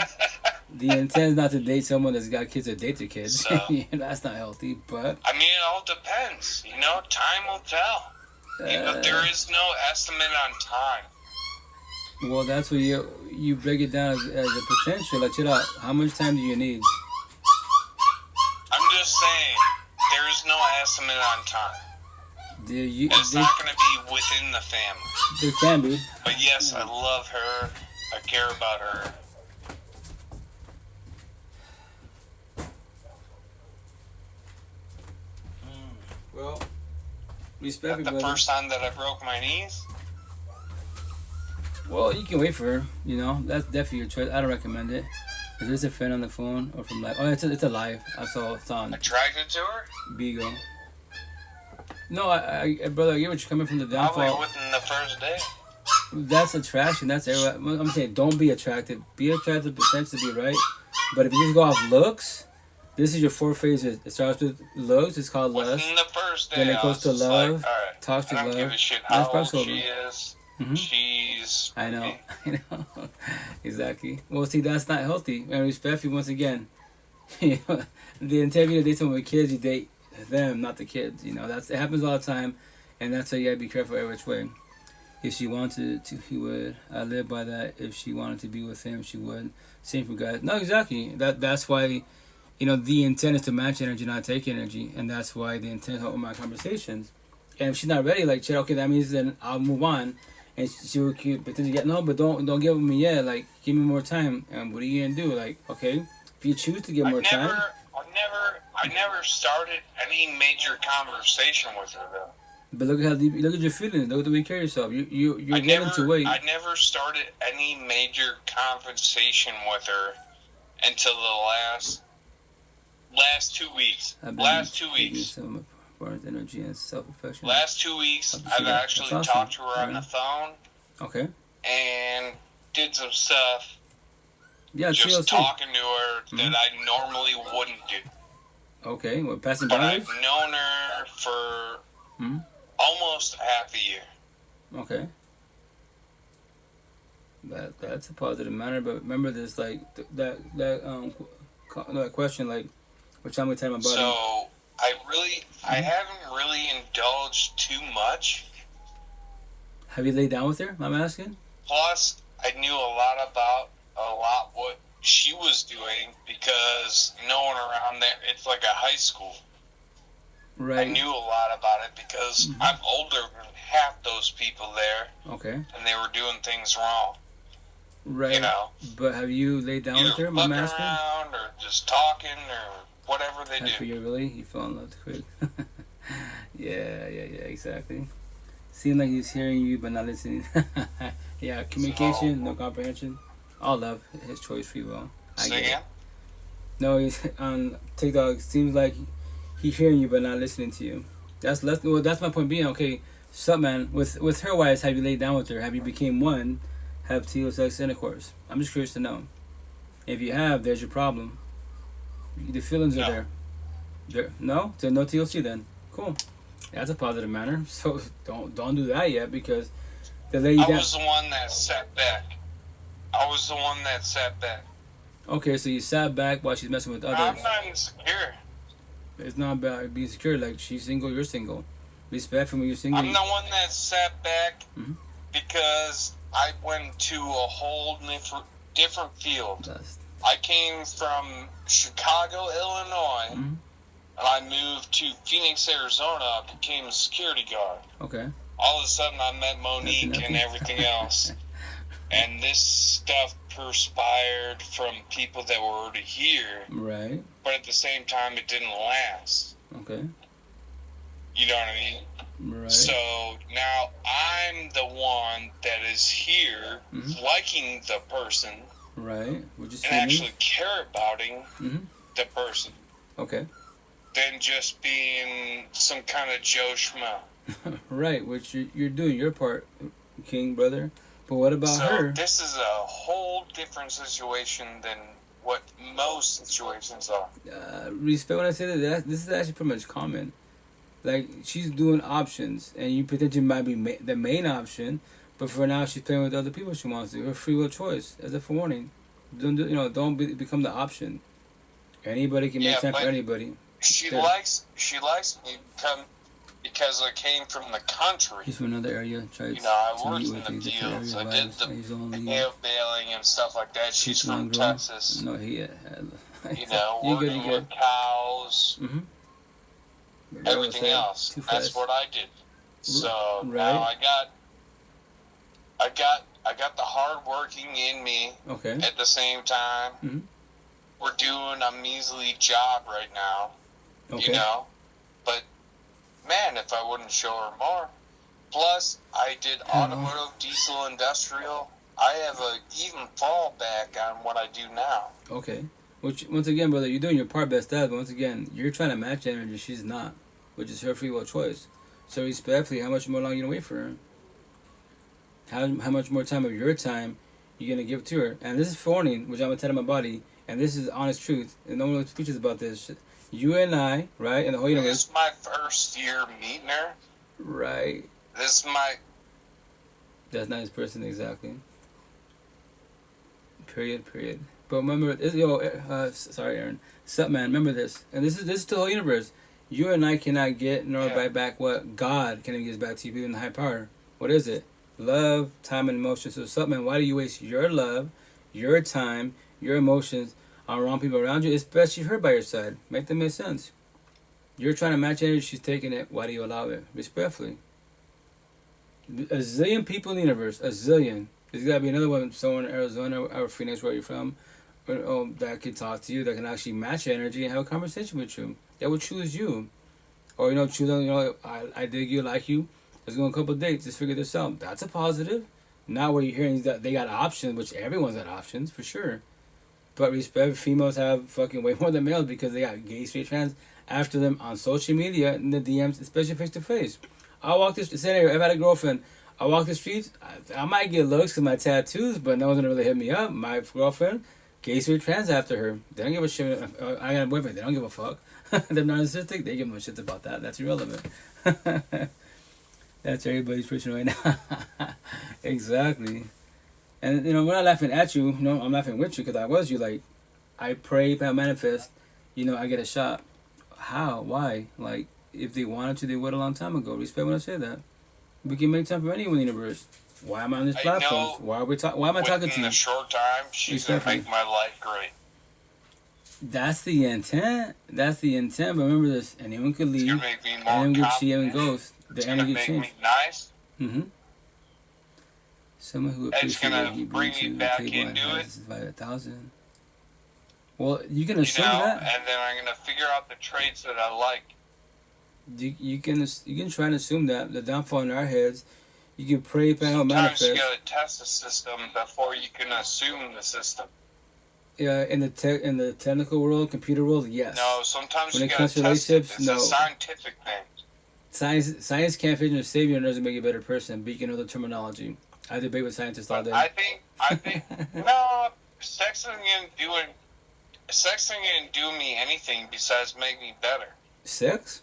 the intent is not to date someone that's got kids or date their kids. So, that's not healthy, but... I mean, it all depends. You know, time will tell. There is no estimate on time. Well, that's what you break it down as a potential. Like, chill out. How much time do you need? I'm just saying, there is no estimate on time. It's not going to be within the family. There can be. But yes, I love her. I care about her. Well, respect the first time that I broke my knees? Well, you can wait for her. You know, that's definitely your choice. I don't recommend it. Is this a friend on the phone or from live? Oh, it's a live. I saw it's on. Attracted to her? Bigo. No, I brother, I get what you're coming from the downfall. Probably within the first day. That's attraction. That's everywhere. I'm saying don't be attracted. Be attracted pretends to be right. But if you just go off looks, this is your 4 phases. It starts with looks. It's called lust. Within the first day, then it goes to love. Like, all right, talks to I don't love. give a shit how old over. she is. She's... I know. Exactly. Well, see, that's not healthy. And respectfully, once again, the intent to date someone with kids, you date them, not the kids. You know, it happens all the time, and that's why you gotta be careful every which way. If she wanted to, he would. I live by that. If she wanted to be with him, she would. Same for guys. No, exactly. That's why, the intent is to match energy, not take energy, and that's why the intent of my conversations. And if she's not ready, like, shit, okay, that means then I'll move on. And she would keep pretending to get no, but don't give me yet. Like, give me more time. And what are you gonna do? Like, okay, if you choose to give more time. I never started any major conversation with her though. But look at your feelings. Look at the way you carry yourself. You're willing to wait. I never started any major conversation with her until the last 2 weeks. Last 2 weeks. Energy and self-affection. Last 2 weeks, I've actually talked to her on the phone. Okay. And did some stuff. Yeah, just talking to her that I normally wouldn't do. Okay, well, passing by. But boundaries? I've known her for almost half a year. Okay. That's a positive manner, but remember this, like that question, like, which I'm gonna tell my body. So I haven't really indulged too much. Have you laid down with her? I'm asking. Plus, I knew a lot about a lot what she was doing because no one around there, it's like a high school. Right. I knew a lot about it because I'm older than half those people there. Okay. And they were doing things wrong. Right. You know? But have you laid down with her, my fucking master? around or just talking or whatever they do. You really? You fell in love quick. Yeah, exactly. Seemed like he's hearing you but not listening. Yeah, communication, no comprehension. All love, his choice, free will. I get it. No, he's on TikTok. Seems like he's hearing you but not listening to you. That's my point being. Okay, sup, man. With her wise, have you laid down with her? Have you became one? Have teal sex intercourse? I'm just curious to know. If you have, there's your problem. The feelings are there. No, so no TLC then. Cool. That's a positive manner. So don't do that yet because the lady. I was the one that sat back. Okay, so you sat back while she's messing with others. I'm not insecure. It's not about being secure. Like she's single, you're single. Respect from when you're single. I'm the one that sat back because I went to a whole different field. I came from Chicago, Illinois, and I moved to Phoenix, Arizona, became a security guard. Okay. All of a sudden, I met Monique and everything else. And this stuff perspired from people that were already here. Right. But at the same time, it didn't last. Okay. You know what I mean? Right. So now I'm the one that is here, liking the person. Right. And actually care about the person. Okay. Than just being some kind of Joe Schmo. Right, which you're doing your part, King, brother. But what about her? This is a whole different situation than what most situations are. Respect when I say that. This is actually pretty much common. Like, she's doing options, and you potentially might be the main option, but for now she's playing with other people she wants to. Her free will choice, as a forewarning. Don't become the option. Anybody can make time for anybody. She likes me because I came from the country. He's from another area. I worked in the fields. I did the hail baling and stuff like that. She's from Texas. No, working with cows. Everything else. That's what I did. So now I got the hard working in me. Okay. At the same time, we're doing a measly job right now. Okay. But man, if I wouldn't show her more. Plus, I did automotive, diesel, industrial. I have a even fallback on what I do now. Okay. Which, once again, brother, you're doing your part best dad, but once again, you're trying to match energy, she's not, which is her free will choice. So respectfully, how much more long you gonna wait for her? How much more time of your time you gonna give to her? And this is forewarning, which I'm gonna tell my body, and this is honest truth, and no one teaches about this. You and I, right, and the whole universe. This is my first year meeting her. Right. This is my... That's not his person, exactly. Period. But remember, sorry, Aaron. Sup, man, remember this. And this is the whole universe. You and I cannot get nor buy back what God can give back to you in the high power. What is it? Love, time, and emotion. So, sup, man, why do you waste your love, your time, your emotions on wrong people around you, especially her by your side? Make that make sense. You're trying to match energy, she's taking it. Why do you allow it? Respectfully. A zillion people in the universe. A zillion. There's got to be another one, someone in Arizona or Phoenix, where you're from, that can talk to you, that can actually match your energy and have a conversation with you. That would choose you. Or, choose, I dig you, like you. Let's go on a couple of dates. Just figure this out. That's a positive. Not where you're hearing that they got options, which everyone's got options, for sure. But respect, females have fucking way more than males because they got gay, straight, trans after them on social media, in the DMs, especially face-to-face. I walk this scenario. If I had a girlfriend, I walk the streets, I might get looks because my tattoos, but no one's gonna really hit me up. My girlfriend, gay, straight, trans after her. They don't give a shit. I got a boyfriend. They don't give a fuck. They're narcissistic. They give no shit about that. That's irrelevant. That's everybody's person right now. Exactly. And, we're not laughing at you. I'm laughing with you because I was you. Like, I pray, I manifest, I get a shot. How? Why? Like, if they wanted to, they would a long time ago. Respect when I say that. We can make time for anyone in the universe. Why am I on these I platforms? know Why are we Why am I talking to within you? a short time, she's going to make my life great. That's the intent. That's the intent. But remember this: anyone could It's leave, going to make me more anyone could see, confident. anyone goes. The It's going to energy make change. me nice. Mm-hmm. Someone who It's appreciates gonna what you bring bring me to the back table and into has it. by 1,000. Well, you can You assume know, that. and then I'm going to figure out the traits that I like. You can try and assume that the downfall in our heads. You can pray, plan, out, Sometimes you manifest. got to test the system before you can assume the system. Yeah, in the technical world, computer world, yes. No, sometimes When you it got comes to to test it. relationships, It's no. a scientific thing. Science can't figure or save you, and doesn't make you a better person. But you can know the terminology. I debate with scientists all day. I think, no, sexting didn't do me anything besides make me better. Sex?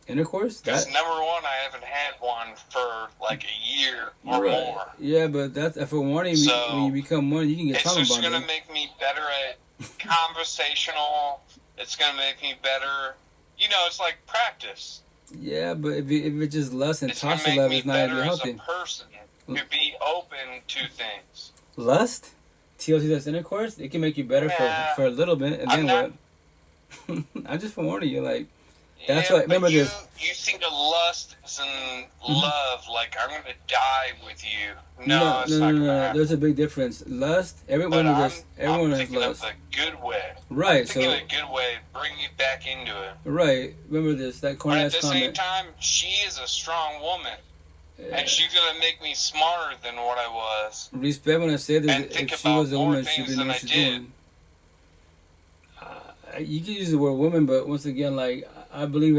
Intercourse? Because number one, I haven't had one for like a year or more. Yeah, but that's for warning. So, when you become one, you can get It's trauma just bonded. going to make me better at conversational. It's going to make me better. You know, it's like practice. Yeah, but if it's just lust and It's going to toxic make love, me it's not better gonna be as a healthy. person to be open to things. Lust? TLC, that's intercourse? It can make you better Nah, for a little bit, and I'm then what? I'm just warning you, like, that's yeah, why, remember but you, this. You think of lust as in love, like I'm going to die with you. No, it's not going to happen. There's a big difference. Lust, But everyone has thinking lust. of the good way. Right, Thinking so, of the good way, bring you back into it. right, remember this, that But corny at ass the same comment. time, she is a strong woman. Yeah. And she's going to make me smarter than what I was. Respect when I said And this, think if she about was a more woman, she things would know than what I she's did. doing. You can use the word woman, but once again, like, I believe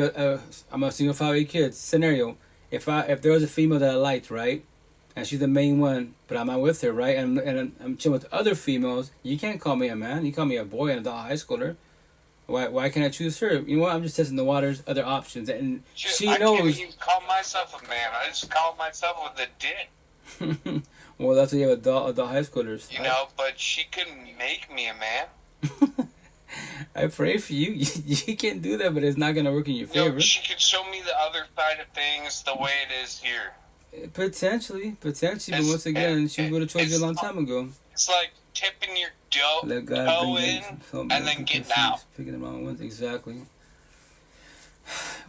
I'm a single father, 8 kids. Scenario: if there was a female that I liked, right, and she's the main one, but I'm not with her, right, and I'm chilling with other females, you can't call me a man. You call me a boy, an adult high schooler. Why can't I choose her? You know what? I'm just testing the waters, other options, and she I knows. can't even call myself a man. I just call myself with a dick. Well, that's what you have adult high schoolers. You know, but she couldn't make me a man. I pray for you. You can do that, but it's not gonna work in your You know, favor. she could show me the other side of things the way it is here. Potentially, but It's- once again, she would have told you a long it's- time ago. It's like tipping your Let God toe bring in you some and then getting out. Picking the wrong ones, exactly.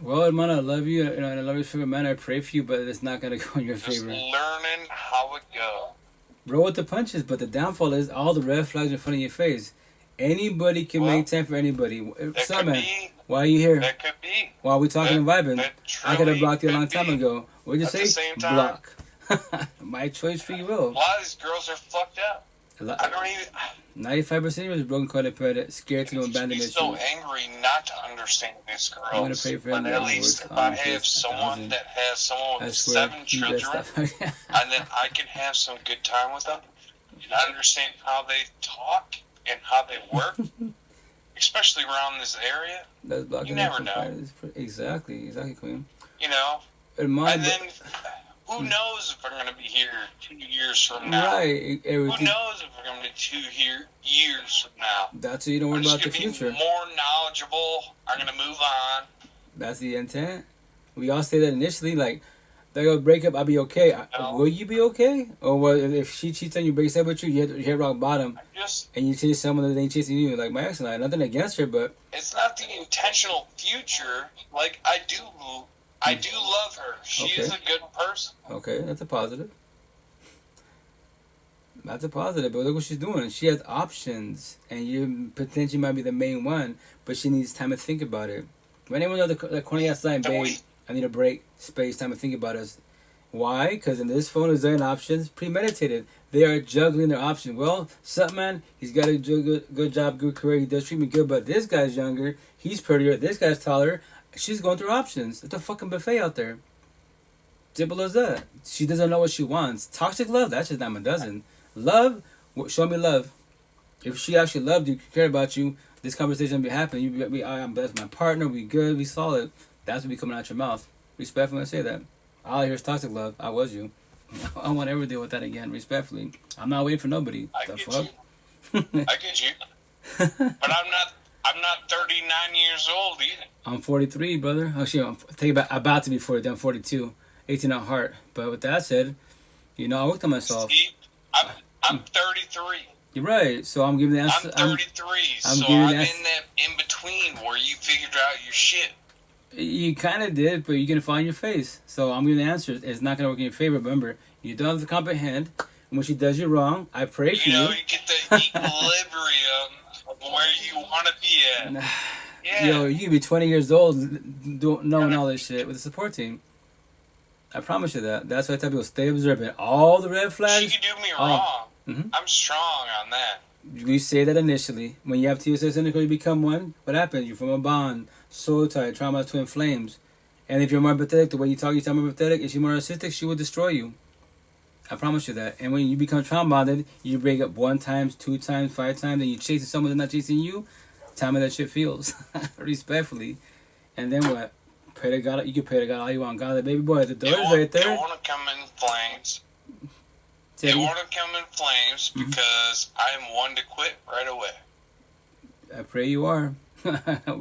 Well, man, I love you, and I love you, favorite man. I pray for you, but it's not gonna go in your Just favor. learning how it goes. Roll with the punches, but the downfall is all the red flags in front of your face. Anybody can Well, make time for anybody. That Son, could man, be. why are you here? That could be. Why are we talking and vibing? That I could have truly blocked you a could long time be. ago. What'd you At say? the same time- Block. My choice, free A will. lot of these girls are fucked up. I don't even. 95% of us broken codependent, scared to know I'd be abandonment so issues. angry not to understand these I'm gonna girls. pray for But him at that least works if on I his have someone 1,000. that has someone I with swear, 7 you best children, stop. and then I can have some good time with them, and I understand how they talk and how they work, especially around this area. That's blocking You never from know. fighters. Exactly, Queen. You know, And my, and then who knows if we're going to be here 2 years from now? right, Who knows if we're going to be 2 years from now? that's what you don't worry I'm about just the going to be future. more knowledgeable. I'm going to move on. That's the intent. We all say that initially, like, they go break up, I'll be okay. No. Will you be okay? Or what, if she cheats on you, breaks up with you, you hit rock bottom, Just and you chase someone that ain't chasing you, like my ex and I. Nothing against her, but it's not the intentional future. Like I do love her. She is Okay. a good person. okay, that's a positive. That's a positive, but look what she's doing. She has options, and you potentially might be the main one, but she needs time to think about it. When anyone knows the corny ass line, babe, I need a break, space, time to think about us. Why? Because in this phone is there options, premeditated. They are juggling their options. Well, something man, he's got a good job, good career, he does treat me good, but this guy's younger, he's prettier, this guy's taller. She's going through options. It's a fucking buffet out there. Simple as that. She doesn't know what she wants. Toxic love, that's just dime a dozen. Love, show me love. If she actually loved you, cared about you, this conversation would be happening. You'd be, I'm blessed, my partner, we good, we solid. That's what be coming out your mouth. Respectfully, I say that. All I hear is toxic love. I was you. I won't ever deal with that again. Respectfully, I'm not waiting for nobody. I The get fuck? you. I get you. But I'm not 39 years old either. I'm 43, brother. Actually, I'm about to be 40. I'm 42. 18 at heart. But with that said, You know, I worked on myself. See, I'm 33. You're right. So I'm giving the answer. I'm 33, so I'm in that in between where you figured out your shit. You kind of did, but you're gonna find your face. So I'm giving the answer. It's not gonna work in your favor. Remember, you don't have to comprehend. And when she does you wrong, I pray for you. You know, you get the equilibrium of where you want to be at. Yeah. Yo, you could be 20 years old knowing all this shit with a support team. I promise you that. That's why I tell people, stay observant. All the red flags. She could do me wrong. I'm strong on that. We say that initially. When you have TSS cynical, you become one. What happens? You form a bond. Soul tie. Trauma twin flames. And if you're more empathetic, the way you talk more empathetic. If she's more narcissistic, she will destroy you. I promise you that. And when you become trauma bonded, you break up 1 time, 2 times, 5 times, and you chasing someone that's not chasing you. Tell me that shit feels. Respectfully. And then what? Pray to God. You can pray to God all you want. God, the baby boy at the door is right there. They want to come in flames. They want to come in flames because I am one to quit right away. I pray you are. We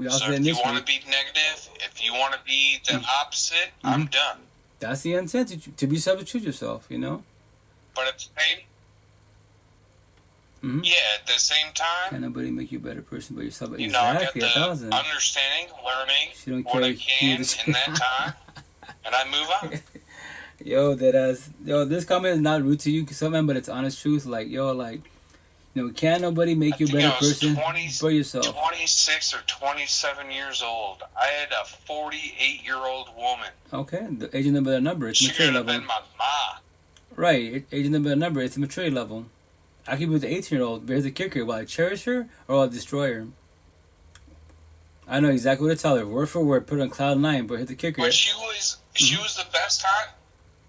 so if you want to be negative, if you want to be the opposite, I'm done. That's the intent, to be self-choose yourself, you know? But at the same at the same time, can nobody make you a better person but yourself? You exactly, know, I got the understanding, learning what I can in that time, and I move on. Yo, this comment is not rude to you, something, but it's honest truth. Like, can nobody make you a better person but yourself? 26 or 27 years old. I had a 48-year-old woman. Okay, the age number of that number, it's maturity level. She could have been my ma. Right, age number of that number, it's a maturity level. I could be with the 18-year-old, but here's the kicker. Will I cherish her or will I destroy her? I know exactly what to tell her, word for word, put her on cloud 9, but here's the kicker. But she was the best time.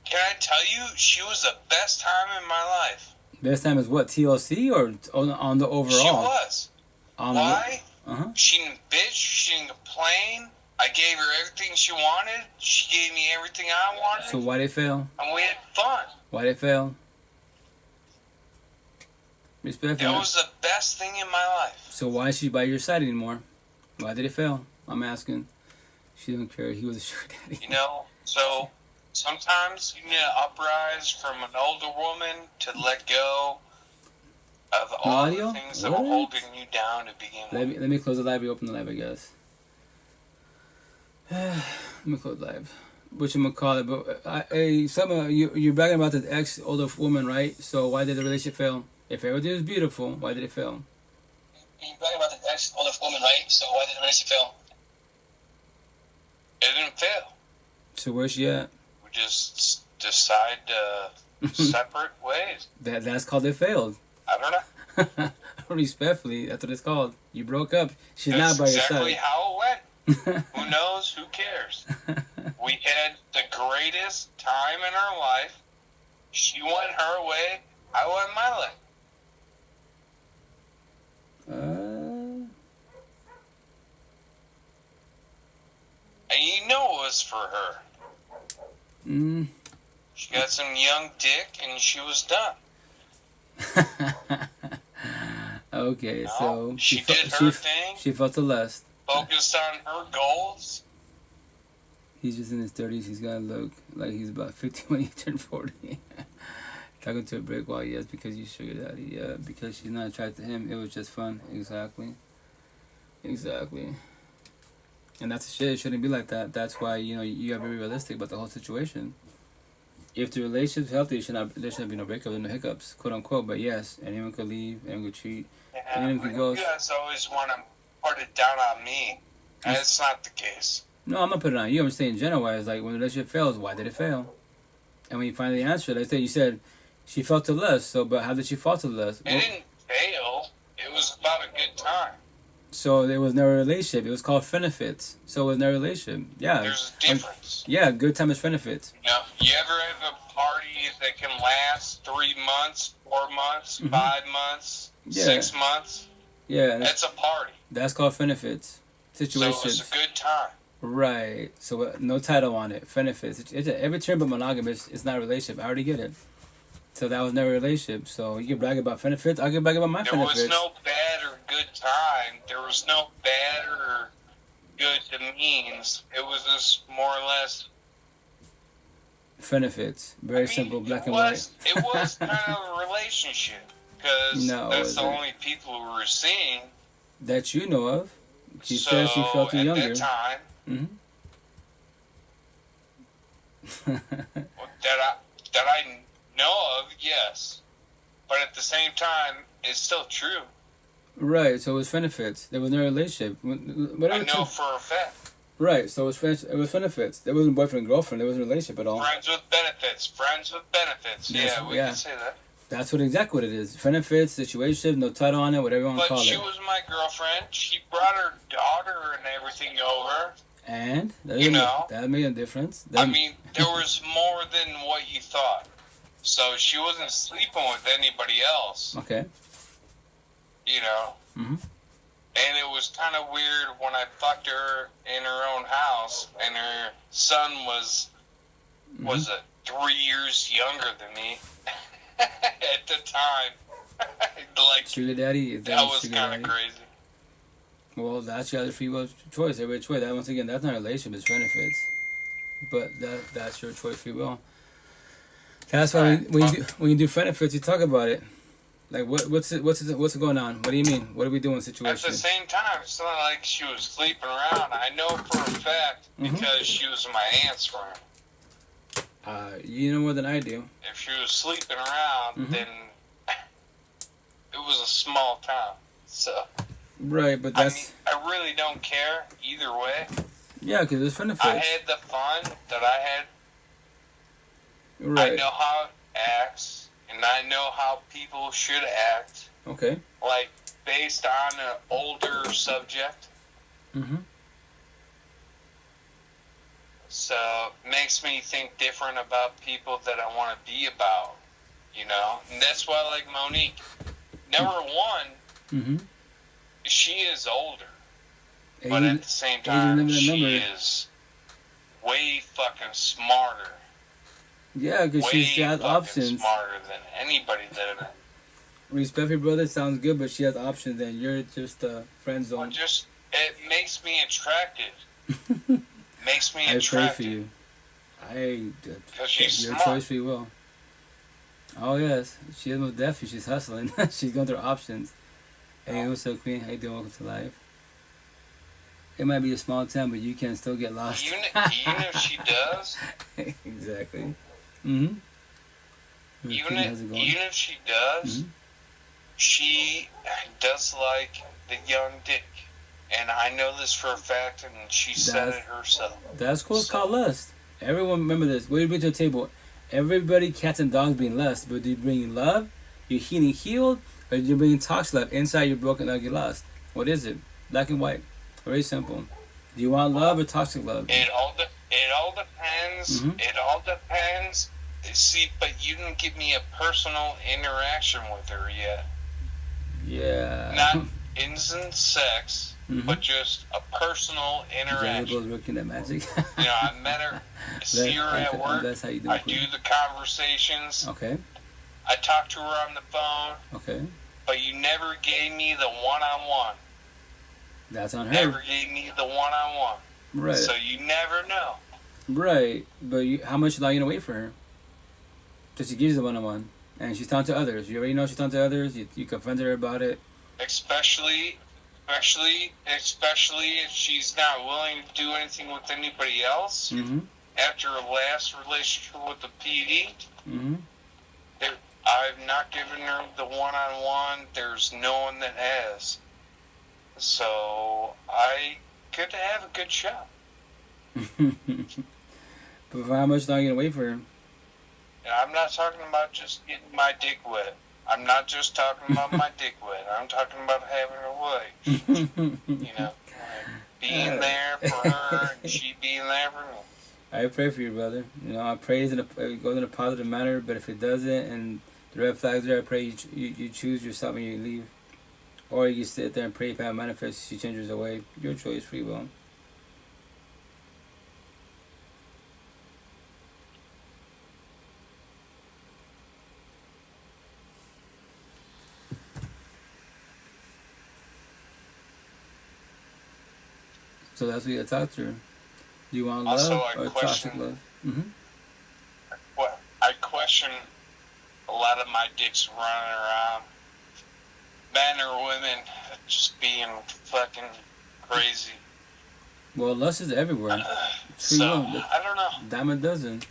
Can I tell you, she was the best time in my life. Best time is what, TLC or on the overall? She was. Why? She didn't bitch, she didn't complain. I gave her everything she wanted. She gave me everything I wanted. So why they fail? And we had fun. Why they fail? Respect. It was the best thing in my life. So why is she by your side anymore? Why did it fail? I'm asking. She didn't care. He was a sugar daddy. You know, so sometimes you need to uprise from an older woman to let go of all the things that were holding you down to begin with. Let me close the live. We open the live, I guess. Let me close the live. What you gonna call it? But you're bragging about this ex older woman, right? So why did the relationship fail? If everything was beautiful, why did it fail? You're bragging about the ex older woman, right? So why did the relationship fail? It didn't fail. So where's she at? We just decide separate ways. That's called it failed. I don't know. Respectfully, that's what it's called. You broke up. She's not by your side. That's exactly how it went. Who knows? Who cares? We had the greatest time in our life. She went her way. I went my way. And you know it was for her. She got some young dick and she was done. Okay, so she did her thing. She felt the lust. Focused on her goals. He's just in his 30s. He's gonna look like he's about 50 when he turned 40. Talking to a brick wall, yes, because you sugar daddy. Yeah, because she's not attracted to him. It was just fun. Exactly. And that's the shit. It shouldn't be like that. That's why, you are very realistic about the whole situation. If the relationship's healthy, there shouldn't be no breakup and no hiccups, quote unquote. But yes, anyone could leave, anyone could cheat, anyone could go. You guys always want to put it down on me. And it's not the case. No, I'm not putting it on you. I'm saying general-wise, like when the relationship fails, why did it fail? And when you finally answered, you said she felt to lust. So, but how did she fall to lust? It didn't fail. It was about a good time. So there was never a relationship. It was called benefits. So it was never a relationship. Yeah. There's a difference. Yeah, good time is benefits. You ever have a party that can last 3 months, 4 months, 5 months, 6 months? Yeah. That's a party. That's called benefits. Situations. So it was a good time. Right. So no title on it. Benefits. Every term but monogamous is not a relationship. I already get it. So that was never a relationship. So you can brag about benefits. I can brag about my benefits. There was no bad or good time. There was no bad or good means. It was just more or less Benefits. Very simple, black and white. It was kind of a relationship because No, that's the it wasn't. only people who were seeing. That you know of. She So said she felt too at younger. that time, Mm-hmm. that I know of, yes. But at the same time, it's still true. Right, so it was benefits. There was no relationship. I know for a fact. Right, so it was benefits. There wasn't boyfriend and girlfriend. There wasn't a relationship at all. Friends with benefits. Friends with benefits. Yeah, we can say that. That's exactly what it is. Benefits, situation, no title on it, whatever you want to call But it. she was my girlfriend. She brought her daughter and everything over. And that made a difference. I mean, there was more than what you thought. So she wasn't sleeping with anybody else. Okay. You know. Mm-hmm. And it was kind of weird when I fucked her in her own house, and her son was 3 years younger than me at the time. Like, sugar daddy. that was kind of crazy. Well, that's your other free will choice. Every choice. That once again, that's not a relationship. It's benefits. But that's your choice, free will. That's why when you do benefits, you talk about it. Like what's going on? What do you mean? What are we doing? Situation. At the same time, it's not like she was sleeping around. I know for a fact because she was my aunt's friend. You know more than I do. If she was sleeping around, then it was a small town. So. Right, but that's. I mean, I really don't care either way. Yeah, because there's benefits. I had the fun that I had. Right. I know how it acts, and I know how people should act. Okay. Like, based on an older subject. Mm-hmm. So, it makes me think different about people that I want to be about, you know? And that's why I like Monique. Number one, she is older. But at the same time, she is way fucking smarter. Yeah, because she has options. Smarter than anybody that. Respect your brother sounds good, but she has options, and you're just a friend zone. It makes me attracted. Makes me attracted. I pray for you. Because she's your smart. choice free will. Oh yes, she is most definitely. She's hustling. She's going through options. Hey, what's up, Queen? How you doing? Welcome to life. It might be a small town, but you can still get lost. Even if she does. Exactly. Mm-hmm. Even if she does, she does like the young dick. And I know this for a fact, and she said it herself. That's cool. It's called lust. Everyone remember this. What do you bring to the table? Everybody, cats and dogs, bring lust. But do you bring love? You're healed? Or you're bringing toxic love? Inside you're broken, ugly lust. What is it? Black and white. Very simple. Do you want love or toxic love? It all depends. It all depends. See, but you didn't give me a personal interaction with her yet. Yeah. Not instant sex, but just a personal interaction. Working that magic. You know, I met her, see her at work. That's how you do I do the conversations. Okay. I talk to her on the phone. Okay. But you never gave me the one-on-one. That's on her. Never gave me the one-on-one. Right. So you never know. Right. But how much are you going to wait for her? Because she gives you the one-on-one. And she's talking to others. You already know she's talking to others. You confronted her about it. Especially if she's not willing to do anything with anybody else. After her last relationship with the PD. I've not given her the one-on-one. There's no one that has. So I could have a good shot. But for how much are you going to wait for her? And I'm not talking about just getting my dick wet. I'm not just talking about my dick wet. I'm talking about having her way. You know, being there for her and she being there for me. I pray for you, brother. You know, I pray it goes in a positive manner, but if it doesn't and the red flags there, I pray you choose yourself when you leave. Or you sit there and pray if it manifests, she changes away. Your choice, free will. So that's what you gotta talk to her. Do you want love or toxic love? A watching a lot of my dicks running around. Men or women just being fucking crazy. Well, lust is everywhere. So, I don't know. Dime a dozen.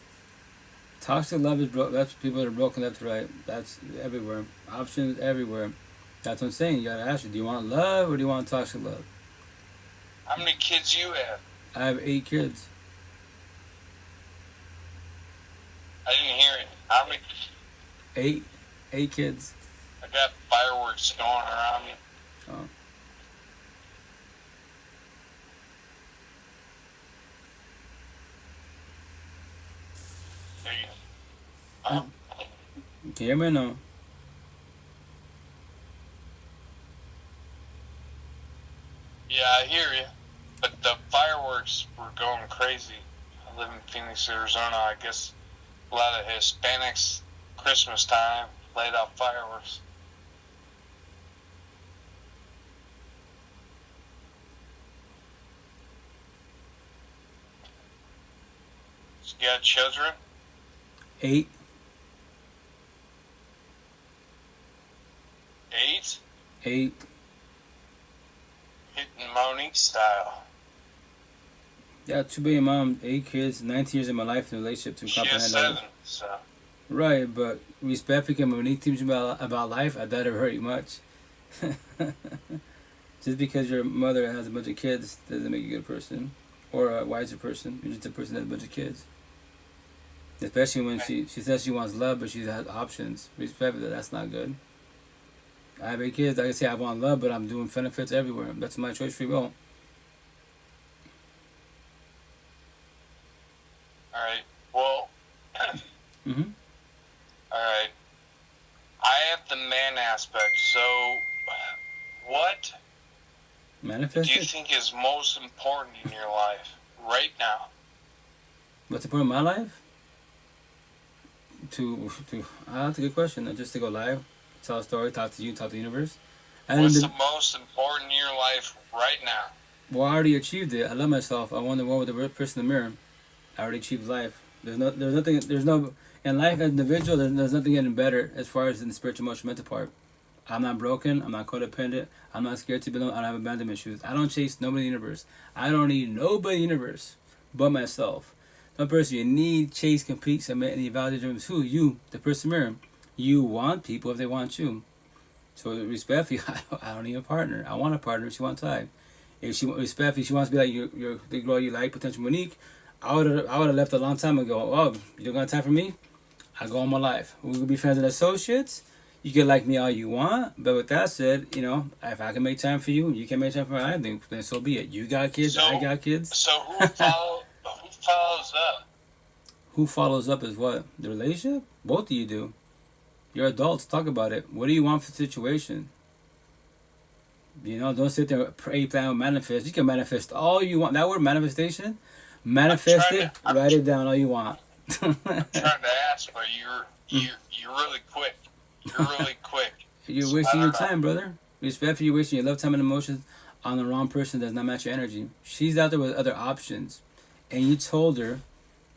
Toxic love is that's people that are broken left to right. That's everywhere. Options everywhere. That's what I'm saying. You gotta ask you, do you want love or do you want toxic love? How many kids you have? I have 8 kids. I didn't hear it. How many? 8 kids. I got fireworks going around me. Oh. There you Can you hear me or no? Yeah, I hear you. But the fireworks were going crazy. I live in Phoenix, Arizona. I guess a lot of Hispanics, Christmas time, laid off fireworks. So you got children? 8. 8? 8. Hitting Monique style. Yeah, 2 baby mom, 8 kids, 19 years of my life in a relationship to She has comprehend 7, so... Right, but respect because when he teaches you about life, I doubt it hurt you much. Just because your mother has a bunch of kids doesn't make you a good person or a wiser person. You're just a person that has a bunch of kids. Especially when she says she wants love, but she has options. Respect that. That's not good. I have 8 kids. Like I say, I want love, but I'm doing benefits everywhere. That's my choice, free will. All right. Well... Mm-hmm. Alright. I have the man aspect, so what Manifest do you it? think is most important in your life right now? What's important in my life? That's a good question. Just to go live, tell a story, talk to you, talk to the universe. What's the most important in your life right now? Well, I already achieved it. I love myself. I won the war with the person in the mirror. I already achieved life. There's no in life as an individual. There's nothing getting better as far as in the spiritual, emotional, mental part. I'm not broken. I'm not codependent. I'm not scared to be alone. I don't have abandonment issues. I don't chase nobody in the universe. I don't need nobody in the universe but myself. No person you need, chase, compete, submit, and evaluate dreams. Who? You, the person mirror. You want people if they want you. So respectfully, I don't need a partner. I want a partner if she wants time. If she respectfully, she wants to be like the girl you like, potential Monique. I would have left a long time ago. Oh, you don't got time for me? I go on my life. We could be friends and associates. You can like me all you want, but with that said, if I can make time for you, you can make time for me, I think, then so be it. You got kids, I got kids. So who follows up? Who follows up is what? The relationship? Both of you do. You're adults. Talk about it. What do you want for the situation? Don't sit there and pray, plan, manifest. You can manifest all you want. That word manifestation, manifest it, write it down all you want. I'm trying to ask, but you're really quick. You're really quick. You're wasting your time, brother. Respectfully, you're wasting your love, time, and emotions on the wrong person that does not match your energy. She's out there with other options. And you told her,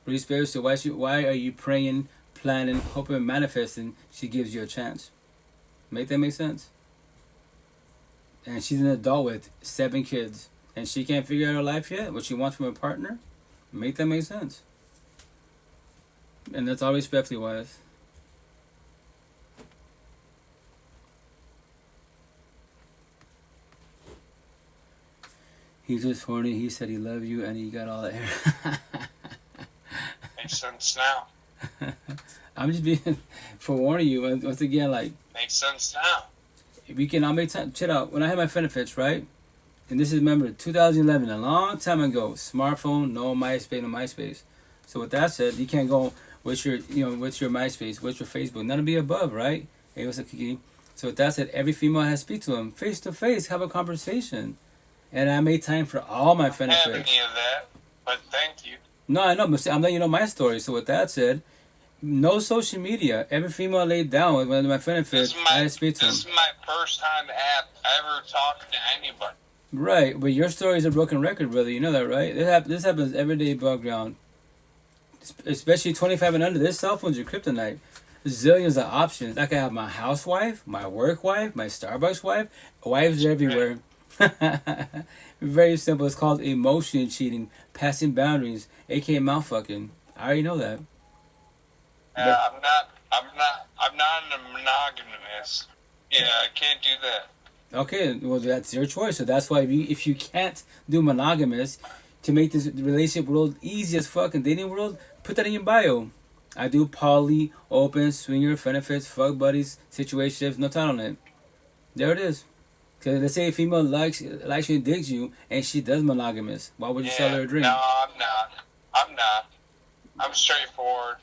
respectfully, why are you praying, planning, hoping, manifesting? She gives you a chance. Make that make sense? And she's an adult with 7 kids. And she can't figure out her life yet, what she wants from a partner? Make that make sense? And that's all respectfully wise. He's just horny. He said he loved you and he got all that hair. Makes sense now. I'm just being forewarning you. Once again, makes sense now. I'll make time. Check out. When I had my benefits, right? And this is, remember, 2011, a long time ago. Smartphone, no MySpace. So with that said, you can't go, what's your MySpace, what's your Facebook? None of be above, right? Hey, what's up, Kiki? So with that said, every female has to speak to him face to face, have a conversation. And I made time for all my benefits. I haven't any of that, but thank you. No, I know, but see, I'm letting you know my story. So with that said, no social media. Every female laid down with one of my benefits. I speak to them. This is my first time ever talking to anybody. Right, but your story is a broken record, brother. You know that, right? This happens every day above ground. especially 25 and under. There's cell phones, your kryptonite. Zillions of options. I can have my housewife, my work wife, my Starbucks wife. Wives are everywhere. Very simple. It's called emotion cheating, passing boundaries, aka mouth fucking. I already know that. Yeah, I'm not a monogamous. Yeah, I can't do that. Okay, well that's your choice. So that's why if you can't do monogamous, to make this relationship world easy as fucking dating world, put that in your bio. I do poly, open, swinger, benefits, fuck buddies, situationships, no time on it. There it is. Cause let's say a female likes you and digs you, and she does monogamous. Why would you sell her a dream? No, I'm not. I'm straightforward.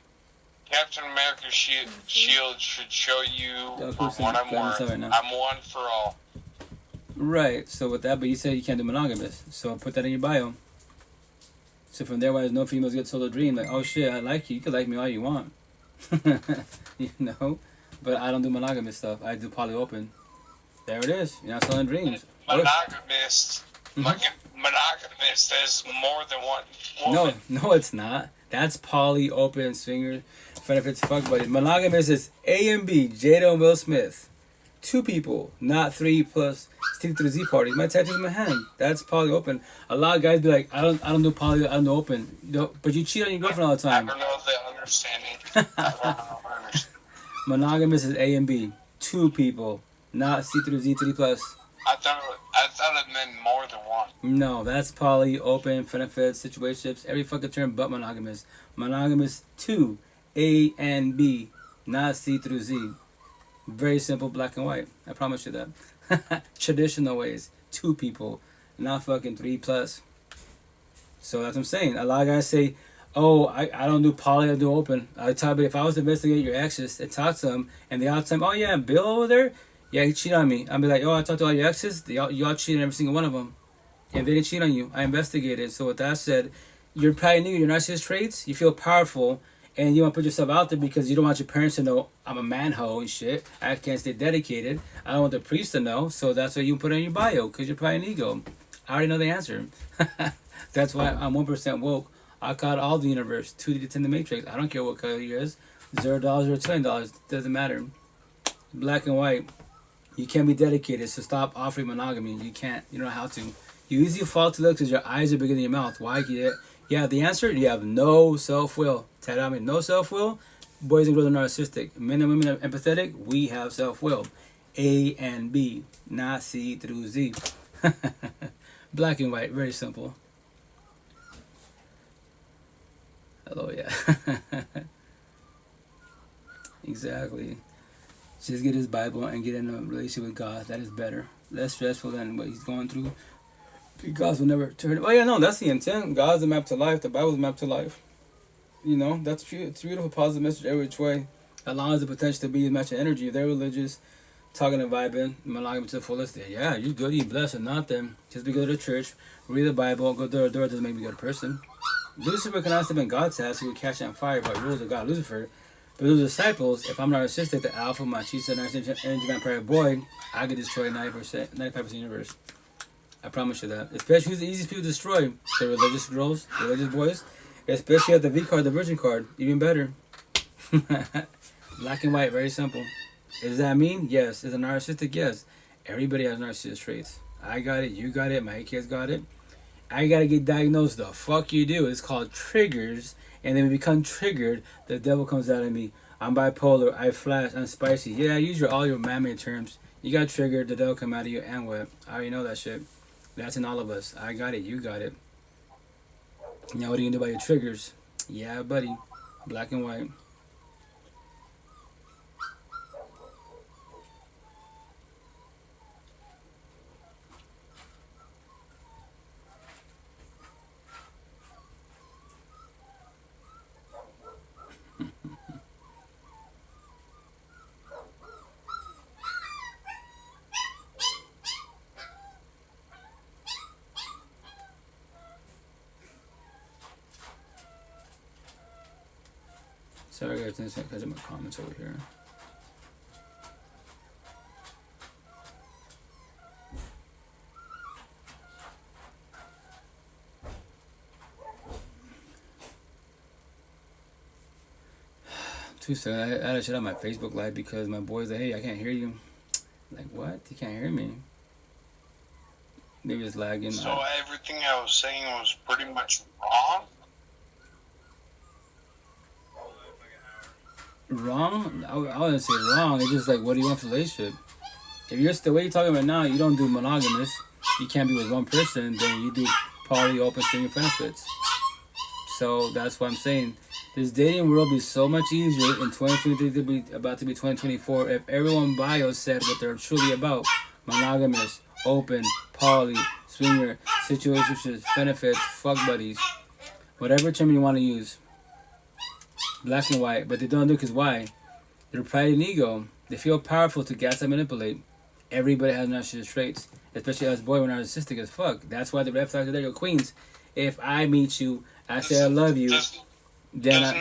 Captain America's shield should show you for what I'm worth. Right now. I'm one for all. Right. So with that, but you said you can't do monogamous. So put that in your bio. So from there, why no females get sold a dream? Like, oh shit, I like you. You can like me all you want. You know? But I don't do monogamous stuff. I do poly open. There it is. You're not selling dreams. Monogamist. Monogamist is more than one woman. No, it's not. That's poly, open, swinger, benefits, fuck buddy. Monogamous is A and B, Jada and Will Smith. 2 people, not 3 plus stick to the Z party. My tattoo's in my hand. That's poly open. A lot of guys be like, I don't do poly, I don't do open. But you cheat on your girlfriend all the time. I don't know the understanding. Monogamous is A and B. 2 people, not C through Z 3 plus. I thought it meant more than one. No, that's poly, open, benefits, situationships, every fucking term but monogamous. Monogamous 2, A and B, not C through Z. Very simple, black and white. I promise you that. Traditional ways, 2 people, not fucking 3 plus. So that's what I'm saying. A lot of guys say, oh, I don't do poly, I do open. I tell you, if I was to investigate your exes and talk to them, and they all the time, oh yeah, Bill over there, yeah, he cheated on me. I'd be like, oh, I talked to all your exes, you all cheated on every single one of them. And they didn't cheat on you. I investigated. So with that said, you're probably new, your narcissist traits, you feel powerful, and you want to put yourself out there because you don't want your parents to know I'm a man-ho and shit. I can't stay dedicated. I don't want the priest to know, so that's why you put it in your bio, because you're probably an ego. I already know the answer. That's why I'm 1% woke. I caught all the universe, 2 to 10 the matrix. I don't care what color you is. $0 or $20, doesn't matter. Black and white. You can't be dedicated, so stop offering monogamy. You can't. You don't know how to. You easily fall to looks because your eyes are bigger than your mouth. Why? You have the answer. You have no self-will. Tell me, no self-will. Boys and girls are narcissistic. Men and women are empathetic. We have self-will. A and B, not C through Z. Black and white, very simple. Hello, yeah. Exactly. Just get his Bible and get in a relationship with God. That is better. Less stressful than what he's going through. God will never turn. Oh yeah, no, that's the intent. God's the map to life. The Bible's the map to life. You know, that's true. It's a beautiful, positive message every which way. Allows the potential to be a match of energy. If they're religious, talking and vibing, monogamy to the fullest. Yeah, you're good, you're blessed, and not them. Just be good to church, read the Bible, go door to door doesn't make me a good person. Lucifer can also be God's house. He would catch on fire by rules of God, Lucifer. But those disciples, if I'm narcissistic, the alpha, machista, narcissistic, energy vampire boy, I could destroy 90%, 95% of the universe. I promise you that. Especially who's the easiest people to destroy? The religious girls, religious boys. Especially at the V card, the virgin card. Even better. Black and white, very simple. Does that mean? Yes. Is it narcissistic? Yes. Everybody has narcissist traits. I got it, you got it, my kids got it. I gotta get diagnosed. The fuck you do. It's called triggers. And then when we become triggered, the devil comes out of me. I'm bipolar, I flash, I'm spicy. Yeah, use all your man-made terms. You got triggered, the devil come out of you, and what? I already know that shit. That's in all of us. I got it, you got it. Now what are you gonna do about your triggers? Yeah, buddy. Black and white. Sorry guys, I'm catch up my comments over here. 2 seconds. I had to shut out my Facebook Live because my boy's like, hey, I can't hear you. Like, what? You can't hear me? Maybe it's lagging. So everything I was saying was pretty much wrong? Wrong? I wouldn't say wrong. It's just like, what do you want for a relationship? If you're still, what you're talking about now, you don't do monogamous. You can't be with one person. Then you do poly, open, string benefits. So that's what I'm saying. This dating world be so much easier in 2023 to be about to be 2024 if everyone bio said what they're truly about: monogamous, open, poly, swinger, situationships, benefits, fuck buddies, whatever term you want to use. Black and white, but they don't do it because why? Their pride and ego. They feel powerful to gas and manipulate. Everybody has narcissistic traits, especially us boy. We're narcissistic as fuck. That's why the red flags are there. Yo, queens, if I meet you, I say I love you. Doesn't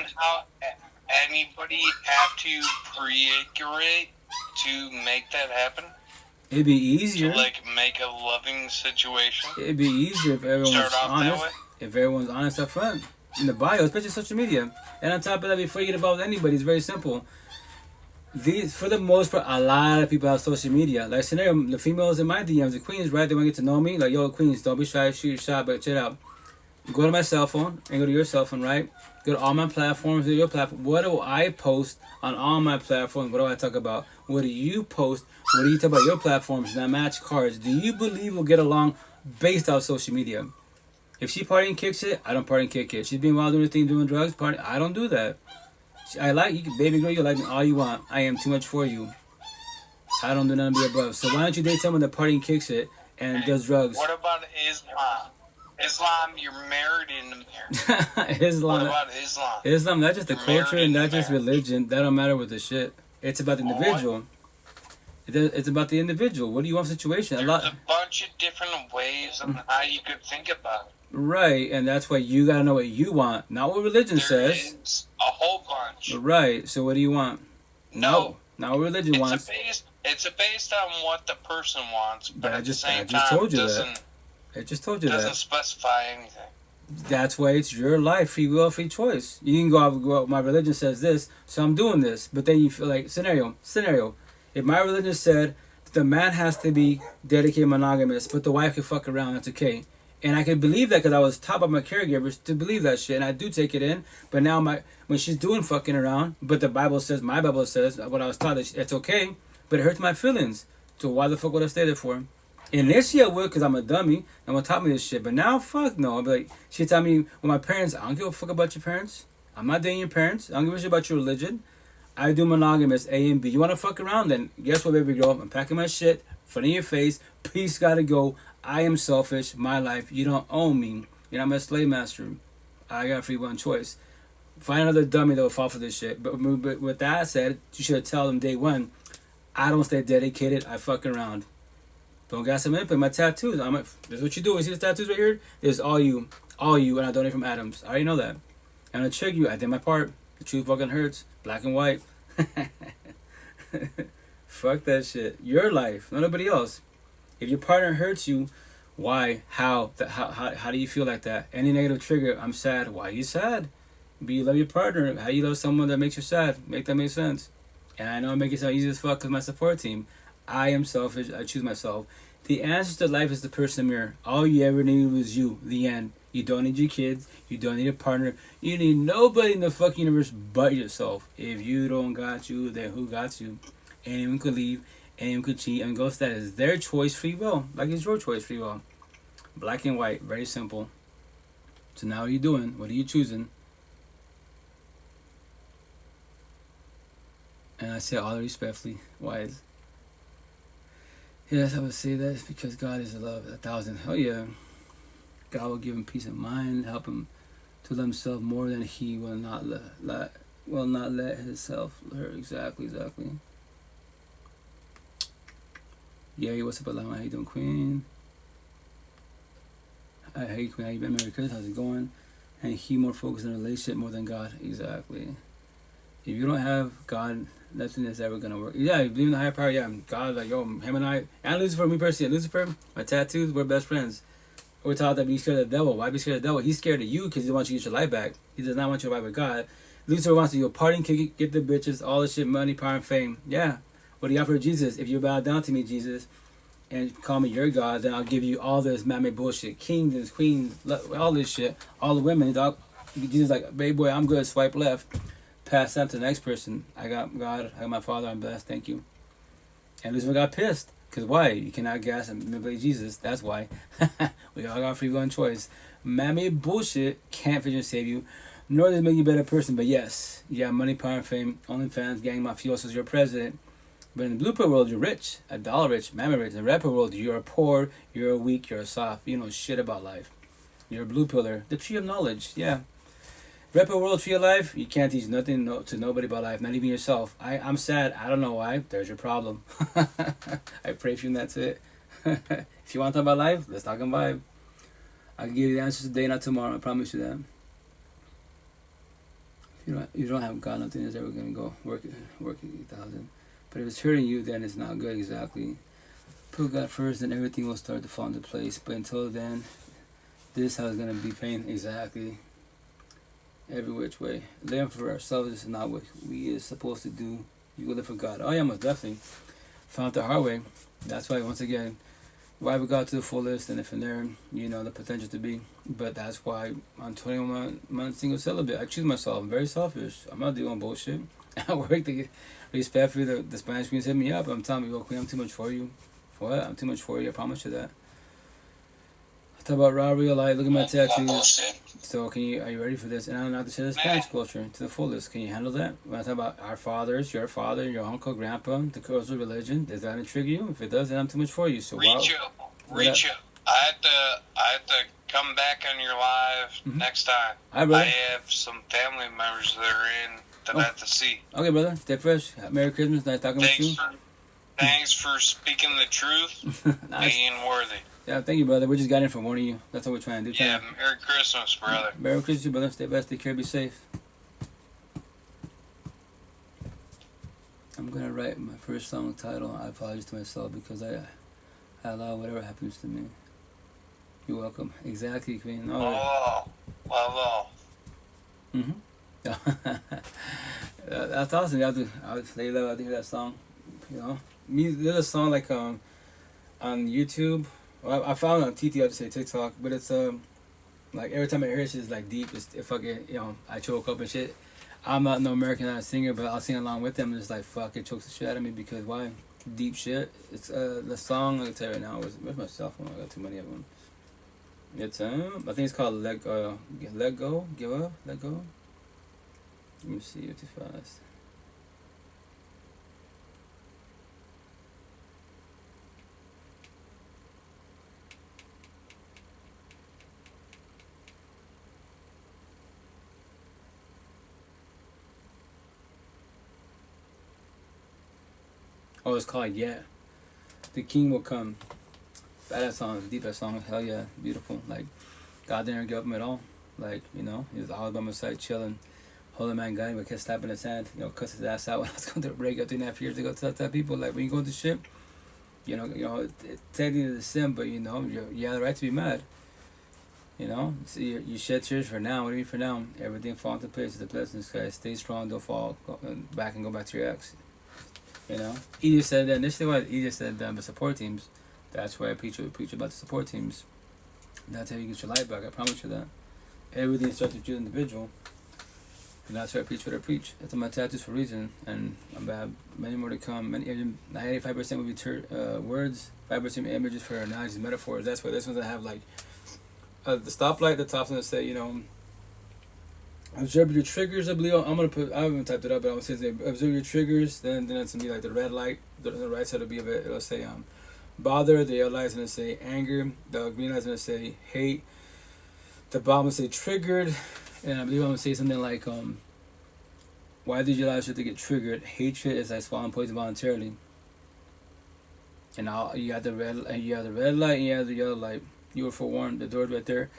anybody have to pre-curate to make that happen? It'd be easier. To like make a loving situation. It'd be easier if everyone's honest. If everyone's honest up front in the bio, especially social media. And on top of that, before you get involved with anybody, it's very simple. For the most part, a lot of people have social media. Like scenario, the females in my DMs, the queens, right? They want to get to know me. Like, yo, queens, don't be shy, shoot your shot, but check it out. Go to my cell phone and go to your cell phone, right? Go to all my platforms, your platform. What do I post on all my platforms? What do I talk about? What do you post? What do you talk about your platforms? And I match cards. Do you believe we'll get along based off social media? If she party and kicks it, I don't party and kick it. She's being wild, doing her thing, doing drugs, party. I don't do that. I like you, baby girl. You like me all you want. I am too much for you. I don't do none of the above. So why don't you date someone that party and kicks it and does drugs? What about Islam? Islam, you're married in America. Islam. What about Islam? Islam, that's just a culture and that's just America. religion. That don't matter with the shit. It's about the individual. It's about the individual. What do you want situation? There's a bunch of different ways on how you could think about it. Right, and that's why you gotta know what you want, not what religion says. Is a whole bunch. Right. So what do you want? No. Not what religion wants. It's based on what the person wants, but I at just the same told you time, that. I just told you doesn't that. specify anything. That's why it's your life, free will, free choice. You can go out, my religion says this, so I'm doing this. But then you feel like, scenario. If my religion said that the man has to be dedicated monogamous, but the wife can fuck around, that's okay. And I could believe that because I was taught by my caregivers to believe that shit. And I do take it in. But now when she's doing fucking around, but the Bible says, my Bible says, what I was taught, that it's okay. But it hurts my feelings. So why the fuck would I stay there for? Initially I would because I'm a dummy. No one taught me this shit. But now, fuck no. I'll be like, she tell me, well, my parents, I don't give a fuck about your parents. I'm not dating your parents. I don't give a shit about your religion. I do monogamous, A and B. You want to fuck around? Then guess what, baby girl? I'm packing my shit, front of your face. Peace gotta go. I am selfish. My life. You don't own me. You're not my slave master. I got free will and choice. Find another dummy that will fall for this shit. But with that said, you should tell them day one, I don't stay dedicated. I fuck around. Don't got some input. My tattoos. This is what you do. You see the tattoos right here? This is all you, and I donate from Adams. I already know that. I'm gonna trick you. I did my part. The truth fucking hurts. Black and white. Fuck that shit. Your life, not nobody else. If your partner hurts you, why? How do you feel like that? Any negative trigger, I'm sad. Why are you sad? But you love your partner. How you love someone that makes you sad? Make that make sense. And I know I make it sound easy as fuck because my support team. I am selfish. I choose myself. The answer to life is the person mirror. All you ever needed was you. The end. You don't need your kids. You don't need a partner. You need nobody in the fucking universe but yourself. If you don't got you, then who got you? Anyone could leave. Anyone could cheat and ghost. That is their choice, free will. Like it's your choice, free will. Black and white. Very simple. So now what are you doing? What are you choosing? And I say all respectfully, wise. Yes, I would say that because God is love 1,000. Oh yeah. God will give him peace of mind, help him to love himself more than he will not let himself hurt. Exactly. Yeah, what's up, Alama? How you doing, Queen? Hey, Queen, how you been? Merry Christmas, how's it going? And he more focused on a relationship more than God. Exactly. If you don't have God, nothing is ever gonna work. Yeah, you believe in the higher power. Yeah, God, like, yo, him and I, and Lucifer, me personally, Lucifer, my tattoos, we're best friends. We're taught that be scared of the devil. Why be scared of the devil? He's scared of you because he wants you to get your life back. He does not want your life with God. Lucifer wants to go party and kick it, get the bitches, all the shit, money, power, and fame. Yeah. What do you offer Jesus? If you bow down to me, Jesus, and call me your God, then I'll give you all this man-made bullshit. Kings and queens, all this shit. All the women. Jesus like, baby boy, I'm good. Swipe left. Pass that to the next person. I got God. I got my Father. I'm blessed. Thank you. And Lucifer got pissed. Because why? You cannot gas and manipulate Jesus. That's why. We all got free will and choice. Man-made bullshit can't figure save you. Nor does it make you a better person. But yes, you have money, power, and fame. OnlyFans, gang, mafiosos, you're president. But in the blue pill world, you're rich. A dollar rich, mammy rich. In the red pill world, you're poor, you're weak, you're soft. You know shit about life. You're a blue pillar. The tree of knowledge. Yeah. Red pill world, tree of life. You can't teach nothing to nobody about life. Not even yourself. I'm sad. I don't know why. There's your problem. I pray for you and that's it. If you want to talk about life, let's talk about vibe. I can give you the answers today, not tomorrow. I promise you that. You don't have God, nothing is ever going to go work 8,000. But if it's hurting you, then it's not good, exactly. Put God first, and everything will start to fall into place. But until then, this is how it's going to be pain, exactly. Every which way. Living for ourselves is not what we is supposed to do. You will live for God. Oh yeah, most definitely. Found the hard way. That's why, once again, why we got to the fullest, and if in there, the potential to be. But that's why I'm 21 months single celibate. I choose myself. I'm very selfish. I'm not doing bullshit. I work to get respectfully. The Spanish queens hit me up. I'm telling you, Queen, I'm too much for you. What? I'm too much for you. I promise you that. I talk about robbery a lot. Look at my tattoos. So are you ready for this? And I'm not to share the Spanish culture to the fullest. Can you handle that? When I talk about our fathers, your father, your uncle, grandpa, the cultural religion, does that intrigue you? If it does, then I'm too much for you. So reach you. I had to come back on your live next time. Hi, I have some family members that are in that I have to see. Okay, brother. Stay fresh. Merry Christmas. Nice talking with you. Thanks for speaking the truth. Nice. Being worthy. Yeah, thank you, brother. We just got in from warning you. That's what we're trying to do. Yeah, Merry Christmas, brother. Merry Christmas, brother. Stay blessed, take care, be safe. I'm gonna write my first song title. I apologize to myself because I allow whatever happens to me. You're welcome. Exactly, Queen. Oh, well. That's awesome. I would love to hear that song. There's a song like on YouTube. Well, I found it on TT. I just say TikTok, but it's like every time I hear it, it's just like deep. It's fucking I choke up and shit. I'm not no American singer, but I'll sing along with them. And it's like fuck, it chokes the shit out of me because why? Deep shit. It's the song. I'll tell you right now. Where's my cell phone? I got too many of them. It's I think it's called Let Go, Give Up, Let Go. Let me see it too fast. Oh, it's called Yeah. The King Will Come. Badass song, deep ass song. Hell yeah, beautiful. Like, God didn't give him at all. Like, he was all by my side chilling. Holy man got him, but kept slapping his hand. Cuss his ass out when I was going to breakup 3.5 years ago. Tell people, like, when you go to shit, it's technically a sin, but you have the right to be mad. So you shed tears for now. What do you mean for now? Everything falls into place. It's a blessing, guys. Stay strong. Don't fall back and go back to your ex. He just said that initially. He just said the support teams. That's why I preach about the support teams. That's how you get your life back. I promise you that. Everything starts with you, individual. And that's why I preach what I preach. That's on my tattoos for a reason, and I'm gonna have many more to come. 95% will be words, 5% images for analogies and metaphors. That's why this one's I have like the stoplight. The top's gonna say, observe your triggers. I believe I haven't typed it up, but I'm gonna say observe your triggers. Then it's gonna be like the red light. The right side will be of it. It'll say bother. The yellow light's gonna say anger. The green light's gonna say hate. The bottom will say triggered. And I believe I'm gonna say something like, why did you allow yourself to get triggered? Hatred is like swallowing poison voluntarily. And you have the red light, and you have the yellow light. You were forewarned. The door's right there.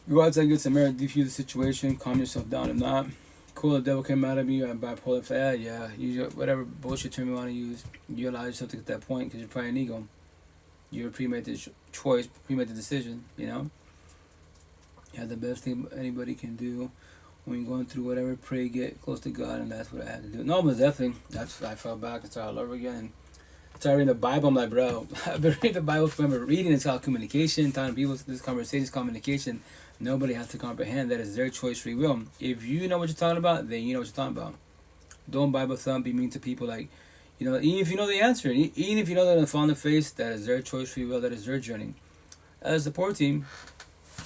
You outside, get some air, defuse the situation, calm yourself down. If not, cool. The devil came out of you. I'm bipolar. Yeah. Use whatever bullshit term you want to use. You allow yourself to get that point because you're probably an ego. You're a premeditated choice, premeditated decision. The best thing anybody can do when you're going through whatever, pray, get close to God, and that's what I had to do. No, but definitely, that's I fell back and started all over again. And started reading the Bible. I'm like, bro, I've been reading the Bible forever. Reading it's called communication. Telling people this conversation is communication. Nobody has to comprehend. That is their choice, free will. If you know what you're talking about, then you know what you're talking about. Don't Bible thump. Be mean to people. Like, you know, even if you know the answer, even if you know they're gonna fall in the face, that is their choice, free will. That is their journey. As a support team,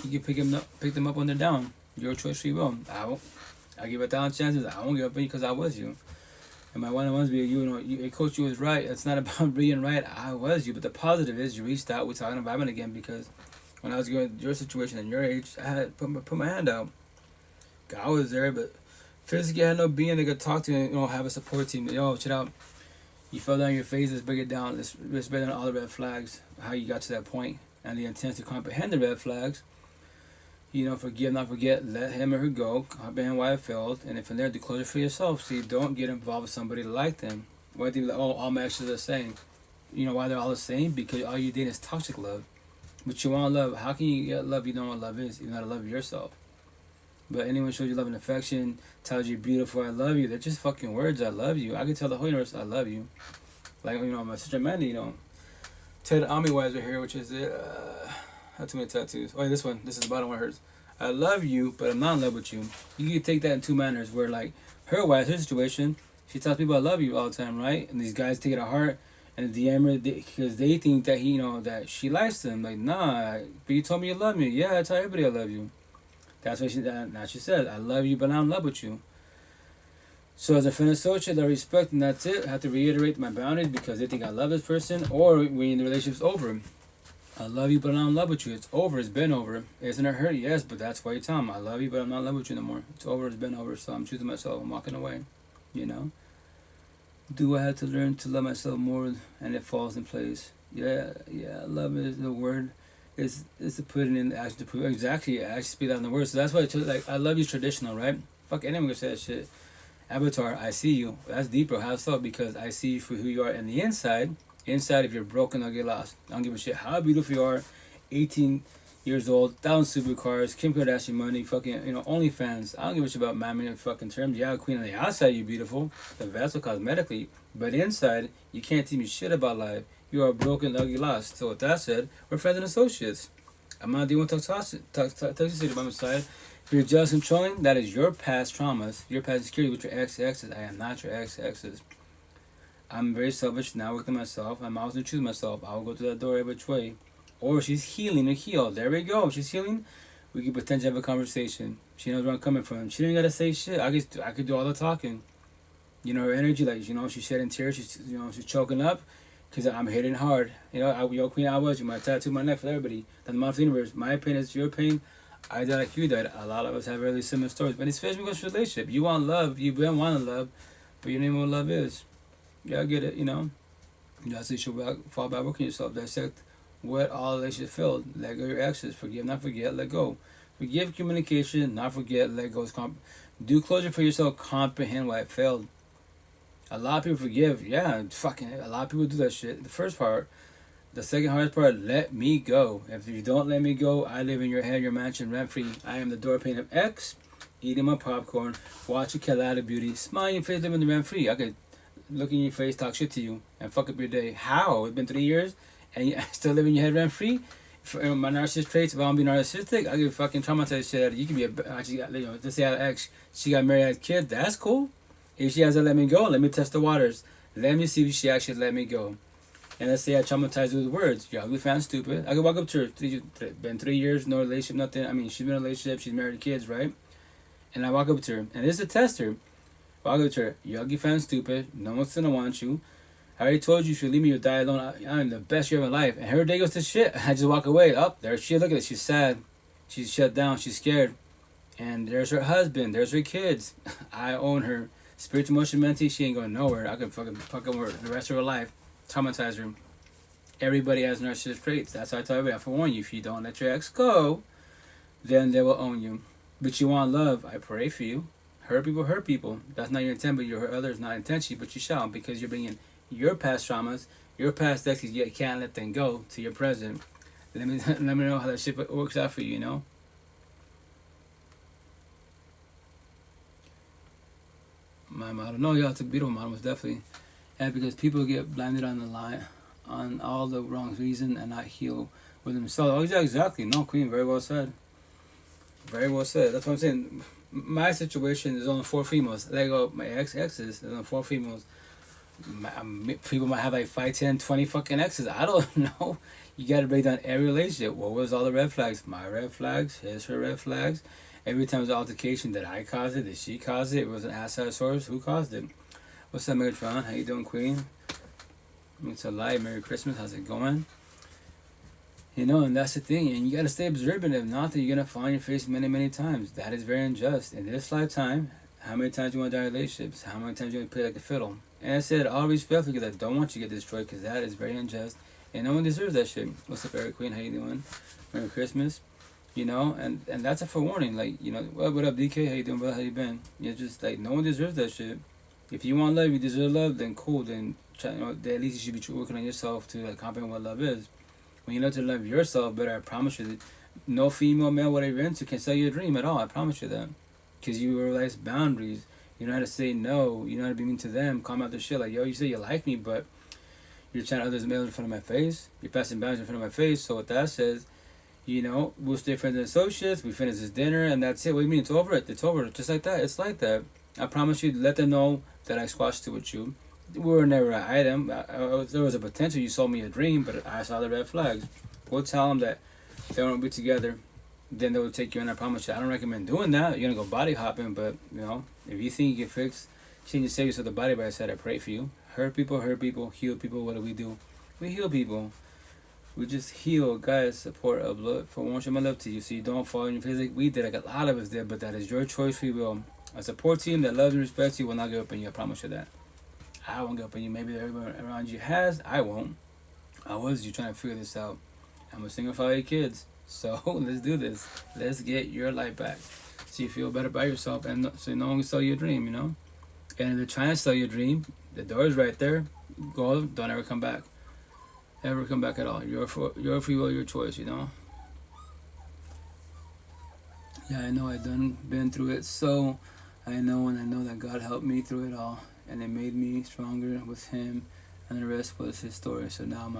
you can pick them up when they're down. Your choice, free will. I give 1,000 chances. I won't give up because I was you. And my one-on-ones be, you know, coach, you was right. It's not about being right. I was you. But the positive is you reached out. We're talking about it again because when I was going through your situation and your age, I had put my hand out. God was there, but physically I had no being that could talk to and, you know, have a support team. Yo, chill out. You fell down your face. Let's break it down. Let's break down all the red flags, how you got to that point, and the intent to comprehend the red flags. You know, forgive, not forget, let him or her go, comprehend why it failed, and if from there, do closure for yourself. See, don't get involved with somebody like them. Why do you like, oh, all my exes are the same? You know why they're all the same? Because all you did is toxic love. But you want love. How can you get love you don't know what love is? You know how to love yourself. But anyone shows you love and affection, tells you beautiful, I love you, they're just fucking words, I love you. I can tell the whole universe, I love you. Like, you know, my sister Mandy, you know, Ted Ami Wise right here, which is it. I have too many tattoos. Oh, yeah, this one. This is the bottom one hurts. I love you, but I'm not in love with you. You can take that in two manners. Where, like, her wife, her situation, she tells people I love you all the time, right? And these guys take it to heart and DM her because they think that he, you know, that she likes them. Like, nah, but you told me you love me. Yeah, I tell everybody I love you. That's what now she said, I love you, but I'm in love with you. So as a friend associate, I respect, and that's it. I have to reiterate my boundaries because they think I love this person, or when the relationship's over. I love you, but I'm not in love with you. It's over. It's been over. Isn't it hurt? Yes, but that's why you tell them, I love you, but I'm not in love with you no more. It's over. It's been over. So I'm choosing myself. I'm walking away. You know? Do I have to learn to love myself more and it falls in place? Yeah. Love is the word. It's to put it in action to prove. Exactly. Actually speak out in the words. So that's why like I love you traditional, right? Fuck anyone gonna say that shit. Avatar, I see you. That's deeper. How so? Because I see you for who you are in the inside. Inside, if you're broken, I'll get lost. I don't give a shit how beautiful you are. 18 years old, 1,000 supercars, Kim Kardashian money, fucking, you know, OnlyFans. I don't give a shit about mammy and fucking terms. Yeah, queen on the outside, you're beautiful. The vessel cosmetically. But inside, you can't teach me shit about life. You are broken, ugly, lost. So with that said, we're friends and associates. I'm not dealing with toxicity by my side. If you're just controlling, that is your past traumas, your past insecurity with your exes. I am not your exes. I'm very selfish, now working myself. I'm always going to choose myself. I will go to that door every which way. Or she's healing or healed. There we go. If she's healing, we can potentially have a conversation. She knows where I'm coming from. She didn't got to say shit. I could do all the talking. You know, her energy, like, you know, she's shedding tears. She's choking up because I'm hitting hard. You know, your queen, I was. You might tattoo my neck for everybody. That's the mouth of the universe. My pain is your pain. I died like you died. A lot of us have really similar stories. But it's especially because relationship. You want love. You've been wanting love. But you don't even know what love is. Yeah, I get it, you know. You have to fall back, working yourself. Dissect what all relationships failed. Let go of your exes. Forgive, not forget, let go. Forgive, communication, not forget, let go. Do closure for yourself, comprehend why it failed. A lot of people forgive. Yeah, fucking, a lot of people do that shit. The first part. The second hardest part, let me go. If you don't let me go, I live in your head, your mansion, rent-free. I am the door pane of X, eating my popcorn, watching Cat Out of Beauty, smile in your face, living the rent-free. I could look in your face, talk shit to you, and fuck up your day. How? It's been 3 years, and you still live in your head rent free? For my narcissist traits, if I don't be narcissistic, I get fucking traumatized shit. You can be actually, you know, let's say I ex, she got married, had kids, that's cool. If she hasn't let me go, let me test the waters. Let me see if she actually let me go. And let's say I traumatized her with words. You're ugly, fan, stupid. I could walk up to her, been 3 years, no relationship, nothing. I mean, she's been in a relationship, she's married, kids, right? And I walk up to her, and this is a tester. Walk up to her, you ugly, fan, stupid. No one's gonna want you. I already told you if you leave me, you'll die alone. I'm the best year of my life. And her day goes to shit. I just walk away. Up there she look at it. She's sad. She's shut down. She's scared. And there's her husband. There's her kids. I own her. Spiritual, emotional, mentally, she ain't going nowhere. I could fucking her the rest of her life. Traumatize her. Everybody has narcissistic traits. That's why I tell everybody. I forewarn you. If you don't let your ex go, then they will own you. But you want love. I pray for you. Hurt people. That's not your intent, but you hurt others, not intentionally, but you shall, because you're bringing your past traumas, your past exes, you can't let them go to your present. Let me know how that shit works out for you, you know? my motto. No, yeah, it's a beautiful motto, most definitely. And because people get blinded on the line, on all the wrong reason, and not heal with themselves. Oh, yeah, exactly. No, Queen, very well said. Very well said. That's what I'm saying. My situation is only 4 females. Like, my exes, there's only 4 females. People might have like 5, 10, 20 fucking exes. I don't know. You gotta break down every relationship. What was all the red flags? My red flags, her red flags. Every time there's an altercation, did I cause it? Did she cause it? It was an outside source. Who caused it? What's up, Megatron? How you doing, Queen? It's a lie. Merry Christmas. How's it going? You know, and that's the thing. And you gotta stay observant. If not, then you're gonna fall on your face many, many times. That is very unjust. In this lifetime, how many times you want to die in relationships? How many times you want to play like a fiddle? And I said, all respect, because I don't want you to get destroyed, because that is very unjust. And no one deserves that shit. What's up, Eric Queen? How you doing? Merry Christmas. You know, and that's a forewarning. Like, you know, what up, DK? How you doing, bro? How you been? You're just like, no one deserves that shit. If you want love, you deserve love, then cool. Then, you know, at least you should be working on yourself to like comprehend what love is. When you know to love yourself better, I promise you that no female, male, whatever you're into can sell you a dream at all. I promise you that. Because you realize boundaries. You know how to say no. You know how to be mean to them. Calm out their shit. Like, yo, you say you like me, but you're trying to others males in front of my face. You're passing boundaries in front of my face. So what that says, you know, we'll stay friends and associates. We finish this dinner, and that's it. What do you mean? It's over. It's over. Just like that. It's like that. I promise you, let them know that I squashed it with you. We were never an item. There was a potential. You sold me a dream, but I saw the red flags. We'll tell them that they won't be together. Then they will take you in. I promise you. I don't recommend doing that. You're gonna go body hopping, but you know, if you think you can fix, change the status of the body, but I said I pray for you. Hurt people, heal people. What do? We heal people. We just heal, guys. Support, upload, for one show my love to you, so you don't fall in your face like we did. Like a lot of us did, but that is your choice. Free will. A support team that loves and respects you will not give up on you. I promise you that. I won't give up on you. Maybe everyone around you has. I won't. I was you trying to figure this out. I'm a single father of 8 kids. So let's do this. Let's get your life back. So you feel better by yourself, and so no one can sell you a dream, you know? And if they're trying to sell you a dream, the door is right there. Go, don't ever come back. Ever come back at all. Your free will, your choice, you know? Yeah, I know I've been through it, so I know that God helped me through it all, and it made me stronger with Him, and the rest was His story. So now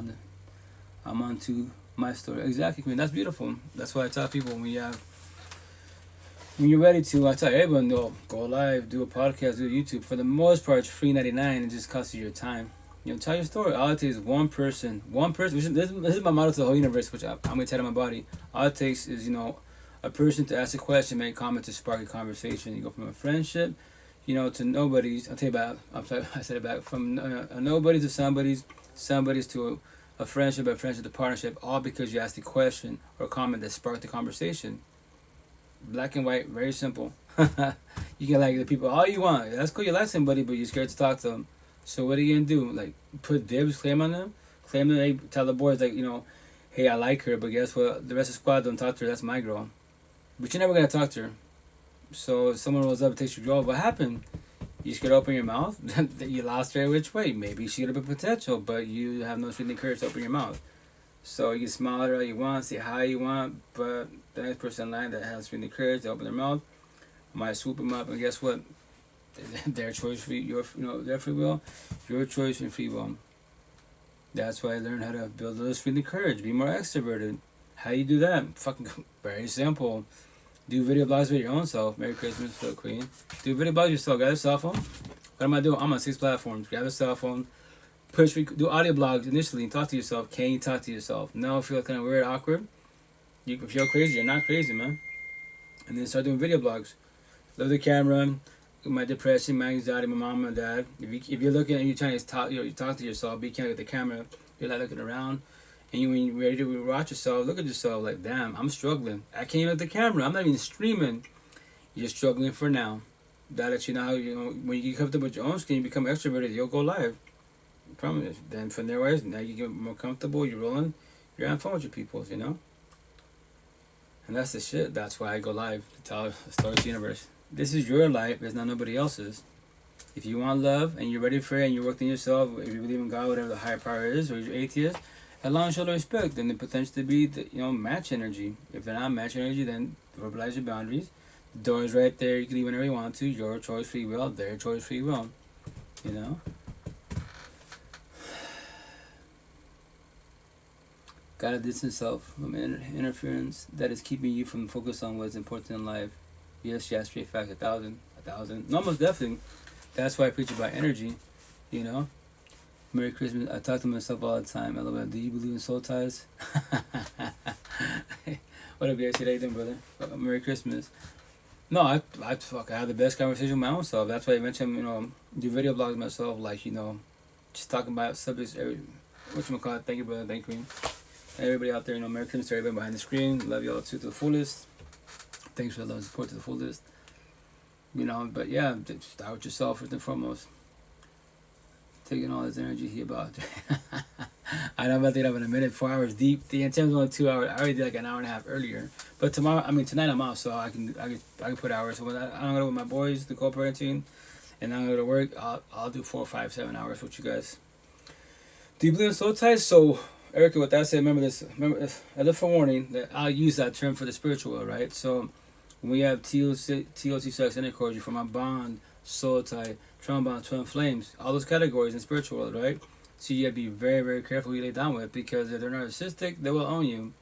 I'm on to my story. Exactly, Queen. That's beautiful. That's why I tell people when you're ready to, I tell everyone, go live, do a podcast, do YouTube. For the most part, it's free 99. It just costs you your time. You know, tell your story. All it takes is one person. This is my motto to the whole universe, which I'm going to tell my body. All it takes is, you know, a person to ask a question, make a comment to spark a conversation. You go from a friendship, you know, to nobody's. I'll tell you about. I said it back from a nobody to somebody's to a friendship to partnership. All because you asked a question or a comment that sparked the conversation. Black and white, very simple. You can like the people all you want. That's cool. You like somebody, but you're scared to talk to them. So what are you gonna do? Like put dibs, claim on them, They tell the boys like, you know, hey, I like her, but guess what? The rest of the squad don't talk to her. That's my girl. But you're never gonna talk to her. So if someone rolls up and takes your girl, what happened? You scared to open your mouth? You lost her which way? Maybe she had a potential, but you have no strength and courage to open your mouth. So you smile at her all you want, say hi you want, but the next person in line that has strength and courage to open their mouth might swoop them up, and guess what? Their choice, their free will, your choice and free will. That's why I learned how to build a little strength and courage, be more extroverted. How you do that? Fucking very simple. Do video blogs with your own self. Merry Christmas, Phil Queen. Do video blogs yourself. Grab a cell phone. What am I doing? I'm on 6 platforms. Grab a cell phone. Do audio blogs initially and talk to yourself. Can you talk to yourself? No, feel kind of weird, awkward. You can feel crazy. You're not crazy, man. And then start doing video blogs. Love the camera. My depression, my anxiety, my mom, my dad. If you're looking and you're trying to talk, you talk to yourself, but you can't look at the camera. You're like looking around. And when you're ready to watch yourself, look at yourself like, damn, I'm struggling. I can't even look at the camera. I'm not even streaming. You're struggling for now. That lets you know how, when you get comfortable with your own skin, you become extroverted, you'll go live. I promise. Then from there, now you get more comfortable, you're rolling, you're on phone with your people, you know? And that's the shit. That's why I go live, to tell a story to the universe. This is your life, it's not nobody else's. If you want love, and you're ready for it, and you're working yourself, if you believe in God, whatever the higher power is, or you're atheist, as long as you show the respect, then the potential to be, match energy. If they're not match energy, then verbalize your boundaries. The door is right there. You can leave whenever you want to. Your choice, free will. Their choice, free will. You know? Gotta distance yourself from interference that is keeping you from focus on what's important in life. Yes, straight fact, 1,000. No, most definitely. That's why I preach about energy, you know? Merry Christmas. I talk to myself all the time. I love it. Do you believe in soul ties? What up, guys? How you doing, brother? Merry Christmas. No, I have the best conversation with my own self. That's why I mentioned, do video blogs myself, like, just talking about subjects, whatchamacallit. Thank you, brother. Thank you. Everybody out there, Merry Christmas to everybody behind the screen. Love y'all too to the fullest. Thanks for the love and support to the fullest. But yeah, just start with yourself first and foremost. Taking all this energy here about. I know I'm about to get up in a minute, 4 hours deep. The intent was only 2 hours. I already did like an hour and a half earlier. But tonight I'm out, so I can put hours. So when I'm gonna with my boys, the co-parenting, and I'm gonna go to work. I'll do 4, 5, 7 hours with you guys. Do you believe in soul ties? So, Erica, with that said, remember this. I look for warning that I'll use that term for the spiritual world, right? So, when we have TOC sex intercourse, you form a bond, soul tie, trauma bond, twin flames, all those categories in spiritual world, right? So you have to be very, very careful who you lay down with, because if they're narcissistic, they will own you.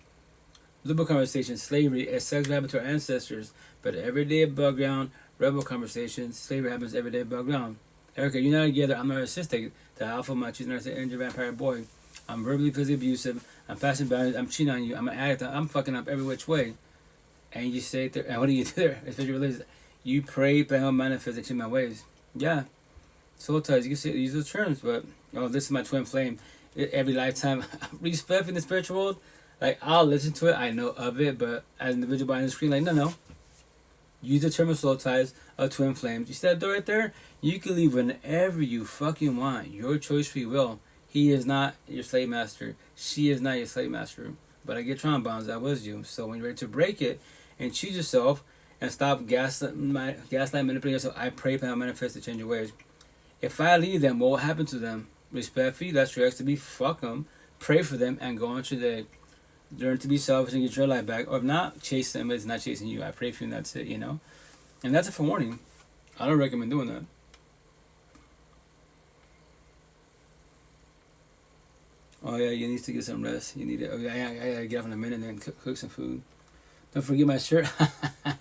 Liberal conversation, slavery, as sex happened to our ancestors, but every day above ground, rebel conversations, slavery happens every day above ground. Erica, you're not together, I'm narcissistic, the alpha macho, narcissistic, energy vampire boy. I'm verbally, physically abusive, I'm passing boundaries, I'm cheating on you, I'm an addict, I'm fucking up every which way. And you say there, and what do you do there? Especially religious. You pray, but I'll manifest it in my ways. Yeah. Soul ties, you can use those terms, but this is my twin flame. Every lifetime, respect in the spiritual world, like I'll listen to it, I know of it, but as an individual behind the screen, like no. Use the term of soul ties, of twin flames. You see that door right there? You can leave whenever you fucking want. Your choice, free will. He is not your slave master. She is not your slave master. But I get trauma bonds, that was you. So when you're ready to break it and choose yourself and stop gaslight manipulating yourself, I pray for manifest to change your ways. If I leave them, what will happen to them? Respectfully, that's your ex to be. Fuck them. Pray for them and go on to the learn to be selfish and get your life back. Or if not, chase them, but it's not chasing you. I pray for you and that's it, And that's a forewarning. I don't recommend doing that. Oh yeah, you need to get some rest. You need to. I gotta get up in a minute and then cook some food. Don't forget my shirt.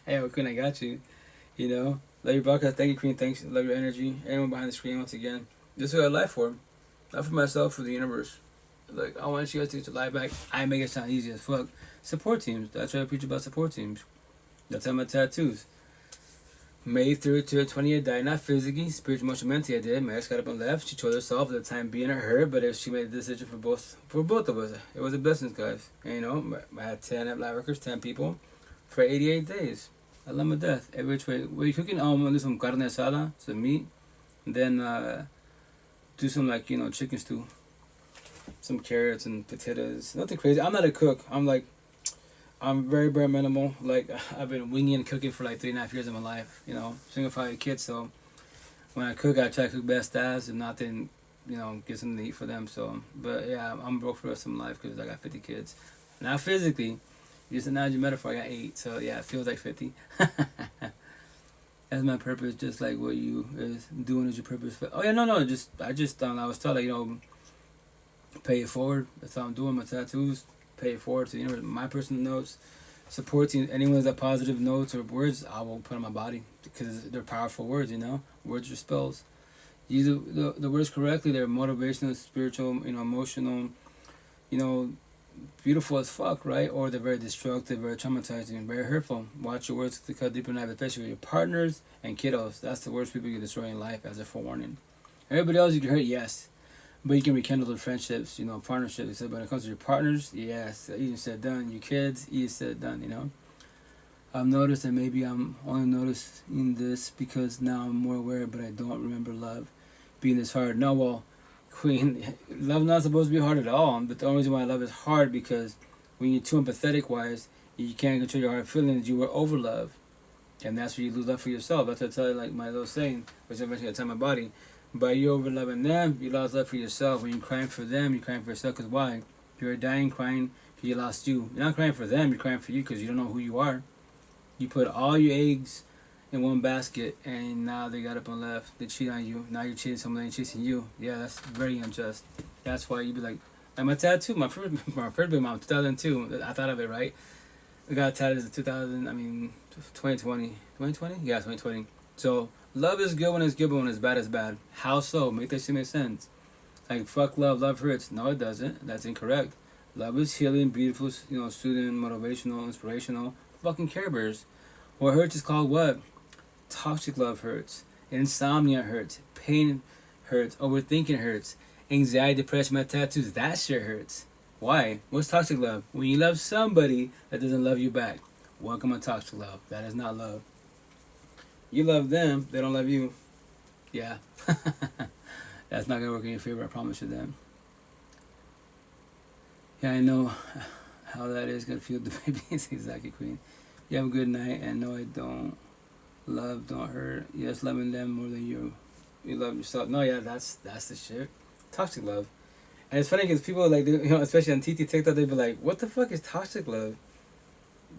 Hey, Queen, I got you. Love your broadcast. Thank you, Queen. Thanks. Love your energy. Everyone behind the screen, once again. This is what I live for. Not for myself, for the universe. Like, I want you guys to get your life back. I make it sound easy as fuck. Support teams. That's why I preach about support teams. That's how my tattoos. May 3rd to 20th, died not physically, spiritually, emotionally, mentally. I did. My ex got up and left. She chose herself at the time being her, but if she made a decision for both of us, it was a blessing, guys. And, I had 10 live workers, 10 people, for 88 days. I love my death. Every which way. We're cooking. I'm gonna do some carne asada, some meat, and then do some chicken stew, some carrots and potatoes. Nothing crazy. I'm not a cook. I'm very, very minimal. Like, I've been winging cooking for 3.5 years of my life, single father kid. So when I cook, I try to cook best as, if not, then, get something to eat for them. So, but yeah, I'm broke for the rest of my life because I got 50 kids. Not physically, just an analogy metaphor, I got 8. So yeah, it feels like 50. That's my purpose, just like what you is doing is your purpose. Oh yeah, no, I was taught, pay it forward. That's how I'm doing my tattoos. Pay it forward to my personal notes, supporting anyone that positive notes or words, I will put on my body because they're powerful words. Words are spells. Use the words correctly. They're motivational, spiritual, emotional, beautiful as fuck, right? Or they're very destructive, very traumatizing, very hurtful. Watch your words to cut deeper in life, especially with your partners and kiddos. That's the worst people you can destroy in life, as a forewarning. Everybody else you can hurt, yes. But you can rekindle the friendships, partnerships. So when it comes to your partners, yes, easier said done. Your kids, easier said done, I've noticed that maybe I'm only noticing this because now I'm more aware, but I don't remember love being this hard. No, well, Queen, love not supposed to be hard at all. But the only reason why love is hard because when you're too empathetic wise, you can't control your hard feelings. You were over love, and that's where you lose love for yourself. That's what I tell you, my little saying, which eventually I tell my body. By you over loving them, you lost love for yourself. When you're crying for them, you're crying for yourself. Because why? You're dying crying because you lost you. You're not crying for them. You're crying for you because you don't know who you are. You put all your eggs in one basket, and now they got up and left. They cheat on you. Now you're cheating someone and chasing you. Yeah, that's very unjust. That's why you be like my tattoo. My first big mom, 2002. I thought of it right. We got tattooed in 2020. 2020? Yeah, 2020. So love is good when it's good, but when it's bad, it's bad. How so? Make that shit make sense. Like fuck love, love hurts. No, it doesn't. That's incorrect. Love is healing, beautiful, soothing, motivational, inspirational. Fucking Care Bears. What hurts is called what? Toxic love hurts. Insomnia hurts. Pain hurts. Overthinking hurts. Anxiety, depression, my tattoos. That shit hurts. Why? What's toxic love? When you love somebody that doesn't love you back. Welcome to toxic love. That is not love. You love them, they don't love you. Yeah. That's not going to work in your favor, I promise you that. Yeah, I know how that is going to feel the baby. It's exactly, Queen. You have a good night, and no, I don't. Love don't hurt. Yes, loving them more than you love yourself. No, yeah, that's the shit. Toxic love. And it's funny because people like, especially on TikTok, they be like, "What the fuck is toxic love?"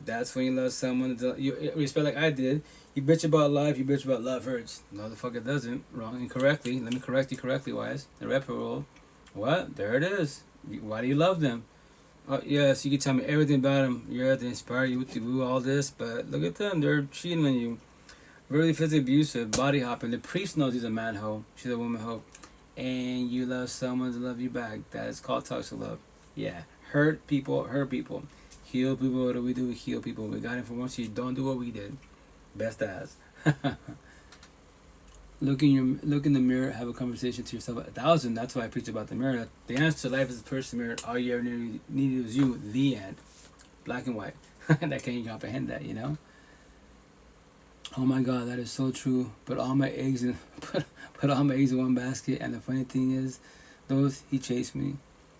That's when you love someone. You respect like I did. You bitch about life. You bitch about love hurts. No, the fuck it doesn't. Wrong, incorrectly. Let me correct you correctly, wise. The rep rule. What? There it is. Why do you love them? Oh, yes, you can tell me everything about them. You're to inspire you to do all this, but look at them. They're cheating on you. Really physically abusive, body hopping. The priest knows he's a man hoe. She's a woman hoe. And you love someone to love you back. That is called toxic love. Yeah. Hurt people. Heal people. What do? We heal people. We got it from once. You don't do what we did. Best as. Look in the mirror. Have a conversation to yourself. 1,000. That's why I preach about the mirror. The answer to life is the person mirror. All you ever needed was you. The end. Black and white. That can't comprehend that, Oh my God, that is so true. Put all my eggs in one basket, and the funny thing is, he chased me.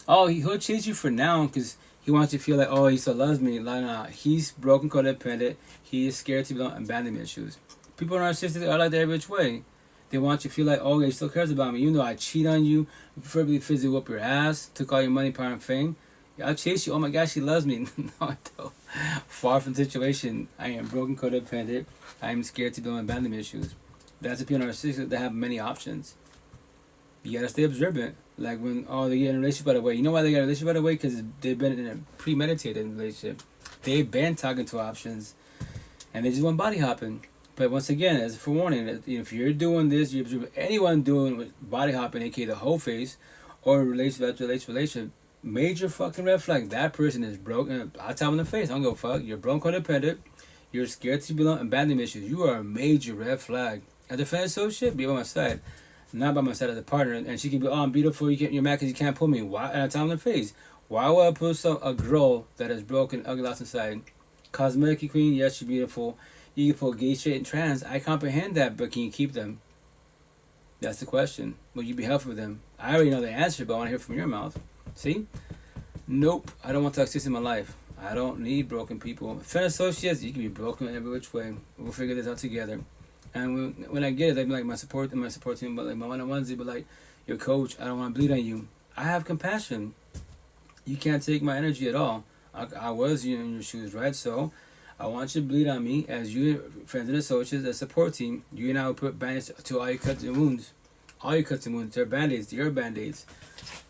Oh, he'll chase you for now because he wants you to feel like, oh, he still loves me. Like, nah, he's broken codependent. He is scared to be on abandonment issues. People are narcissistic are like that every which way. They want you to feel like, oh, he still cares about me. Even though I cheat on you, preferably physically whoop your ass, took all your money, power, and fame. I'll chase you. Oh my gosh, she loves me. No, I don't. Far from the situation. I am broken codependent. I am scared to deal with abandonment issues. That's a people narcissistic that have many options. You gotta stay observant. Like when they get in a relationship right away. You know why they get in a relationship right away? Because they've been in a premeditated relationship. They've been talking to options, and they just want body hopping. But once again, as a forewarning, if you're doing this, you observe anyone doing body hopping, aka the whole face, or relationship. Major fucking red flag. That person is broken. I'll tell them in the face. I don't give a fuck. You're broken codependent. You're scared to belong. Abandonment issues. You are a major red flag. As a friend associate, be by my side. Not by my side as a partner. And she can be, oh, I'm beautiful. You're mad because you can't pull me. Why? And I tell them in the face. Why would I pull a girl that is broken, ugly, lost inside? Cosmetic queen. Yes, she's beautiful. You can pull gay, straight, and trans. I comprehend that, but can you keep them? That's the question. Will you be helpful with them? I already know the answer, but I want to hear from your mouth. See? Nope. I don't want toxicity in my life. I don't need broken people. Friend associates, you can be broken every which way. We'll figure this out together. And when I get it, they be like my support team, but like my one-on-ones, they be like, your coach, I don't want to bleed on you. I have compassion. You can't take my energy at all. I was in your shoes, right? So I want you to bleed on me as you, friends and associates, as support team. You and I will put band-aids to all your cuts and wounds. All your cuts and wounds. They're band-aids. They're band-aids.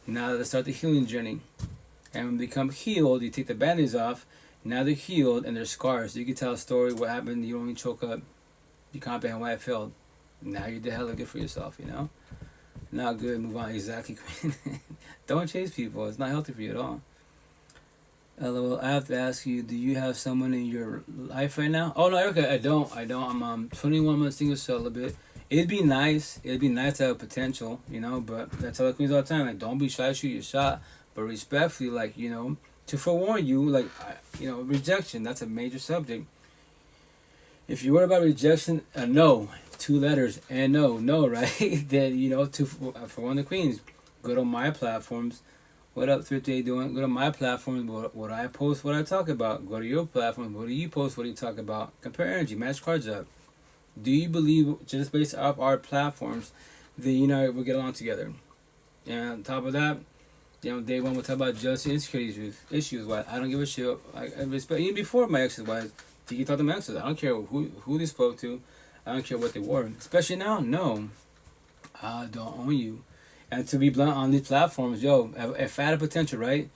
Now let's start the healing journey. And when they become healed, you take the band-aids off. Now they're healed and they're scars. So you can tell a story, what happened, you don't even choke up. You comprehend why it failed. Now you did hella good for yourself, Not good, move on. Exactly. Don't chase people. It's not healthy for you at all. LOL, I have to ask you, do you have someone in your life right now? Oh, no, okay, I don't. I'm 21 months single celibate. It'd be nice to have potential, but that's how it queens all the time. Like, don't be shy, shoot your shot, but respectfully, to forewarn you, rejection, that's a major subject. If you worry about rejection, no, 2 letters, and no, right? Then, for one of the queens, go to my platforms. What up, Thrifty doing? Go to my platforms, what I post, what I talk about. Go to your platform, what do you post, what do you talk about? Compare energy, match cards up. Do you believe, just based off our platforms, that we'll get along together? And on top of that, day one we'll talk about jealousy and insecurity issues. Why I don't give a shit. I respect, even before my exes, wise, You can talk to my exes. I don't care who they spoke to. I don't care what they wore. Especially now, no. I don't own you. And to be blunt on these platforms, yo, if I had a potential, right?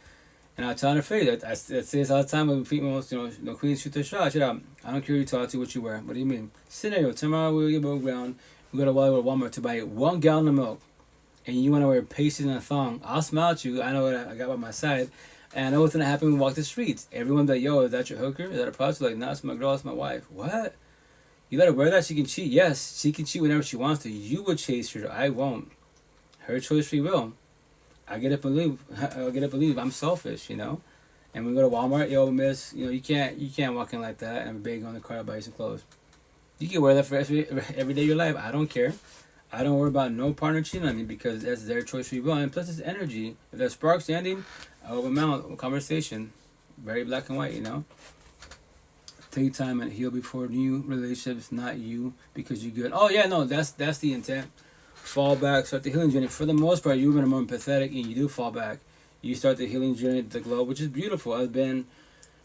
And I tell her in her face, I say this all the time when females, no queens shoot their shot. Shut up. I don't care who you talk to, what you wear. What do you mean? Scenario, tomorrow we'll get above ground. We go to Walmart to buy 1 gallon of milk. And you want to wear pasties and a thong. I'll smile at you. I know what I got by my side. And I know what's going to happen when we walk the streets. Everyone's like, yo, is that your hooker? Is that a prostitute? Like, no, it's my girl, it's my wife. What? You let her wear that? She can cheat? Yes, she can cheat whenever she wants to. You would chase her. I won't. Her choice, free will. I get up and leave. I'm selfish, And we go to Walmart, yo, miss, you can't walk in like that and beg on the car to buy you some clothes. You can wear that for every day of your life. I don't care. I don't worry about no partner cheating on me because that's their choice, free will. And plus, it's energy. If that spark's ending, I open mouth, conversation. Very black and white, Take time and heal before new relationships, not you, because you're good. Oh, yeah, no, that's the intent. Fall back, start the healing journey. For the most part, you've been more empathetic and you do fall back. You start the healing journey at the glow, which is beautiful. I've been,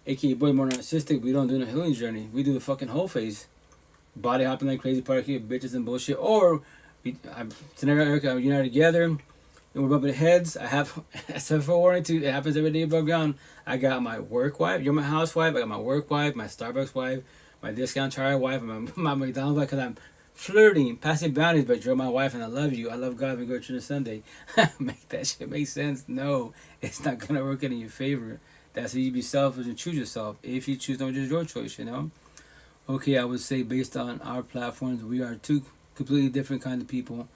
aka boy, more narcissistic. We don't do the healing journey. We do the fucking whole phase. Body hopping like crazy, party bitches and bullshit. Or, Scenario Erica, we're united together, and we're bumping heads. I have S04 too. It happens every day above ground. I got my work wife. You're my housewife. I got my work wife, my Starbucks wife, my discount tire wife, my McDonald's wife, because I'm flirting, passing boundaries, but you're my wife and I love you. I love God. We go to church on Sunday. Make that shit make sense? No, it's not gonna work in your favor. That's how you be selfish and choose yourself. If you choose, don't just your choice. Okay, I would say based on our platforms, we are two completely different kind of people.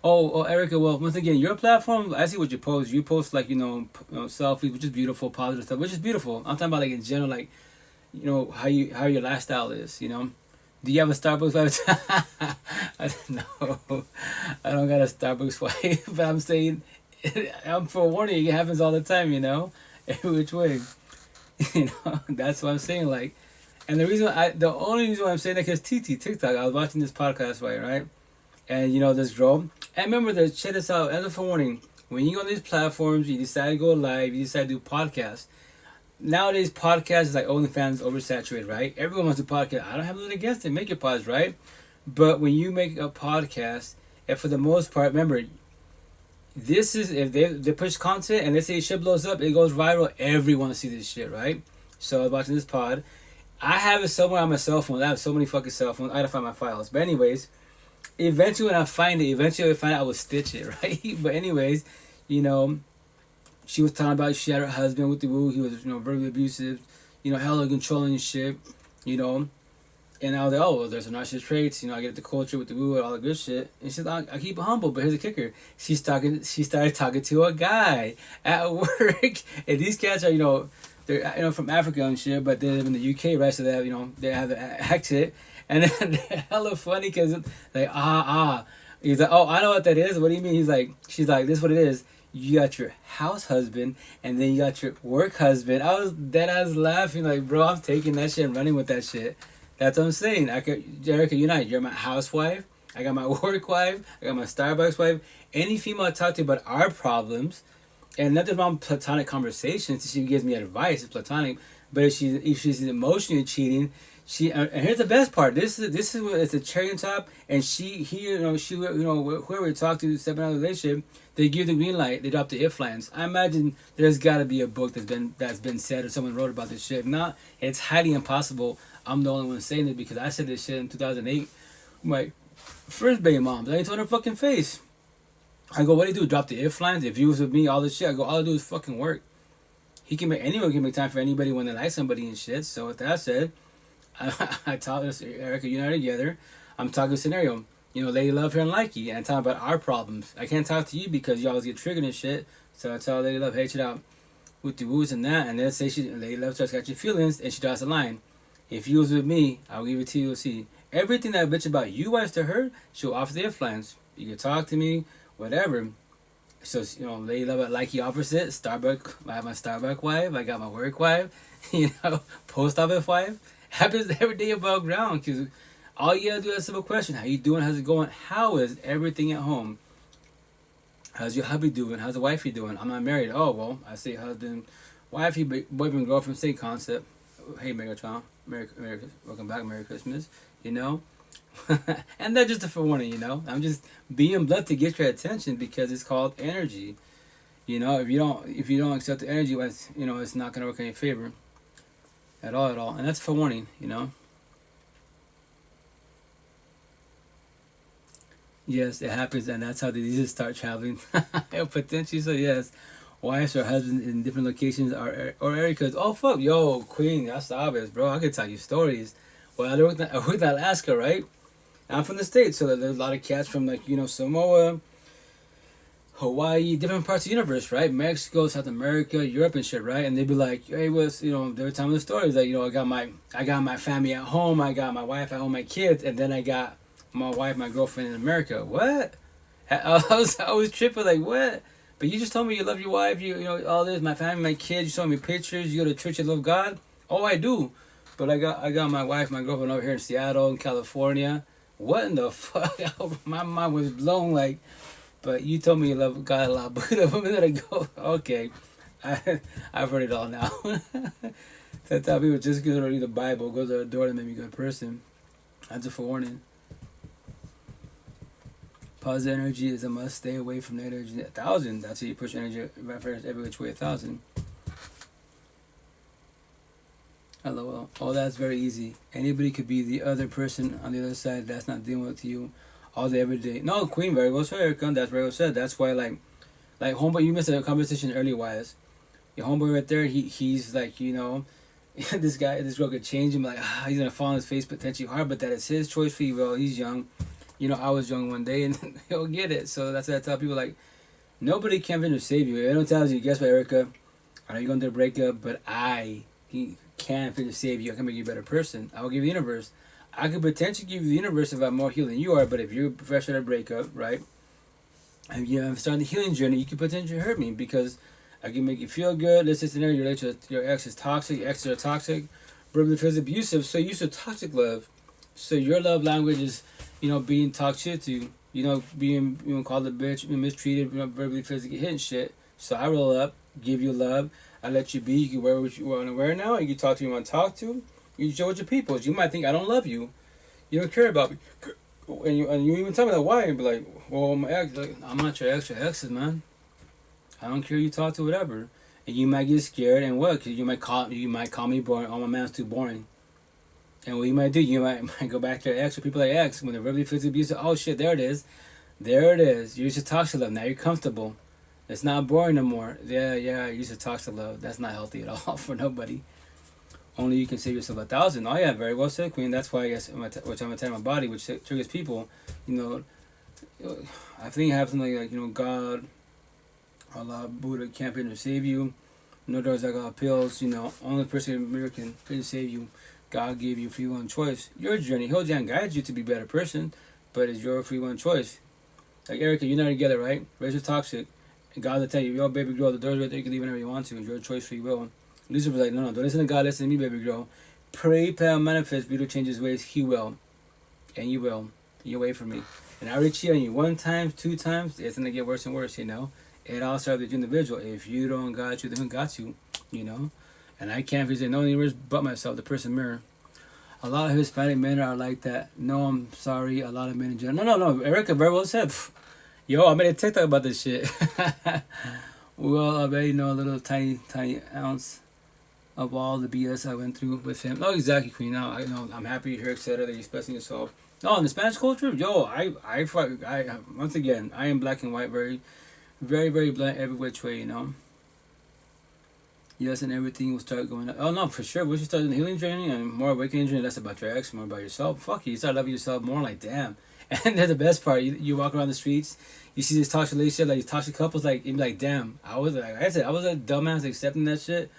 Oh, Erica. Well, once again, your platform. I see what you post. You post like selfies, which is beautiful, positive stuff, which is beautiful. I'm talking about like in general, like how your lifestyle is. Do you have a Starbucks wife? No, I don't got a Starbucks wife, but I'm saying, I'm forewarning, it happens all the time, every which way. That's what I'm saying, like, and the only reason why I'm saying that is TikTok, I was watching this podcast, right? And, this girl, and remember, check this out, as a forewarning, when you go on these platforms, you decide to go live, you decide to do podcasts. Nowadays, podcasts is like OnlyFans oversaturated, right? Everyone wants to podcast. I don't have nothing against it. Make your pods, right? But when you make a podcast, and for the most part, remember, this is, if they push content and they say shit blows up, it goes viral, everyone see this shit, right? So I was watching this pod. I have it somewhere on my cell phone. I have so many fucking cell phones. I gotta find my files. But anyways, eventually when I find it, I will stitch it, right? But anyways, she was talking about she had her husband with the woo. He was, verbally abusive, hella controlling and shit, And I was like, oh, well, there's some narcissist traits. I get the culture with the woo and all the good shit. And she's like, I keep it humble, but here's the kicker. She started talking to a guy at work. And these cats are, they're, from Africa and shit, but they live in the UK, right? So they have, they have the accent. And then they're hella funny because, like, He's like, oh, I know what that is. What do you mean? She's like, this is what it is. You got your house husband, and then you got your work husband. I was laughing, like, bro, I'm taking that shit and running with that shit. That's what I'm saying. Erica, you're my housewife. I got my work wife. I got my Starbucks wife. Any female I talk to about our problems, and nothing wrong with platonic conversations. She gives me advice. It's platonic. But if she's emotionally cheating, and here's the best part. This is it's a cherry on top. And whoever we talk to, stepping out of the relationship, they give the green light. They drop the if lines. I imagine there's got to be a book that's been said or someone wrote about this shit. If not, it's highly impossible. I'm the only one saying it because I said this shit in 2008. My first baby mom. I ain't told her fucking face. I go, what do you do? Drop the if lines? If you was with me, all this shit. I go, all I do is fucking work. Anyone can make time for anybody when they like somebody and shit. So with that said, I talk to Erica, you and I together. I'm talking scenario. Lady Love here and Likee, and I talk about our problems. I can't talk to you because you always get triggered and shit. So I tell Lady Love, hey, check it out with the woos and that, and then say Lady Love starts got your feelings, and she draws a line. If you was with me, I'll give it to you. See, everything that bitch about you wants to her, she'll offer the if lines. You can talk to me, whatever. So Lady Love at Likee opposite. Starbucks. I have my Starbucks wife. I got my work wife. Post office wife. Happens every day above ground because all you gotta do is a simple question. How you doing? How's it going? How is everything at home? How's your hubby doing? How's the wifey doing? I'm not married. Oh, well, I say husband, wifey, boyfriend, girlfriend, same concept. Hey, Megatron. welcome back, Merry Christmas, you know. And that's just a forewarning, you know. I'm just being blunt to get your attention because it's called energy. You know, if you don't accept the energy, you know, it's not gonna work in your favor at all. And that's a forewarning, you know. Yes, it happens, and that's how the diseases start traveling. Potentially, so yes. Wives or husbands in different locations or area codes. Oh fuck, yo, Queen, that's obvious, bro. I could tell you stories. Well, I worked in Alaska, right? I'm from the States, so there's a lot of cats from, like, you know, Samoa, Hawaii, different parts of the universe, right? Mexico, South America, Europe and shit, right? And they'd be like, hey, what's, you know, they were telling the stories like, you know, I got my family at home, I got my wife at home, my kids, and then I got my wife, my girlfriend in America. What? I was tripping, like, what? But you just told me you love your wife, you know, all this, my family, my kids, you showed me pictures, you go to church, you love God. Oh, I do. But I got my wife, my girlfriend over here in Seattle, in California. What in the fuck? My mind was blown, like, but you told me you love God a lot, but a minute ago. Okay. I've heard it all now. I tell people just because I read the Bible, go to the door to make me a good person. That's a forewarning. Positive energy is a must. Stay away from negative energy. 1,000. That's how you push energy every which way. 1,000. LOL. Oh, that's very easy. Anybody could be the other person on the other side that's not dealing with you all day, every day. No, Queen, very well said, Erica. That's very well said. That's why, like homeboy, you missed a conversation earlier, wise. Your homeboy right there, he's like, you know, this girl could change him. Like, he's gonna fall on his face potentially hard, but that is his choice free will. He's young. You know, I was young one day, and he'll get it. So that's what I tell people, like, nobody can ever save you. It don't tell you, guess what, Erica? I know you're going through a breakup, but he can finish save you. I can make you a better person. I will give you the universe. I could potentially give you the universe if I'm more healed than you are, but if you're fresh out of breakup, right, and you're starting the healing journey, you could potentially hurt me because I can make you feel good. Let's say scenario, your ex is toxic, your exes are toxic, verbally physically abusive, so you used to toxic love. So your love language is, you know, being talked shit to, you know, being, you know, called a bitch, being mistreated, you know, verbally, physically hitting shit. So I roll up, give you love, I let you be. You can wear what you want to wear now. You can talk to who you want to talk to. You show with your people. You might think I don't love you. You don't care about me. And you even tell me that why and be like, well, my ex, like, I'm not your ex. Your exes, man. I don't care who you talk to, whatever. And you might get scared and what? Cause you might call me boring. Oh, my man's too boring. And what you might do, you might go back to your ex or people like ex when they're really physically abusive. Oh shit, there it is. There it is. You used to talk to love. Now you're comfortable. It's not boring no more. Yeah, you used to talk to love. That's not healthy at all for nobody. Only you can save yourself 1,000. Oh yeah, very well said, Queen. That's why I guess which I'm attacking my body, which triggers people. You know, I think I have something like, you know, God, Allah, Buddha can't be able to save you. No drugs, alcohol, pills. You know, only person in America can save you. God gave you free will and choice. Your journey, He'll guide you to be a better person, but it's your free will and choice. Like Erica, you're not together, right? Raise your toxic. And God will tell you, yo, baby girl, the door's right there. You can leave whenever you want to. It's your choice, free will. Lucifer's like, no, don't listen to God, listen to me, baby girl. Pray, pal, manifest, beauty change His ways. He will. And you will. You wait for me. And I already cheated on you 1 time, 2 times. It's going to get worse and worse, you know. It all starts with the individual. If you don't got you, then who got you? You know. And I can't say no anywhere but myself, the person mirror. A lot of Hispanic men are like that. No, I'm sorry. A lot of men in general. No. Erica very well said. Yo, I made a TikTok about this shit. Well, I already know a little tiny ounce of all the BS I went through with him. Oh, exactly, Queen. Now I know I'm happy you're excited that you're expressing yourself. No, in the Spanish culture, yo, I once again, I am black and white, very, very, very black every which way, you know. Yes, and everything will start going up. Oh no, for sure. Once you start the healing journey and more awakening journey, that's about your ex, more about yourself. Fuck you start loving yourself more. Like damn. And that's the best part. You walk around the streets, you see this toxic relationship, like these toxic couples, like you're like, damn. I was a dumbass accepting that shit.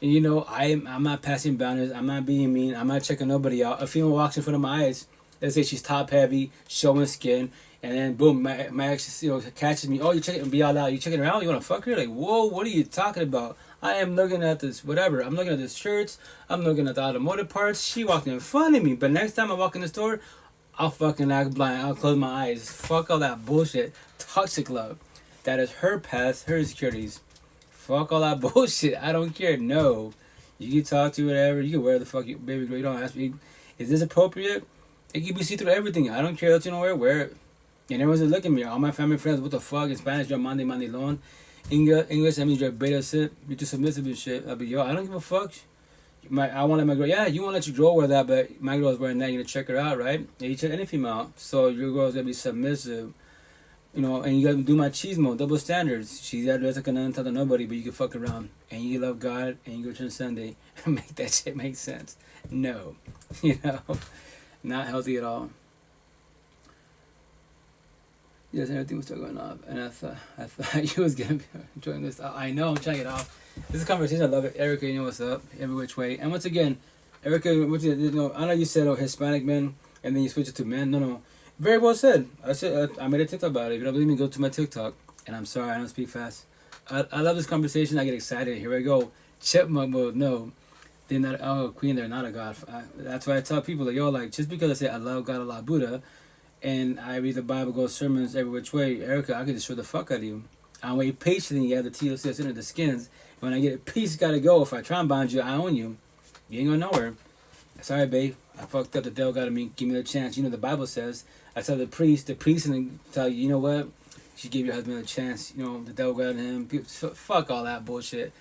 And you know, I'm not passing boundaries. I'm not being mean. I'm not checking nobody out. A female walks in front of my eyes. Let's say she's top heavy, showing skin, and then boom, my ex, you know, catches me. Oh, you checking? Be all out. You checking her out? You want to fuck her? Like, whoa, what are you talking about? I am looking at this, whatever. I'm looking at this shirts. I'm looking at the automotive parts. She walked in front of me. But next time I walk in the store, I'll fucking act blind. I'll close my eyes. Fuck all that bullshit. Toxic love. That is her past, her insecurities. Fuck all that bullshit. I don't care. No. You can talk to whatever. You can wear the fuck you, baby girl. You don't ask me, is this appropriate? It can be see through everything. I don't care what you know wear it. And everyone's just looking at me. All my family friends, what the fuck? In Spanish, you're mande mandilon. English, that means you're beta sit. You're too submissive and shit. I'll be, yo, I don't give a fuck. I want to let my girl, yeah, you want to let your girl wear that, but my girl's wearing that. You're going to check her out, right? And you check any female out. So your girl's going to be submissive. You know, and you got to do machismo, double standards. She's that doesn't gonna tell nobody, but you can fuck around. And you love God, and you go to Sunday and make that shit make sense. No. You know? Not healthy at all. Yes, everything was still going off. And I thought you was going to be enjoying this. I know, I'm trying to get off. This is a conversation, I love it. Erica, you know what's up, every which way. And once again, Erica, I know you said, Hispanic men, and then you switch it to men. No. Very well said. I made a TikTok about it. If you don't believe me, go to my TikTok. And I'm sorry, I don't speak fast. I love this conversation. I get excited. Here I go. Chipmunk mode. No. They're not, Queen, they're not a god. That's why I tell people, like, yo, like, just because I say I love God, I love Buddha, and I read the Bible, go sermons every which way, Erica, I can destroy the fuck out of you. I wait patiently. You have the TLC that's under the skins. When I get a piece, gotta go. If I try and bind you, I own you. You ain't going nowhere. Sorry, babe. I fucked up. The devil got to give me a chance. You know the Bible says. I tell the priest and tell you, you know what? You should give your husband a chance. You know, the devil got him. Fuck all that bullshit.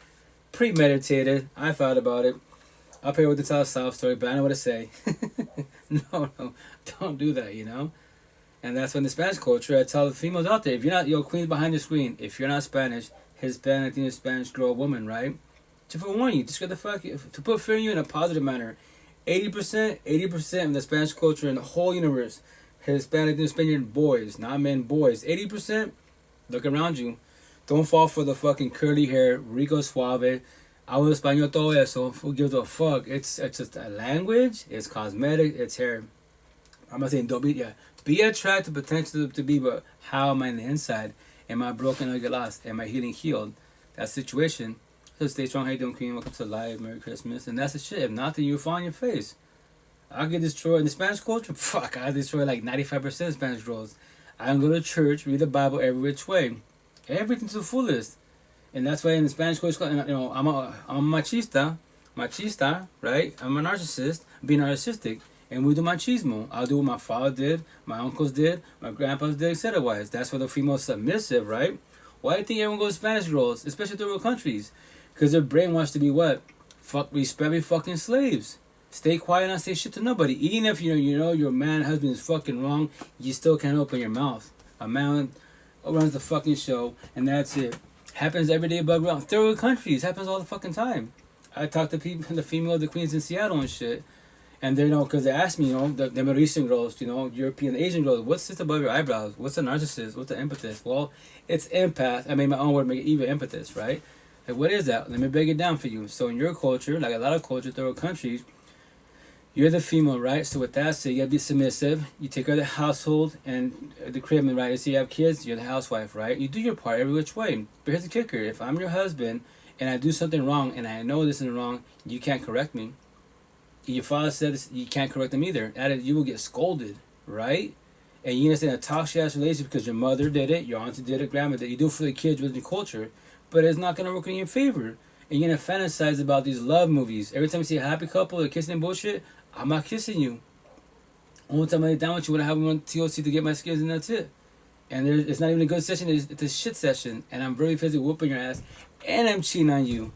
Premeditated. I thought about it. I'll pay with the tell a sob story, but I know what to say. No, don't do that, you know? And that's when the Spanish culture, I tell the females out there, if you're not, queens behind the screen, if you're not Spanish, Hispanic, Spanish girl, woman, right? To forewarn you, just get the fuck, to put fear in you in a positive manner. 80% of the Spanish culture in the whole universe, Hispanic and Spaniard boys, not men, boys. 80%, look around you. Don't fall for the fucking curly hair, Rico Suave, hablo español todo eso. Who gives a fuck? It's just a language, it's cosmetic, it's hair. I'm not saying be attracted potentially to be, but how am I on the inside? Am I broken or get lost? Am I healed? That situation. So stay strong, how you doing, Queen? Welcome to live, Merry Christmas. And that's the shit. If not, then you'll fall on your face. I'll get destroyed in the Spanish culture. Fuck, I destroy like 95% of Spanish girls. I can go to church, read the Bible every which way. Everything to the fullest. And that's why in the Spanish culture, you know, I'm a machista, right? I'm a narcissist, be narcissistic. And we do machismo. I'll do what my father did, my uncles did, my grandpas did, etc. Wise. That's why the female submissive, right? Why do you think everyone goes to Spanish girls, especially third world countries? Because they're brainwashed to be what? Respect me fucking slaves. Stay quiet and not say shit to nobody. Even if you know your man husband is fucking wrong, you still can't open your mouth. A man runs the fucking show, and that's it. Happens every day above ground. Third world countries. Happens all the fucking time. I talk to people, the female, the queens in Seattle and shit. And they know, because they ask me, the Middle Eastern girls, European, Asian girls, what's this above your eyebrows? What's a narcissist? What's an empathist? Well, it's empath. I made my own word, make it even empathist, right? Like, what is that? Let me break it down for you. So in your culture, like a lot of cultures, third world countries, you're the female, right? So with that said, you gotta be submissive. You take care of the household and the crib, right? So you have kids, you're the housewife, right? You do your part every which way. But here's the kicker. If I'm your husband and I do something wrong and I know this is wrong, you can't correct me. Your father said this, you can't correct them either. You will get scolded, right? And you understand a toxic ass relationship because your mother did it, your auntie did it, grandma did it. You do it for the kids within your culture, but it's not gonna work in your favor. And you're gonna fantasize about these love movies. Every time you see a happy couple, they're kissing and bullshit. I'm not kissing you. Only time I lay down with you when I have one TOC to get my skills, and that's it. And it's not even a good session. It's a shit session, and I'm very physically whooping your ass, and I'm cheating on you,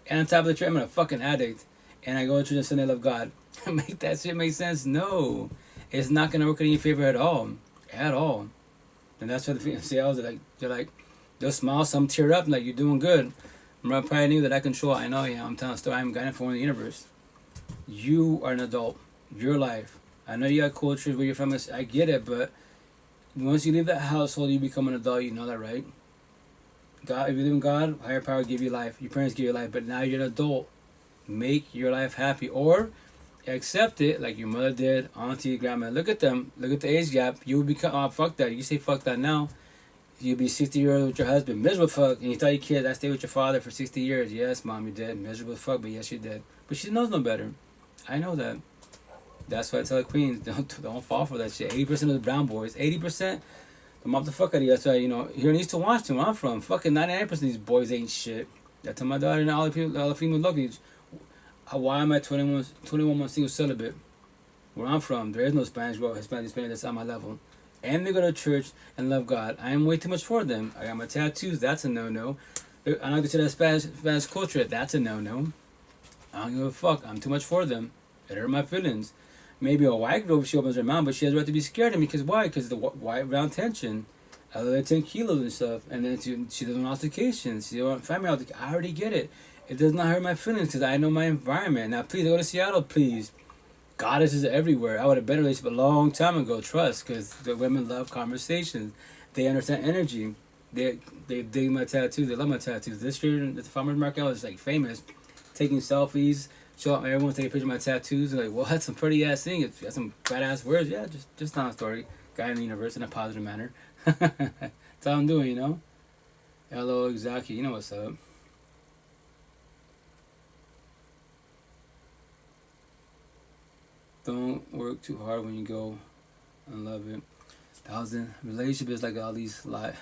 and on top of the trip, I'm a fucking addict. And I go to church and Sunday love God. Make that shit make sense? No. It's not going to work in your favor at all. At all. And that's what the sales are like. They'll smile, some tear up, like, you're doing good. I'm probably knew that I control. I know, yeah, I'm telling a story. I'm guiding for the universe. You are an adult. Your life. I know you got cultures where you're from. I get it, but once you leave that household, you become an adult. You know that, right? God, if you live in God, higher power give you life. Your parents give you life, but now you're an adult. Make your life happy, or accept it like your mother did, auntie, grandma. Look at them. Look at the age gap. You will become, fuck that. You say fuck that now. You'll be 60 years old with your husband. Miserable fuck. And you tell your kids, I stayed with your father for 60 years. Yes, mom, you did. Miserable fuck, but yes, you did. But she knows no better. I know that. That's why I tell the queens, don't fall for that shit. 80% of the brown boys, 80%, the mop the fuck out of you. That's why, here in Eastern Washington, where I'm from, fucking 99% of these boys ain't shit. I tell my daughter and all the female locals, Why am I 21 months single celibate? Where I'm from, there is no Spanish girl, Hispanic that's on my level. And they go to church and love God. I am way too much for them. I got my tattoos, that's a no-no. I like to say that Spanish culture, that's a no-no. I don't give a fuck, I'm too much for them. It hurt my feelings. Maybe a white girl, she opens her mouth, but she has the right to be scared of me, because why? Because the white round tension. I weigh 10 kilos and stuff, and then she doesn't want altercations, she doesn't want family altercations. I already get it. It does not hurt my feelings, because I know my environment. Now please, go to Seattle, please. Goddesses are everywhere. I would have been in a relationship a long time ago, trust, because the women love conversations. They understand energy. They dig my tattoos. They love my tattoos. This year at the farmer's market, I was like famous, taking selfies, show up everyone taking a picture of my tattoos. They're like, well, that's some pretty ass thing. It's got some badass words. Yeah, just telling a story. Guy in the universe in a positive manner. That's all I'm doing, you know. Hello, exactly. You know what's up. Don't work too hard when you go and love it. Relationship is like all these lies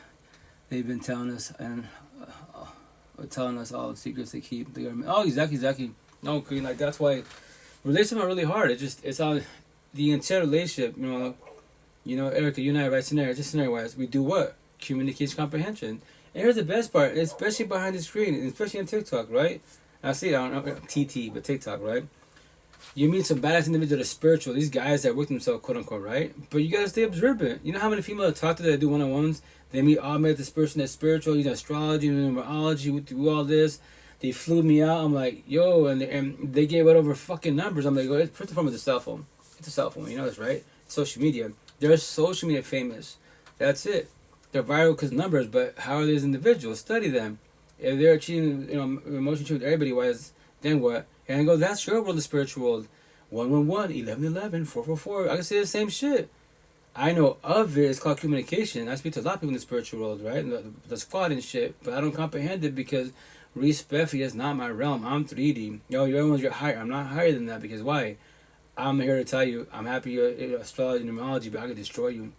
they've been telling us, and telling us all the secrets they keep. Exactly. No, Queen, like that's why relationships are really hard. It's all the entire relationship. You know, Erica, you and I write scenario wise. We do what? Communication comprehension. And here's the best part, especially behind the screen, especially on TikTok, right? I see it on TT, but TikTok, right? You meet some badass individuals that are spiritual, these guys that work themselves, quote unquote, right? But you gotta stay observant. You know how many females I talk to that do one-on-ones? They meet this person that's spiritual, use astrology, numerology, do all this. They flew me out. I'm like, yo, and they gave it over fucking numbers. I'm like, oh, first and foremost, it's a cell phone. It's a cell phone, you know this, right? Social media. They're social media famous. That's it. They're viral because numbers, but how are these individuals? Study them. If they're achieving, emotion truth with everybody, then what? And I go, that's your world, the spiritual world. 111, 1111, 444. I can say the same shit. I know of it. It's called communication. I speak to a lot of people in the spiritual world, right? The squad and shit. But I don't comprehend it because respectfully, it's not my realm. I'm 3D. You're higher. I'm not higher than that because why? I'm here to tell you, I'm happy you're astrology and numerology, but I could destroy you.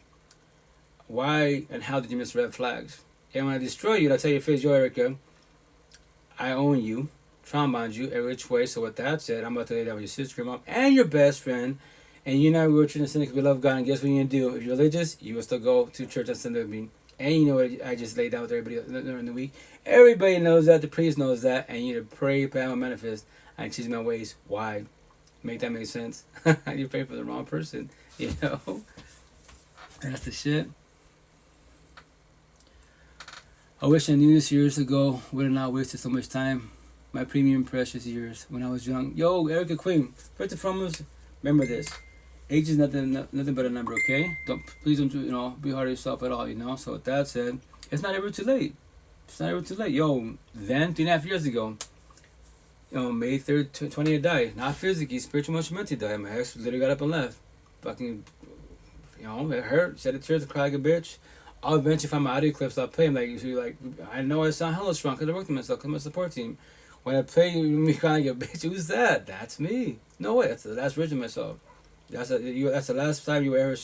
Why and how did you miss red flags? And when I destroy you, I tell your face, yo, Erica, I own you. Trauma you every which way. So with that said, I'm about to lay down with your sister, your mom, and your best friend. And you and I were trying to sin because we love God. And guess what you're going to do? If you're religious, you will still go to church and Sunday with me. And you know what I just laid down with everybody during the week. Everybody knows that. The priest knows that. And you need to pray, pray, and manifest. And change my ways. Why? Make that make sense? You pray for the wrong person. You know? That's the shit. I wish I knew this years ago. Would have not wasted so much time. My premium precious years when I was young. Yo, Erica Queen. First and foremost, remember this. Age is nothing but a number, okay? Please don't be hard on yourself at all, So with that said, it's not ever too late. It's not ever too late. Yo, then 3.5 years ago, May 3rd, 2020 died. Not physically, spiritually, mentally died. My ex literally got up and left. Fucking, it hurt. Shed the tears, I cried like a bitch. I'll eventually find my audio clips. I'll play them like I know I sound hella strong because I worked with myself, because I'm a support team. When I play me crying like a bitch, who's that? That's me. No way. That's the last version of myself. That's the last time you ever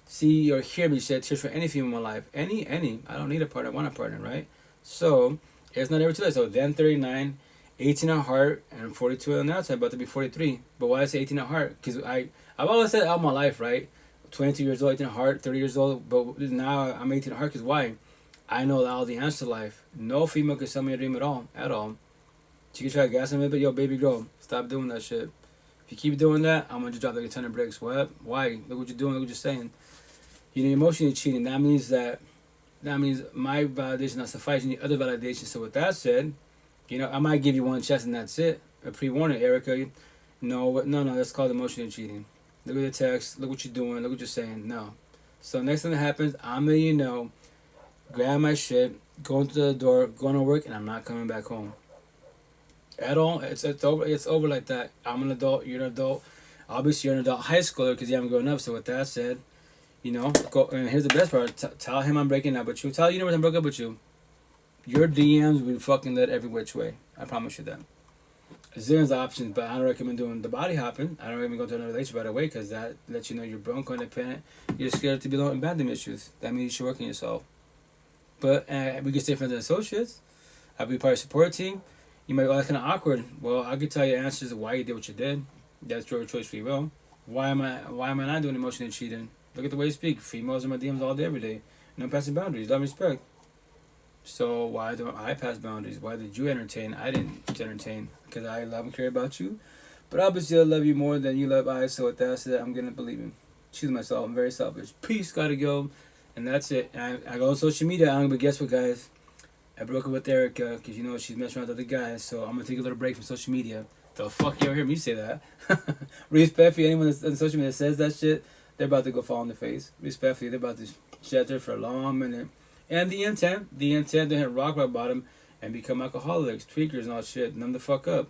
see or hear me shed tears for any female in my life. Any. I don't need a partner. I want a partner, right? So it's not ever too late. So then 39, 18 at heart, and 42 on the outside. About to be 43. But why I say 18 at heart? Because I've always said all my life, right? 22 years old, 18 at heart, 30 years old. But now I'm 18 at heart because why? I know all the answers to life. No female can sell me a dream at all. She can try to gas me, but yo, baby girl, stop doing that shit. If you keep doing that, I'm gonna just drop like a ton of bricks. What? Why? Look what you're doing. Look what you're saying. Emotionally cheating. That means my validation not suffice. You need other validation. So with that said, I might give you one chance and that's it. A pre-warning, Erica. No. That's called emotionally cheating. Look at the text. Look what you're doing. Look what you're saying. No. So next thing that happens, I'm gonna grab my shit, go into the door, going to work, and I'm not coming back home. At all, it's over. It's over like that. I'm an adult. You're an adult. Obviously, you're an adult high schooler because you haven't grown up. So with that said, go. And here's the best part. Tell him I'm breaking up with you. Tell the universe I'm broken up with you. Your DMs will be fucking lit every which way. I promise you that. There's options, but I don't recommend doing the body hopping. I don't recommend going to another relationship right away because that lets you know you're broken, codependent. You're scared to be alone and abandonment issues. That means you should work on yourself. But we can stay friends and associates. I'll be part of the support team. You might go, that's kind of awkward. Well, I could tell you answers of why you did what you did. That's your choice, free will. Why am I not doing emotionally cheating? Look at the way you speak. Females in my DMs all day, every day. No passing boundaries. Love, respect. So why don't I pass boundaries? Why did you entertain? I didn't entertain because I love and care about you. But obviously I love you more than you love I. So with that said, I'm gonna believe in. Choose myself. I'm very selfish. Peace. Gotta go. And that's it. And I go on social media. But guess what, guys? I broke up with Erica because you know she's messing around with other guys. So I'm gonna take a little break from social media. The fuck you ever hear me say that? Respectfully, anyone that's on social media says that shit, they're about to go fall in the face. Respectfully, they're about to shed there for a long minute. And the intent, they hit rock bottom and become alcoholics, tweakers, and all shit. Numb the fuck up.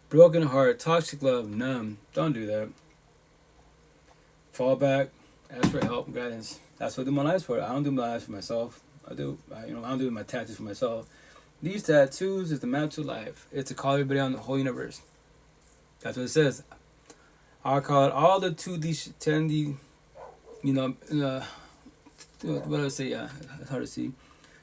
Broken heart, toxic love, numb. Don't do that. Fall back, ask for help, guidance. That's what I do my lives for. I don't do my lives for myself. I don't do my tattoos for myself. These tattoos is the map to life. It's to call everybody on the whole universe. That's what it says. I'll call it all the 2D, 10D, what do I say? Yeah, it's hard to see.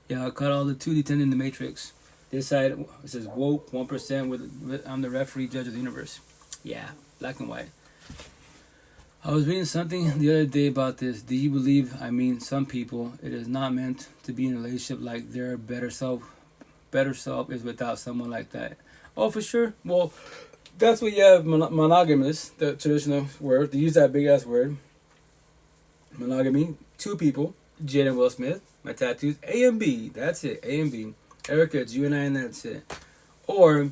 Yeah, I'll call it all the 2D, 10 in the Matrix. This side, it says woke, 1% with I'm the referee, judge of the universe. Yeah, black and white. I was reading something the other day about this. Do you believe, some people, it is not meant to be in a relationship like their better self is without someone like that. Oh, for sure. Well, that's what you have monogamous, the traditional word. They use that big ass word. Monogamy, 2 people, Jade and Will Smith, my tattoos, A and B. That's it, A and B. Erica, it's you and I, and that's it. Or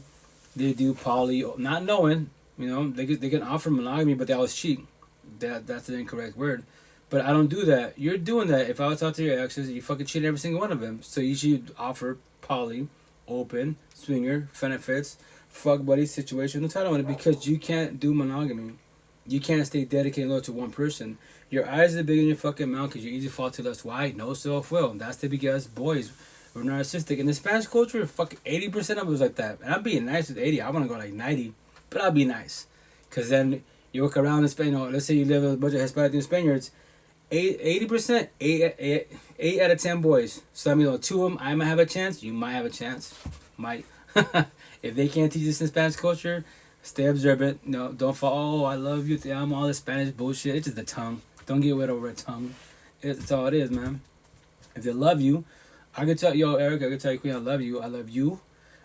they do poly, not knowing, they can offer monogamy, but they always cheat. That's the incorrect word. But I don't do that. You're doing that. If I was to talk to your exes, you fucking cheat every single one of them. So you should offer poly, open, swinger, benefits, fuck buddy situation, no title on it, because you can't do monogamy. You can't stay dedicated loyal to one person. Your eyes are bigger than your fucking mouth because you easily fall to lust. Why? No self-will. That's the because boys were narcissistic. In the Spanish culture, fucking 80% of it was like that. And I'm being nice with 80. I want to go like 90. But I'll be nice. Because then you look around in Spain, let's say you live with a bunch of Hispanic Spaniards, 80%, 8 out of 10 boys. So 2 of them, I might have a chance. You might have a chance. Might. If they can't teach this in Spanish culture, stay observant. No, don't fall. Oh, I love you. I'm all this Spanish bullshit. It's just the tongue. Don't get wet over a tongue. It's all it is, man. If they love you, I can tell Eric, I can tell you, Queen, I love you,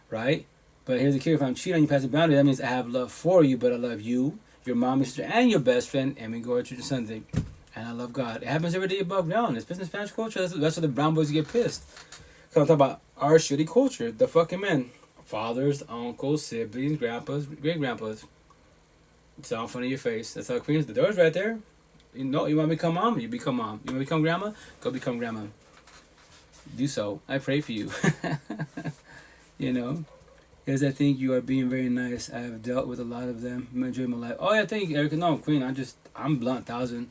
right? But here's the kicker: if I'm cheating on you past the boundary, that means I have love for you, but I love you, your mom, your sister, and your best friend, and we go to church on Sunday. And I love God. It happens every day above ground. It's business Spanish culture. That's why the brown boys get pissed. Because I'm talking about our shitty culture. The fucking men. Fathers, uncles, siblings, grandpas, great-grandpas. It's all in front of your face. That's how Queens, the door's right there. You want to become mom? You become mom. You want to become grandma? Go become grandma. Do so. I pray for you. Yes, I think you are being very nice. I have dealt with a lot of them. I'm enjoying my life. Oh, yeah, thank you, Erica. No, Queen, I'm blunt, 1,000.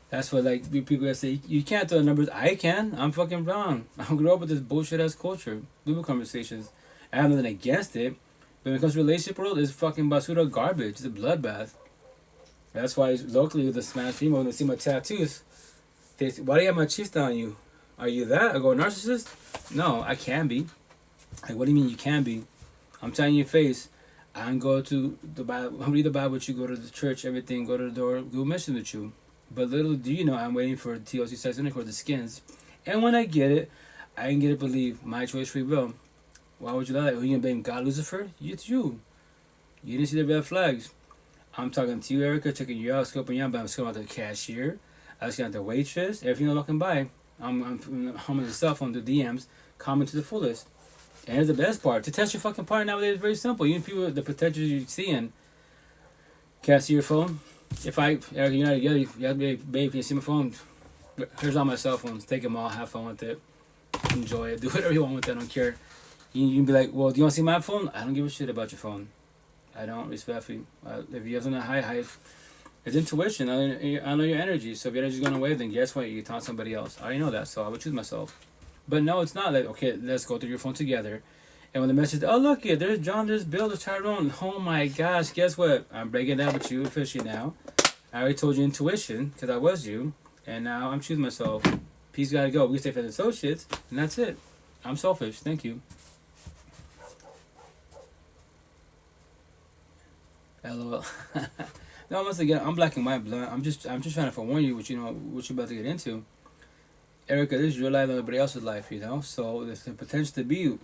That's what, people that say, you can't throw numbers. I can. I'm fucking brown. I grew up with this bullshit-ass culture. Bible conversations. I have nothing against it. But when it comes to relationship world, it's fucking basura garbage. It's a bloodbath. That's why locally with the Spanish female, when they see my tattoos, they say, why do you have my chista on you? Are you that? I go, narcissist? No, I can be. What do you mean you can be? I'm telling you your face. I don't go to the Bible, read the Bible with you, go to the church, everything, go to the door, do mission with you. But little do you know, I'm waiting for TLC sex intercourse, the skins. And when I get it, I can get it, believe, my choice, free will. Why would you lie? Who you gonna blame? God, Lucifer? It's you. You didn't see the red flags. I'm talking to you, Erica, checking you out, scoping you out, but I'm scoping out the cashier. I was scoping out the waitress, everything I'm walking by. I'm on the cell phone, the DMs, comment to the fullest. And here's the best part. To test your fucking partner nowadays is very simple. You people, the potential you're seeing. Can't see your phone? Erica, you're not together, you have to be, babe, can you see my phone? Here's all my cell phones. Take them all, have fun with it. Enjoy it. Do whatever you want with it, I don't care. You can be like, well, do you want to see my phone? I don't give a shit about your phone. I don't, respectfully. If you have something high, it's intuition. I know your energy. So if your energy's going away, then guess what? You can talk to somebody else. I already know that, so I would choose myself. But no, it's not like, okay, let's go through your phone together. And when the message, oh, look, there's John, there's Bill, there's Tyrone. Oh, my gosh, guess what? I'm breaking down with you officially now. I already told you intuition, because I was you. And now I'm choosing myself. Peace gotta go. We stay for the associates, and that's it. I'm selfish. Thank you. LOL. No, once again, I'm black and white, blunt. I'm just trying to forewarn you what what you're about to get into. Erica, this is your life, not everybody else's life, So there's the potential to be.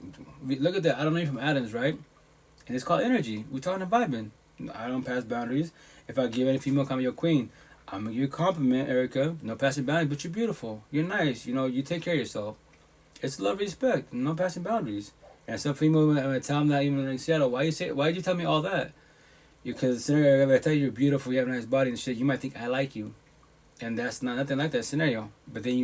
Look at that. I don't know you from Adams, right? And it's called energy. We're talking about vibing. I don't pass boundaries. If I give any female comment your queen, I'm gonna give you a compliment, Erica. No passing boundaries, but you're beautiful. You're nice. You take care of yourself. It's love, respect. No passing boundaries. And some female would tell them that even in Seattle. Why'd you tell me all that? Because scenario, if I tell you you're beautiful, you have a nice body and shit, you might think I like you. And that's nothing like that scenario. But then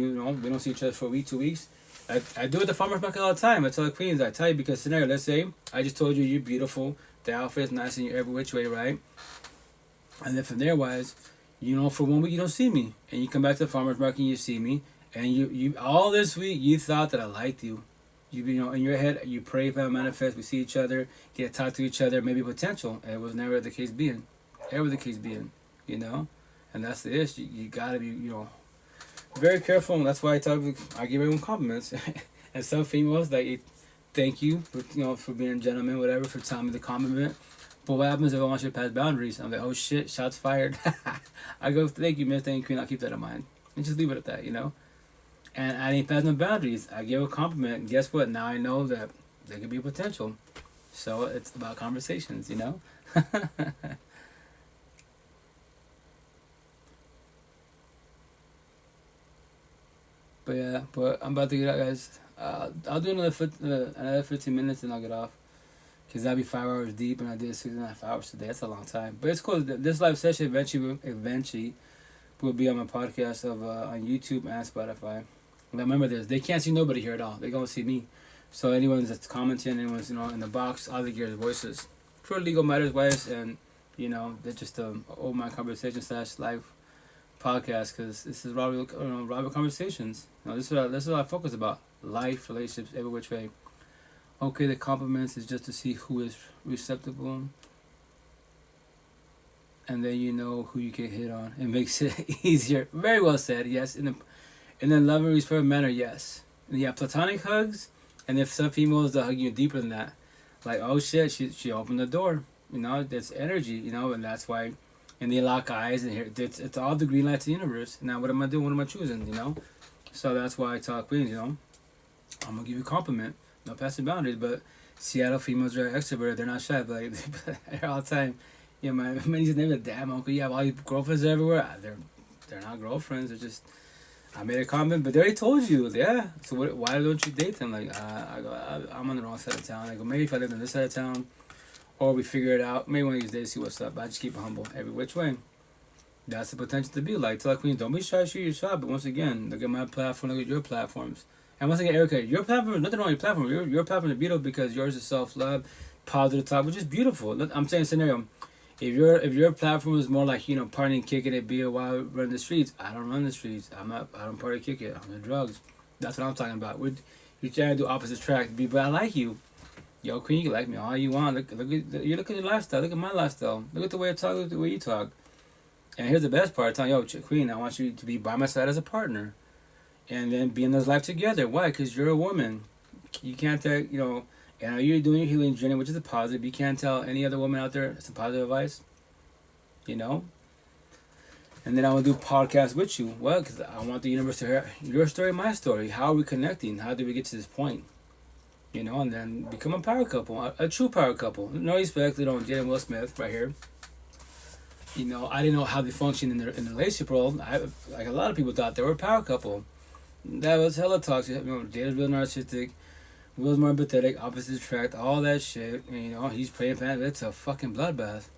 we don't see each other for a week, 2 weeks. I do it at the farmer's market all the time. I tell the queens, I tell you because scenario, let's say I just told you you're beautiful, the outfit's nice and you're every which way, right? And then from there wise, for 1 week you don't see me. And you come back to the farmer's market and you see me. And you all this week you thought that I liked you. You in your head you pray for a manifest, we see each other, get to talk to each other, maybe potential. And it was never the case being. Ever the case being, And that's the issue. You gotta be, very careful. And that's why I give everyone compliments. And some females thank you for being a gentleman, whatever, for telling me the compliment. But what happens if I want you to pass boundaries? I'm like, oh shit, shots fired. I go, thank you, man, thank you, and I'll keep that in mind. And just leave it at that, And I didn't pass no boundaries. I give a compliment, and guess what? Now I know that there could be potential. So it's about conversations, But I'm about to get out, guys. I'll do another 15 minutes and I'll get off. Because that'll be 5 hours deep, and I did 6.5 hours today. That's a long time. But it's cool. This live session eventually will be on my podcast on YouTube and Spotify. And remember this, they can't see nobody here at all. They're going to see me. So anyone that's commenting, anyone's in the box, all they hear is voices. For legal matters wise, and they're just old man conversation / live podcast, because this is raw conversations. This is what I focus about. Life, relationships, every which way. Okay, the compliments is just to see who is receptible, and then who you can hit on. It makes it easier. Very well said. Yes, in a loving, respectful manner. Yes, and yeah, platonic hugs, and if some females that hug you deeper than that, like oh shit, she opened the door. That's energy. And that's why, and they lock eyes, and here it's all the green lights of the universe. Now what am I doing? What am I choosing? So that's why I talk queens. I'm gonna give you a compliment. No passing boundaries, but Seattle females are extroverted. They're not shy, but they're all the time. My man's name is damn uncle. You have all these girlfriends everywhere. They're not girlfriends. They're just. I made a comment, but they already told you. Yeah. So why don't you date them? I'm on the wrong side of town. I go, maybe if I lived on this side of town, or we figure it out. Maybe one of these days, see what's up. But I just keep it humble every which way. That's the potential to be like. Tell queens, don't be shy, shoot your shot. But once again, look at my platform. Look at your platforms. And once again, Erica, your platform, nothing wrong with your platform. Your platform is beautiful because yours is self-love, positive talk, which is beautiful. I'm saying scenario, if your platform is more like, partying, kicking it, be a wild, run the streets, I don't run the streets. I don't party, kick it. I'm in drugs. That's what I'm talking about. You're trying to do opposite track, but I like you. Yo, queen, you can like me all you want. Look at your lifestyle. Look at my lifestyle. Look at the way I talk, look at the way you talk. And here's the best part. Telling, yo, queen, I want you to be by my side as a partner. And then be in this life together. Why? Because you're a woman. You can't tell, and you're doing your healing journey, which is a positive. You can't tell any other woman out there some positive advice. And then I want to do podcasts with you. Well, because I want the universe to hear your story, my story. How are we connecting? How did we get to this point? And then become a power couple, a true power couple. No respect, Jada and Will Smith right here. I didn't know how they function in the relationship world. Like a lot of people thought they were a power couple. That was hella toxic. Jada's real narcissistic. Will's more empathetic. Opposites attract. All that shit. And, he's praying for that. It's a fucking bloodbath.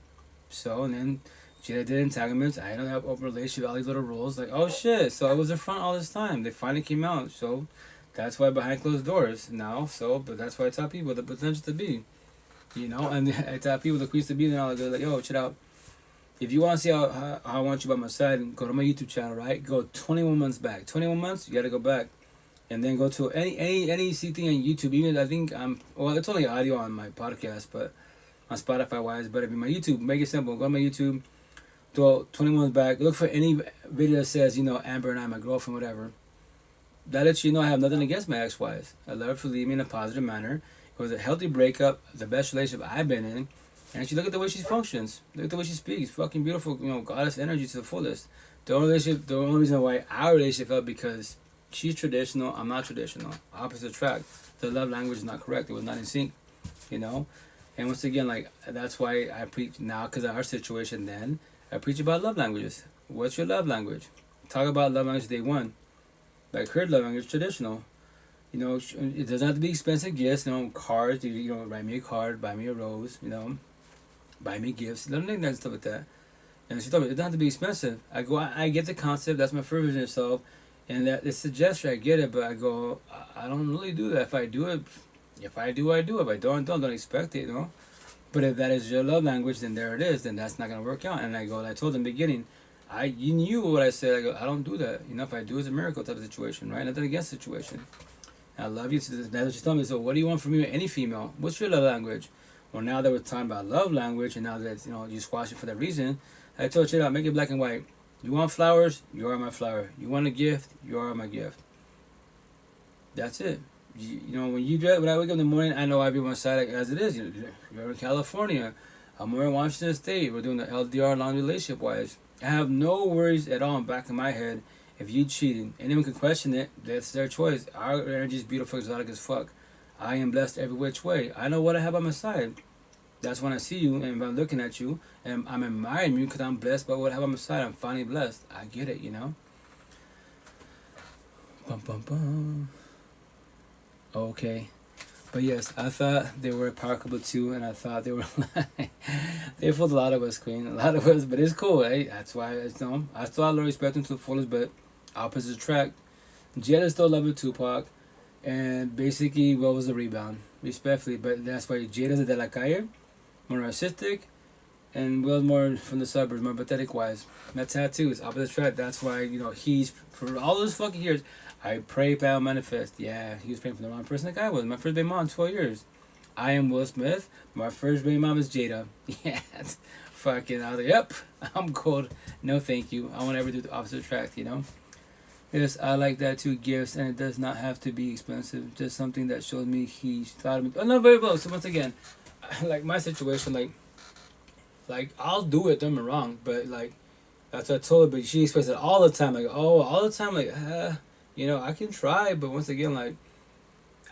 So, and then Jada did entanglements. I don't have open relationship. All these little rules. Like, oh shit. So it was in front all this time. They finally came out. So that's why behind closed doors now. So, but that's why I tell people the potential to be. And I tell people the queens to be. Then they're like, yo, check out. If you want to see how I want you by my side, go to my YouTube channel, right? Go 21 months back. 21 months, you got to go back. And then go to any thing on YouTube. Even I think it's only audio on my podcast, but on Spotify wise. But if my YouTube, make it simple. Go to my YouTube, go 21 months back. Look for any video that says, Amber and I, my girlfriend, whatever. That lets you know I have nothing against my ex-wives. I love her for leaving me in a positive manner. It was a healthy breakup, the best relationship I've been in. And she look at the way she functions. Look at the way she speaks. Fucking beautiful, goddess energy to the fullest. The only reason why our relationship fell because she's traditional, I'm not traditional. Opposite attract. The love language is not correct. It was not in sync, And once again, like, that's why I preach now, because of our situation then, I preach about love languages. What's your love language? Talk about love language day one. Like her love language, traditional. It doesn't have to be expensive gifts, cards, write me a card, buy me a rose, buy me gifts, little knickknacks, stuff like that. And she told me, it doesn't have to be expensive. I get the concept, that's my first vision of self, and that it's a gesture, I get it, but I go, I don't really do that. If I do, I do. If I don't expect it, But if that is your love language, then there it is, then that's not going to work out. And I told them in the beginning, you knew what I said, I don't do that. If I do, it's a miracle type of situation, right? Nothing against the situation. I love you. That's what she told me. So what do you want from me, any female? What's your love language? Well, now that we're talking about love language, and now that you squash it for that reason, I told you, make it black and white. You want flowers? You are my flower. You want a gift? You are my gift. That's it. When I wake up in the morning, I know I'll be on my side as it is. You're in California. I'm in Washington State. We're doing the LDR long relationship wise. I have no worries at all in the back of my head. If you cheating, anyone can question it, that's their choice. Our energy is beautiful, exotic as fuck. I am blessed every which way. I know what I have on my side. That's when I see you and I'm looking at you and I'm admiring you because I'm blessed by what I have on my side. I'm finally blessed. I get it, Bum, bum, bum. Okay. But yes, I thought they were a power couple too, and I thought they were they fooled a lot of us, Queen. A lot of us, but it's cool, eh? That's why I still have a lot of respect them to the fullest, but opposites attract. Jada still loved Tupac, and basically, what was the rebound? Respectfully, but that's why Jada's a de la calle, more narcissistic, and Will's more from the suburbs, more pathetic wise. That tattoos, opposite attract. That's why he's for all those fucking years. I pray, pal, manifest. Yeah, he was praying for the wrong person like I was. My first baby mom, 12 years. I am Will Smith. My first baby mom is Jada. Yeah, fucking. I was like, yep, I'm cold. No, thank you. I won't ever do the opposite attract. Yes, I like that too. Gifts, and it does not have to be expensive. Just something that shows me he thought of me. Oh, no, very well. So once again, like my situation, like I'll do it. Don't get me wrong, but like that's what I told her. But she expressed it all the time. Like, oh, all the time. Like, I can try, but once again, like,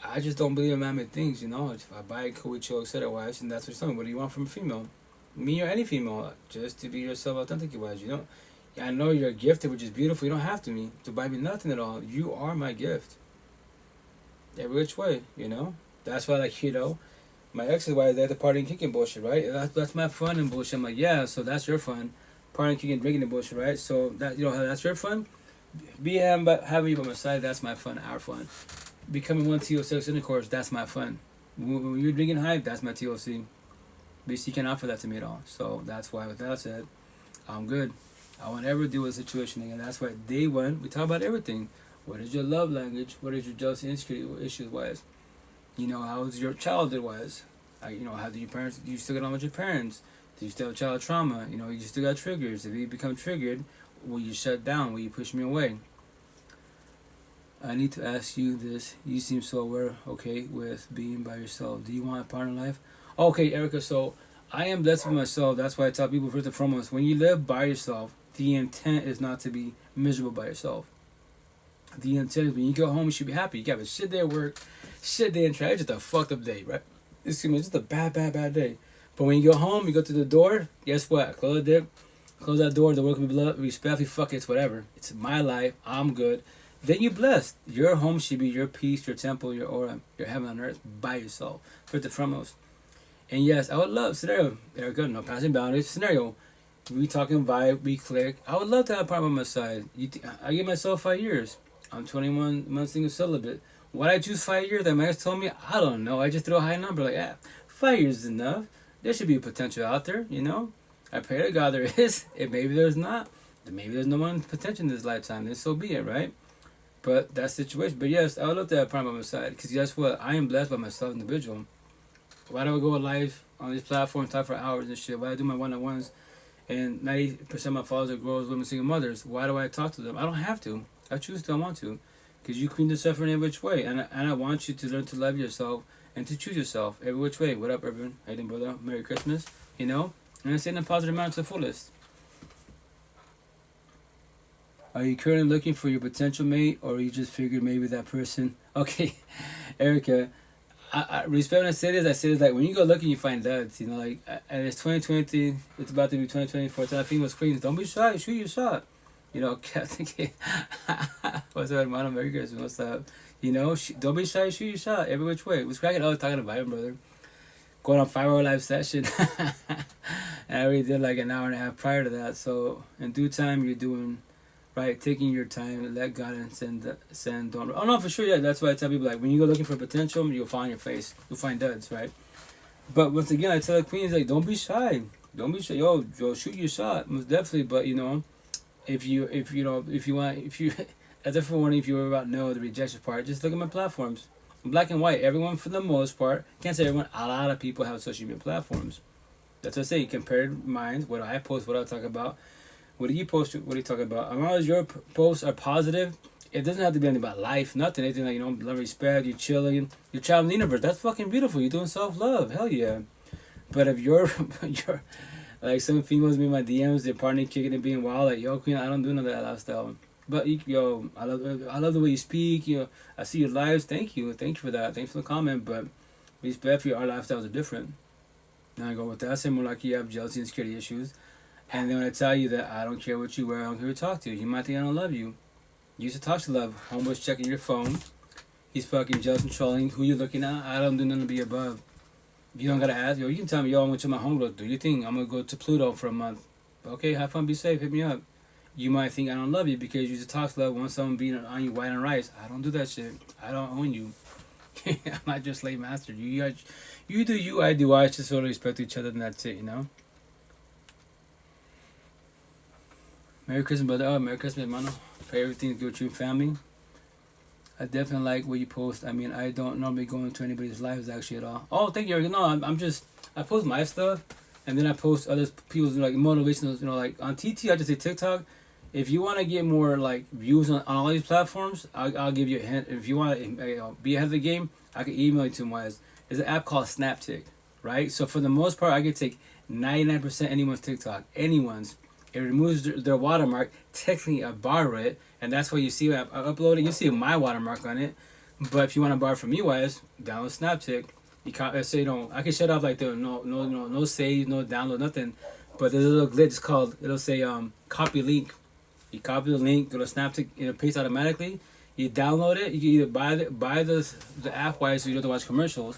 I just don't believe in man-made things, If I buy it, cool with you, etc. wise, and that's what you're saying. What do you want from a female? Me or any female, just to be yourself authentically wise, I know you're gifted, which is beautiful. You don't have to buy me nothing at all. You are my gift. Every which way, That's why, my ex's wife, they're the party and kicking bullshit, right? That's my fun and bullshit. I'm like, yeah, so that's your fun. Party, kicking, drinking and bullshit, right? So, that that's your fun? Having you by my side, that's my fun, our fun. Becoming one TO6 intercourse, that's my fun. When you're drinking high, that's my TOC. But you can't offer that to me at all. So that's why, with that said, I'm good. I won't ever deal with a situation again. That's why day one, we talk about everything. What is your love language? What is your jealousy insecurity issues wise? How is your childhood wise? How do your parents, do you still get on with your parents? Do you still have child trauma? You still got triggers. If you become triggered, will you shut down? Will you push me away? I need to ask you this. You seem so aware, with being by yourself. Do you want a partner in life? Okay, Erica, so I am blessed with myself. That's why I tell people first and foremost, when you live by yourself, the intent is not to be miserable by yourself. The intent is when you go home, you should be happy. You have a shit day at work, shit day in traffic, just a fucked up day, right? It's just a bad day. But when you go home, you go to the door, guess what? Close that door, the work will be blood, respectfully, fuck it, it's whatever. It's my life, I'm good. Then you're blessed. Your home should be your peace, your temple, your aura, your heaven on earth by yourself, first and foremost. And yes, I would love, scenario, Erica, no passing boundaries, scenario, we talking vibe, we click. I would love to have a partner on my side. I give myself 5 years. I'm 21 months single celibate. Why I choose 5 years? That my ex told me, I don't know. I just threw a high number, 5 years is enough. There should be potential out there, I pray to God there is. If maybe there's not, then maybe there's no one potential in this lifetime. Then so be it, right? But that's the situation. But yes, I would love to have a partner on my side. Because guess what? I am blessed by myself individual. Why do I go live on these platforms, talk for hours and shit? Why do I do my one-on-ones? And 90% of my followers are girls, women, single mothers. Why do I talk to them? I don't have to. I choose to. I want to. Because you clean yourself in every which way. And I want you to learn to love yourself and to choose yourself every which way. What up, Urban? How you doing, brother? Merry Christmas. You know, and say in a positive manner to the fullest. Are you currently looking for your potential mate, or you just figured maybe that person? Okay, Erica, I respect when I say this like when you go looking, you find duds. You know, like and it's 2020, it's about to be 2024. So I think what's queens, don't be shy, shoot your shot. You know, Captain K. What's up, man? Merry Christmas. What's up? You know, don't be shy, shoot your shot every which way. What's cracking? I was talking about him, brother. Going on 5-hour live session. And I already did like an hour and a half prior to that. So in due time, you're doing right, taking your time, let God and send. Don't. Oh no, for sure. Yeah, that's why I tell people like when you go looking for potential, you'll find your face. You'll find duds, right? But once again, I tell the queens like, don't be shy. Don't be shy. Yo, shoot your shot, most definitely. But you know, if you as a forewarning, if you were about the rejection part, just look at my platforms. Black and white, everyone for the most part, can't say everyone, a lot of people have social media platforms. That's what I say, compared minds, what I post, what I talk about. What do you post, what do you talk about? As long as your posts are positive, it doesn't have to be anything about life, nothing, anything like, you know, love, respect, you're chilling, you're traveling the universe, that's fucking beautiful, you're doing self-love, hell yeah. But if you're, like some females be in my DMs, they're partying, kicking and being wild, like, yo, queen, I don't do none of that lifestyle. But yo, I love the way you speak. You know, I see your lives. Thank you for that. Thanks for the comment. But respect for our lifestyles are different. Now I go with that. I say more like you have jealousy and insecurity issues, and then when I tell you that I don't care what you wear, I don't care who to talk to. You might think I don't love you. You used to talk to love. Homeboy's checking your phone. He's fucking jealous and trolling. Who you looking at? I don't do nothing to be above. You don't gotta ask. Yo, you can tell me, yo, I went to my homegirl. Do you think I'm gonna go to Pluto for a month? Okay, have fun, be safe. Hit me up. You might think I don't love you because you just talk to love, want someone being on you white and rice. I don't do that shit. I don't own you. I'm not just slave master. You do you, I do I. Just sort of respect each other and that's it, you know? Merry Christmas, brother. Oh, Merry Christmas, mano. Pray everything's good with you and family. I definitely like what you post. I mean, I don't normally go into anybody's lives actually at all. Oh, thank you. No, I'm just, I post my stuff and then I post other people's like motivational, you know, like on TT, I just say TikTok. If you want to get more like views on all these platforms, I'll give you a hint. If you want to be ahead of the game, I can email you to them. There's an app called Snaptick, right? So for the most part, I can take 99% anyone's TikTok, anyone's. It removes their watermark. Technically, I borrow it, and that's why you see I upload it. You see my watermark on it. But if you want to borrow from me, download Snaptick. You can't say I can shut off like the no save, no download, nothing. But there's a little glitch called it'll say copy link. You copy the link, go to Snapchat, it pastes automatically. You download it. You can either buy the app so you don't have to watch commercials,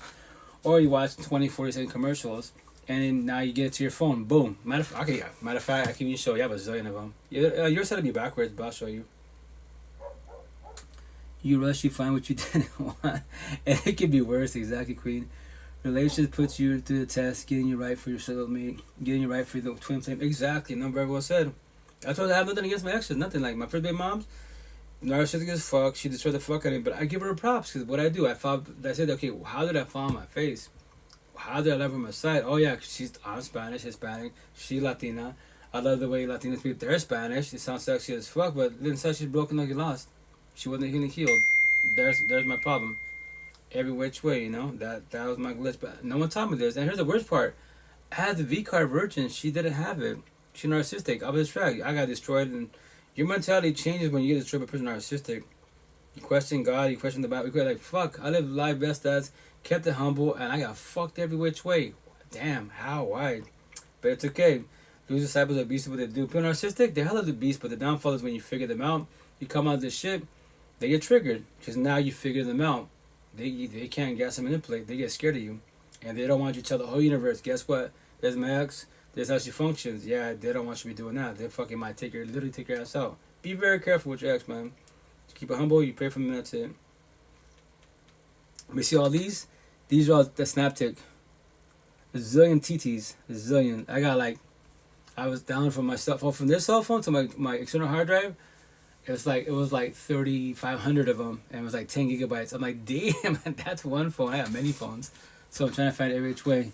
or you watch 40-second commercials, and then now you get it to your phone. Boom. Matter of fact, I can even show you. I have a zillion of them. Yours had to be backwards, but I'll show you. You rush, you find what you didn't want, and it could be worse. Exactly, Queen. Relationship puts you through the test, getting you right for your soulmate, getting you right for the twin flame. Exactly. Number very well said. I told her I have nothing against my exes, nothing. Like my first baby mom's narcissistic as fuck. She destroyed the fuck out of me, but I give her props because what I do, I said, okay, how did I fall on my face? How did I love her on my side? Oh yeah, I'm Spanish, Hispanic. She's Latina. I love the way Latinos speak. They're Spanish. It sounds sexy as fuck, but inside she's broken like you lost. She wasn't healed. There's my problem. Every which way, you know. That was my glitch, but no one taught me this. And here's the worst part: I had the V card virgin. She didn't have it. She's narcissistic. I was distracted. I got destroyed, and your mentality changes when you get destroyed by a person narcissistic. You question God. You question the Bible. You're like, fuck. I lived life best as, kept it humble, and I got fucked every which way. Damn, how, why? But it's okay. Those disciples are beasts what they do. People narcissistic, they're hella the beast, but the downfall is when you figure them out. You come out of this shit, they get triggered because now you figure them out. They can't gas and manipulate. They get scared of you, and they don't want you to tell the whole universe. Guess what? There's my ex. This is how she functions. Yeah, they don't want you to be doing that. They fucking might literally take your ass out. Be very careful with your ex, man. Just keep it humble. You pray for them, that's it. We see all these. These are all the Snaptick. A zillion TTs. A zillion. I was down from my cell phone, from this cell phone to my external hard drive. It was like 3,500 of them, and it was like 10 gigabytes. I'm like, damn, that's one phone. I have many phones, so I'm trying to find every which way.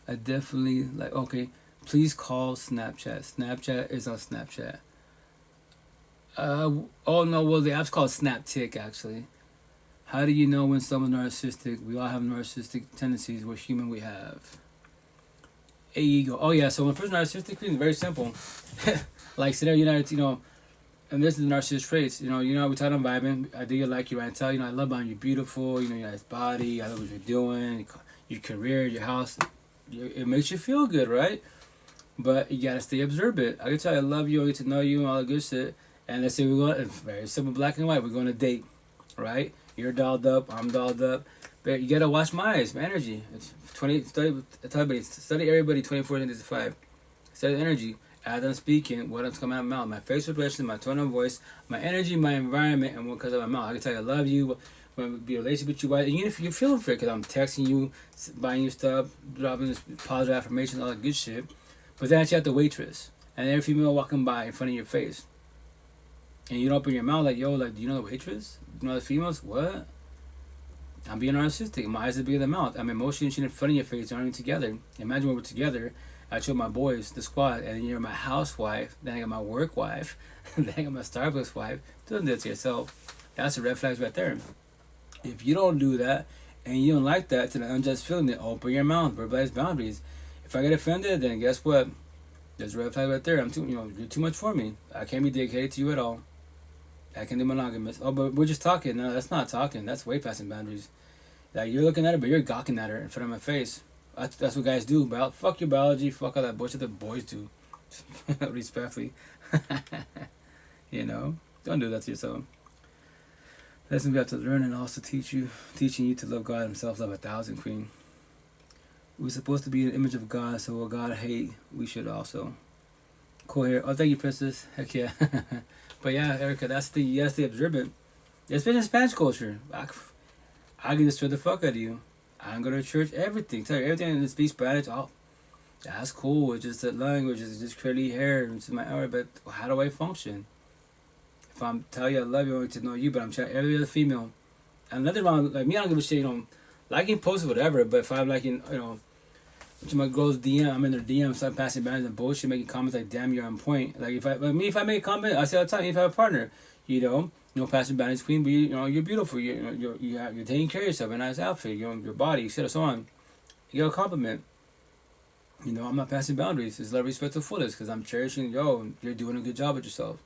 I definitely okay. Please call Snapchat. Snapchat is on Snapchat. Oh no, well the app's called Snap Tick actually. How do you know when someone's narcissistic? We all have narcissistic tendencies. We're human. We have a ego. Oh yeah. So when a person's narcissistic, it's very simple. Like scenario, you know, and this is the narcissist traits. You know, we talk on vibing. I do you like you, right? I tell you know, I love how you're beautiful. You know, your nice body. I love what you're doing. Your career, your house. It makes you feel good, right? But you gotta stay observant. I can tell you I love you, I get to know you, and all that good shit. And let's say we're going, very simple, black and white. We're going to date, right? You're dolled up, I'm dolled up. But you gotta watch my eyes, my energy. It's 20. Study everybody 24/5. Study energy. As I'm speaking, what's coming out of my mouth, my facial expression, my tone of voice, my energy, my environment, and what comes out of my mouth. I can tell you I love you. When be a relationship with you, even if you're feeling for it, because I'm texting you, buying you stuff, dropping this positive affirmation, all that good shit. But then you have the waitress, and every female walking by in front of your face, and you don't open your mouth like, yo, like, do you know the waitress? You know the females? What? I'm being narcissistic. My eyes are bigger than my mouth. I'm emotionally in front of your face. We're not even together. Imagine when we're together. I show my boys, the squad, and then you're my housewife. Then I got my work wife. Then I got my Starbucks wife. Don't do it to yourself. That's a red flag right there. If you don't do that, and you don't like that, then I'm just feeling it. Open your mouth. Verbalize boundaries. If I get offended, then guess what? There's a red flag right there. You're too much for me. I can't be dedicated to you at all. I can do monogamous. Oh, but we're just talking. No, that's not talking. That's way passing boundaries. Like, you're looking at her, but you're gawking at her in front of my face. That's what guys do. Fuck your biology. Fuck all that bullshit that boys do. Respectfully. You know? Don't do that to yourself. Lessons we have to learn and also teaching you to love God himself, love 1,000, Queen. We're supposed to be an image of God, so what God hate, we should also. Cool here. Oh, thank you, Princess. Heck yeah. But yeah, Erica, you gotta stay observant. It's been in Spanish culture. I can destroy the fuck out of you. I can go to church, everything. Tell you everything that speaks Spanish. Oh, that's cool. It's just that language. It's just curly hair. It's my hour. But how do I function? If I'm telling you I love you, I want to know you, but I'm trying every other female. And nothing wrong. Like me, I don't give a shit. You know, liking posts, whatever. But if I'm liking, you know, to my girl's DM, I'm in their DM, start passing by and bullshit, making comments like, "Damn, you're on point." Like if I make a comment, I say all the time, if I have a partner, you know, passing by his queen, but you're beautiful. You're taking care of yourself, a nice outfit, your body, so on. You get a compliment. You know, I'm not passing boundaries. It's love, respect to fullest, because I'm cherishing. Yo, you're doing a good job with yourself.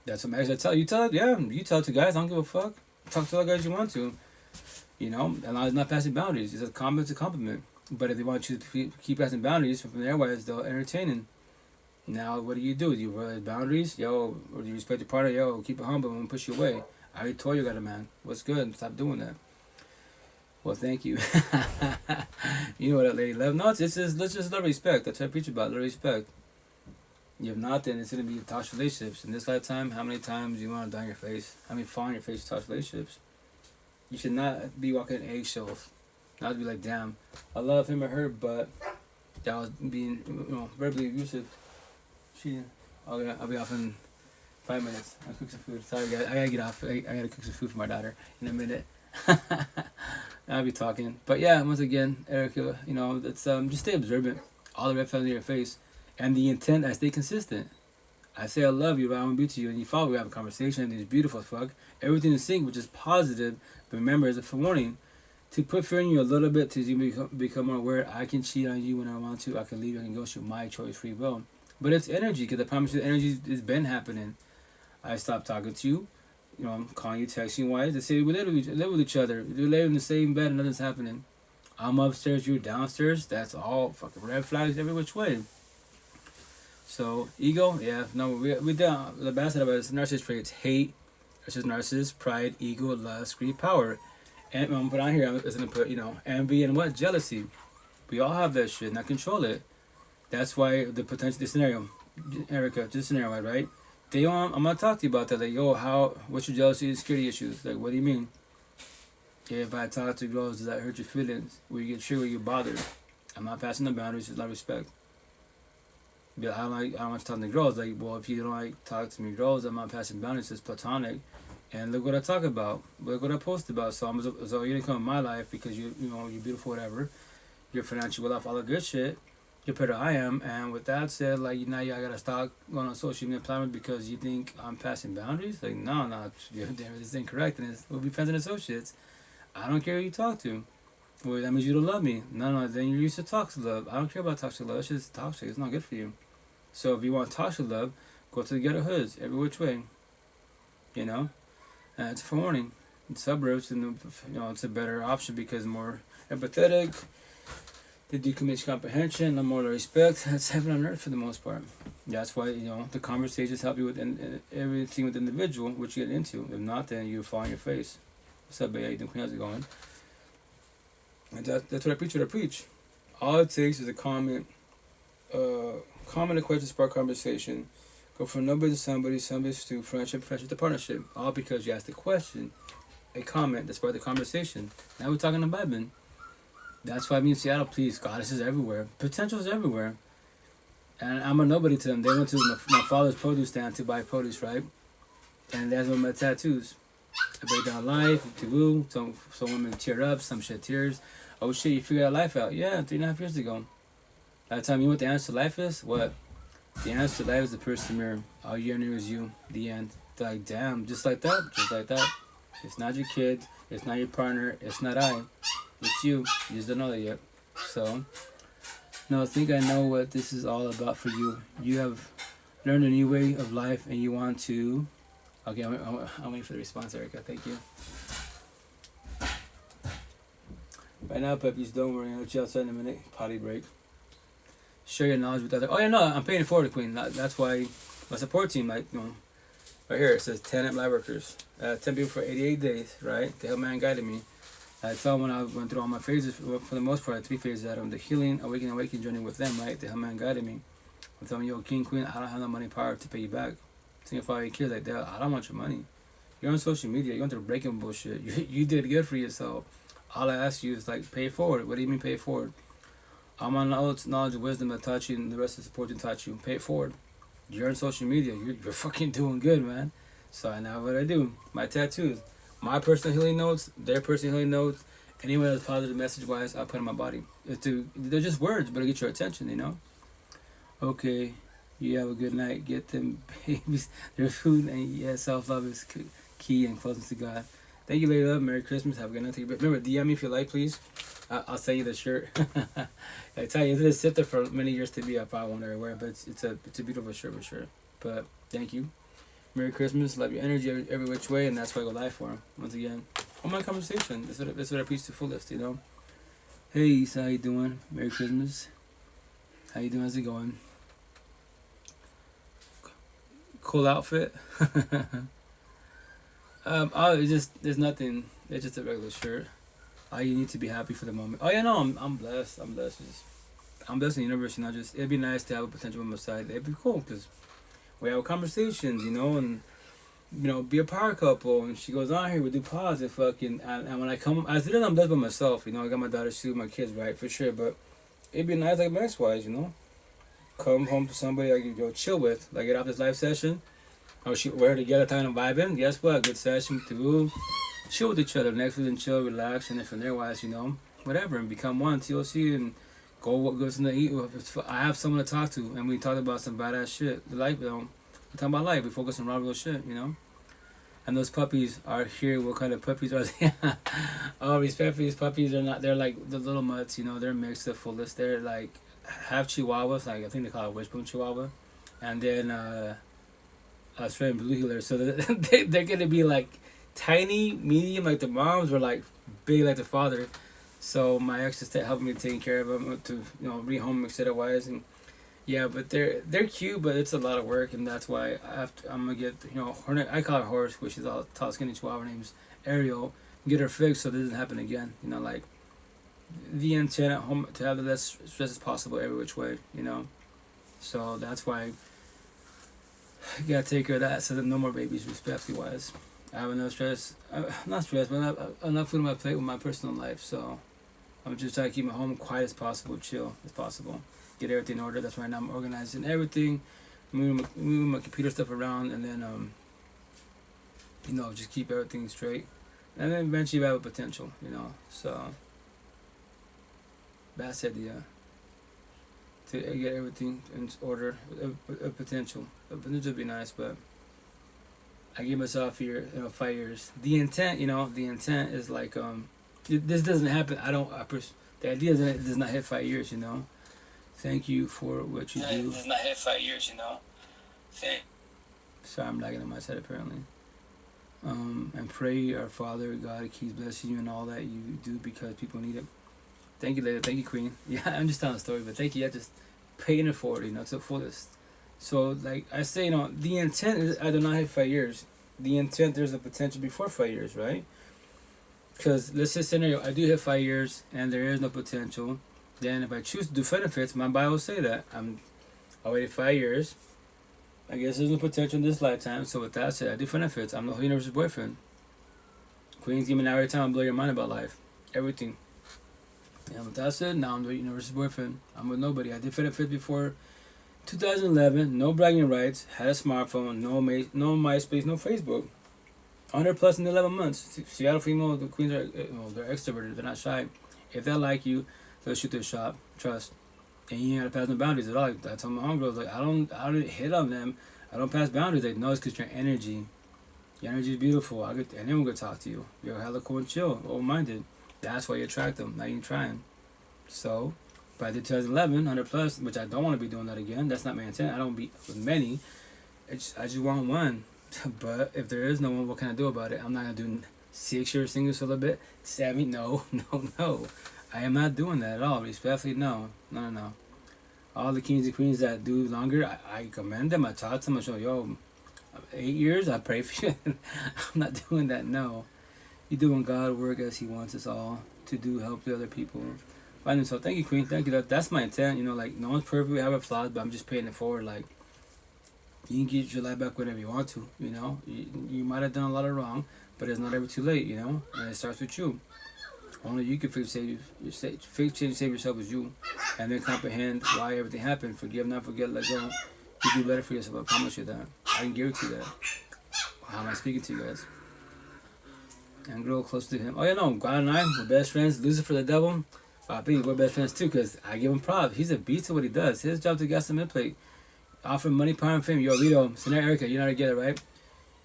That's what I tell you. You tell it to guys. I don't give a fuck. Talk to all guys you want to. You know, and I'm not passing boundaries. It's a compliment. But if they want you to keep passing boundaries from their ways, they'll entertain. Now, what do? Do you realize boundaries? Yo, or do you respect your partner? Yo, keep it humble and push you away. I already told you, got a man. What's good? Stop doing that. Well, thank you. You know what that lady love? No, it's just, let's just love respect. That's what I preach about, love respect. You have not, then it's going to be toxic relationships. In this lifetime, how many times do you want to die on your face? How many fall on your face toxic relationships? You should not be walking in eggshells. Not be like, damn, I love him or her, but that was being, verbally abusive. I'll be off in 5 minutes. I'll cook some food. Sorry, guys. I gotta get off. I gotta cook some food for my daughter in a minute. I'll be talking. But yeah, once again, Erica, it's just stay observant. All the red flags in your face. And the intent, I stay consistent. I say I love you, but I want to be to you, and you follow. We have a conversation, and it's beautiful as fuck. Everything is sync, which is positive. But remember, as a forewarning, to put fear in you a little bit, to you become more aware. I can cheat on you when I want to. I can leave. I can go through my choice, free will. But it's energy, because I promise you, the energy has been happening. I stopped talking to you. I'm calling you, texting you. Why? They say we live with each other. We live in the same bed, and nothing's happening. I'm upstairs, you're downstairs. That's all fucking red flags every which way. So ego, yeah, no, we down. The bad side about it is narcissist traits: hate, it's just narcissist, pride, ego, lust, greed, power. And I'm gonna put on here, I'm gonna put, envy and what? Jealousy. We all have that shit, not control it. That's why the scenario, Erica, this scenario, right? I'm gonna talk to you about that. Like, yo, what's your jealousy and security issues? Like, what do you mean? If I talk to girls, does that hurt your feelings? Will you get triggered? You bothered? I'm not passing the boundaries. It's not respect. But I don't want to talk to girls. Like, well, if you don't like talk to me girls, I'm not passing boundaries. It's platonic. And look what I talk about. Look what I post about. So you're gonna come in my life because you're beautiful, whatever. You're financially well off, all the good shit. get better I am. And with that said, like, now I gotta stop going on social media platforms because you think I'm passing boundaries. Like, no, this is incorrect, and we'll be friends and associates. I don't care who you talk to. Well, that means you don't love me. No, then you're used to toxic love. I don't care about toxic love. It's just toxic. It's not good for you. So if you want toxic love, go to the ghetto hoods every which way. You know, and it's a forewarning. In suburbs, and it's a better option because more empathetic. They do communication comprehension, no more respect. That's heaven on earth for the most part. That's why the conversations help you with everything with the individual, which you get into. If not, then you fall on your face. What's up, babe? How you doing? How's it going? And that's what I preach. All it takes is a comment, a question, spark conversation. Go from nobody to somebody to friendship to partnership. All because you asked a question, a comment that sparked the conversation. Now we're talking about Bible. That's why me in Seattle, please, goddess is everywhere. Potential is everywhere. And I'm a nobody to them. They went to my father's produce stand to buy produce, right? And that's one of my tattoos. I break down life, taboo. Some women tear up, some shed tears. Oh shit, you figured out life out. Yeah, 3.5 years ago. By the time you know what the answer to life is? What? The answer to life is the person mirror. All you knew is you. The end. They're like, damn, just like that. It's not your kid. It's not your partner. It's not I. It's you. You just don't know that yet. So, no, I think I know what this is all about for you. You have learned a new way of life and you want to... Okay, I'm waiting for the response, Erica. Thank you. Right now, puppies, don't worry. I'll let you outside in a minute. Potty break. Share your knowledge with others. Oh, yeah, no, I'm paying it forward, Queen. That's why my support team, right here, it says 10 live workers. 10 people for 88 days, right? The Hellman guided me. I tell them when I went through all my phases, for the most part, I had 3 phases out of them. The healing, awakening journey with them, right? The Hellman guided me. I'm telling you, King, Queen, I don't have no money power to pay you back. Single father kids like that, I don't want your money. You're on social media, you're going through breaking bullshit. You did good for yourself. All I ask you is pay it forward. What do you mean pay it forward? All my knowledge and wisdom that taught you and the rest of the support you taught you, pay it forward. You're on social media, you're fucking doing good, man. So now what I do, my tattoos, my personal healing notes, their personal healing notes, anyone that's positive message wise, I put on my body. They're just words, but it'll get your attention, Okay. You have a good night. Get them babies their food, and self-love is key and closeness to God. Thank you, lady love. Merry Christmas. Have a good night. Remember, DM me if you like, please. I'll send you the shirt. I tell you, it's gonna sit there for many years to be. I probably won't ever wear it, but it's a beautiful shirt for sure. But thank you. Merry Christmas. Love your energy every which way, and that's why I go live for. Once again, on my conversation. That's what I preach to fullest. Hey, Issa, how you doing? Merry Christmas. How you doing? How's it going? Cool outfit. There's nothing. It's just a regular shirt. You need to be happy for the moment. Oh yeah, no, I'm blessed. I'm blessed. I'm blessed in the universe. It'd be nice to have a potential on my side. It'd be cool because we have conversations, and be a power couple. And she goes on here, we do pause and fucking. And when I come, I'm blessed by myself. I got my daughter, she, my kids, right, for sure. But it'd be nice, my ex-wives, come home to somebody I can go chill with, get off this live session. We're together, time and vibing. Guess what? Good session to chill with each other. Next week, chill, relax, and then from there, wise, whatever, and become one. TLC and go something to eat. I have someone to talk to, and we talked about some badass shit. The life, we talk about life. We focus on real shit, And those puppies are here. What kind of puppies are they? Oh, respect for these puppies. They're like the little mutts. They're mixed the fullest. They're like half Chihuahuas, I think they call it wishbone Chihuahua, and then Australian Blue Heeler. So they're gonna be tiny, medium, the moms were big the father. So my ex is helping me taking care of them to rehome them, etc. wise, and yeah, but they're cute, but it's a lot of work, and that's why I'm gonna get her. I call her Horse, which is a tall, skinny Chihuahua. Her name's Ariel. Get her fixed so this doesn't happen again. The intent at home to have the less stress as possible every which way, So that's why you gotta take care of that so that no more babies, respectfully wise. I have enough stress, not stress, but I have enough food on my plate with my personal life. So I'm just trying to keep my home quiet as possible, chill as possible, get everything in order. That's right now I'm organizing everything, moving my computer stuff around, and then just keep everything straight, and then eventually you have a potential, So. That's idea. to get everything in order. A potential would be nice, but I give myself 5 years. The intent is like this doesn't happen. The idea is that it does not hit 5 years. Thank you for what you do. It does not hit 5 years. Sorry, I'm lagging on my side apparently. And pray our Father God keeps blessing you and all that you do because people need it. Thank you, lady. Thank you, Queen. Yeah, I'm just telling a story, but thank you. I just paying it forward, to the fullest. So, like I say, the intent is I do not hit 5 years. The intent, there's a potential before 5 years, right? Because let's say scenario, I do hit 5 years and there is no potential. Then if I choose to do benefits, my Bible will say that I waited 5 years. I guess there's no potential in this lifetime. So with that said, I do benefits. I'm the whole universe's boyfriend. Queens give me now every time I blow your mind about life, everything. And with that said, now I'm the universe's boyfriend. I'm with nobody. I did benefits before 2011. No bragging rights. Had a smartphone. No MySpace. No Facebook. 100 plus in 11 months. Seattle female, the queens are they're extroverted. They're not shy. If they like you, they'll shoot their shot. Trust. And you ain't gotta pass no boundaries at all. I told my homegirls, like, I don't hit on them. I don't pass boundaries. Like, no, it's because your energy. Your energy is beautiful. Anyone could talk to you. You're hella cool and chill, open-minded. That's why you attract them. Now you're trying. So, by the 2011, 100 plus, which I don't want to be doing that again. That's not my intent. I don't be with many. I just want one. But if there is no one, what can I do about it? I'm not gonna do 6 years single for a little bit. 7, no. I am not doing that at all. Respectfully, no. All the kings and queens that do longer, I commend them. I talk to them. I show, 8 years, I pray for you. I'm not doing that, no. You're doing God work as He wants us all to do, help the other people. So thank you, Queen. Thank you. That's my intent. Like, no one's perfect. We have our flaws, but I'm just paying it forward. Like, you can get your life back whenever you want to, You might have done a lot of wrong, but it's not ever too late, And it starts with you. Only you can save yourself as you, and then comprehend why everything happened. Forgive, not forget, let go. You do better for yourself. I promise you that. I can guarantee that. How am I speaking to you guys? And grow close to Him. Oh yeah, no, God and I, we're best friends. Lucifer the devil, I think we're best friends too, because I give him props. He's a beast at what he does. His job to get some inplate. Offer money, power, and fame. Yo, Lito, Sinner Erica, you know how to get it, right?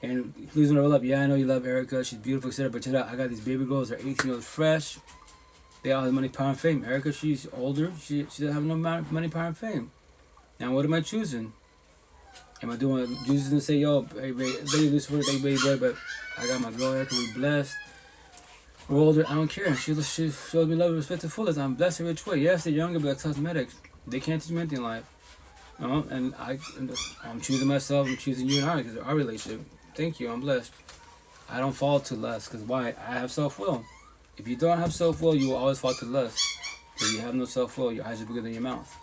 And who's gonna roll up? Yeah, I know you love Erica. She's beautiful, etc. But check it out. I got these baby girls. They're 18 years old, fresh. They all have money, power, and fame. Erica, she's older. She doesn't have no money, power, and fame. Now, what am I choosing? Am I choosing to say, yo, baby Lucifer, baby boy, but I got my girl Erica. We blessed. We're older. I don't care. She shows me love and respect to fullest. I'm blessed in which way. Yes, they're younger, but like cosmetics. They can't teach me anything in life. And I'm choosing myself. I'm choosing you and I because of our relationship. Thank you. I'm blessed. I don't fall to lust because why? I have self-will. If you don't have self-will, you will always fall to lust. If you have no self-will, your eyes are bigger than your mouth.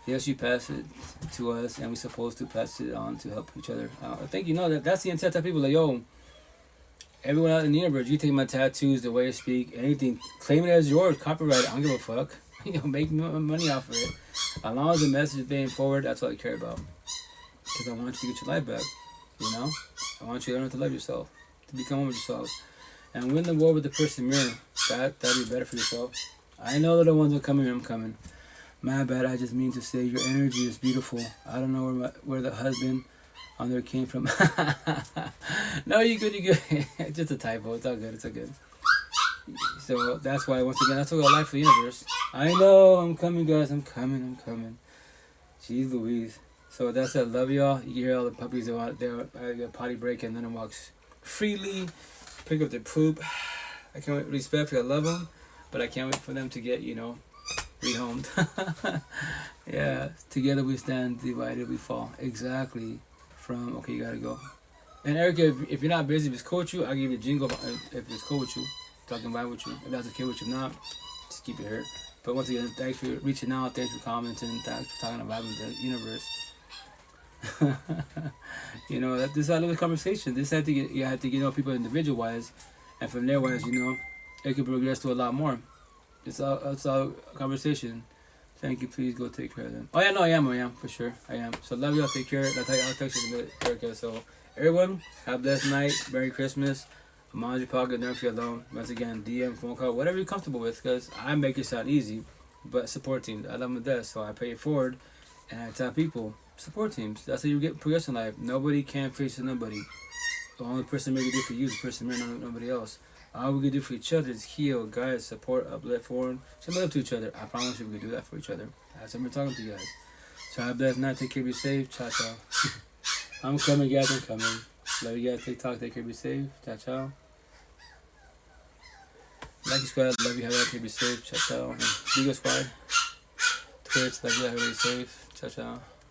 Yes, you pass it to us, and we're supposed to pass it on to help each other. I think that's the intent of people. Like, yo, everyone out in the universe, you take my tattoos, the way I speak, anything, claim it as yours, copyright it. I don't give a fuck. Make money off of it. As long as the message is being forward, that's what I care about. Because I want you to get your life back. I want you to learn to love yourself, to become one with yourself, and win the war with the person mirror. That'd be better for yourself. I know that the ones that come in, I'm coming. My bad. I just mean to say your energy is beautiful. I don't know where the husband on there came from. No, you good. It's just a typo. It's all good. It's all good. So that's why, once again, that's what I like for the universe. I know, I'm coming, guys. I'm coming. Jeez Louise. So that's it. Love y'all. You hear all the puppies out there. I get potty break and then it walks freely. Pick up their poop. I can't wait. Respectfully, I love them, but I can't wait for them to get, rehomed. Yeah. Together we stand, divided we fall. Exactly. Okay, you gotta go. And Erica, if you're not busy, if it's cool with you, I'll give you a jingle if it's cool with you. Talking about with you. If that's okay with you, not, just keep it here. But once again, thanks for reaching out. Thanks for commenting. Thanks for talking about the universe. This is how I love the conversation. You have to get people individual wise, and from there wise, it can progress to a lot more. It's all conversation. Thank you. Please go take care of them. Oh yeah, no, I am for sure. I am. So love y'all. Take care. I'll text you in a minute, Erica. So everyone, have a blessed night. Merry Christmas. Mind your pocket. Never feel alone. Once again, DM, phone call, whatever you're comfortable with, because I make it sound easy. But support teams, I love them to death. So I pay it forward, and I tell people, support teams. That's how you get progression in life. Nobody can fix nobody. The only person we can do for you is the person married, nobody else. All we can do for each other is heal, guide, support, uplift, forward, show love to each other. I promise you we can do that for each other. That's what we're talking to you guys. So have a blessed night. Take care, be safe. Ciao, ciao. I'm coming, guys. I'm coming. Love you guys. TikTok. Take care, be safe. Ciao, ciao. Likee Squad. Love you. Have a nice day. Be safe. Ciao, ciao. And Bigo Squad. Twitch. Love you. Have a nice day. Ciao, ciao.